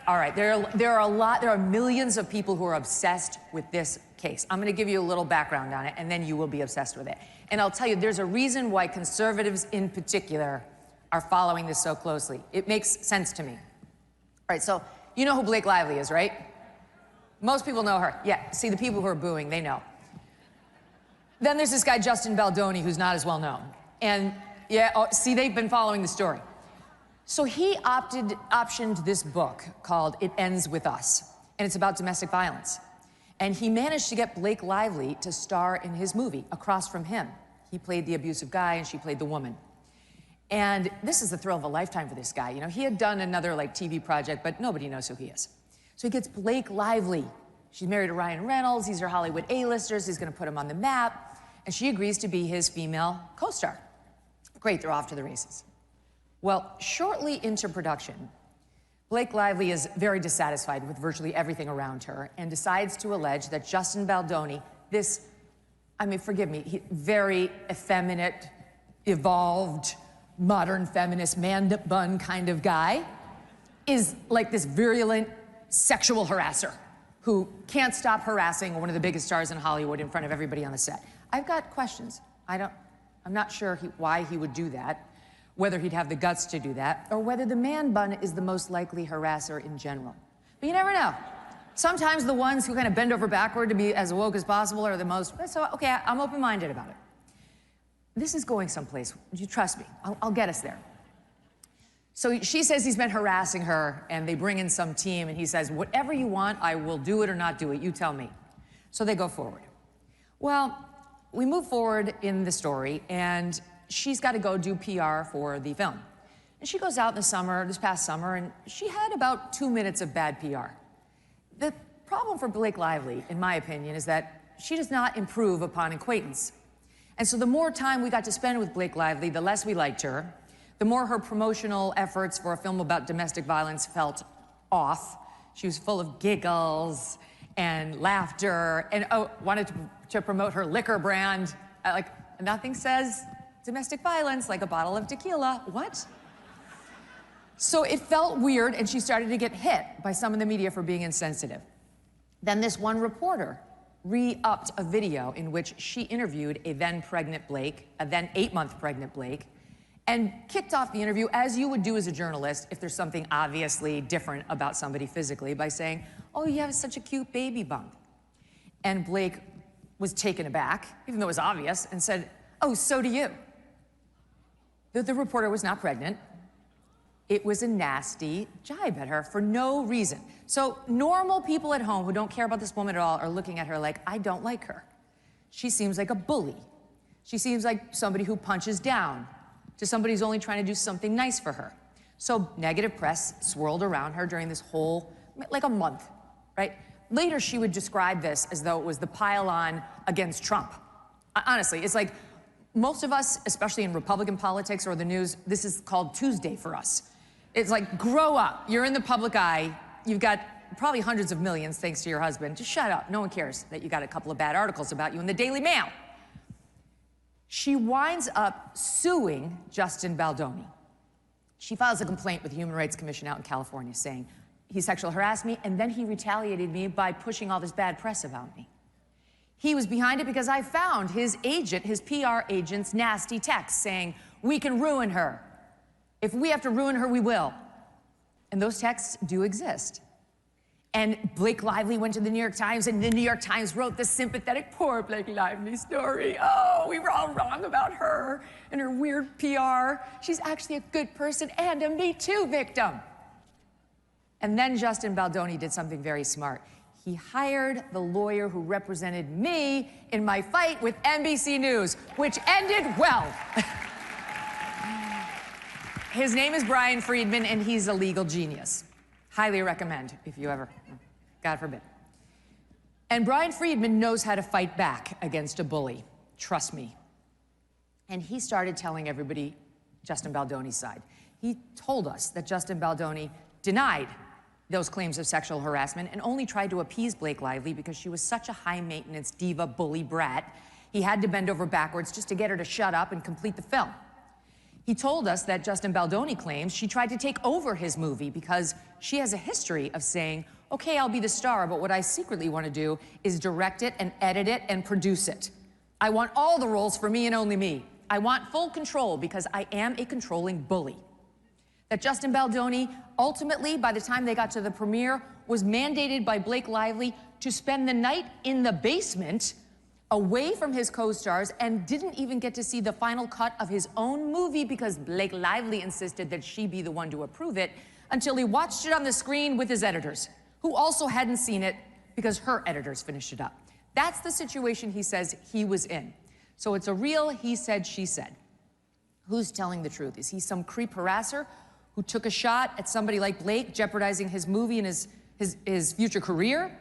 All right, there are millions of people who are obsessed with this case. I'm gonna give you a little background on it, and then you will be obsessed with it. And I'll tell you, there's a reason why conservatives in particular are following this so closely. It makes sense to me. All right, so you know who Blake Lively is, right? Most people know her. Yeah, see, the people who are booing, they know. Then there's this guy, Justin Baldoni, who's not as well known. And yeah, see, they've been following the story. So he optioned this book called It Ends With Us, and it's about domestic violence. And he managed to get Blake Lively to star in his movie across from him. He played the abusive guy and she played the woman. And this is the thrill of a lifetime for this guy. You know, he had done another like TV project, but nobody knows who he is. So he gets Blake Lively. She's married to Ryan Reynolds. These are Hollywood A-listers. He's gonna put him on the map. And she agrees to be his female co-star. Great, they're off to the races. Well, shortly into production, Blake Lively is very dissatisfied with virtually everything around her and decides to allege that Justin Baldoni, this, I mean, forgive me, very effeminate, evolved, modern feminist man bun kind of guy, is like this virulent sexual harasser who can't stop harassing one of the biggest stars in Hollywood in front of everybody on the set. I've got questions. I'm not sure why he would do that, whether he'd have the guts to do that, or whether the man bun is the most likely harasser in general. But you never know. Sometimes the ones who kind of bend over backward to be as woke as possible are the most, so okay, I'm open-minded about it. This is going someplace, you trust me, I'll get us there. So she says he's been harassing her, and they bring in some team, and he says, whatever you want, I will do it or not do it, you tell me. So they go forward. Well, we move forward in the story, and she's got to go do PR for the film. And she goes out in the summer, this past summer, and she had about 2 minutes of bad PR. The problem for Blake Lively, in my opinion, is that she does not improve upon acquaintance. And so the more time we got to spend with Blake Lively, the less we liked her, the more her promotional efforts for a film about domestic violence felt off. She was full of giggles and laughter and wanted to promote her liquor brand. Like, nothing says domestic violence like a bottle of tequila. What? So it felt weird, and she started to get hit by some in the media for being insensitive. Then this one reporter re-upped a video in which she interviewed a then pregnant Blake, a then 8-month pregnant Blake, and kicked off the interview as you would do as a journalist if there's something obviously different about somebody physically by saying, oh, you have such a cute baby bump. And Blake was taken aback, even though it was obvious, and said, oh, so do you. The reporter was not pregnant. It was a nasty jibe at her for no reason. So normal people at home who don't care about this woman at all are looking at her like, I don't like her. She seems like a bully. She seems like somebody who punches down to somebody who's only trying to do something nice for her. So negative press swirled around her during this whole, like a month, right? Later, she would describe this as though it was the pile-on against Trump. Honestly, it's like most of us, especially in Republican politics or the news, this is called Tuesday for us. It's like, grow up. You're in the public eye. You've got probably hundreds of millions thanks to your husband. Just shut up. No one cares that you got a couple of bad articles about you in the Daily Mail. She winds up suing Justin Baldoni. She files a complaint with the Human Rights Commission out in California saying, he sexually harassed me, and then he retaliated me by pushing all this bad press about me. He was behind it because I found his agent, his PR agent's nasty text saying, we can ruin her. If we have to ruin her, we will. And those texts do exist. And Blake Lively went to the New York Times, and the New York Times wrote this sympathetic, poor Blake Lively story. Oh, we were all wrong about her and her weird PR. She's actually a good person and a Me Too victim. And then Justin Baldoni did something very smart. He hired the lawyer who represented me in my fight with NBC News, which ended well. His name is Brian Friedman, and he's a legal genius. Highly recommend if you ever, God forbid. And Brian Friedman knows how to fight back against a bully. Trust me. And he started telling everybody Justin Baldoni's side. He told us that Justin Baldoni denied those claims of sexual harassment and only tried to appease Blake Lively because she was such a high-maintenance diva bully brat. He had to bend over backwards just to get her to shut up and complete the film. He told us that Justin Baldoni claims she tried to take over his movie because she has a history of saying, okay, I'll be the star, but what I secretly want to do is direct it and edit it and produce it. I want all the roles for me and only me. I want full control because I am a controlling bully. That Justin Baldoni, ultimately, by the time they got to the premiere, was mandated by Blake Lively to spend the night in the basement away from his co-stars and didn't even get to see the final cut of his own movie because Blake Lively insisted that she be the one to approve it until he watched it on the screen with his editors, who also hadn't seen it because her editors finished it up. That's the situation he says he was in. So it's a real he said, she said. Who's telling the truth? Is he some creep harasser who took a shot at somebody like Blake, jeopardizing his movie and his future career?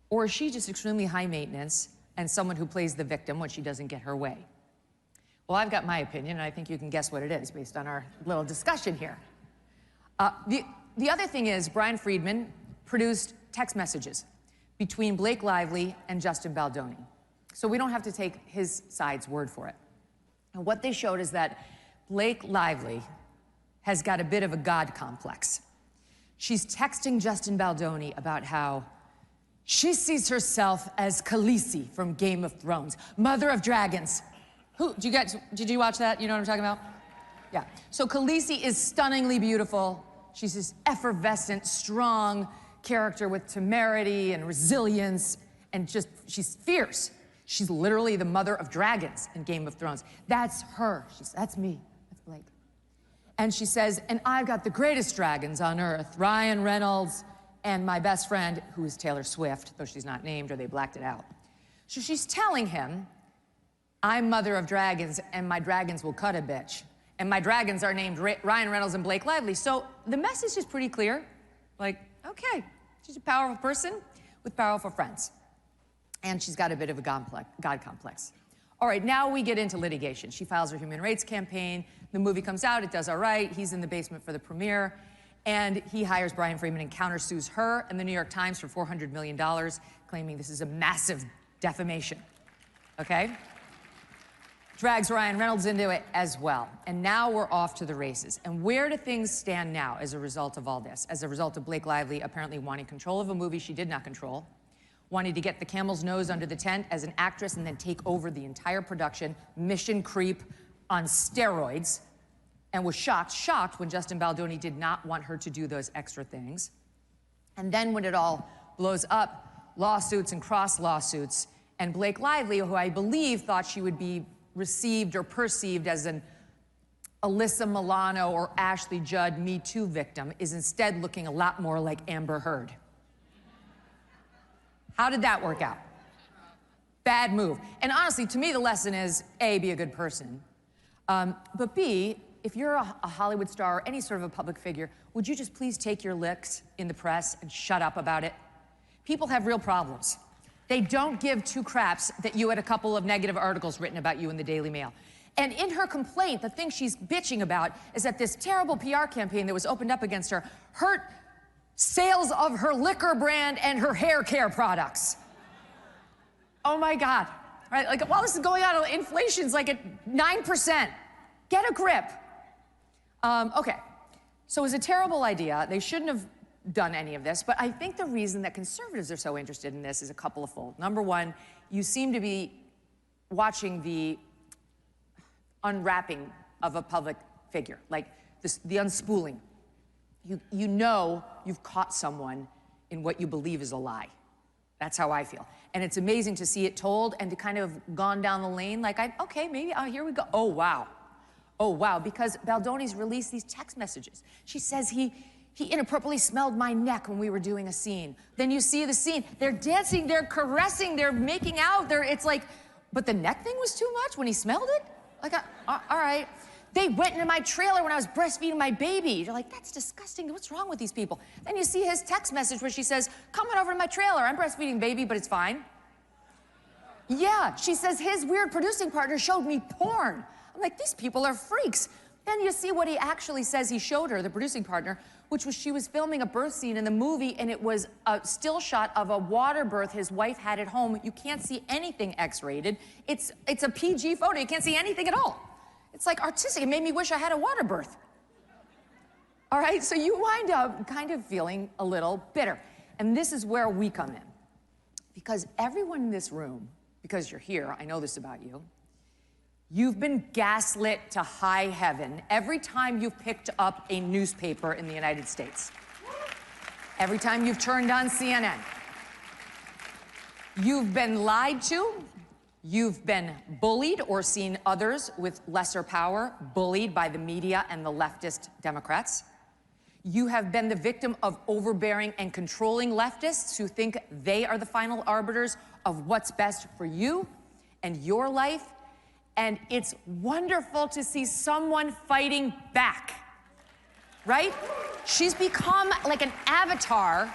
Or is she just extremely high maintenance and someone who plays the victim when she doesn't get her way? Well, I've got my opinion, and I think you can guess what it is based on our little discussion here. The other thing is Brian Friedman produced text messages between Blake Lively and Justin Baldoni. So we don't have to take his side's word for it. And what they showed is that Blake Lively has got a bit of a God complex. She's texting Justin Baldoni about how she sees herself as Khaleesi from Game of Thrones, mother of dragons. Did you watch that? You know what I'm talking about? Yeah. So Khaleesi is stunningly beautiful. She's this effervescent, strong character with temerity and resilience, and she's fierce. She's literally the mother of dragons in Game of Thrones. That's her. That's me. That's Blake. And she says, and I've got the greatest dragons on earth, Ryan Reynolds, and my best friend, who is Taylor Swift, though she's not named or they blacked it out. So she's telling him, I'm mother of dragons, and my dragons will cut a bitch. And my dragons are named Ryan Reynolds and Blake Lively. So the message is pretty clear. Like, okay, she's a powerful person with powerful friends. And she's got a bit of a God complex. All right, now we get into litigation. She files her human rights campaign. The movie comes out, it does all right. He's in the basement for the premiere. And he hires Brian Friedman and countersues her and the New York Times for $400 million, claiming this is a massive defamation, okay? Drags Ryan Reynolds into it as well. And now we're off to the races. And where do things stand now as a result of all this? As a result of Blake Lively apparently wanting control of a movie she did not control, wanting to get the camel's nose under the tent as an actress and then take over the entire production, mission creep on steroids, and was shocked when Justin Baldoni did not want her to do those extra things. And then when it all blows up, lawsuits and cross lawsuits, and Blake Lively, who I believe thought she would be received or perceived as an Alyssa Milano or Ashley Judd Me Too victim, is instead looking a lot more like Amber Heard. How did that work out? Bad move. And honestly, to me, the lesson is, A, be a good person. But B, if you're a Hollywood star or any sort of a public figure, would you just please take your licks in the press and shut up about it? People have real problems. They don't give two craps that you had a couple of negative articles written about you in the Daily Mail. And in her complaint, the thing she's bitching about is that this terrible PR campaign that was opened up against her hurt sales of her liquor brand and her hair care products. Oh my God, right? Like while this is going on, inflation's like at 9%. Get a grip. Okay, so it was a terrible idea. They shouldn't have done any of this, but I think the reason that conservatives are so interested in this is a couple of fold. Number one, you seem to be watching the unwrapping of a public figure, like the unspooling. You know you've caught someone in what you believe is a lie. That's how I feel. And it's amazing to see it told and to kind of gone down the lane like, okay, maybe, here we go. Oh, wow. Oh, wow, because Baldoni's released these text messages. She says he inappropriately smelled my neck when we were doing a scene. Then you see the scene. They're dancing, they're caressing, they're making out. It's like, but the neck thing was too much when he smelled it? Like, all right. They went into my trailer when I was breastfeeding my baby. You're like, that's disgusting. What's wrong with these people? Then you see his text message where she says, come on over to my trailer. I'm breastfeeding baby, but it's fine. Yeah, she says his weird producing partner showed me porn. I'm like, these people are freaks. Then you see what he actually says he showed her, the producing partner, which was she was filming a birth scene in the movie, and it was a still shot of a water birth his wife had at home. You can't see anything X-rated. It's a PG photo. You can't see anything at all. It's like artistic. It made me wish I had a water birth. All right, so you wind up kind of feeling a little bitter. And this is where we come in. Because everyone in this room, because you're here, I know this about you, you've been gaslit to high heaven every time you've picked up a newspaper in the United States. Every time you've turned on CNN. You've been lied to. You've been bullied or seen others with lesser power bullied by the media and the leftist Democrats. You have been the victim of overbearing and controlling leftists who think they are the final arbiters of what's best for you and your life. And it's wonderful to see someone fighting back, right? She's become like an avatar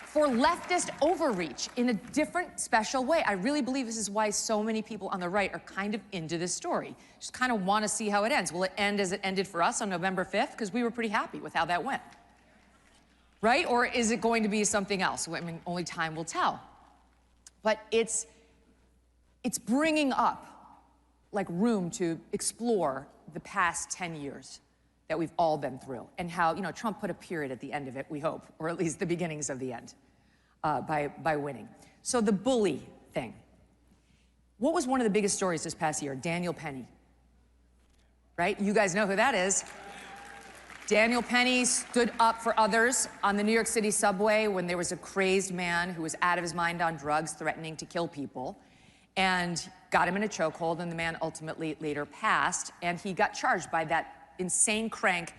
for leftist overreach in a different, special way. I really believe this is why so many people on the right are kind of into this story. Just kind of want to see how it ends. Will it end as it ended for us on November 5th? Because we were pretty happy with how that went, right? Or is it going to be something else? I mean, only time will tell. But it's bringing up like room to explore the past 10 years that we've all been through and how, you know, Trump put a period at the end of it, we hope, or at least the beginnings of the end by winning. So the bully thing. What was one of the biggest stories this past year? Daniel Penny, right? You guys know who that is. Daniel Penny stood up for others on the New York City subway when there was a crazed man who was out of his mind on drugs threatening to kill people, and got him in a chokehold, and the man ultimately later passed, and he got charged by that insane crank,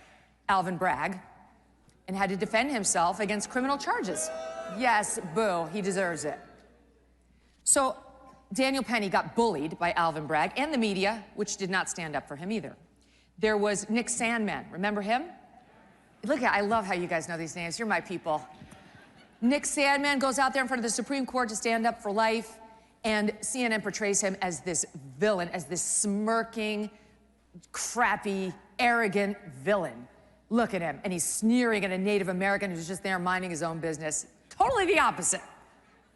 Alvin Bragg, and had to defend himself against criminal charges. Yes, boo, he deserves it. So Daniel Penny got bullied by Alvin Bragg and the media, which did not stand up for him either. There was Nick Sandmann, remember him? Look at, I love how you guys know these names, you're my people. Nick Sandmann goes out there in front of the Supreme Court to stand up for life, and CNN portrays him as this villain, as this smirking, crappy, arrogant villain. Look at him, and he's sneering at a Native American who's just there minding his own business. Totally the opposite.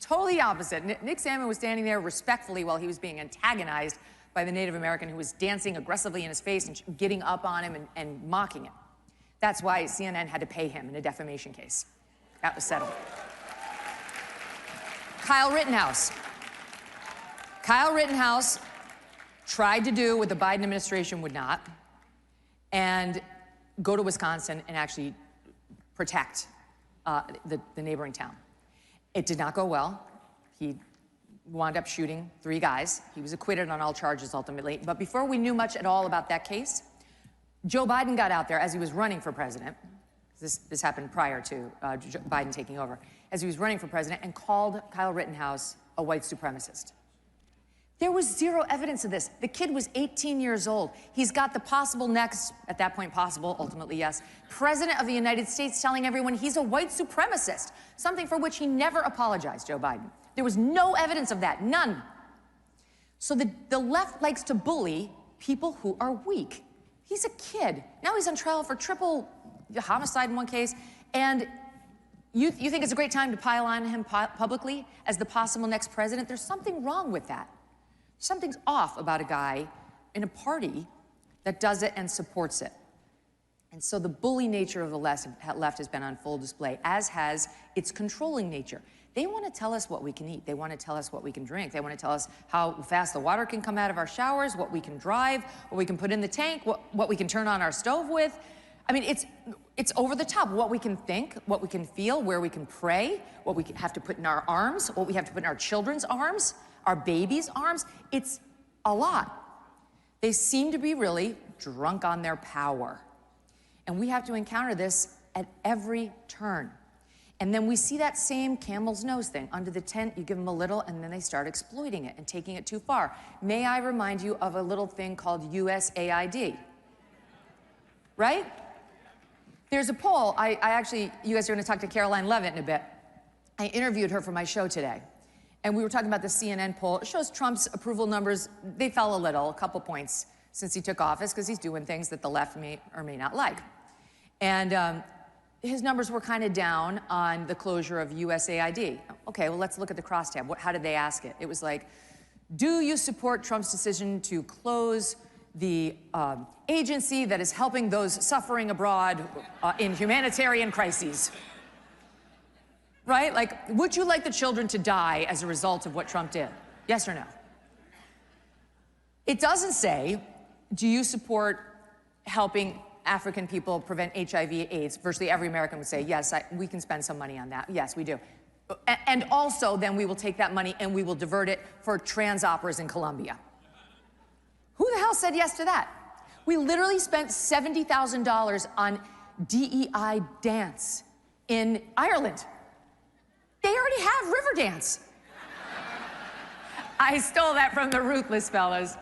Totally the opposite. Nick Sandmann was standing there respectfully while he was being antagonized by the Native American who was dancing aggressively in his face and getting up on him and mocking him. That's why CNN had to pay him in a defamation case. That was settled. Kyle Rittenhouse. Kyle Rittenhouse tried to do what the Biden administration would not, and go to Wisconsin and actually protect the neighboring town. It did not go well. He wound up shooting 3 guys. He was acquitted on all charges ultimately. But before we knew much at all about that case, Joe Biden got out there as he was running for president. This happened prior to Biden taking over. As he was running for president, and called Kyle Rittenhouse a white supremacist. There was zero evidence of this. The kid was 18 years old. He's got the possible next, at that point possible, ultimately yes, president of the United States telling everyone he's a white supremacist, something for which he never apologized, Joe Biden. There was no evidence of that, none. So the left likes to bully people who are weak. He's a kid. Now he's on trial for triple homicide in one case, and you think it's a great time to pile on him publicly as the possible next president? There's something wrong with that. Something's off about a guy in a party that does it and supports it. And so the bully nature of the left has been on full display, as has its controlling nature. They want to tell us what we can eat. They want to tell us what we can drink. They want to tell us how fast the water can come out of our showers, what we can drive, what we can put in the tank, what we can turn on our stove with. I mean, it's over the top. What we can think, what we can feel, where we can pray, what we have to put in our arms, what we have to put in our children's arms, our babies' arms. It's a lot. They seem to be really drunk on their power. And we have to encounter this at every turn. And then we see that same camel's nose thing. Under the tent, you give them a little, and then they start exploiting it and taking it too far. May I remind you of a little thing called USAID? Right? There's a poll. I actually, you guys are going to talk to Karoline Leavitt in a bit. I interviewed her for my show today. And we were talking about the CNN poll. It shows Trump's approval numbers, they fell a little, a couple points since he took office because he's doing things that the left may or may not like. And his numbers were kind of down on the closure of USAID. Okay, well, let's look at the crosstab. How did they ask it? It was like, do you support Trump's decision to close the agency that is helping those suffering abroad in humanitarian crises? Right? Like, would you like the children to die as a result of what Trump did? Yes or no? It doesn't say, do you support helping African people prevent HIV/AIDS? Virtually every American would say, yes, we can spend some money on that. Yes, we do. And also, then we will take that money and we will divert it for trans operas in Colombia. Who the hell said yes to that? We literally spent $70,000 on DEI dance in Ireland. They already have Riverdance. I stole that from the Ruthless fellas.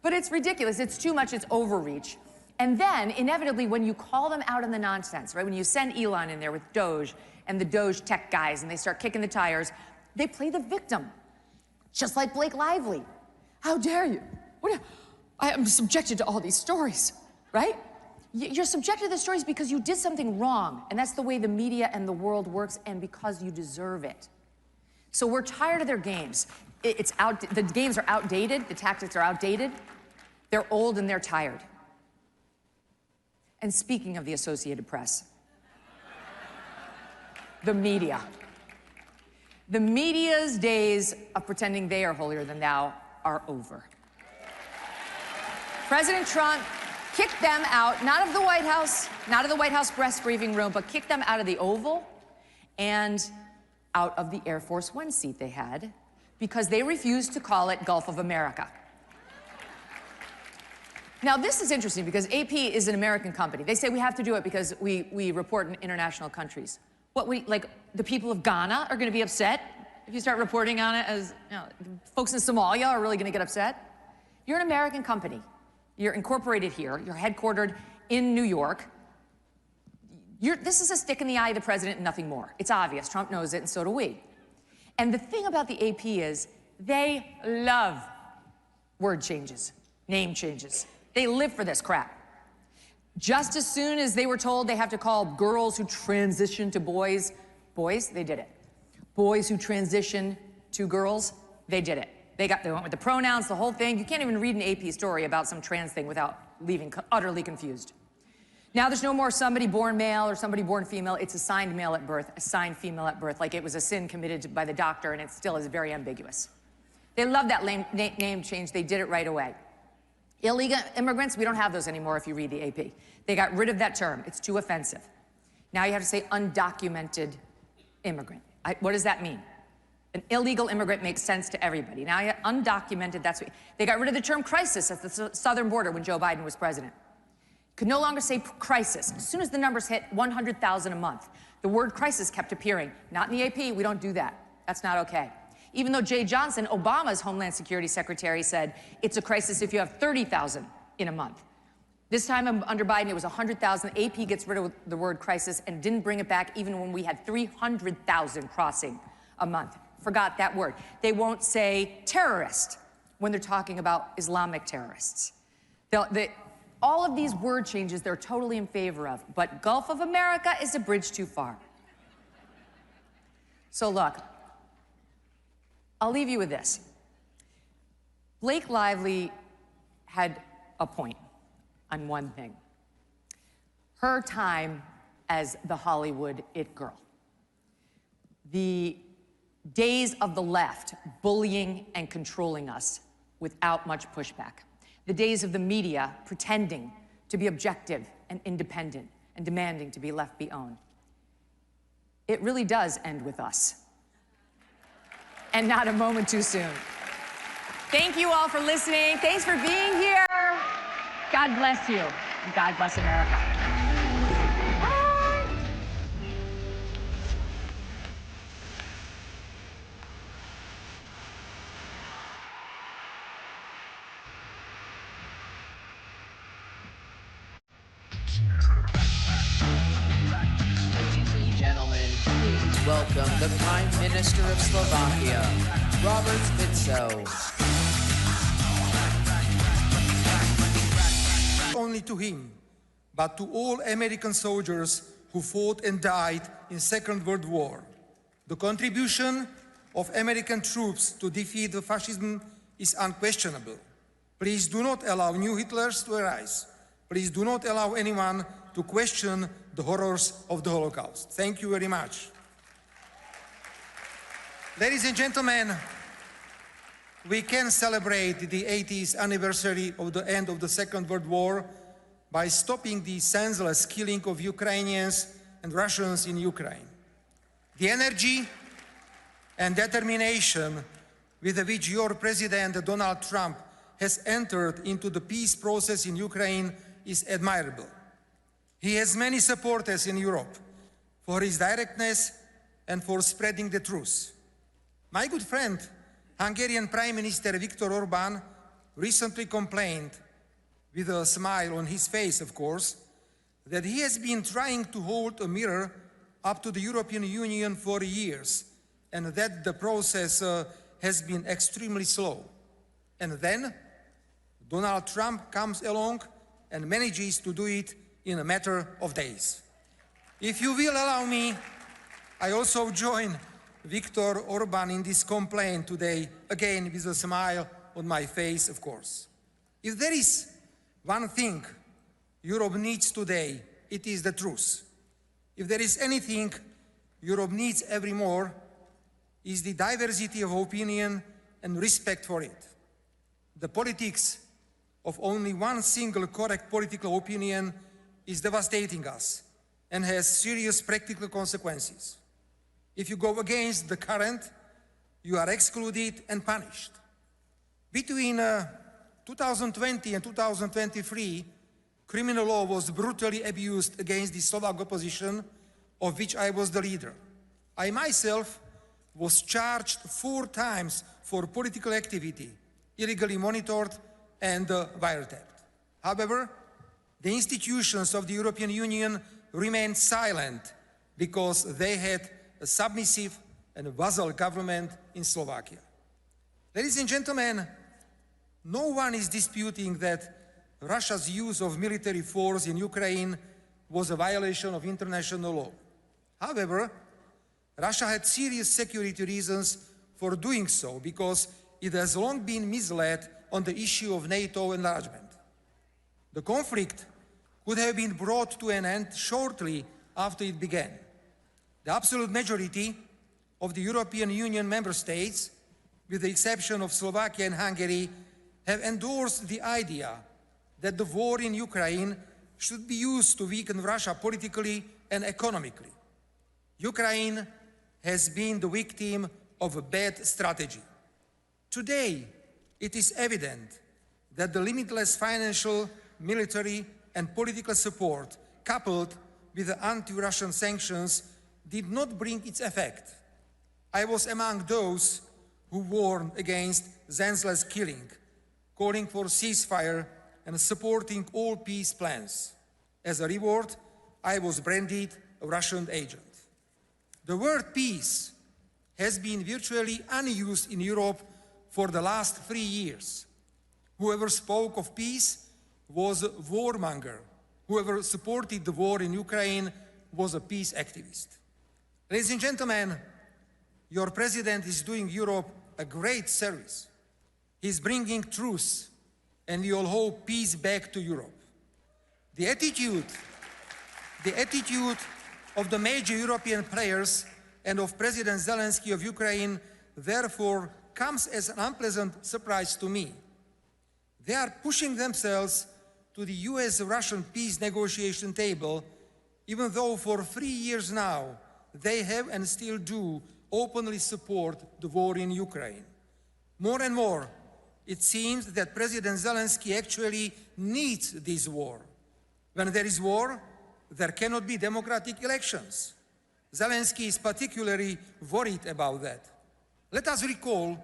But it's ridiculous. It's too much. It's overreach. And then, inevitably, when you call them out on the nonsense, right, when you send Elon in there with Doge and the Doge tech guys and they start kicking the tires, they play the victim, just like Blake Lively. How dare you? I am subjected to all these stories, right? You're subjected to the stories because you did something wrong, and that's the way the media and the world works, and because you deserve it. So we're tired of their games. The games are outdated, the tactics are outdated, they're old and they're tired. And speaking of the Associated Press, the media. The media's days of pretending they are holier than thou are over. President Trump kicked them out, not of the White House, not of the White House press briefing room, but kicked them out of the Oval and out of the Air Force One seat they had because they refused to call it Gulf of America. Now, this is interesting because AP is an American company. They say we have to do it because we report in international countries. Like, the people of Ghana are going to be upset if you start reporting on it as, folks in Somalia are really going to get upset? You're an American company. You're incorporated here. You're headquartered in New York. This is a stick in the eye of the president and nothing more. It's obvious. Trump knows it, and so do we. And the thing about the AP is they love word changes, name changes. They live for this crap. Just as soon as they were told they have to call girls who transition to boys, boys, they did it. Boys who transition to girls, they did it. They went with the pronouns, the whole thing. You can't even read an AP story about some trans thing without leaving utterly confused. Now there's no more somebody born male or somebody born female. It's assigned male at birth, assigned female at birth, like it was a sin committed by the doctor, and it still is very ambiguous. They love that name change. They did it right away. Illegal immigrants, we don't have those anymore if you read the AP. They got rid of that term. It's too offensive. Now you have to say undocumented immigrant. What does that mean? An illegal immigrant makes sense to everybody. Now you have undocumented, that's what, they got rid of the term crisis at the southern border when Joe Biden was president. Could no longer say crisis. As soon as the numbers hit 100,000 a month, the word crisis kept appearing. Not in the AP, we don't do that. That's not okay. Even though Jay Johnson, Obama's Homeland Security Secretary, said it's a crisis if you have 30,000 in a month. This time under Biden, it was 100,000. AP gets rid of the word crisis and didn't bring it back even when we had 300,000 crossing a month. Forgot that word. They won't say terrorist when they're talking about Islamic terrorists. All of these word changes they're totally in favor of, but Gulf of America is a bridge too far. So look, I'll leave you with this. Blake Lively had a point on one thing. Her time as the Hollywood it girl. The days of the left bullying and controlling us without much pushback. The days of the media pretending to be objective and independent and demanding to be left be owned. It really does end with us. And not a moment too soon. Thank you all for listening. Thanks for being here. God bless you. And God bless America. Welcome the Prime Minister of Slovakia, Robert Fico. only to him, but to all American soldiers who fought and died in the Second World War. The contribution of American troops to defeat the fascism is unquestionable. Please do not allow new Hitlers to arise. Please do not allow anyone to question the horrors of the Holocaust. Thank you very much. Ladies and gentlemen, we can celebrate the 80th anniversary of the end of the Second World War by stopping the senseless killing of Ukrainians and Russians in Ukraine. The energy and determination with which your President Donald Trump has entered into the peace process in Ukraine is admirable. He has many supporters in Europe for his directness and for spreading the truth. My good friend, Hungarian Prime Minister Viktor Orbán, recently complained, with a smile on his face, of course, that he has been trying to hold a mirror up to the European Union for years, and that the process has been extremely slow. And then Donald Trump comes along and manages to do it in a matter of days. If you will allow me, I also join Viktor Orbán in this complaint today, again with a smile on my face, of course. If there is one thing Europe needs today, it is the truth. If there is anything Europe needs every more, is the diversity of opinion and respect for it. The politics of only one single correct political opinion is devastating us and has serious practical consequences. If you go against the current, you are excluded and punished. Between 2020 and 2023, criminal law was brutally abused against the Slovak opposition, of which I was the leader. I myself was charged 4 times for political activity, illegally monitored and wiretapped. However, the institutions of the European Union remained silent because they had a submissive and vassal government in Slovakia. Ladies and gentlemen, no one is disputing that Russia's use of military force in Ukraine was a violation of international law. However, Russia had serious security reasons for doing so because it has long been misled on the issue of NATO enlargement. The conflict could have been brought to an end shortly after it began. The absolute majority of the European Union member states, with the exception of Slovakia and Hungary, have endorsed the idea that the war in Ukraine should be used to weaken Russia politically and economically. Ukraine has been the victim of a bad strategy. Today, it is evident that the limitless financial, military, and political support, coupled with the anti-Russian sanctions, did not bring its effect. I was among those who warned against senseless killing, calling for ceasefire and supporting all peace plans. As a reward, I was branded a Russian agent. The word peace has been virtually unused in Europe for the last 3 years. Whoever spoke of peace was a warmonger. Whoever supported the war in Ukraine was a peace activist. Ladies and gentlemen, your president is doing Europe a great service. He's bringing truth, and we all hope peace back to Europe. The attitude of the major European players and of President Zelensky of Ukraine, therefore, comes as an unpleasant surprise to me. They are pushing themselves to the US-Russian peace negotiation table, even though for 3 years now, they have and still do openly support the war in Ukraine. More and more, it seems that President Zelensky actually needs this war. When there is war, there cannot be democratic elections. Zelensky is particularly worried about that. Let us recall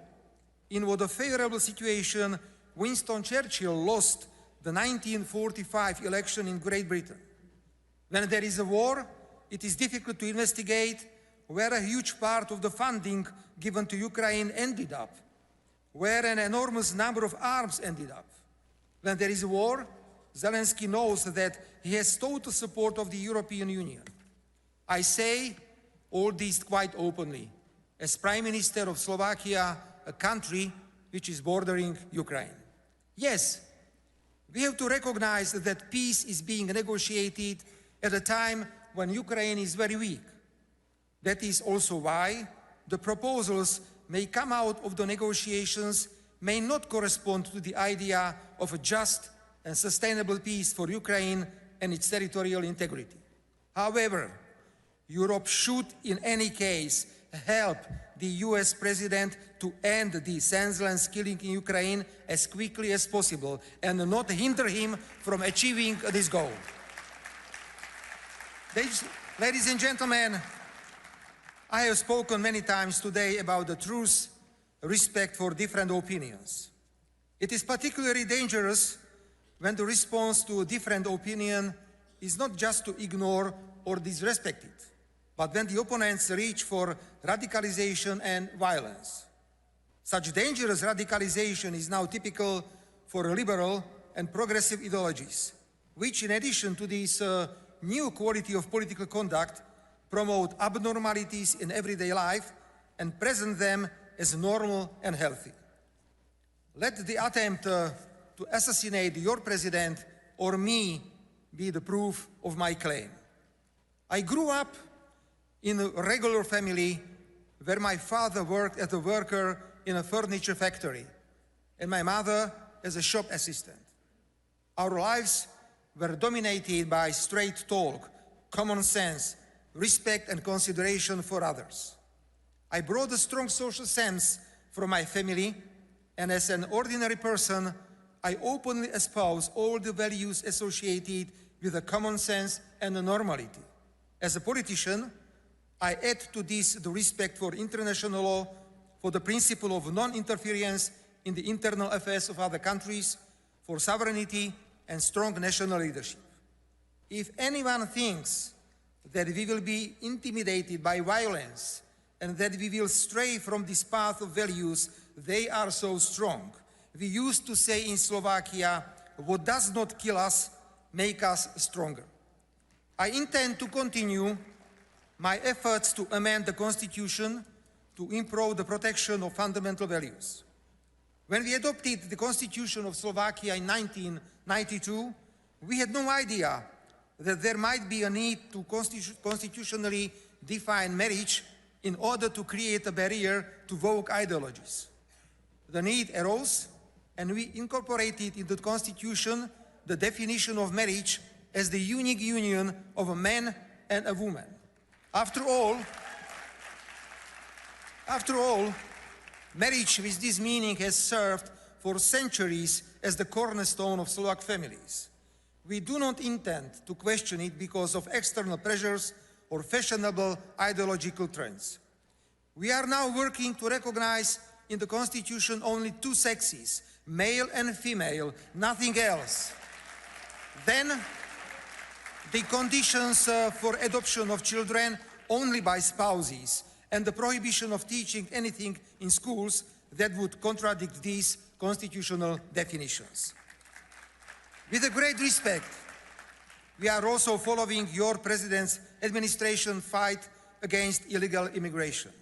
in what a favorable situation Winston Churchill lost the 1945 election in Great Britain. When there is a war, it is difficult to investigate where a huge part of the funding given to Ukraine ended up, where an enormous number of arms ended up. When there is a war, Zelensky knows that he has total support of the European Union. I say all this quite openly, as Prime Minister of Slovakia, a country which is bordering Ukraine. Yes, we have to recognize that peace is being negotiated at a time when Ukraine is very weak. That is also why the proposals may come out of the negotiations may not correspond to the idea of a just and sustainable peace for Ukraine and its territorial integrity. However, Europe should in any case help the US president to end the senseless killing in Ukraine as quickly as possible and not hinder him from achieving this goal. Ladies and gentlemen, I have spoken many times today about the truth, respect for different opinions. It is particularly dangerous when the response to a different opinion is not just to ignore or disrespect it, but when the opponents reach for radicalization and violence. Such dangerous radicalization is now typical for liberal and progressive ideologies, which in addition to this new quality of political conduct, promote abnormalities in everyday life and present them as normal and healthy. Let the attempt to assassinate your president or me be the proof of my claim. I grew up in a regular family where my father worked as a worker in a furniture factory and my mother as a shop assistant. Our lives were dominated by straight talk, common sense, respect and consideration for others. I brought a strong social sense from my family, and as an ordinary person, I openly espouse all the values associated with a common sense and a normality. As a politician, I add to this the respect for international law, for the principle of non-interference in the internal affairs of other countries, for sovereignty and strong national leadership. If anyone thinks that we will be intimidated by violence and that we will stray from this path of values, they are so strong. We used to say in Slovakia, what does not kill us, make us stronger. I intend to continue my efforts to amend the Constitution to improve the protection of fundamental values. When we adopted the Constitution of Slovakia in 1992, we had no idea that there might be a need to constitutionally define marriage in order to create a barrier to woke ideologies. The need arose, and we incorporated into the Constitution the definition of marriage as the unique union of a man and a woman. After all, marriage with this meaning has served for centuries as the cornerstone of Slovak families. We do not intend to question it because of external pressures or fashionable ideological trends. We are now working to recognize in the Constitution only two sexes, male and female, nothing else. Then, the conditions for adoption of children only by spouses, and the prohibition of teaching anything in schools that would contradict these constitutional definitions. With a great respect, we are also following your President's administration fight against illegal immigration.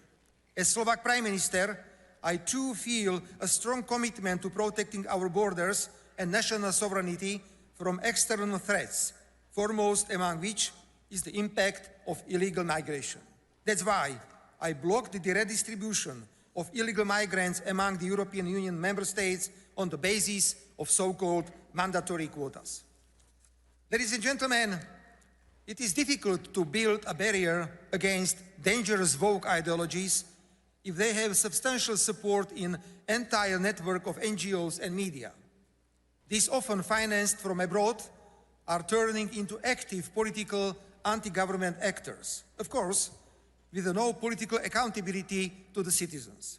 As Slovak Prime Minister, I too feel a strong commitment to protecting our borders and national sovereignty from external threats, foremost among which is the impact of illegal migration. That's why I blocked the redistribution of illegal migrants among the European Union member states on the basis of so-called mandatory quotas. Ladies and gentlemen, it is difficult to build a barrier against dangerous woke ideologies if they have substantial support in an entire network of NGOs and media. These, often financed from abroad, are turning into active political anti-government actors, of course, with no political accountability to the citizens.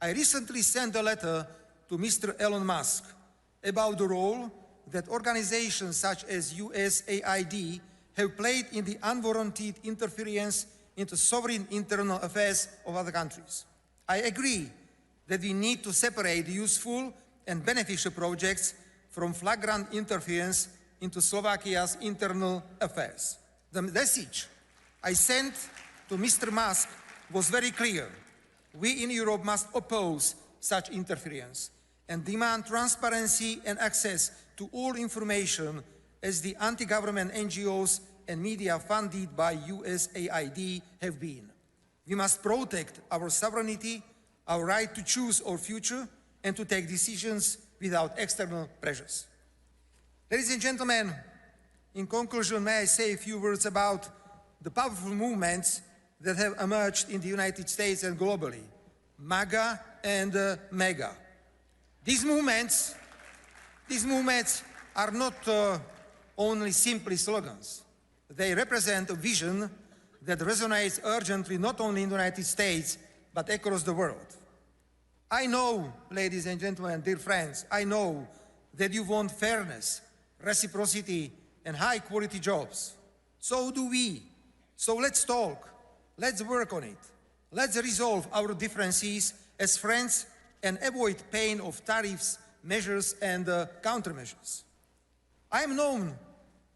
I recently sent a letter to Mr. Elon Musk about the role that organizations such as USAID have played in the unwarranted interference into sovereign internal affairs of other countries. I agree that we need to separate useful and beneficial projects from flagrant interference into Slovakia's internal affairs. The message I sent to Mr. Musk was very clear. We in Europe must oppose such interference and demand transparency and access to all information as the anti-government NGOs and media funded by USAID have been. We must protect our sovereignty, our right to choose our future, and to take decisions without external pressures. Ladies and gentlemen, in conclusion, may I say a few words about the powerful movements that have emerged in the United States and globally, MAGA and MEGA. These movements are not only simply slogans. They represent a vision that resonates urgently not only in the United States, but across the world. I know, ladies and gentlemen, dear friends, I know that you want fairness, reciprocity, and high-quality jobs. So do we. So let's talk. Let's work on it. Let's resolve our differences as friends and avoid pain of tariffs, measures, and countermeasures. I am known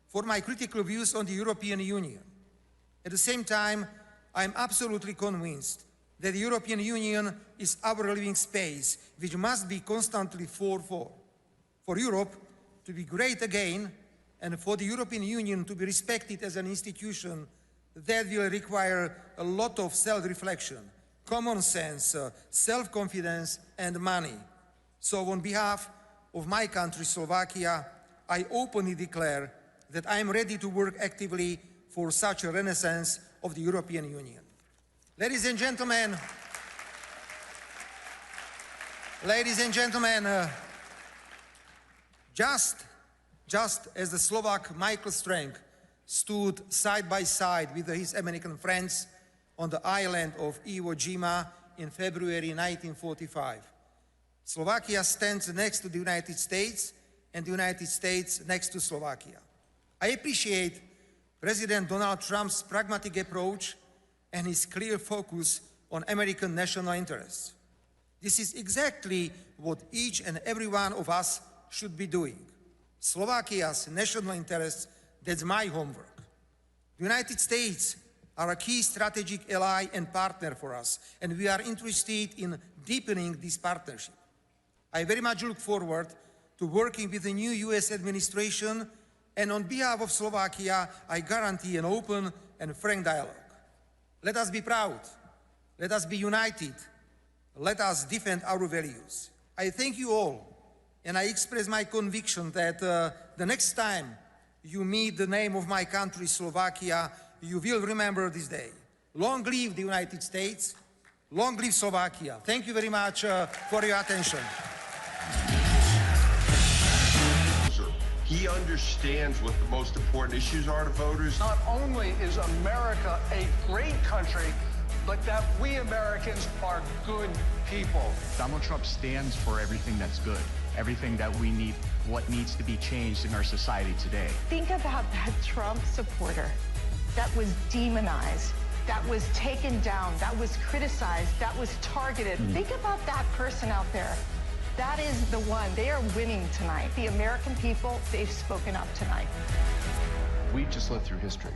for my critical views on the European Union. At the same time, I am absolutely convinced that the European Union is our living space, which must be constantly fought for. For Europe to be great again, and for the European Union to be respected as an institution, that will require a lot of self-reflection, common sense, self-confidence, and money. So on behalf of my country, Slovakia, I openly declare that I am ready to work actively for such a renaissance of the European Union. Ladies and gentlemen, just as the Slovak Miklós stood side by side with his American friends on the island of Iwo Jima in February 1945, Slovakia stands next to the United States and the United States next to Slovakia. I appreciate President Donald Trump's pragmatic approach and his clear focus on American national interests. This is exactly what each and every one of us should be doing. Slovakia's national interests, that's my homework. The United States are a key strategic ally and partner for us, and we are interested in deepening this partnership. I very much look forward to working with the new US administration, and on behalf of Slovakia, I guarantee an open and frank dialogue. Let us be proud. Let us be united. Let us defend our values. I thank you all, and I express my conviction that the next time you meet the name of my country, Slovakia, you will remember this day. Long live the United States. Long live Slovakia. Thank you very much for your attention. He understands what the most important issues are to voters. Not only is America a great country, but that we Americans are good people. Donald Trump stands for everything that's good, everything that we need, what needs to be changed in our society today. Think about that Trump supporter that was demonized, that was taken down, that was criticized, that was targeted. Think about that person out there. That is the one. They are winning tonight. The American people, they've spoken up tonight. We just lived through history.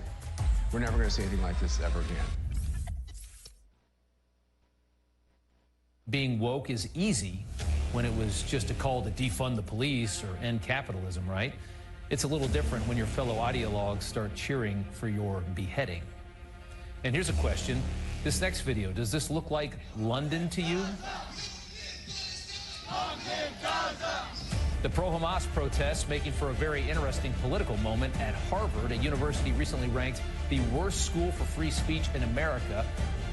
We're never going to see anything like this ever again. Being woke is easy when it was just a call to defund the police or end capitalism, right? It's a little different when your fellow ideologues start cheering for your beheading. And here's a question. This next video, does this look like London to you? The pro-Hamas protests making for a very interesting political moment at Harvard. A university recently ranked the worst school for free speech in America.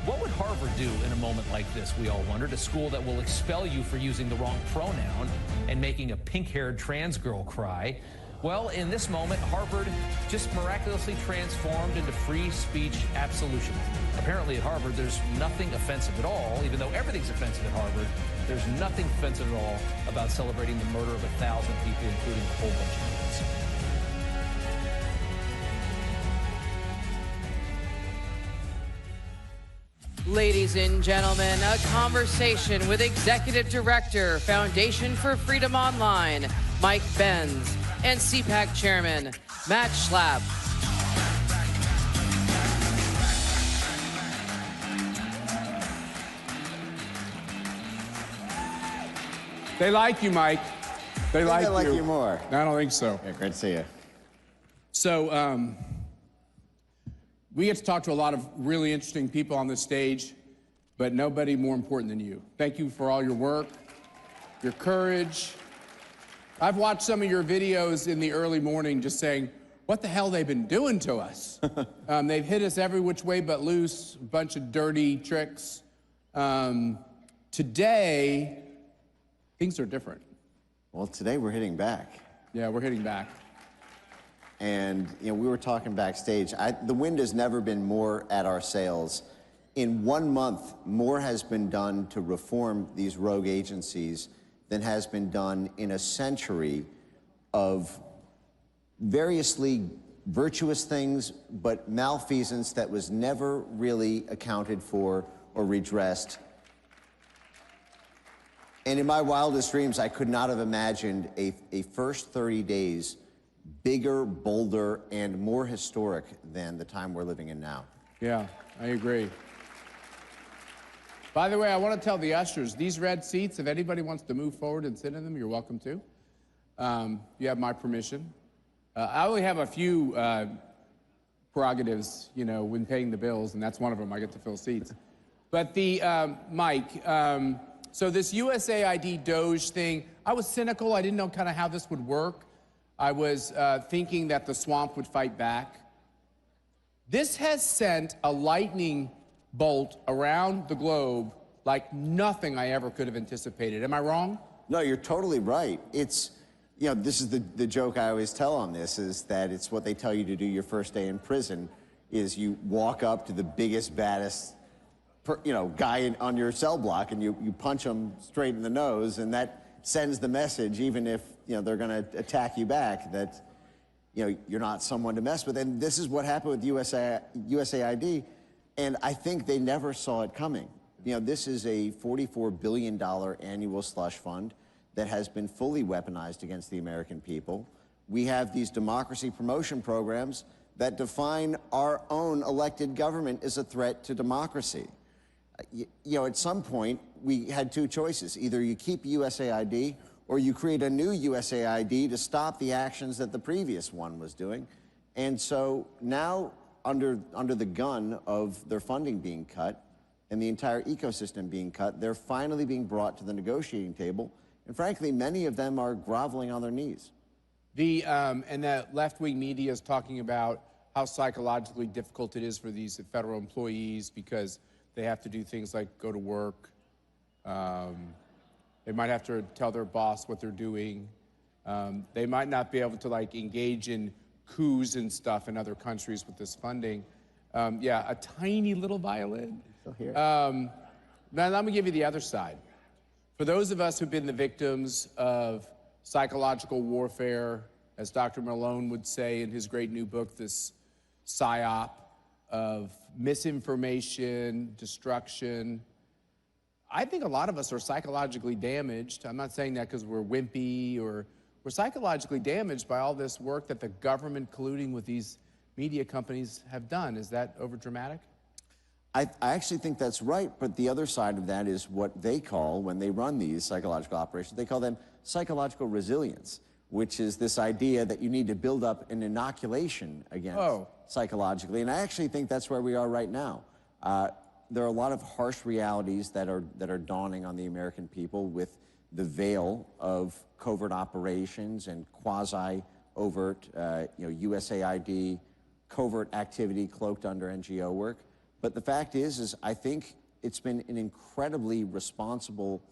What would Harvard do in a moment like this, we all wondered? A school that will expel you for using the wrong pronoun and making a pink-haired trans girl cry. Well, in this moment, Harvard just miraculously transformed into free speech absolution. Apparently at Harvard, there's nothing offensive at all, even though everything's offensive at Harvard. There's nothing offensive at all about celebrating the murder of 1,000 people, including a whole bunch of kids. Ladies and gentlemen, a conversation with Executive Director, Foundation for Freedom Online, Mike Benz, and CPAC Chairman Matt Schlapp. They like you, Mike. They like you more. I don't think so. Yeah, great to see you. So, we get to talk to a lot of really interesting people on this stage, but nobody more important than you. Thank you for all your work, your courage. I've watched some of your videos in the early morning just saying, what the hell they've been doing to us? They've hit us every which way but loose, a bunch of dirty tricks. Today, things are different. Well, today we're hitting back. Yeah, we're hitting back. And, we were talking backstage. The wind has never been more at our sails. In 1 month, more has been done to reform these rogue agencies than has been done in a century of variously virtuous things, but malfeasance that was never really accounted for or redressed. And in my wildest dreams, I could not have imagined a first 30 days bigger, bolder, and more historic than the time we're living in now. Yeah, I agree. By the way, I want to tell the ushers, these red seats, if anybody wants to move forward and sit in them, you're welcome to. You have my permission. I only have a few prerogatives, when paying the bills, and that's one of them. I get to fill seats. But the, Mike, so this USAID Doge thing, I was cynical. I didn't know kind of how this would work. I was thinking that the swamp would fight back. This has sent a lightning bolt around the globe like nothing I ever could have anticipated. Am I wrong? No, you're totally right. It's, this is the joke I always tell on this, is that it's what they tell you to do your first day in prison, is you walk up to the biggest, baddest, guy on your cell block and you punch him straight in the nose, and that sends the message, even if, they're gonna attack you back, that, you're not someone to mess with. And this is what happened with USAID. And I think they never saw it coming. This is a $44 billion annual slush fund that has been fully weaponized against the American people. We have these democracy promotion programs that define our own elected government as a threat to democracy. At some point, we had two choices. Either you keep USAID or you create a new USAID to stop the actions that the previous one was doing. And so now, under the gun of their funding being cut and the entire ecosystem being cut, they're finally being brought to the negotiating table. And frankly, many of them are groveling on their knees. And that left-wing media is talking about how psychologically difficult it is for these federal employees because they have to do things like go to work. They might have to tell their boss what they're doing. They might not be able to engage in coups and stuff in other countries with this funding. Yeah, a tiny little violin. Now let me give you the other side. For those of us who've been the victims of psychological warfare, as Dr. Malone would say in his great new book, this PSYOP of misinformation, destruction, I think a lot of us are psychologically damaged. I'm not saying that because we're wimpy, or we're psychologically damaged by all this work that the government colluding with these media companies have done. Is that overdramatic? I actually think that's right, but the other side of that is what they call, when they run these psychological operations, they call them psychological resilience, which is this idea that you need to build up an inoculation against psychologically. And I actually think that's where we are right now. There are a lot of harsh realities that are dawning on the American people with the veil of covert operations and quasi-overt, USAID, covert activity cloaked under NGO work. But the fact is I think it's been an incredibly responsible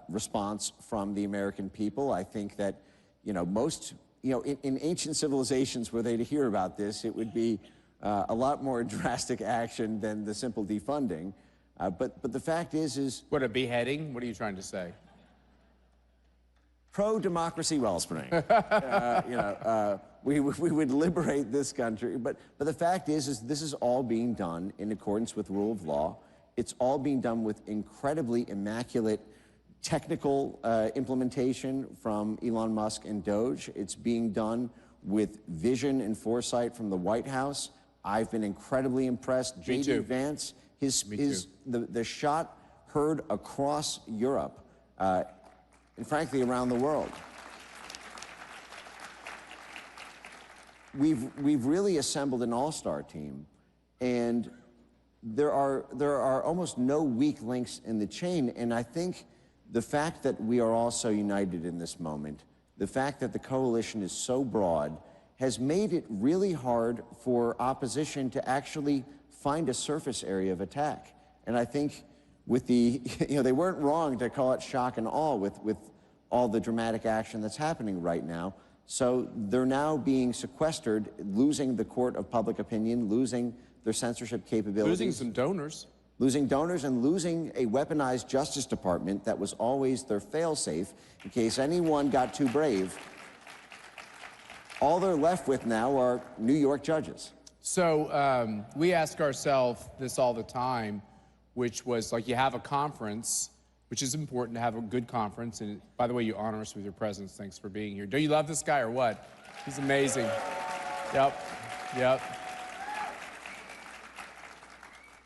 response from the American people. I think that, most, in ancient civilizations were they to hear about this, it would be a lot more drastic action than the simple defunding. But the fact is... What, a beheading? What are you trying to say? Pro-democracy wellspring. We would liberate this country. But the fact is this is all being done in accordance with rule of law. It's all being done with incredibly immaculate technical implementation from Elon Musk and Doge. It's being done with vision and foresight from the White House. I've been incredibly impressed. J.D. Vance, the shot heard across Europe and frankly around the world. We've really assembled an all-star team, and there are almost no weak links in the chain. And I think the fact that we are all so united in this moment, the fact that the coalition is so broad, has made it really hard for opposition to actually find a surface area of attack. And I think with the, they weren't wrong to call it shock and awe with all the dramatic action that's happening right now. So they're now being sequestered, losing the court of public opinion, losing their censorship capabilities. Losing some donors. Losing donors and losing a weaponized Justice Department that was always their fail-safe in case anyone got too brave. All they're left with now are New York judges. So we ask ourselves this all the time, which was like, you have a conference, which is important to have a good conference. And by the way, you honor us with your presence. Thanks for being here. Don't you love this guy or what? He's amazing. Yep.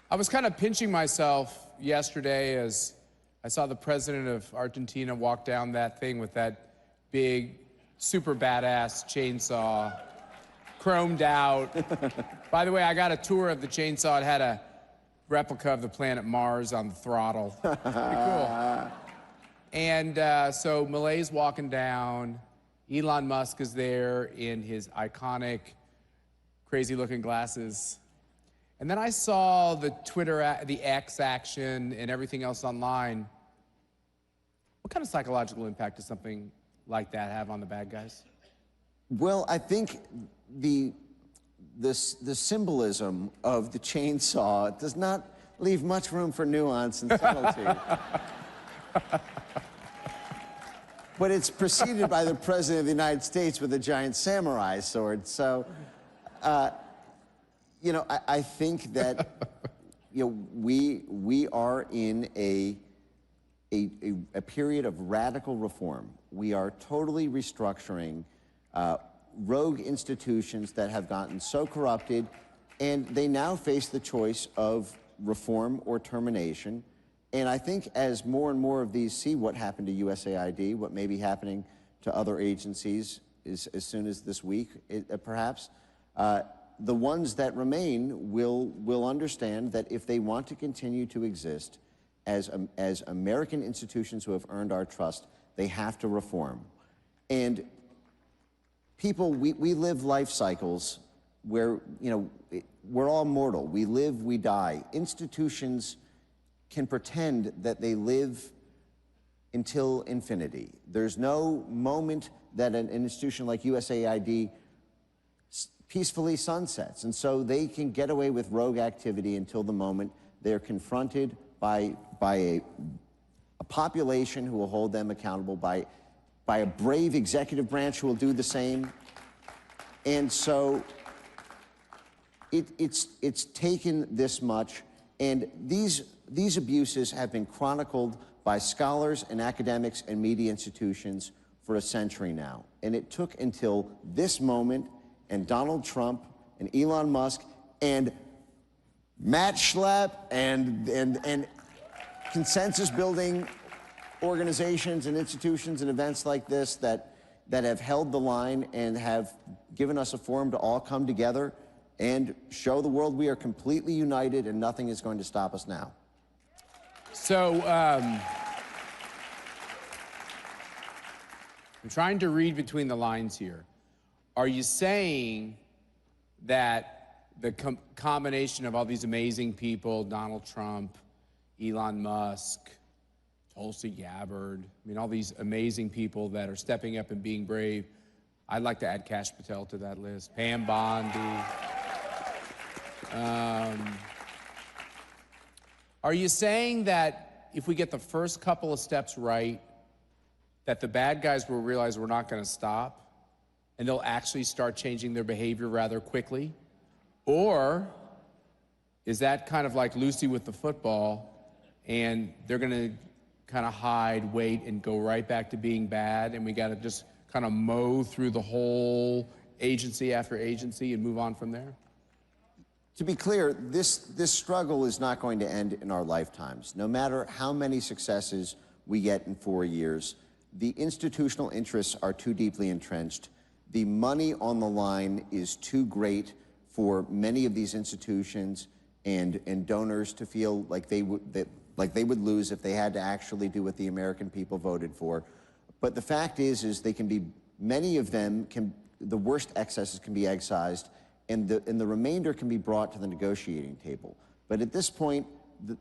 I was kind of pinching myself yesterday as I saw the president of Argentina walk down that thing with that big, super badass chainsaw, chromed out. By the way, I got a tour of the chainsaw. It had a replica of the planet Mars on the throttle. Pretty cool. And so Malay's walking down. Elon Musk is there in his iconic, crazy-looking glasses. And then I saw the Twitter, the X action, and everything else online. What kind of psychological impact does something like that have on the bad guys? Well, I think the symbolism of the chainsaw does not leave much room for nuance and subtlety. But it's preceded by the President of the United States with a giant samurai sword. So, I think that, we are in a period of radical reform. We are totally restructuring rogue institutions that have gotten so corrupted, and they now face the choice of reform or termination. And I think as more and more of these see what happened to USAID, what may be happening to other agencies as soon as this week, perhaps, the ones that remain will understand that if they want to continue to exist as American institutions who have earned our trust, they have to reform. And people, we live life cycles where, we're all mortal. We live, we die. Institutions can pretend that they live until infinity. There's no moment that an institution like USAID peacefully sunsets. And so they can get away with rogue activity until the moment they're confronted by a population who will hold them accountable, by a brave executive branch who will do the same. And so it's taken this much, and these abuses have been chronicled by scholars and academics and media institutions for a century now. And it took until this moment, and Donald Trump and Elon Musk and Matt Schlepp and consensus-building organizations and institutions and events like this that have held the line and have given us a forum to all come together and show the world we are completely united and nothing is going to stop us now. So, I'm trying to read between the lines here. Are you saying that the combination of all these amazing people, Donald Trump, Elon Musk, Tulsi Gabbard, all these amazing people that are stepping up and being brave, I'd like to add Kash Patel to that list, Pam Bondi. Are you saying that if we get the first couple of steps right, that the bad guys will realize we're not going to stop and they'll actually start changing their behavior rather quickly? Or is that kind of like Lucy with the football and they're going to kind of hide, wait, and go right back to being bad, and we got to just kind of mow through the whole agency after agency and move on from there? To be clear, this struggle is not going to end in our lifetimes. No matter how many successes we get in 4 years, the institutional interests are too deeply entrenched. The money on the line is too great for many of these institutions and donors to feel like they would lose if they had to actually do what the American people voted for. But the fact is they can be, many of them can, the worst excesses can be excised, and the remainder can be brought to the negotiating table. But at this point,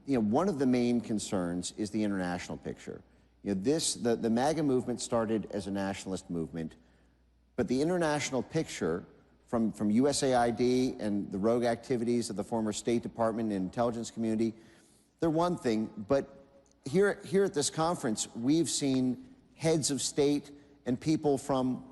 one of the main concerns is the international picture. The MAGA movement started as a nationalist movement, but the international picture from USAID and the rogue activities of the former State Department and intelligence community, they're one thing, but here at this conference, we've seen heads of state and people from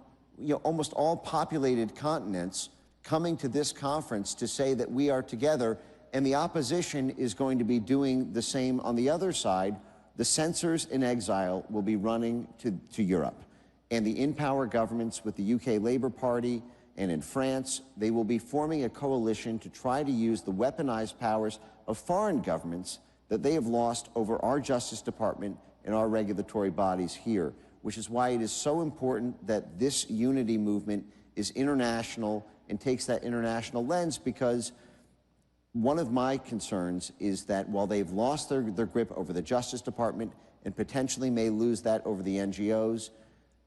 almost all populated continents coming to this conference to say that we are together, and the opposition is going to be doing the same on the other side. The censors in exile will be running to Europe, and the in-power governments with the UK Labour Party and in France, they will be forming a coalition to try to use the weaponized powers of foreign governments that they have lost over our Justice Department and our regulatory bodies here, which is why it is so important that this unity movement is international and takes that international lens, because one of my concerns is that while they've lost their grip over the Justice Department and potentially may lose that over the NGOs,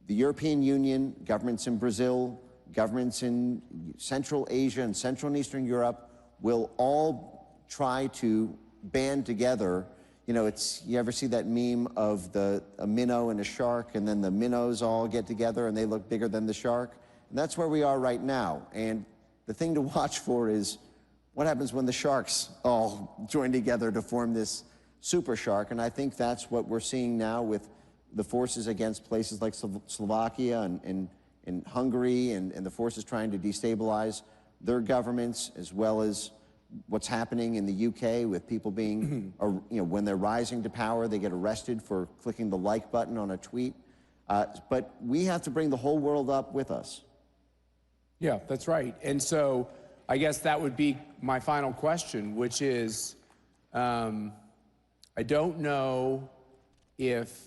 the European Union, governments in Brazil, governments in Central Asia and Central and Eastern Europe will all try to band together. You ever see that meme of a minnow and a shark, and then the minnows all get together and they look bigger than the shark? And that's where we are right now. And the thing to watch for is what happens when the sharks all join together to form this super shark. And I think that's what we're seeing now with the forces against places like Slovakia and Hungary and the forces trying to destabilize their governments, as well as what's happening in the UK with people being, when they're rising to power, they get arrested for clicking the like button on a tweet. But we have to bring the whole world up with us. Yeah, that's right. And so I guess that would be my final question, which is, I don't know if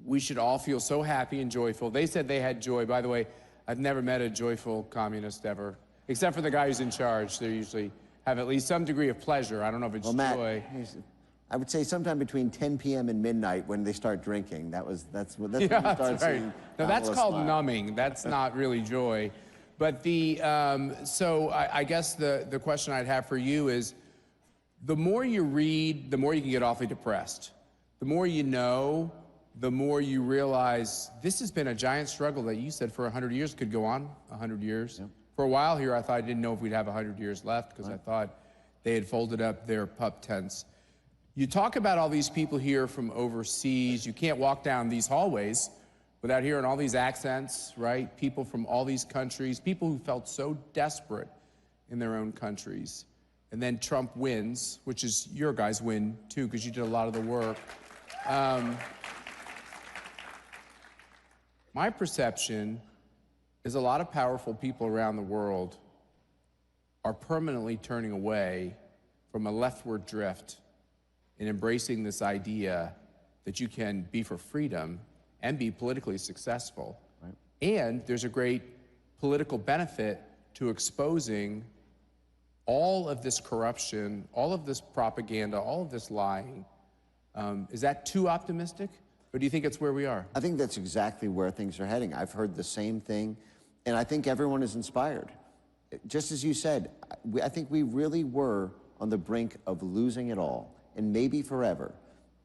we should all feel so happy and joyful. They said they had joy. By the way, I've never met a joyful communist ever, except for the guy who's in charge. They usually have at least some degree of pleasure. I don't know if it's joy. I would say sometime between 10 p.m. and midnight when they start drinking. That's when you start seeing. No, that's called numbing. That's not really joy. But so I guess the question I'd have for you is, the more you read, the more you can get awfully depressed. The more you know, the more you realize this has been a giant struggle that you said for 100 years could go on 100 years. Yep. For a while here, I thought I didn't know if we'd have 100 years left, because I thought they had folded up their pup tents. You talk about all these people here from overseas. You can't walk down these hallways without hearing all these accents, right? People from all these countries, people who felt so desperate in their own countries. And then Trump wins, which is your guys' win too, because you did a lot of the work. My perception is a lot of powerful people around the world are permanently turning away from a leftward drift and embracing this idea that you can be for freedom and be politically successful. Right. And there's a great political benefit to exposing all of this corruption, all of this propaganda, all of this lying. Is that too optimistic? Or do you think it's where we are? I think that's exactly where things are heading. I've heard the same thing, and I think everyone is inspired. Just as you said, I think we really were on the brink of losing it all, and maybe forever.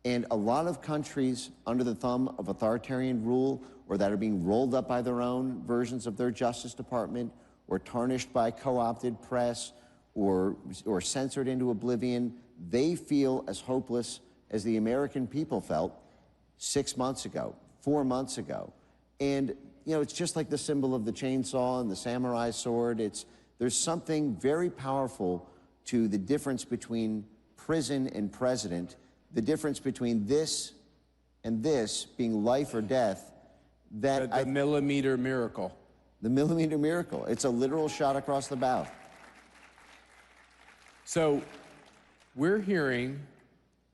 And a lot of countries under the thumb of authoritarian rule, or that are being rolled up by their own versions of their Justice Department, or tarnished by co-opted press, or censored into oblivion, they feel as hopeless as the American people felt 6 months ago, 4 months ago. And it's just like the symbol of the chainsaw and the samurai sword. There's something very powerful to the difference between prison and president the difference between this and this being life or death, that the millimeter miracle. The millimeter miracle. It's a literal shot across the bow. So we're hearing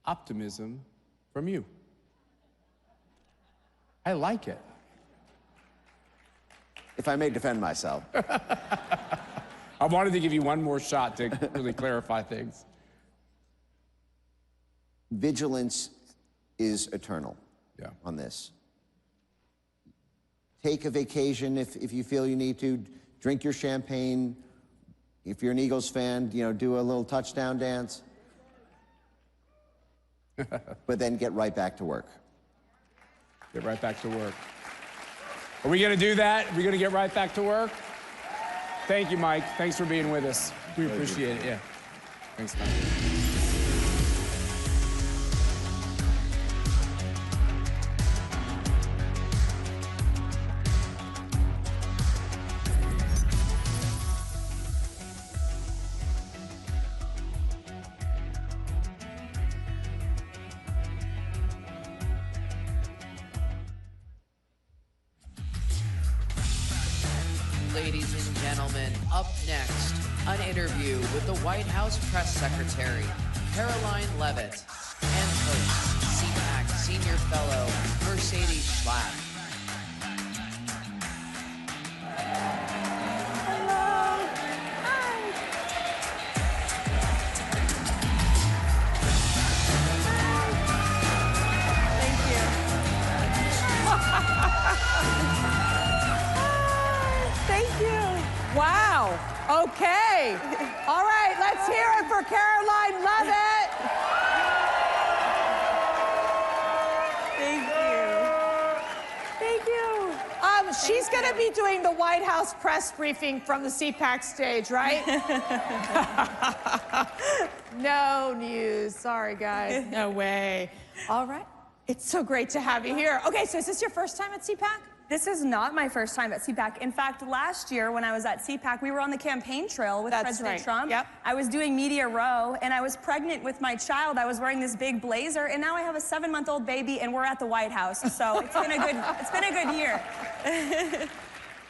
optimism from you. I like it. If I may defend myself. I wanted to give you one more shot to really clarify things. Vigilance is eternal on this. Take a vacation if you feel you need to. Drink your champagne. If you're an Eagles fan, you know, do a little touchdown dance. But then get right back to work. Get right back to work. Are we going to do that? Are we going to get right back to work? Thank you, Mike. Thanks for being with us. We appreciate it. Yeah. Thanks, Mike. Ladies and gentlemen, up next, an interview with the White House Press Secretary, Karoline Leavitt, and host, CPAC Senior Fellow, Mercedes Schlatt. Wow. Okay. All right, let's hear it for Karoline Leavitt. Thank you. Thank you. She's going to be doing the White House press briefing from the CPAC stage, right? No news. Sorry, guys. No way. All right. It's so great to have you here. Okay, so is this your first time at CPAC? This is not my first time at CPAC. In fact, last year when I was at CPAC, we were on the campaign trail with President Trump. Yep. I was doing Media Row, and I was pregnant with my child. I was wearing this big blazer, and now I have a 7-month-old baby, and we're at the White House. So it's been a good year.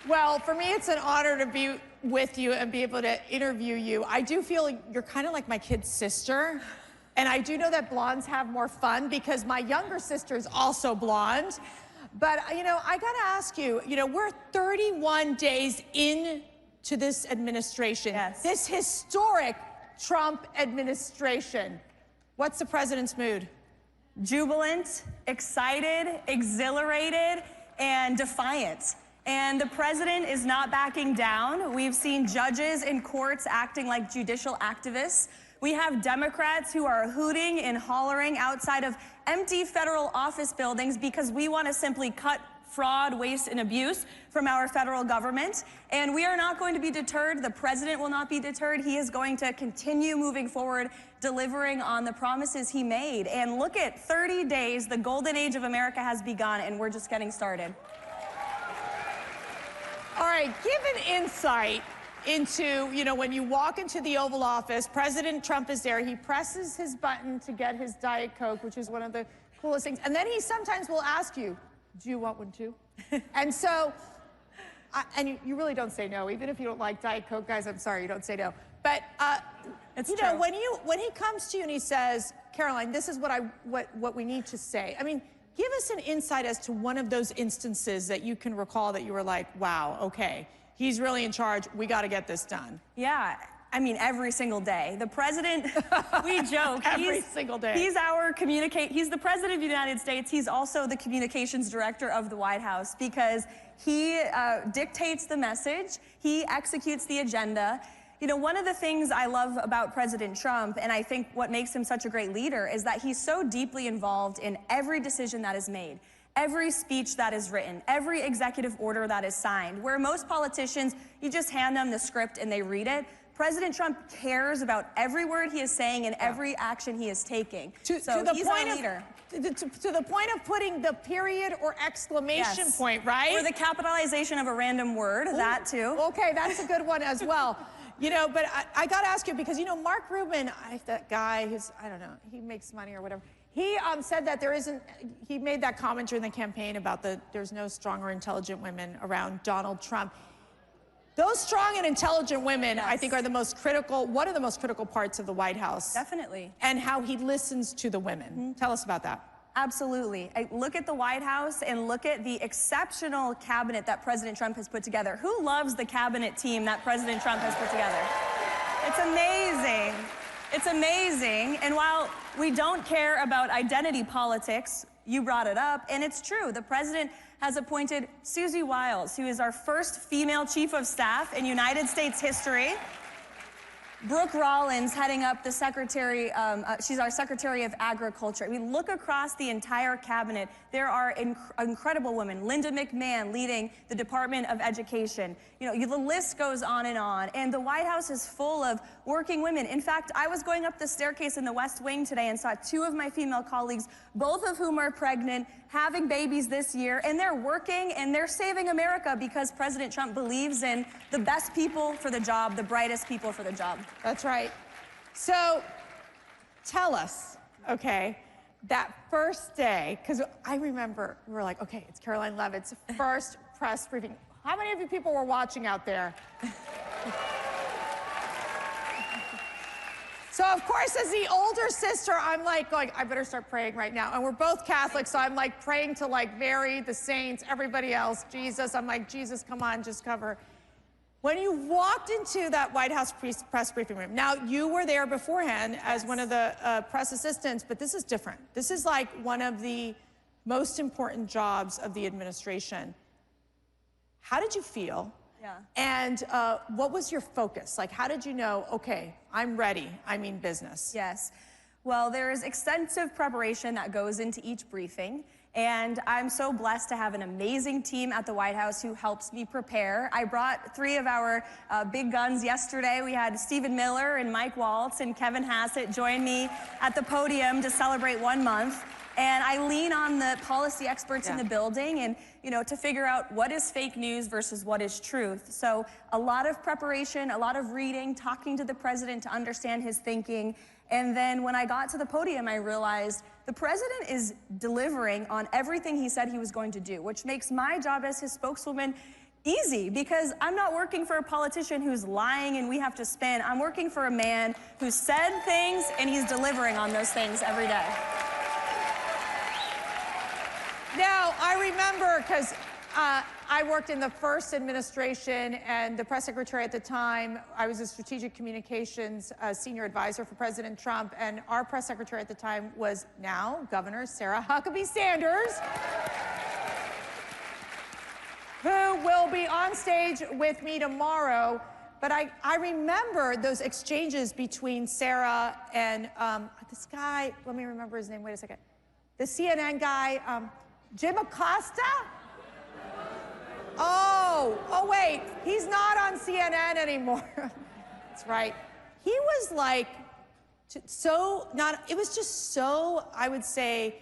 Well, for me, it's an honor to be with you and be able to interview you. I do feel you're kind of like my kid's sister. And I do know that blondes have more fun because my younger sister is also blonde. But, you know, I got to ask you, you know, we're 31 days into this administration. Yes. This historic Trump administration. What's the president's mood? Jubilant, excited, exhilarated, and defiant. And the president is not backing down. We've seen judges in courts acting like judicial activists. We have Democrats who are hooting and hollering outside of empty federal office buildings because we want to simply cut fraud, waste, and abuse from our federal government. And we are not going to be deterred. The president will not be deterred. He is going to continue moving forward, delivering on the promises he made. And look at 30 days, the golden age of America has begun, and we're just getting started. All right, give an insight into, you know, when you walk into the Oval Office, President Trump is there. He presses his button to get his Diet Coke, which is one of the coolest things. And then he sometimes will ask you, do you want one too? And so, and you really don't say no. Even if you don't like Diet Coke, guys, I'm sorry, you don't say no. But, you know, when he comes to you and he says, Karoline, this is what we need to say. I mean, give us an insight as to one of those instances that you can recall that you were like, wow, okay. He's really in charge. We got to get this done. Yeah, I mean, every single day. The president, we joke. Every single day. He's the president of the United States. He's also the communications director of the White House because he dictates the message. He executes the agenda. You know, one of the things I love about President Trump, and I think what makes him such a great leader, is that he's so deeply involved in every decision that is made. Every speech that is written, every executive order that is signed, where most politicians, you just hand them the script and they read it. President Trump cares about every word he is saying and every action he is taking. He's our leader. To the point of putting the period or exclamation point, right? Or the capitalization of a random word, that too. Okay, that's a good one as well. You know, but I got to ask you, because, you know, Mark Rubin, that guy who's, I don't know, he makes money or whatever. He said that he made that comment during the campaign about there's no strong or intelligent women around Donald Trump. Those strong and intelligent women, I think, are one of the most critical parts of the White House. Definitely. And how he listens to the women. Tell us about that. Absolutely. Look at the White House and look at the exceptional cabinet that President Trump has put together. Who loves the cabinet team that President Trump has put together? It's amazing. It's amazing. And while we don't care about identity politics, you brought it up, and it's true. The president has appointed Susie Wiles, who is our first female chief of staff in United States history. Brooke Rollins heading up the secretary, she's our Secretary of Agriculture. We look across the entire cabinet. There are incredible women. Linda McMahon leading the Department of Education. You know, the list goes on. And the White House is full of working women. In fact, I was going up the staircase in the West Wing today and saw 2 of my female colleagues, both of whom are pregnant, having babies this year, and they're working and they're saving America because President Trump believes in the best people for the job, the brightest people for the job. That's right. So tell us, okay, that first day, because I remember we were like, okay, it's Karoline Leavitt's first press briefing. How many of you people were watching out there? So, of course, as the older sister, I'm like going, I better start praying right now. And we're both Catholic, so I'm like praying to like Mary, the saints, everybody else, Jesus. I'm like, Jesus, come on, just cover. When you walked into that White House press briefing room, now you were there beforehand as one of the press assistants, but this is different. This is like one of the most important jobs of the administration. How did you feel? Yeah. And what was your focus? Like, how did you know, okay, I'm ready, I mean business? Yes. Well, there is extensive preparation that goes into each briefing, and I'm so blessed to have an amazing team at the White House who helps me prepare. I brought 3 of our big guns yesterday. We had Stephen Miller and Mike Waltz and Kevin Hassett join me at the podium to celebrate 1 month. And I lean on the policy experts in the building and, you know, to figure out what is fake news versus what is truth. So a lot of preparation, a lot of reading, talking to the president to understand his thinking. And then when I got to the podium, I realized the president is delivering on everything he said he was going to do, which makes my job as his spokeswoman easy because I'm not working for a politician who's lying and we have to spin. I'm working for a man who said things and he's delivering on those things every day. Now, I remember, because I worked in the first administration and the press secretary at the time, I was a strategic communications senior advisor for President Trump, and our press secretary at the time was now Governor Sarah Huckabee Sanders, who will be on stage with me tomorrow. But I remember those exchanges between Sarah and this guy, let me remember his name, wait a second. The CNN guy, Jim Acosta? Oh wait, he's not on CNN anymore. That's right. He was like, it was just so, I would say,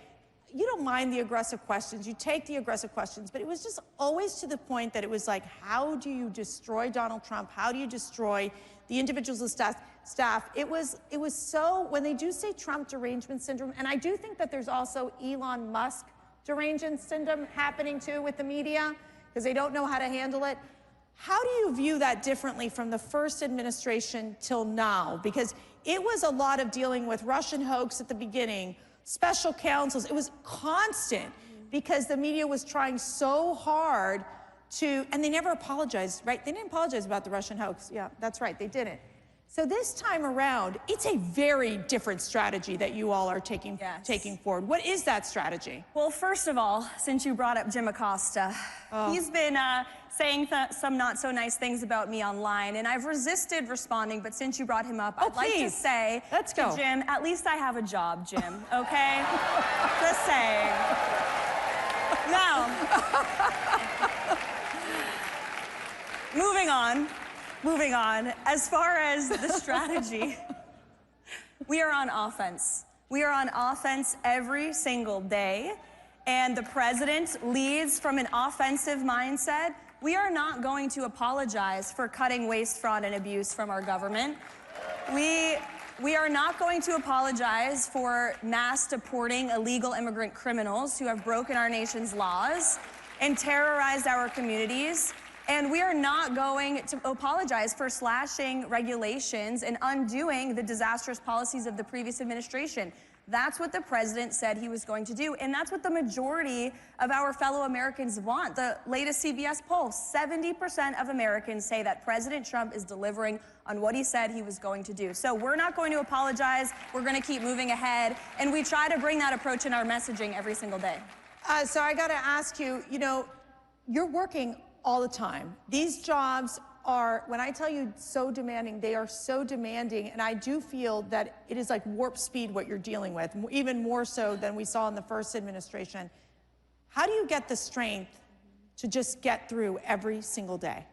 you don't mind the aggressive questions, you take the aggressive questions, but it was just always to the point that it was like, how do you destroy Donald Trump? How do you destroy the individuals of staff? It was so, when they do say Trump derangement syndrome, and I do think that there's also Elon Musk derangement syndrome happening too with the media, because they don't know how to handle it. How do you view that differently from the first administration till now? Because it was a lot of dealing with Russian hoax at the beginning, special counsels. It was constant because the media was trying so hard to, and they never apologized, right? They didn't apologize about the Russian hoax. Yeah, that's right, they didn't. So this time around, it's a very different strategy that you all are taking forward. What is that strategy? Well, first of all, since you brought up Jim Acosta, he's been saying some not so nice things about me online, and I've resisted responding, but since you brought him up, I'd like to say to Jim, at least I have a job, Jim, okay? Just saying. Now, moving on, as far as the strategy, we are on offense. We are on offense every single day, and the president leads from an offensive mindset. We are not going to apologize for cutting waste, fraud, and abuse from our government. We We are not going to apologize for mass deporting illegal immigrant criminals who have broken our nation's laws and terrorized our communities. And we are not going to apologize for slashing regulations and undoing the disastrous policies of the previous administration. That's what the president said he was going to do, and that's what the majority of our fellow Americans want. The latest CBS poll, 70% of Americans say that President Trump is delivering on what he said he was going to do. So we're not going to apologize. We're going to keep moving ahead, and we try to bring that approach in our messaging every single day. So I got to ask you, you know, you're working all the time. These jobs are, when I tell you so demanding, they are so demanding, and I do feel that it is like warp speed what you're dealing with, even more so than we saw in the first administration. How do you get the strength to just get through every single day?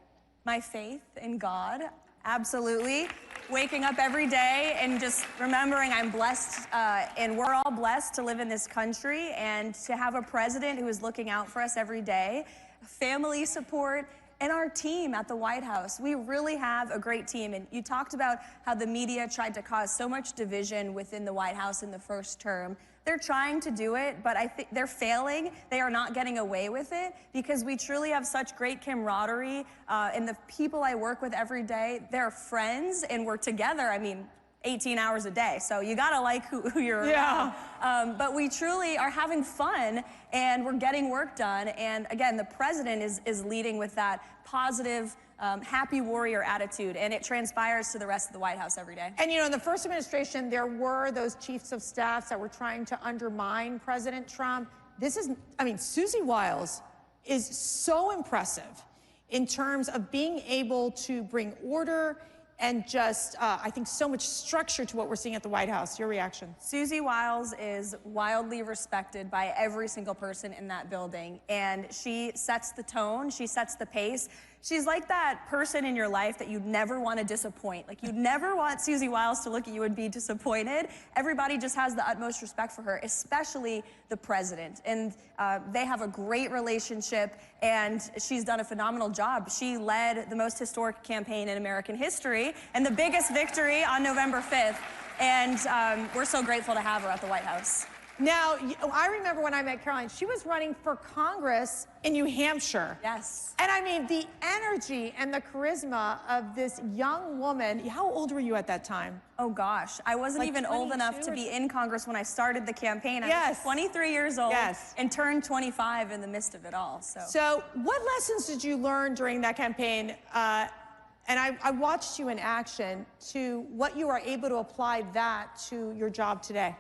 My faith in God, absolutely. Waking up every day and just remembering I'm blessed, and we're all blessed to live in this country and to have a president who is looking out for us every day, family support, and our team at the White House. We really have a great team. And you talked about how the media tried to cause so much division within the White House in the first term. They're trying to do it, but I think they're failing. They are not getting away with it because we truly have such great camaraderie. And the people I work with every day, they're friends and we're together. I mean, 18 hours a day. So you gotta like who you're around. But we truly are having fun and we're getting work done. And again, the president is leading with that positive, happy warrior attitude, and it transpires to the rest of the White House every day. And you know, in the first administration, there were those chiefs of staffs that were trying to undermine President Trump. This is, I mean, Susie Wiles is so impressive in terms of being able to bring order and just, I think, so much structure to what we're seeing at the White House. Your reaction? Susie Wiles is wildly respected by every single person in that building, and she sets the tone, she sets the pace. She's like that person in your life that you'd never want to disappoint. Like, you'd never want Susie Wiles to look at you and be disappointed. Everybody just has the utmost respect for her, especially the president. And they have a great relationship, and she's done a phenomenal job. She led the most historic campaign in American history and the biggest victory on November 5th. And we're so grateful to have her at the White House. Now, I remember when I met Karoline, she was running for Congress in New Hampshire. Yes. And I mean, the energy and the charisma of this young woman. How old were you at that time? Oh gosh, I wasn't even old enough to be in Congress when I started the campaign. I was 23 years old and turned 25 in the midst of it all. So what lessons did you learn during that campaign? And I watched you in action to what you are able to apply that to your job today.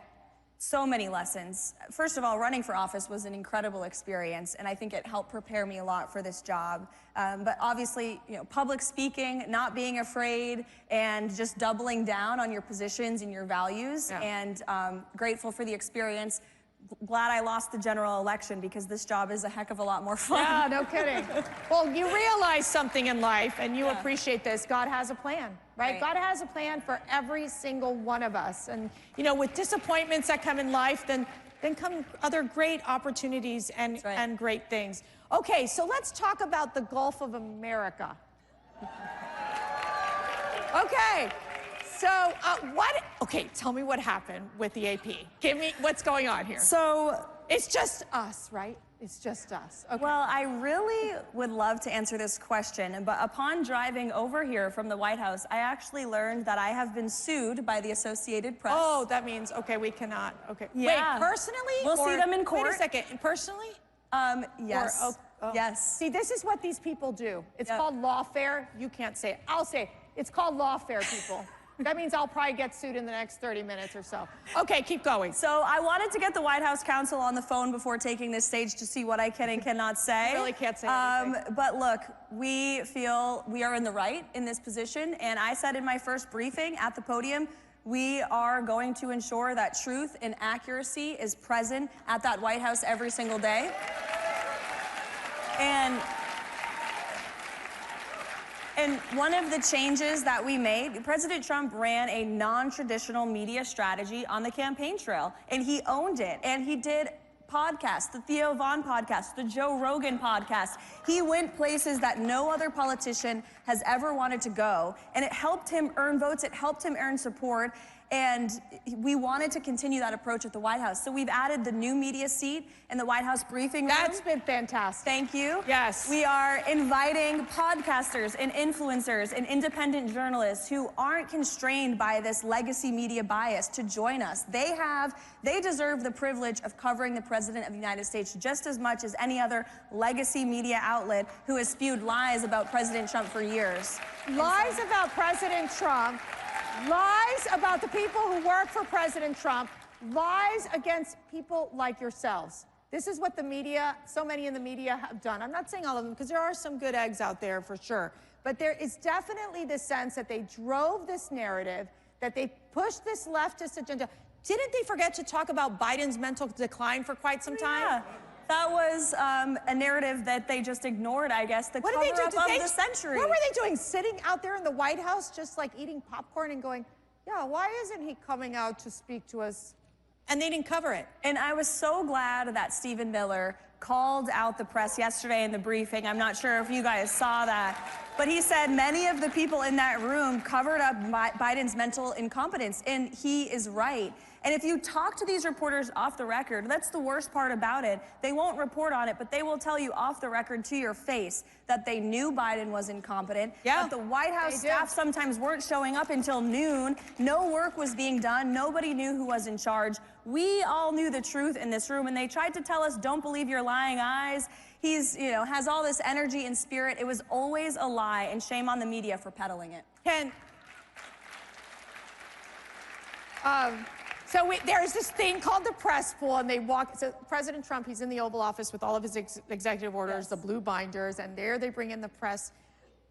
So many lessons. First of all, running for office was an incredible experience, and I think it helped prepare me a lot for this job. But obviously, you know, public speaking, not being afraid, and just doubling down on your positions and your values, and grateful for the experience. Glad I lost the general election because this job is a heck of a lot more fun. Yeah, no kidding. Well, you realize something in life and you appreciate this. God has a plan, right? God has a plan for every single one of us. And, you know, with disappointments that come in life, then come other great opportunities and great things. Okay, so let's talk about the Gulf of America. Okay. So okay, tell me what happened with the AP. Give me what's going on here. So it's just us, right? It's just us. Okay. Well, I really would love to answer this question, but upon driving over here from the White House, I actually learned that I have been sued by the Associated Press. Oh, that means, okay, we cannot, okay. Yeah. Wait, personally? We'll see them in court. Wait a second, personally? Yes. Yes. See, this is what these people do. It's called lawfare. You can't say it. I'll say it. It's called lawfare, people. That means I'll probably get sued in the next 30 minutes or so. Okay, keep going. So I wanted to get the White House counsel on the phone before taking this stage to see what I can and cannot say. You really can't say anything. But look, we feel we are in the right in this position, and I said in my first briefing at the podium, we are going to ensure that truth and accuracy is present at that White House every single day. And one of the changes that we made, President Trump ran a non-traditional media strategy on the campaign trail, and he owned it. And he did podcasts, the Theo Von podcast, the Joe Rogan podcast. He went places that no other politician has ever wanted to go, and it helped him earn votes, it helped him earn support. And we wanted to continue that approach at the White House. So we've added the new media seat in the White House briefing room. That's been fantastic. Thank you. Yes. We are inviting podcasters and influencers and independent journalists who aren't constrained by this legacy media bias to join us. They deserve the privilege of covering the President of the United States just as much as any other legacy media outlet who has spewed lies about President Trump for years. Lies about President Trump. Lies about the people who work for President Trump, lies against people like yourselves. This is what the media, so many in the media have done. I'm not saying all of them, because there are some good eggs out there for sure. But there is definitely the sense that they drove this narrative, that they pushed this leftist agenda. Didn't they forget to talk about Biden's mental decline for quite some time? Yeah. That was a narrative that they just ignored, I guess, the cover-up of the century. What were they doing? Sitting out there in the White House just like eating popcorn and going, yeah, why isn't he coming out to speak to us? And they didn't cover it. And I was so glad that Stephen Miller called out the press yesterday in the briefing. I'm not sure if you guys saw that. But he said many of the people in that room covered up Biden's mental incompetence, and he is right. And if you talk to these reporters off the record, that's the worst part about it. They won't report on it, but they will tell you off the record to your face that they knew Biden was incompetent, that the White House staff sometimes weren't showing up until noon, no work was being done, nobody knew who was in charge. We all knew the truth in this room, and they tried to tell us, don't believe your lying eyes. He's, has all this energy and spirit. It was always a lie, and shame on the media for peddling it. So there's this thing called the press pool, and they walk. So President Trump, he's in the Oval Office with all of his executive orders, the blue binders, and there they bring in the press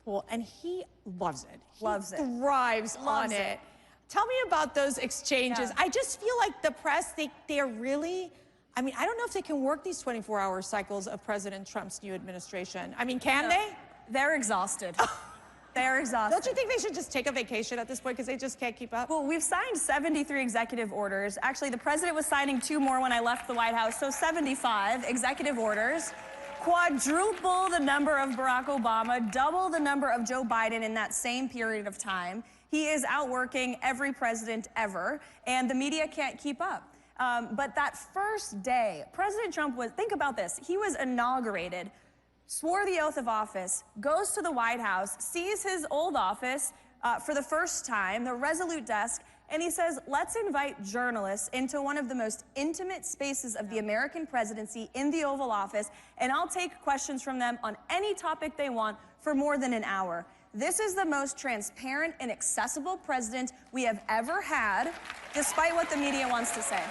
pool, and he loves it. Loves it. Thrives on it. Tell me about those exchanges. I just feel like the press, they're really, I mean, I don't know if they can work these 24-hour cycles of President Trump's new administration. I mean, can they? They're exhausted. They're exhausted. Don't you think they should just take a vacation at this point because they just can't keep up? Well, we've signed 73 executive orders. Actually, the president was signing 2 more when I left the White House, so 75 executive orders. Quadruple the number of Barack Obama, double the number of Joe Biden in that same period of time. He is outworking every president ever, and the media can't keep up. But that first day, President Trump was, think about this, he was inaugurated, swore the oath of office, goes to the White House, sees his old office for the first time, the Resolute desk, and he says, let's invite journalists into one of the most intimate spaces of the American presidency in the Oval Office, and I'll take questions from them on any topic they want for more than an hour. This is the most transparent and accessible president we have ever had, despite what the media wants to say.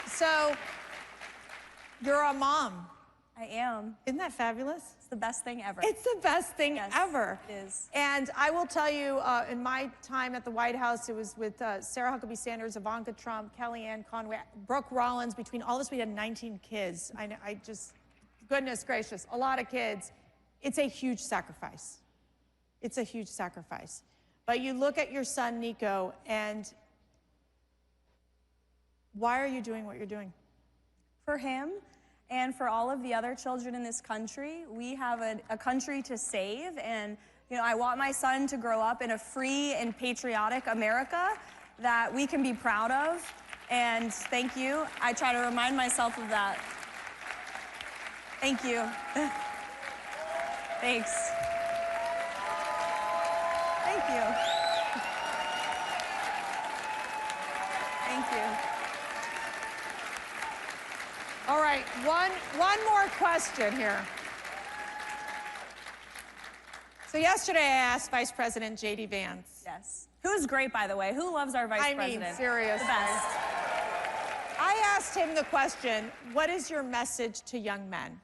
So, you're a mom. I am. Isn't that fabulous? It's the best thing ever. It's the best thing ever. It is. And I will tell you, in my time at the White House, it was with Sarah Huckabee Sanders, Ivanka Trump, Kellyanne Conway, Brooke Rollins. Between all of us, we had 19 kids. I just, goodness gracious, a lot of kids. It's a huge sacrifice. It's a huge sacrifice. But you look at your son, Nico, and why are you doing what you're doing? For him and for all of the other children in this country. We have a country to save, and I want my son to grow up in a free and patriotic America that we can be proud of. And thank you. I try to remind myself of that. Thank you. Thanks. Thank you. Thank you. All right, one more question here. So yesterday I asked Vice President J.D. Vance. Yes. Who's great, by the way. Who loves our Vice President? I mean, seriously. The best. I asked him the question, what is your message to young men?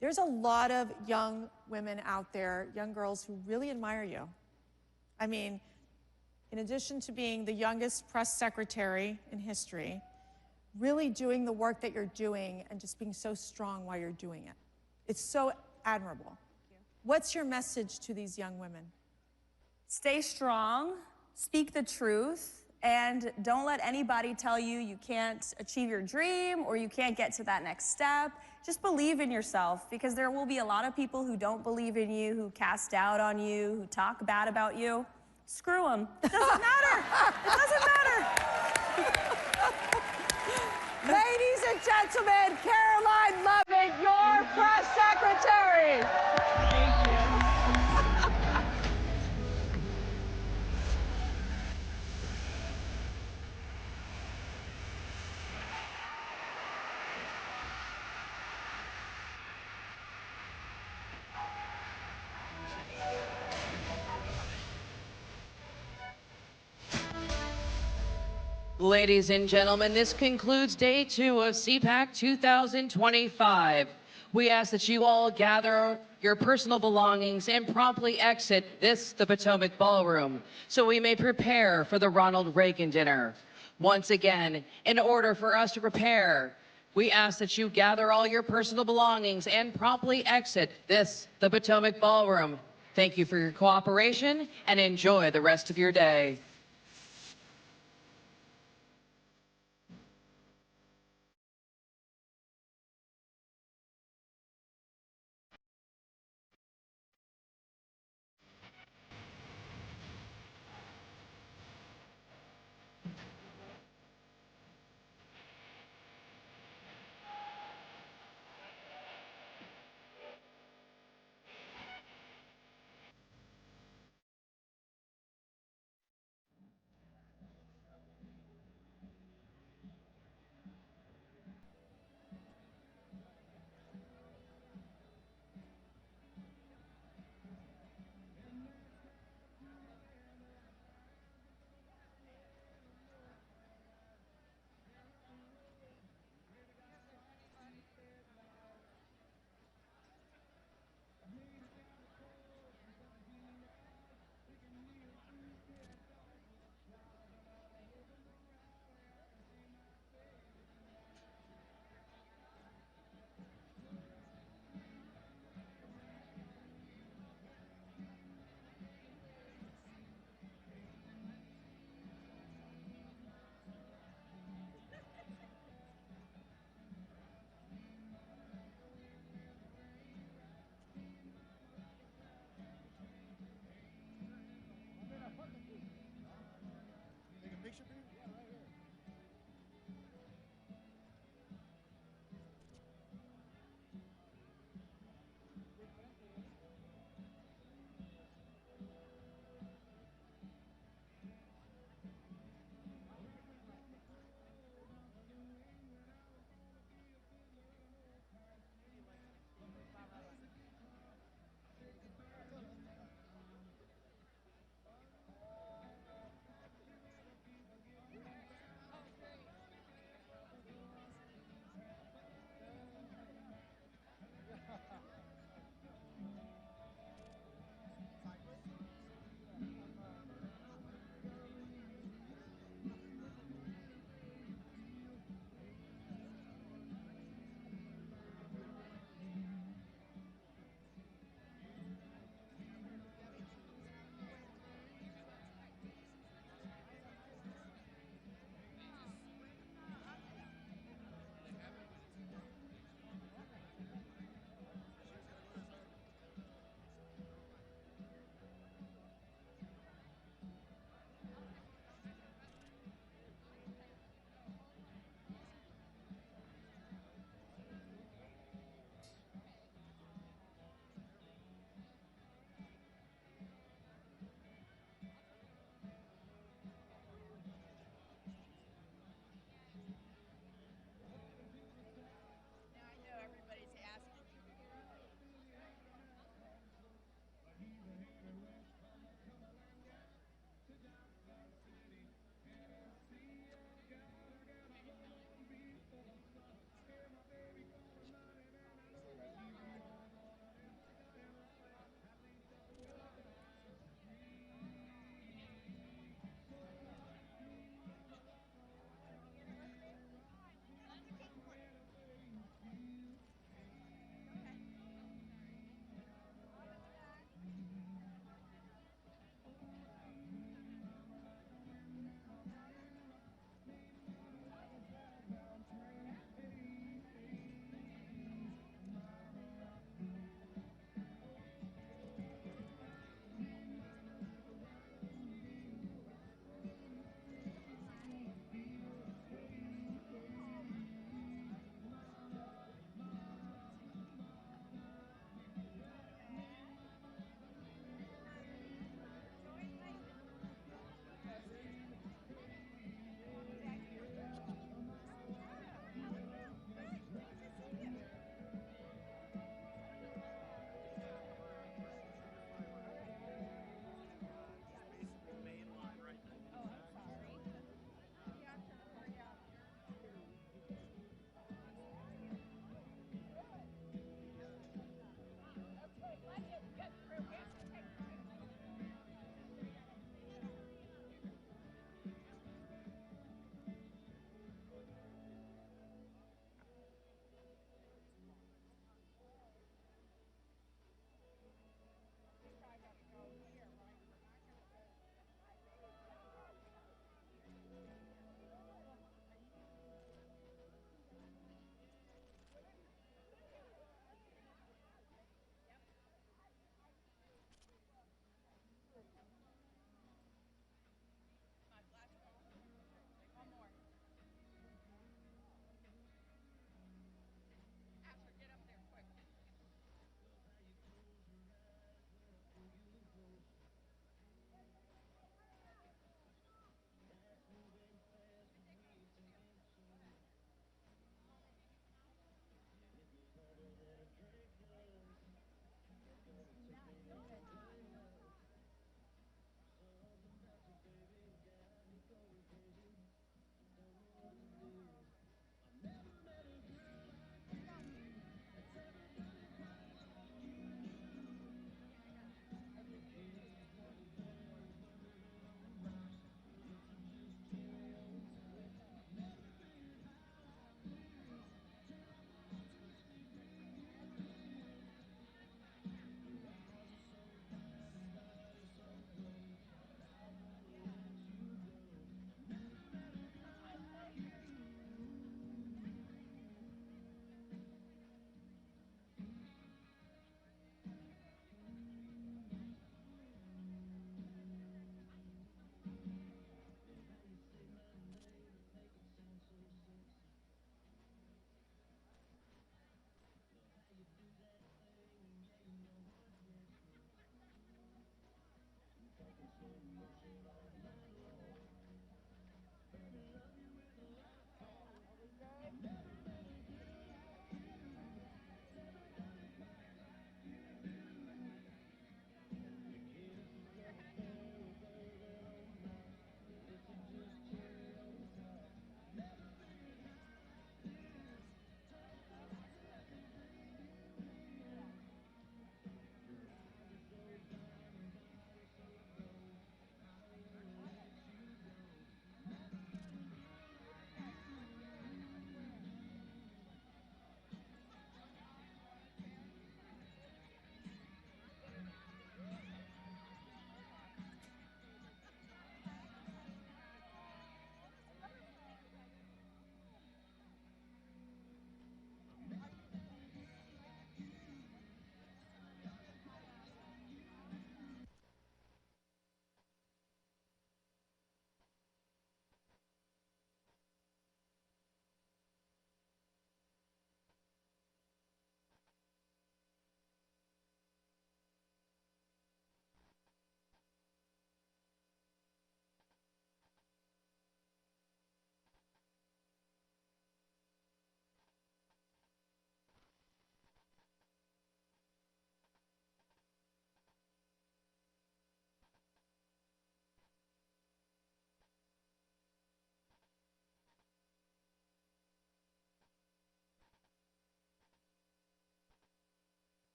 There's a lot of young women out there, young girls who really admire you. I mean, in addition to being the youngest press secretary in history, really doing the work that you're doing and just being so strong while you're doing it. It's so admirable. What's your message to these young women? Stay strong, speak the truth, and don't let anybody tell you you can't achieve your dream or you can't get to that next step. Just believe in yourself, because there will be a lot of people who don't believe in you, who cast doubt on you, who talk bad about you. Screw them. It doesn't matter. It doesn't matter. Ladies and gentlemen, Karoline Leavitt, your press secretary. Thank you. Ladies and gentlemen, this concludes day 2 of CPAC 2025. We ask that you all gather your personal belongings and promptly exit the Potomac Ballroom so we may prepare for the Ronald Reagan dinner. Once again, in order for us to prepare, we ask that you gather all your personal belongings and promptly exit the Potomac Ballroom. Thank you for your cooperation and enjoy the rest of your day.